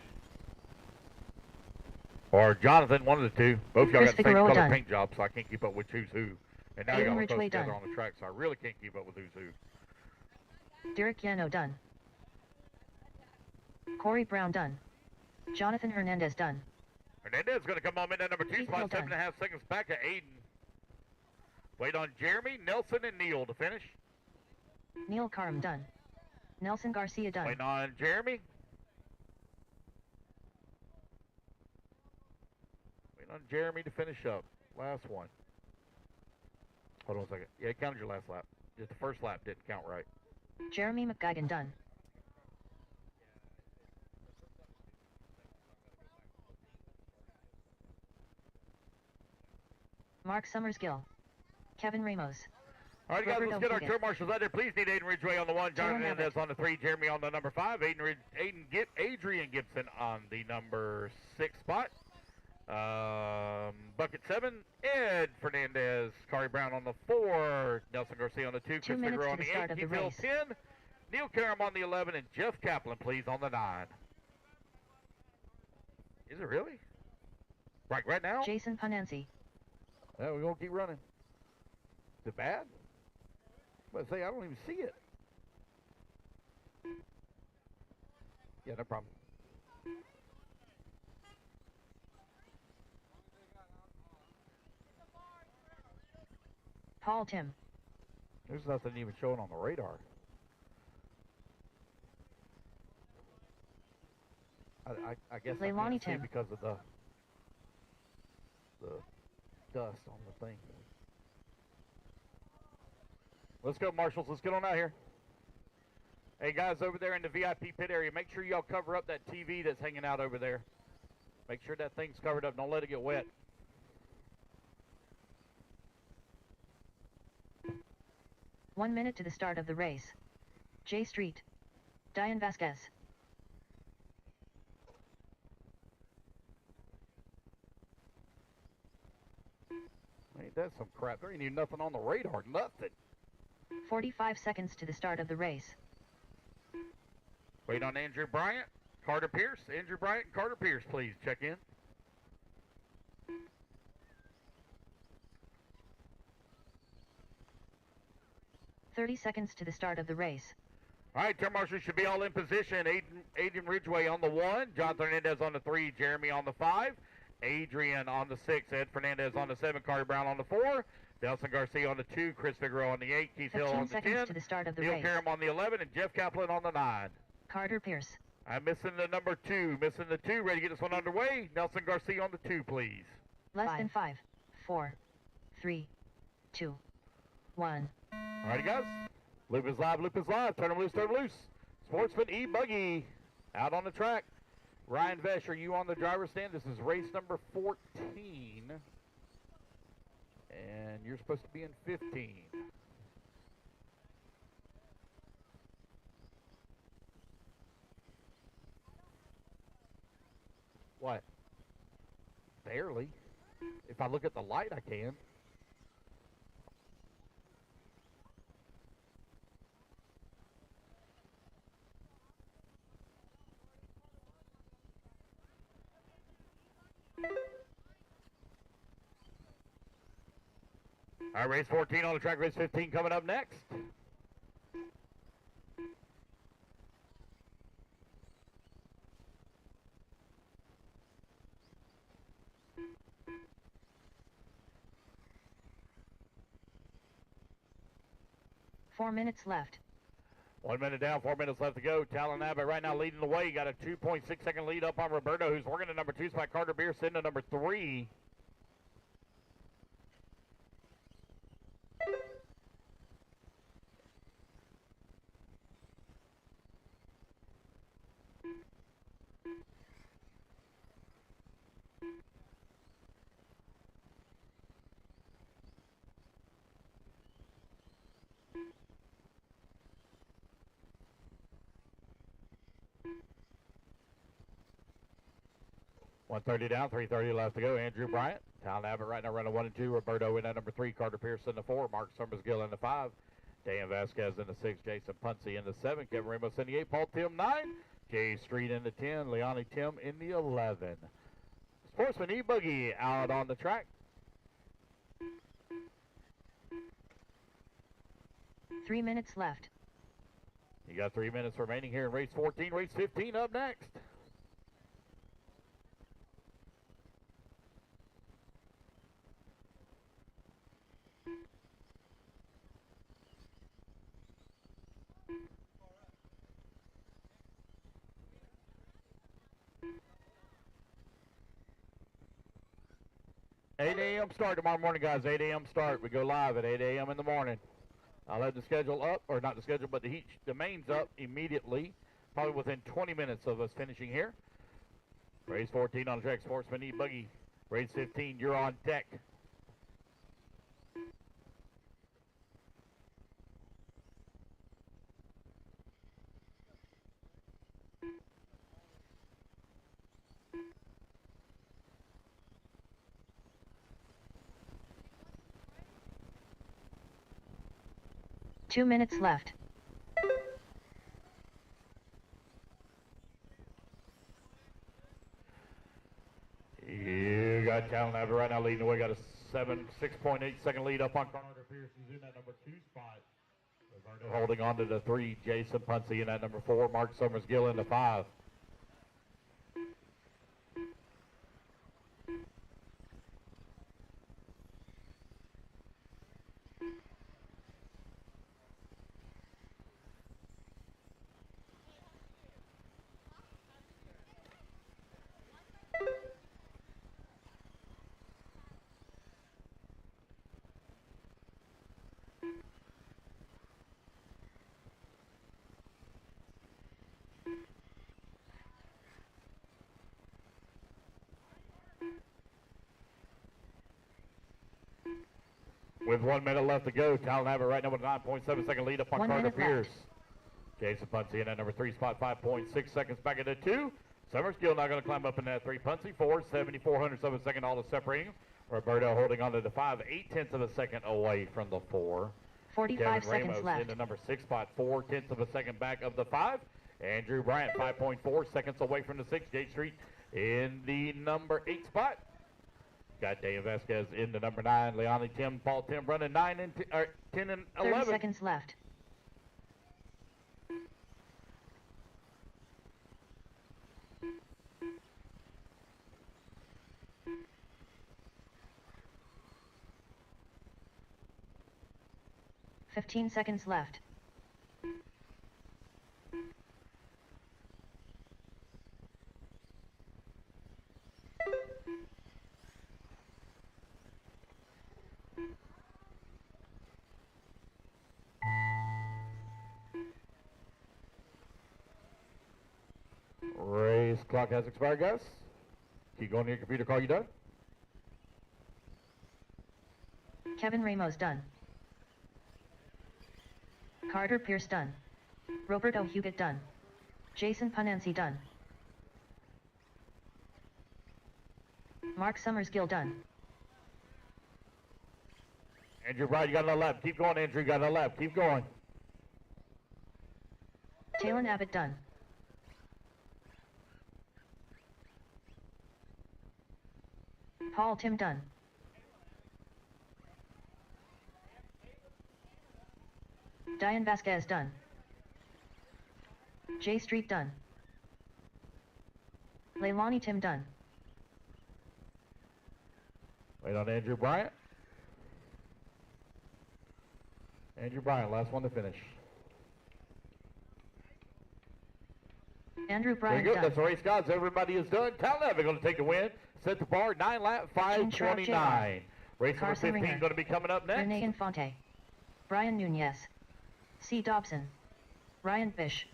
Or Jonathan, one of the two. Both y'all got the same color paint job, so I can't keep up with who's who. And now y'all are close together on the track, so I really can't keep up with who's who. Derek Yano done. Corey Brown done. Jonathan Hernandez done. Hernandez is going to come on in at number 2 spot, 7.5 seconds back at Aiden. Wait on Jeremy, Nelson, and Neil to finish. Neil Karam done. Nelson Garcia done. Waiting on Jeremy. Waiting on Jeremy to finish up. Last one. Hold on a second. Yeah, it counted your last lap. Just the first lap didn't count right. Jeremy McGuigan done. Mark Summersgill. Kevin Ramos. All right, guys, let's get our turn marshals out there. Please need Aiden Ridgeway on the 1, John Hernandez on the 3, Jeremy on the number 5, Adrian Gibson on the number 6 spot. Bucket 7, Ed Fernandez, Kari Brown on the 4, Nelson Garcia on the 2, Chris Figueroa on the 8, Keith Hill 10, Neil Karam on the 11, and Jeff Kaplan, please, on the 9. Is it really? Right now? Jason Pananzi. Yeah, we're going to keep running. Is it bad? But say, I don't even see it. Yeah, no problem. Paul Tim. There's nothing even showing on the radar. I guess I can't see because of the dust on the thing. Let's go, marshals. Let's get on out here. Hey, guys, over there in the VIP pit area, make sure y'all cover up that TV that's hanging out over there. Make sure that thing's covered up. Don't let it get wet. One minute to the start of the race. J Street. Diane Vasquez. Ain't that some crap? There ain't even nothing on the radar. Nothing. 45 seconds to the start of the race. Wait on Andrew Bryant, Carter Pierce. Andrew Bryant and Carter Pierce, please check in. "30 seconds to the start of the race. All right, turn marshals should be all in position. Aiden Ridgeway on the 1, Jonathan Hernandez on the 3, Jeremy on the 5, Adrian on the 6, Ed Fernandez on the 7, Kari Brown on the 4, Nelson Garcia on the 2, Chris Figueroa on the 8, Keith Hill 15 on the seconds 10, to the start of the Neil race. Karam on the 11, and Jeff Kaplan on the 9. Carter Pierce. I'm missing the number 2, missing the 2, ready to get this one underway. Nelson Garcia on the 2, please. Less than 5, 4, 3, 2, 1. All righty, guys. Loop is live, loop is live. Turn them loose, turn them loose. Sportsman E-Buggy out on the track. Ryan Vesh, are you on the driver's stand? This is race number 14. And you're supposed to be in 15. What? Barely. If I look at the light, I can. All right, race 14 on the track, race 15 coming up next. Four minutes left. 1 minute down, 4 minutes left to go. Talon Abbott right now leading the way. Got a 2.6 second lead up on Roberto, who's working the number 2 spot. Carter Bierce into number 3. .130 down, 3:30 left to go. Andrew Bryant, Talon Abbott right now running 1 and 2. Roberto in at number 3. Carter Pierce in the 4. Mark Summersgill in the 5. Dan Vasquez in the 6. Jason Puncy in the 7. Kevin Ramos in the 8. Paul Tim 9. Jay Street in the 10. Leone Tim in the 11. Sportsman E-Buggy out on the track. 3 minutes left. You got 3 minutes remaining here in race 14. Race 15 up next. .8 a.m. start tomorrow morning, guys. 8 a.m. start. We go live at 8 a.m. in the morning. I'll have the schedule up, or not the schedule, but the main's up immediately, probably within 20 minutes of us finishing here. Race 14 on the track, Sportsman E-Buggy. Race 15, you're on deck. Two minutes left. You got Talon Abbott right now leading the way. Got a 6.8 second lead up on Carter Pierce, who's in that number 2 spot. Roberto holding on to the 3. Jason Puncy in that number 4. Mark Summersgill in the 5. With 1 minute left to go, Talon Abbott right now with a 9.7 second lead up on 1 Carter minute Pierce. left. Jason Puncy in that number 3 spot, 5.6 seconds back into 2. Summersgill now going to climb up in that 3. Puncy 4, 7/400 of a second, all is separating him. Roberto holding on to the 5, 0.8 of a second away from the 4. 45 Kevin seconds Ramos left. in the number 6 spot, 0.4 of a second back of the 5. Andrew Bryant 5.4 seconds away from the 6. Jake Street in the number 8 spot. Got Dan Vasquez in the number 9. Leone Tim, Paul Tim running 10 and 11. 30 seconds left. 15 seconds left. Race clock has expired, guys. Keep going to your computer call. You done? Kevin Ramos done. Carter Pierce done. Roberto Huguet done. Jason Pananzi done. Mark Summersgill done. Andrew Bryan, you got another lap. Keep going, Andrew. You got another lap. Keep going. Talon Abbott done. Paul Tim done. Diane Vasquez done. J Street done. Leilani Tim done. Wait on Andrew Bryant. Andrew Bryant, last one to finish. Andrew Very Bryant good. done. That's the race, guys. Everybody is done. Talon Abbott going to take a win. Set the bar, 9 lap, 5:29. Race number Carson 15 Ringer. going to be coming up next. Rene Infante. Brian Nunez. C. Dobson. Ryan Fish.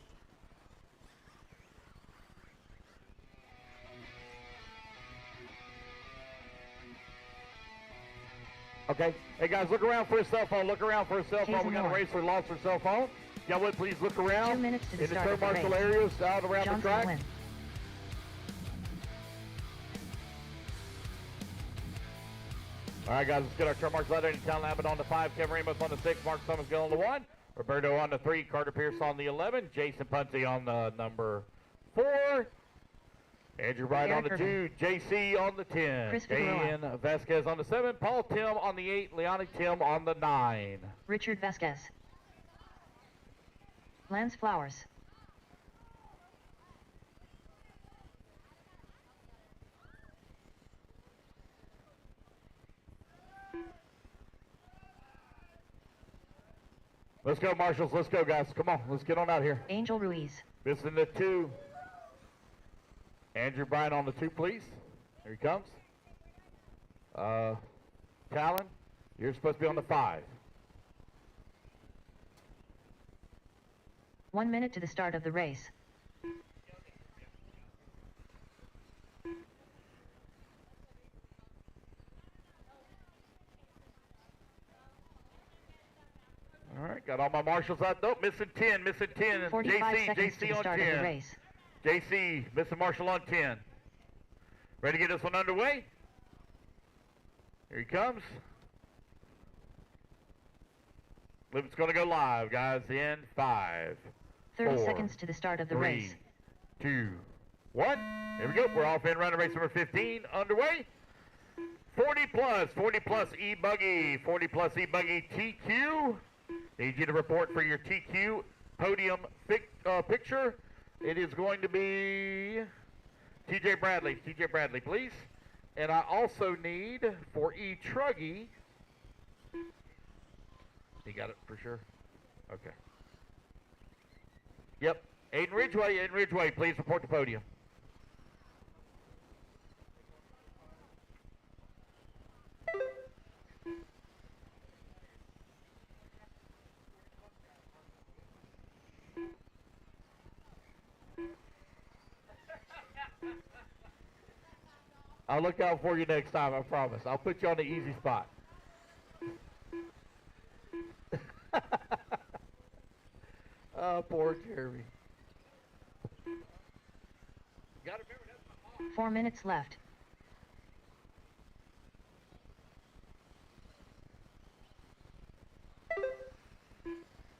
Okay. Hey, guys, look around for a cell phone. Look around for a cell phone. Jason We got a Moore. racer lost her cell phone. Y'all would please look around 2 minutes to the in the start turn of the marshal race. areas out around Johnson the track. win. All right, guys, let's get our turn marks out there. Talon Abbott on the 5, Kevin Ramos on the 6, Mark Summersgill on the 1, Roberto on the 3, Carter Pierce on the 11, Jason Punty on the number 4, Andrew Wright on the Eric 2, JC on the 10, Chris Figueroa. Ian Vasquez on the 7, Paul Tim on the 8, Leoni Tim on the 9. Richard Vasquez. Lance Flowers. Let's go, marshals. Let's go, guys. Come on. Let's get on out here. Angel Ruiz. Missing the 2. Andrew Bryan on the 2, please. Here he comes. Talon, you're supposed to be on the 5. 1 minute to the start of the race. All right, got all my marshals out. Nope, missing 10, missing 10. 45 JC, seconds to JC the on start of the 10. race. JC, missing marshal on 10. Ready to get this one underway? Here he comes. It's going to go live, guys, in 5, 30 4, seconds to the start of the 3, race. 2, 1. Here we go. We're off and running race number 15 underway. 40 plus E-Buggy, 40 plus E-Buggy TQ. Need you to report for your TQ podium picture. It is going to be TJ Bradley. TJ Bradley, please. And I also need for E-Truggy. You got it for sure? Okay. Yep. Aiden Ridgway. Aiden Ridgway, please report the podium. I'll look out for you next time, I promise. I'll put you on the easy spot. Oh, poor Jeremy. Gotta remember that's my mom. 4 minutes left.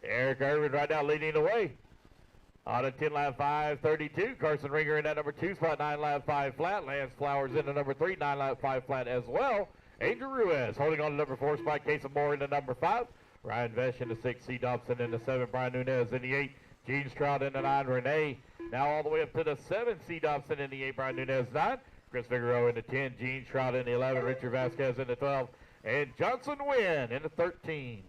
Eric Irvin right now leading the way. On a 10 lap 5:32. Carson Ringer in that number 2 spot, 9 lap 5 flat. Lance Flowers in the number 3, 9 lap 5 flat as well. Angel Ruiz holding on to number 4 spot. Casey Moore in the number 5. Ryan Vesh in the 6. C. Dobson in the 7. Brian Nunez in the 8. Gene Stroud in the 9. Renee now all the way up to the 7. C. Dobson in the 8. Brian Nunez 9. Chris Figueroa in the 10. Gene Stroud in the 11. Richard Vasquez in the 12. And Johnson Wynn in the 13.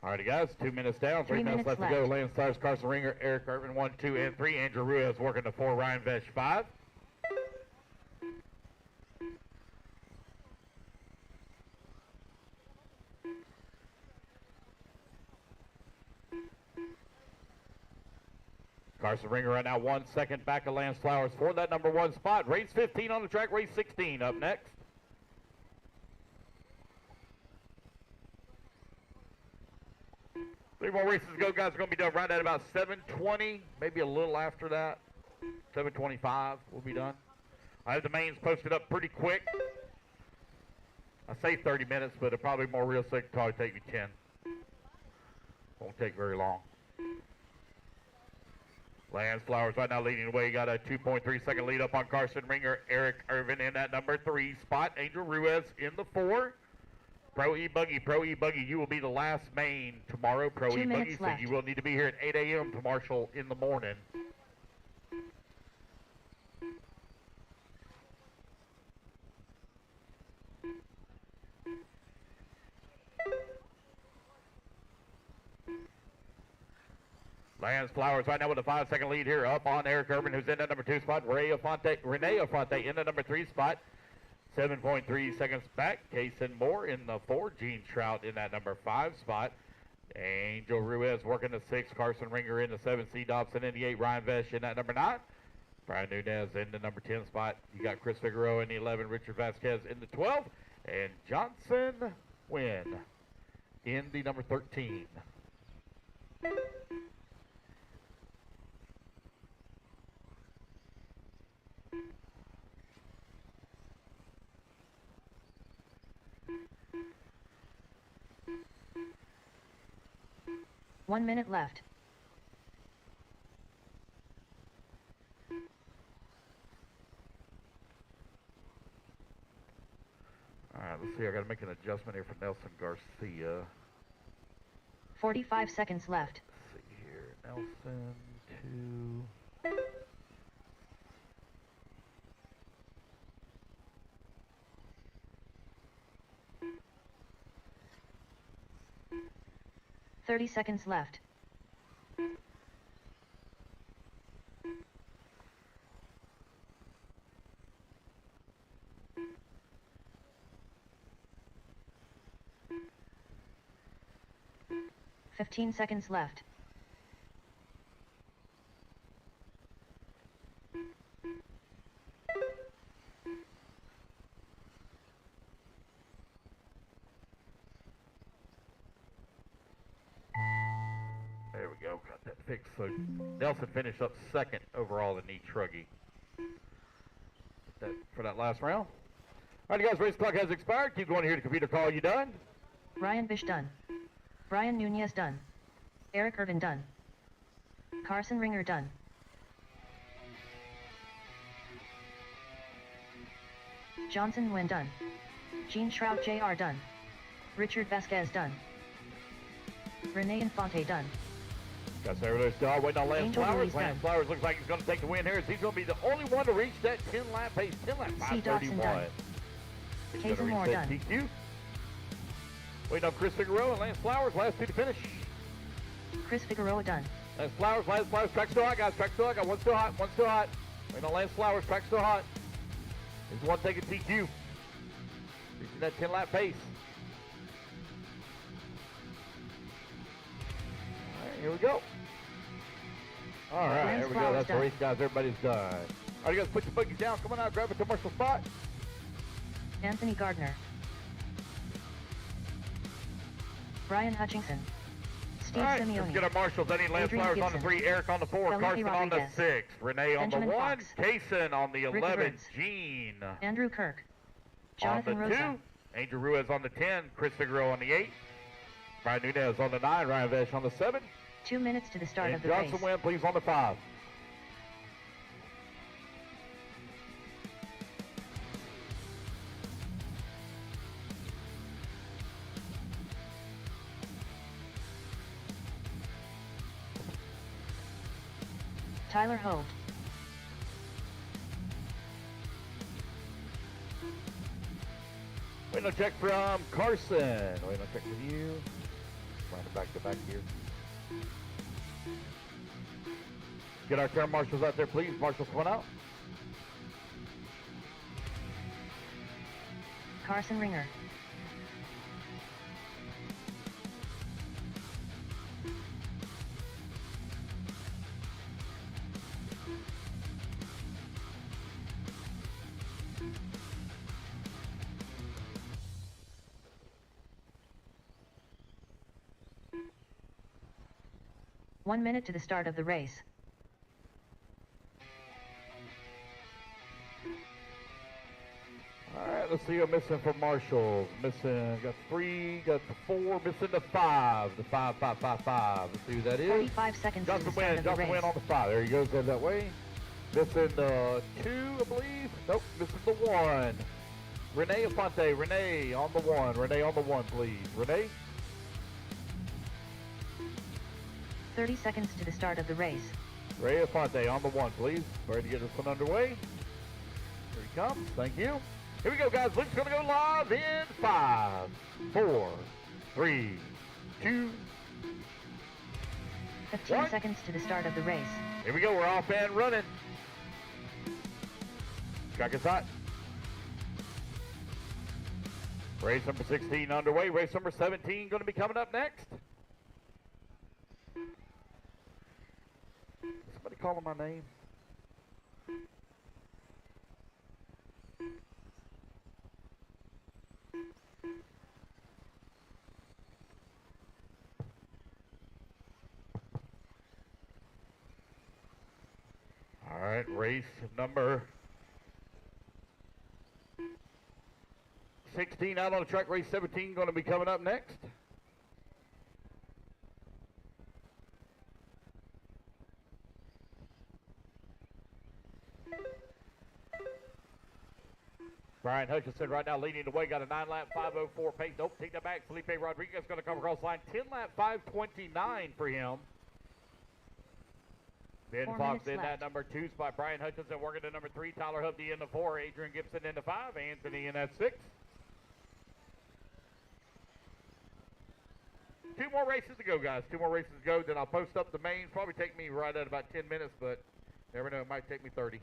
Alrighty, guys, 2 minutes down, 3 minutes left to go. Lance Stars, Carson Ringer, Eric Irvin, 1, 2, and 3. Andrew Ruiz working the 4, Ryan Vesh, 5. Carson Ringer right now 1 second back of Lance Flowers for that number 1 spot. Race 15 on the track, race 16 up next. Three more races to go, guys. Are going to be done right at about 7:20, maybe a little after that. 7:25 we'll be done. I have the mains posted up pretty quick. I say 30 minutes, but it'll probably more realistic. Probably take me 10. Won't take very long. Lance Flowers right now leading the way. Got a 2.3 second lead up on Carson Ringer. Eric Irvin in that number 3 spot. Angel Ruiz in the 4. Pro E-Buggy, you will be the last main tomorrow. Pro E-Buggy, so you will need to be here at 8 a.m. to marshal in the morning. Lance Flowers right now with a 5 second lead here up on Eric Irvin, who's in that number 2 spot. Renee Afonte in the number 3 spot. 7.3 seconds back. Kaysen Moore in the 4. Gene Trout in that number 5 spot. Angel Ruiz working the 6. Carson Ringer in the 7. C. Dobson in the 8. Ryan Vesh in that number 9. Brian Nunez in the number 10 spot. You got Chris Figueroa in the 11. Richard Vasquez in the 12. And Johnson Wynn in the number 13. One minute left. All right, let's see. I got to make an adjustment here for Nelson Garcia. 45 seconds left. Let's see here. Nelson to... $30 seconds left. $15 seconds left. There we go, got that fixed. So Nelson finished up 2nd overall in the Truggy for that last round. All right, guys, race clock has expired. Keep going here to computer call. You done? Ryan Bish done. Brian Nunez done. Eric Irvin done. Carson Ringer done. Johnson Wynn done. Gene Shroud Jr. done. Richard Vasquez done. Renee Infante done. Got Saturday Star waiting on Lance Angel Flowers. Ruiz Lance done. Flowers looks like he's going to take the win here. He's going to be the only one to reach that 10-lap pace. 10-lap, C. Dobson 5:31. done. He's Kaysen gonna Moore reach that done. DQ. Waiting on Chris Figueroa and Lance Flowers. Last 2 to finish. Chris Figueroa done. Lance Flowers. Track still hot, guys. Track still hot. Got one still hot. One still hot. Waiting on Lance Flowers. Track still hot. He's the one taking DQ. Reaching that 10-lap pace. All right, here we go. All right, Lance there we go. Flowers That's the done. race, guys. Everybody's done. All right, you guys, put your buggies down. Come on out, grab a commercial spot. Anthony Gardner. Brian Hutchinson. Steve All right, Simeone. let's get our marshals. I need Lance Adrian Flowers on the Gibson. 3, Eric on the 4, Felipe Carson on the Rodriguez. 6, Renee on Benjamin the 1, Fox. Kaysen on the Ricky 11, Rhodes. Gene Andrew Kirk. on the Jonathan 2, Rosa. Angel Ruiz on the 10, Chris Figueroa on the 8, Brian Nunez on the 9, Ryan Vesh on the 7, 2 minutes to the start and of the Johnson race. Wynn, please, on the 5. Tyler Holt. Waiting on check from Carson. Waiting on check with you. Running back to back here. Get our turn marshals out there, please. Marshals, come on out. Carson Ringer. One minute to the start of the race. All right, let's see who's missing for marshals. Missing, got 3, got 4, missing the 5. The 5, 5, 5, 5. Let's see who that is. 45 seconds to the start of the Justin race. win on the 5. There he goes that way. Missing the 2, I believe. Nope, missing the 1. Renee Afonte. Renee on the 1. Renee on the 1, please. Renee. 30 seconds to the start of the race. Ray Afonte on the 1, please. Ready to get this one underway. Here he comes. Thank you. Here we go, guys. Luke's going to go live in 5, 4, 3, 2, 15 1. seconds to the start of the race. Here we go. We're off and running. Track is hot. Race number 16 underway. Race number 17 going to be coming up next. Somebody calling my name? All right, race number 16 out on the track. Race 17 going to be coming up next. Brian Hutchinson right now leading the way, got a 9-lap 5:04 pace. Nope, take that back. Felipe Rodriguez going to come across the line. 10-lap 5:29 for him. Ben 4 Fox minutes in left. that number 2 spot. Brian Hutchinson working to number 3. Tyler Hubney in the 4. Adrian Gibson in the 5. Anthony in that 6. 2 more races to go, guys. 2 more races to go. Then I'll post up the mains. Probably take me right at about 10 minutes, but never know. It might take me 30.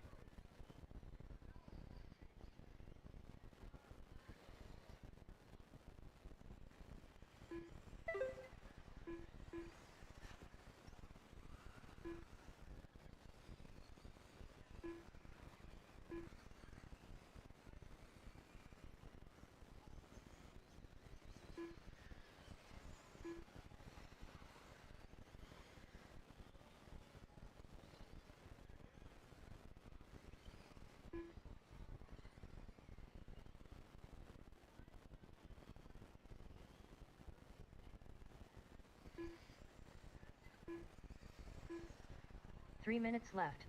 Three minutes left.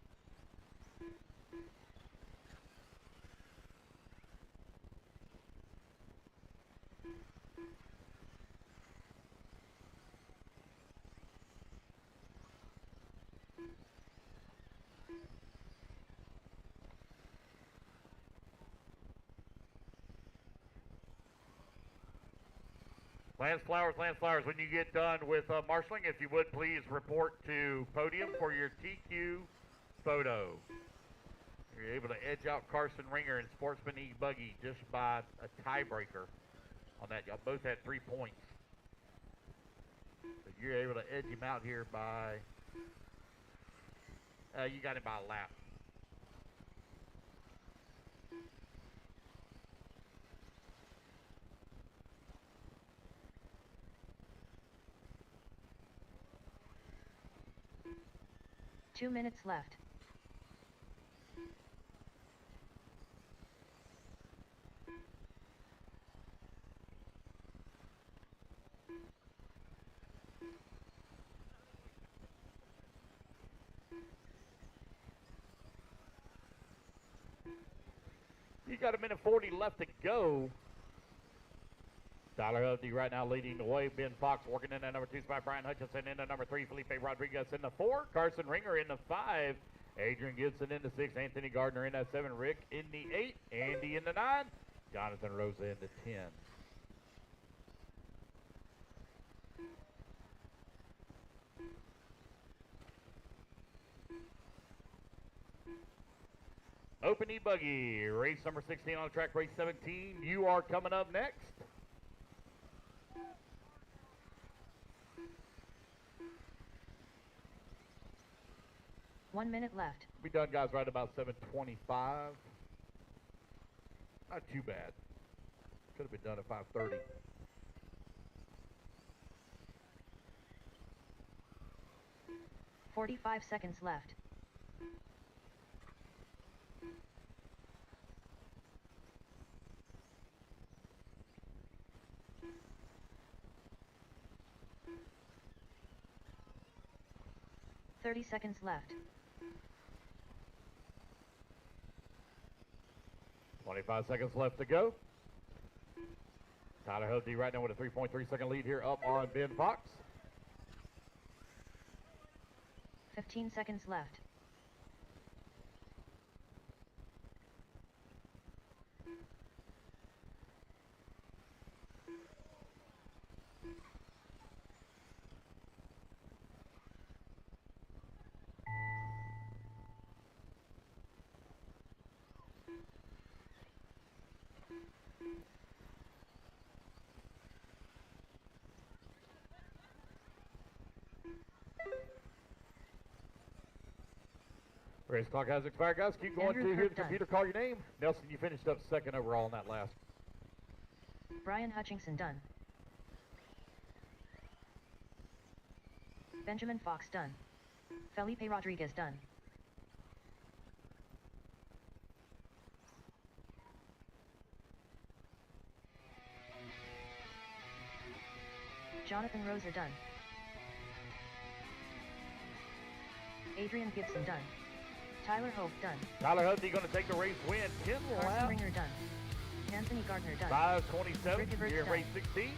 Lance Flowers, when you get done with marshaling, if you would please report to podium for your TQ photo. You're able to edge out Carson Ringer and Sportsman E Buggy just by a tiebreaker on that. Y'all both had 3 points. So you're able to edge him out here by, you got him by a lap. Two minutes left. You got a minute 40 left to go. Tyler Hubney right now leading the way. Ben Fox working in that number 2 spot. Brian Hutchinson in the number 3. Felipe Rodriguez in the 4. Carson Ringer in the 5. Adrian Gibson in the 6. Anthony Gardner in that 7. Rick in the 8. Andy in the 9. Jonathan Rosa in the 10. Open E-Buggy, race number 16 on track, race 17. You are coming up next. One minute left. Be done, guys, right about 7:25. Not too bad. Could have been done at 5:30. $45 seconds left. $30 seconds left. 25 seconds left to go. Tyler Hosey right now with a 3.3 second lead here up on Ben Fox. 15 seconds left. Race clock has expired, guys. Keep going Andrew to hear Kirk the done. computer call your name. Nelson, you finished up second overall in that last. Brian Hutchinson done. Benjamin Fox done. Felipe Rodriguez done. Jonathan Roser done. Adrian Gibson done. Tyler Hope done. Tyler Hosey going to take the race win. 10 Carson laps. Ringer done. Anthony Gardner done. 5:27 Ricky Birch here in done. race 16. He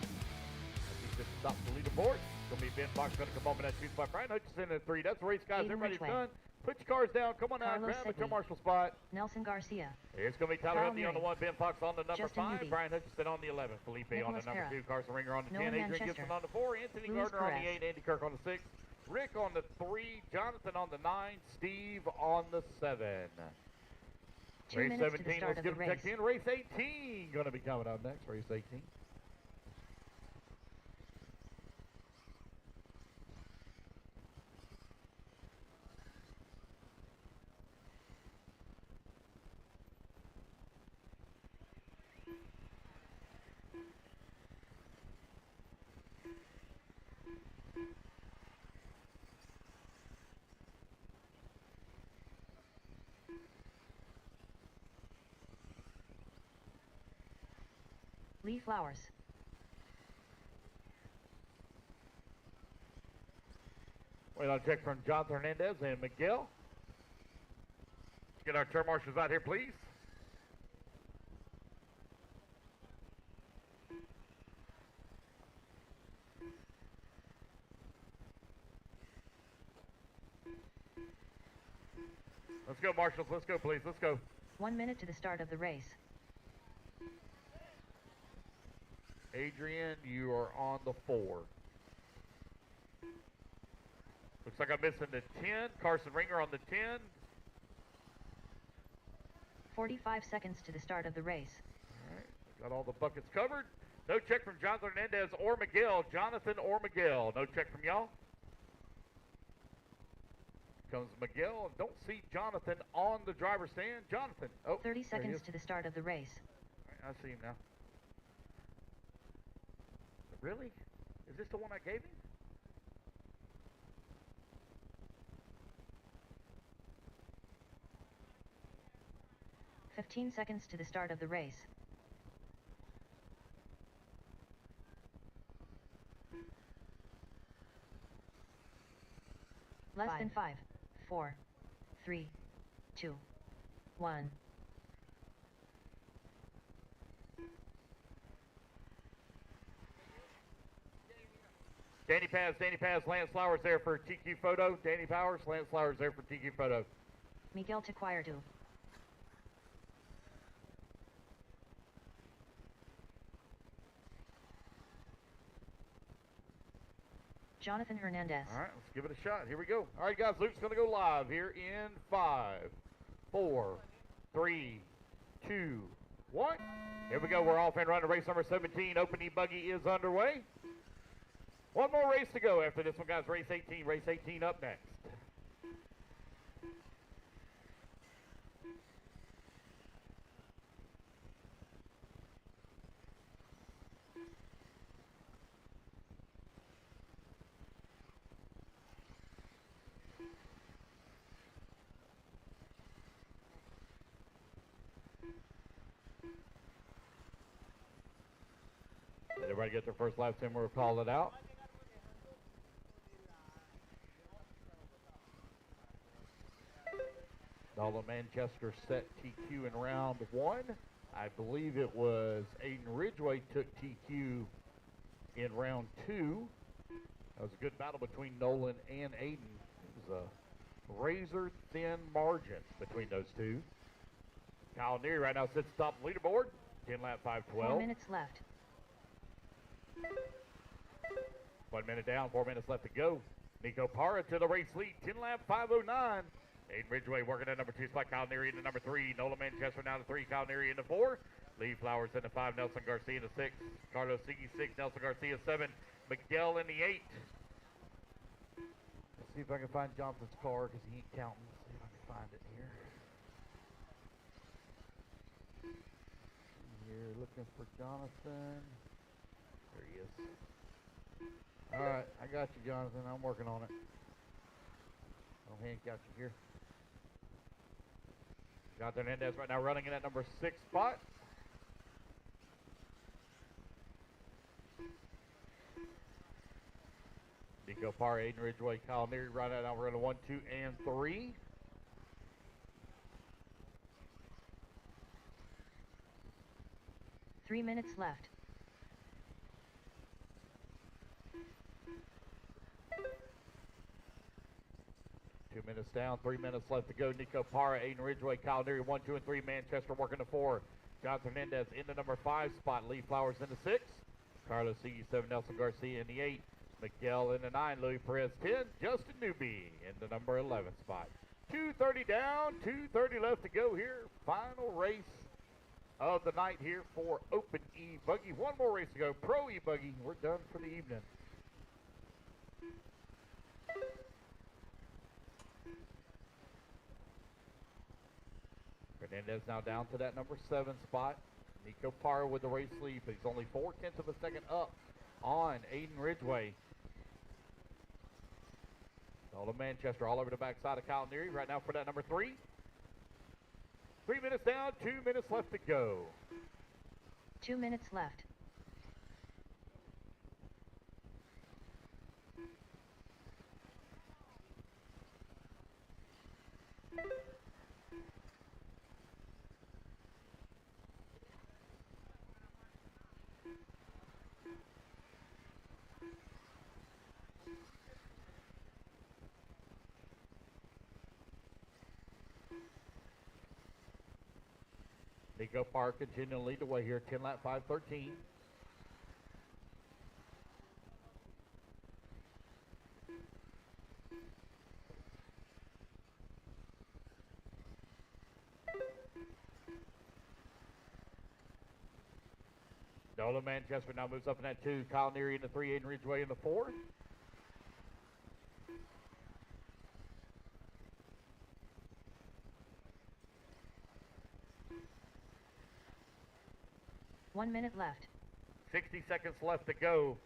just stopped the leaderboard. It's going to be Ben Fox going to come up in that 2 spot. Brian Hutchinson in 3. That's the race, guys. Aiden Everybody's Ridgway. done. Put your cars down. Come on out. Carlos Grab a Sidney. commercial spot. Nelson Garcia. It's going to be Tyler Kyle Hosey on the Murray. 1, Ben Fox on the number Justin 5, Newby. Brian Hutchinson on the 11, Felipe on Nicholas the number Pera. 2, Carson Ringer on the Nolan 10, Adrian Manchester. Gibson on the 4, Anthony Luis Gardner on the Perez. 8, Andy Kirk on the 6, Rick on the 3, Jonathan on the 9, Steve on the 7. 2 Race minutes to the 17, start let's of get the them race. checked in. Race 18 going to be coming up next. Race 18. Lee Flowers. Wait on check from Jonathan Hernandez and Miguel. Let's get our turn marshals out here, please. Let's go, marshals. Let's go, please. Let's go. 1 minute to the start of the race. Adrian, you are on the 4. Looks like I'm missing the 10. Carson Ringer on the 10. 45 seconds to the start of the race. All right, got all the buckets covered. No check from Jonathan Hernandez or Miguel. Jonathan or Miguel. No check from y'all. Comes Miguel. Don't see Jonathan on the driver's stand. Jonathan. Oh, 30 there he seconds is. to the start of the race. All right, I see him now. Really? Is this the one I gave him? $15 seconds to the start of the race. Less than 5, 4, 3, 2, 1. Danny Paz, Lance Flowers there for TQ Photo. Danny Powers, Lance Flowers there for TQ Photo. Miguel Tequirdu. Jonathan Hernandez. All right, let's give it a shot. Here we go. All right, guys, Luke's going to go live here in 5, 4, 3, 2, 1. Here we go. We're off and running. Race number 17, Open E-Buggy is underway. One more race to go after this one, guys. Race 18. Race 18 up next. Everybody get their first lap, Tim. We'll call it out. Nolan Manchester set TQ in round 1. I believe it was Aiden Ridgway took TQ in round 2. That was a good battle between Nolan and Aiden. It was a razor thin margin between those two. Kyle Neary right now sits atop the leaderboard. 10 lap 5:12. 4 minutes left. 1 minute down, 4 minutes left to go. Nico Parra to the race lead, 10 lap 5:09. Aiden Ridgway working at number 2 spot, Kyle Neary into number 3. Nolan Manchester now to 3, Kyle Neary into 4. Lee Flowers into 5, Nelson Garcia into 6. Carlos Sigi 6, Nelson Garcia 7. Miguel in the 8. Let's see if I can find Jonathan's car because he ain't counting. Let's see if I can find it here. You're looking for Jonathan. There he is. All right, I got you, Jonathan. I'm working on it. I'll handcuff you here. Jonathan Hernandez right now running in at number 6 spot. Nico Parra, Aiden Ridgway, Kyle Neary right now. We're going to 1, 2, and 3. Three minutes left. Two minutes down, 3 minutes left to go. Nico Parra, Aiden Ridgway, Kyle Neary, 1, 2, and 3. Manchester working to 4. Jonathan Hernandez in the number 5 spot. Lee Flowers in the 6. Carlos Sigi 7. Nelson Garcia in the 8. Miguel in the 9. Louis Perez 10. Justin Newby in the number 11 spot. 2:30 down, 2:30 left to go here. Final race of the night here for Open E-Buggy. One more race to go. Pro E-Buggy. We're done for the evening. Hernandez now down to that number 7 spot. Nico Parra with the race lead, but he's only 0.4 of a second up on Aiden Ridgway. Nolan Manchester all over the backside of Kyle Neary right now for that number 3. 3 minutes down, 2 minutes left to go. 2 minutes left. Nico Parra continuing to lead the way here, 10 lap 5:13. Nolan Manchester now moves up in that 2. Kyle Neary in the 3. Aiden Ridgway in the 4. One minute left. 60 seconds left to go.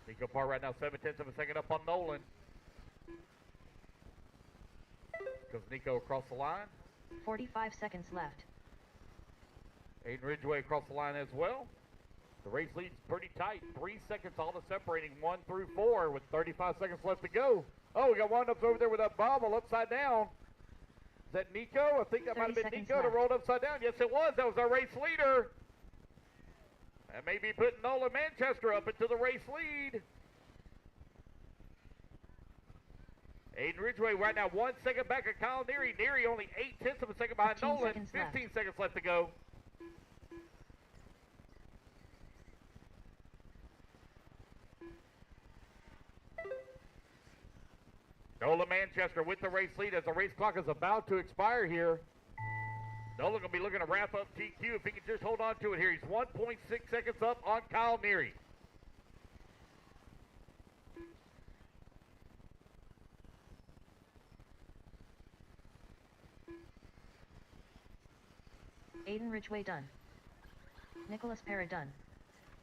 Nico Parra right now 0.7 of a second up on Nolan. Goes Nico across the line. 45 seconds left. Aiden Ridgway across the line as well. The race lead's pretty tight. 3 seconds all to separating 1 through 4 with 35 seconds left to go. Oh, we got wind-ups over there with that bobble upside down. Is that Nico? I think that might have been Nico that rolled upside down. Yes, it was. That was our race leader. That may be putting Nolan Manchester up into the race lead. Aiden Ridgway right now 1 second back of Kyle Neary. Neary only 0.8 of a second behind Nolan. 15 seconds left to go. Nola Manchester with the race lead as the race clock is about to expire here. Nola going to be looking to wrap up TQ if he can just hold on to it here. He's 1.6 seconds up on Kyle Neary. Aiden Ridgway done. Nicholas Parra done.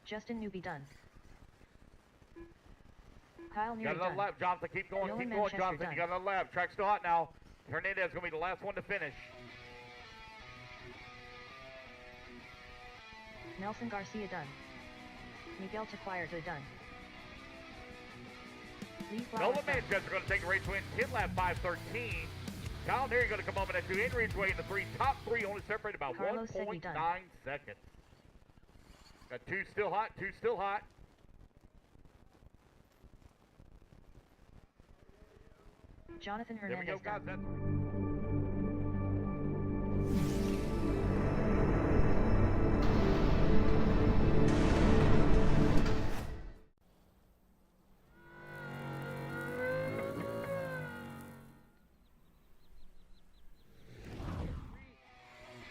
Justin Newby done. Kyle Neary Got another done. lap, Jonathan. Keep going, Nolan keep going, Manchester Jonathan. done. You got another lap. Track's still hot now. Hernandez is going to be the last one to finish. Nelson Garcia done. Miguel Taquire done. Lee Flowers Nolan done. Manchester going to take a race win. Pit lap 5:13. Kyle Neary going to come home in at 2. In Ridgeway in the 3. Top 3 only separated by Carlos 1.9 Segui done. seconds. Got 2 still hot, 2 still hot. Jonathan There we go, Hernandez guys. done.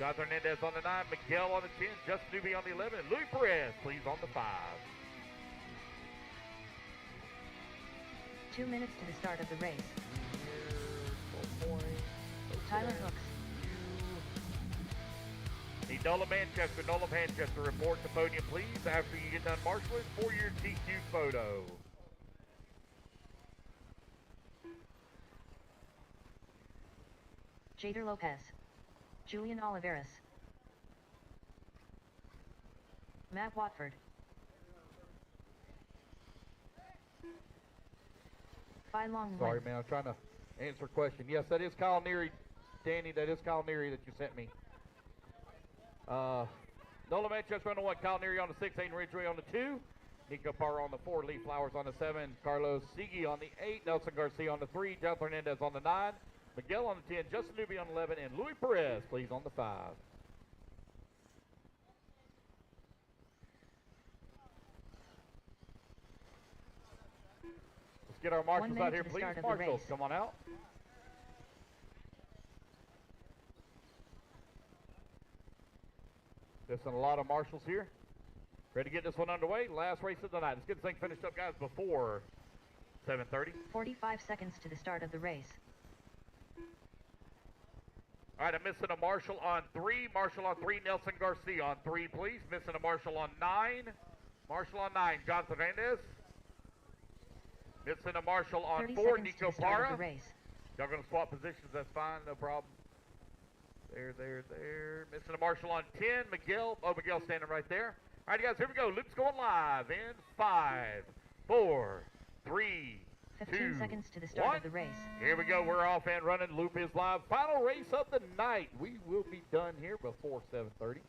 That's Jonathan Hernandez on the 9, Miguel on the 10, Justin Newby on the 11, and Louis Perez, please, on the 5. 2 minutes to the start of the race. Tyler Hooks. Need Nola Manchester, report to podium, please, after you get done marshaling for your TQ photo. Jader Lopez. Julian Oliveras. Matt Watford. Phi Long Sorry, Nguyen. man, I'm trying to answer a question. Yes, that is Kyle Neary, Danny, that is Kyle Neary that you sent me. Nola Manchester on the 1, Kyle Neary on the 6, Aiden Ridgway on the 2, Nico Parra on the 4, Lee Flowers on the 7, Carlos Segui on the 8, Nelson Garcia on the 3, Jonathan Hernandez on the 9, Miguel on the 10, Justin Newby on the 11, and Louis Perez, please, on the 5. Let's get our 1 marshals minute out here, to the please. start of the Marshals, race. come on out. There's a lot of marshals here. Ready to get this one underway. Last race of the night. Let's get this thing finished up, guys, before 7:30. 45 seconds to the start of the race. All right, I'm missing a marshal on 3. Marshal on 3, Nelson Garcia on 3, please. Missing a marshal on 9. Marshal on 9, Jonathan Hernandez. Missing a marshal on 30 4, seconds to Nico the start of Parra. the race. Y'all gonna swap positions, that's fine, no problem. There. Missing a marshal on 10, Miguel. Oh, Miguel's standing right there. All right, guys, here we go. Loop's going live in 5, 4, 3, 15 2, seconds to the start 1. of the race. Here we go. We're off and running. Loop is live. Final race of the night. We will be done here before 7:30.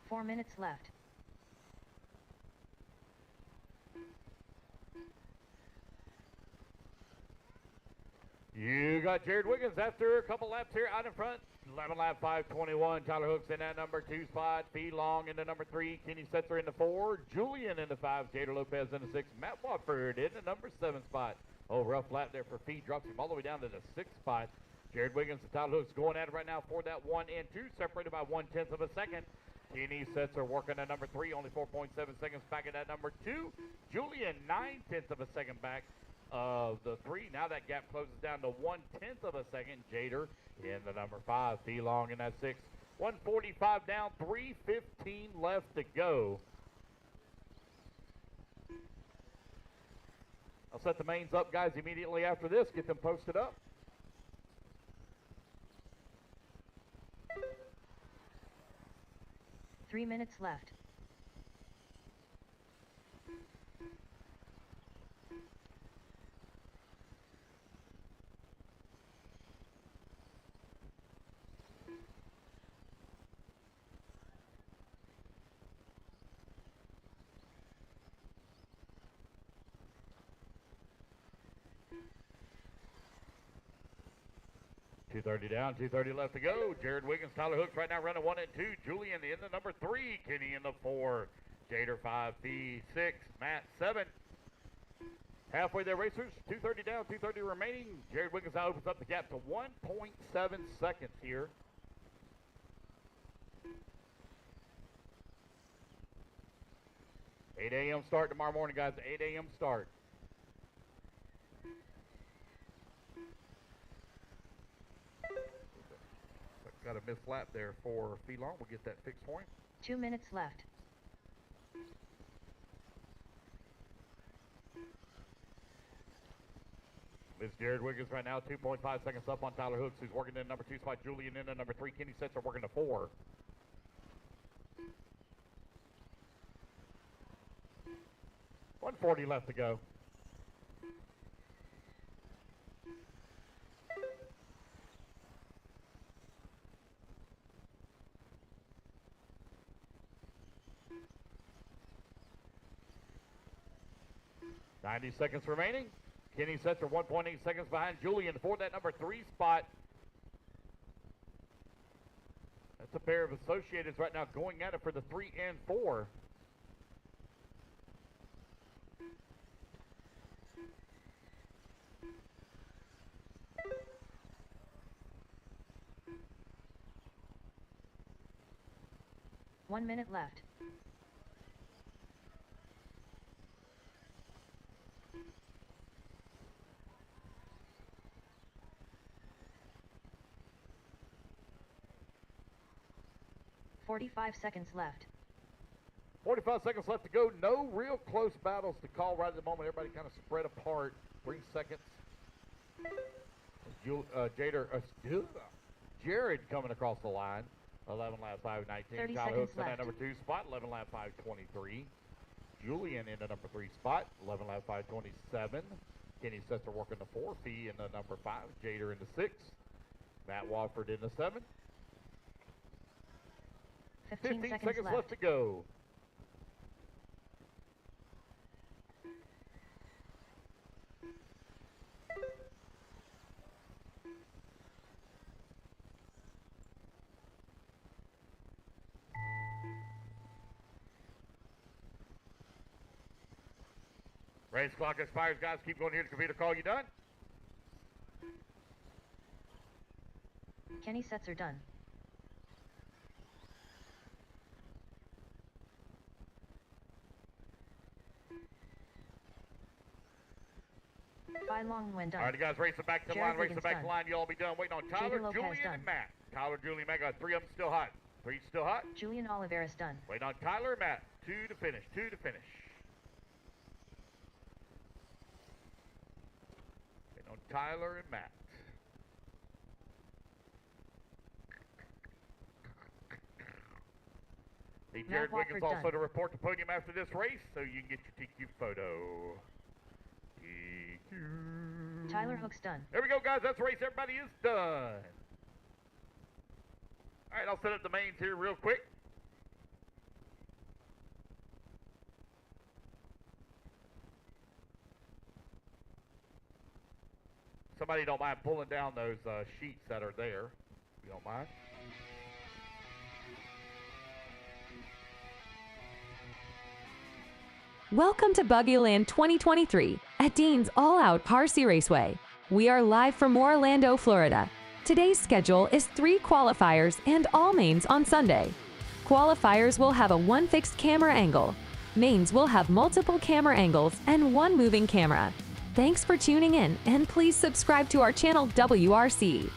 Four minutes left. You got Jared Wiggins after a couple laps here out in front. 11 lap 5:21. Tyler Hooks in that number 2 spot. Fee Long in the number 3. Kenny Setzer in the 4. Julian in the 5. Jader Lopez in the 6. Matt Watford in the number 7 spot. Oh, rough lap there for Fee. Drops him all the way down to the 6th spot. Jared Wiggins and Tyler Hooks going at it right now for that 1 and 2, separated by 1/10 of a second. Kenny Setzer working at number 3, only 4.7 seconds back at that number 2. Julian 9/10 of a second back of the 3. Now that gap closes down to 1/10 of a second. Jader in the number 5. Fee Long in that 6. 1:45 down, 3:15 left to go. I'll set the mains up, guys, immediately after this. Get them posted up. Three minutes left. .230 down, 2:30 left to go. Jared Wiggins, Tyler Hooks right now running 1 and 2. Julian in the number 3. Kenny in the 4. Jader 5, Fee 6. Matt 7. Halfway there, racers. 2:30 down, 2:30 remaining. Jared Wiggins now opens up the gap to 1.7 seconds here. $8 a.m. start tomorrow morning, guys. 8 a.m. start. Got a missed lap there for Phelon. We'll get that fixed for him. 2 minutes left. This Jared Wiggins right now, 2.5 seconds up on Tyler Hooks, who's working in number 2 spot. Julian in the number 3. Kenny Setzer working the 4. .140 left to go. .90 seconds remaining. Kenny Setzer 1.8 seconds behind Julian for that number 3 spot. That's a pair of Associateds right now going at it for the 3 and 4. One minute left. .45 seconds left. 45 seconds left to go. No real close battles to call right at the moment. Everybody kind of spread apart. 3 seconds. Jared coming across the line. 11 lap 5:19. Tyler Hooks in that number 2 spot. 11 lap 5:23. Julian in the number 3 spot. 11 lap 5:27. Kenny Setzer working the 4. Fee in the number 5. Jader in the 6. Matt Wofford in the 7. 15 seconds left to go. Race clock expires, guys. Keep going here to computer call. You done? Kenny Setzer done. Long when done. All right, guys, race it back to the line. Race it back to the line. You'll all be done. Waiting on Tyler, Julian, and Matt. Tyler, Julian, Matt. Got 3 of them still hot. 3 still hot. Julian Oliveras done. Waiting on Tyler and Matt. 2 to finish. 2 to finish. Waiting on Tyler and Matt. Need Jared Wiggins also to report the podium after this race so you can get your TQ photo. Tyler Hooks done. There we go, guys. That's the race. Everybody is done. All right, I'll set up the mains here real quick. Somebody don't mind pulling down those sheets that are there, if you don't mind. Welcome to Buggyland 2023 at Dean's All Out RC Raceway. We are live from Orlando, Florida. Today's schedule is 3 qualifiers and all mains on Sunday. Qualifiers will have a 1 fixed camera angle. Mains will have multiple camera angles and 1 moving camera. Thanks for tuning in, and please subscribe to our channel WRCE.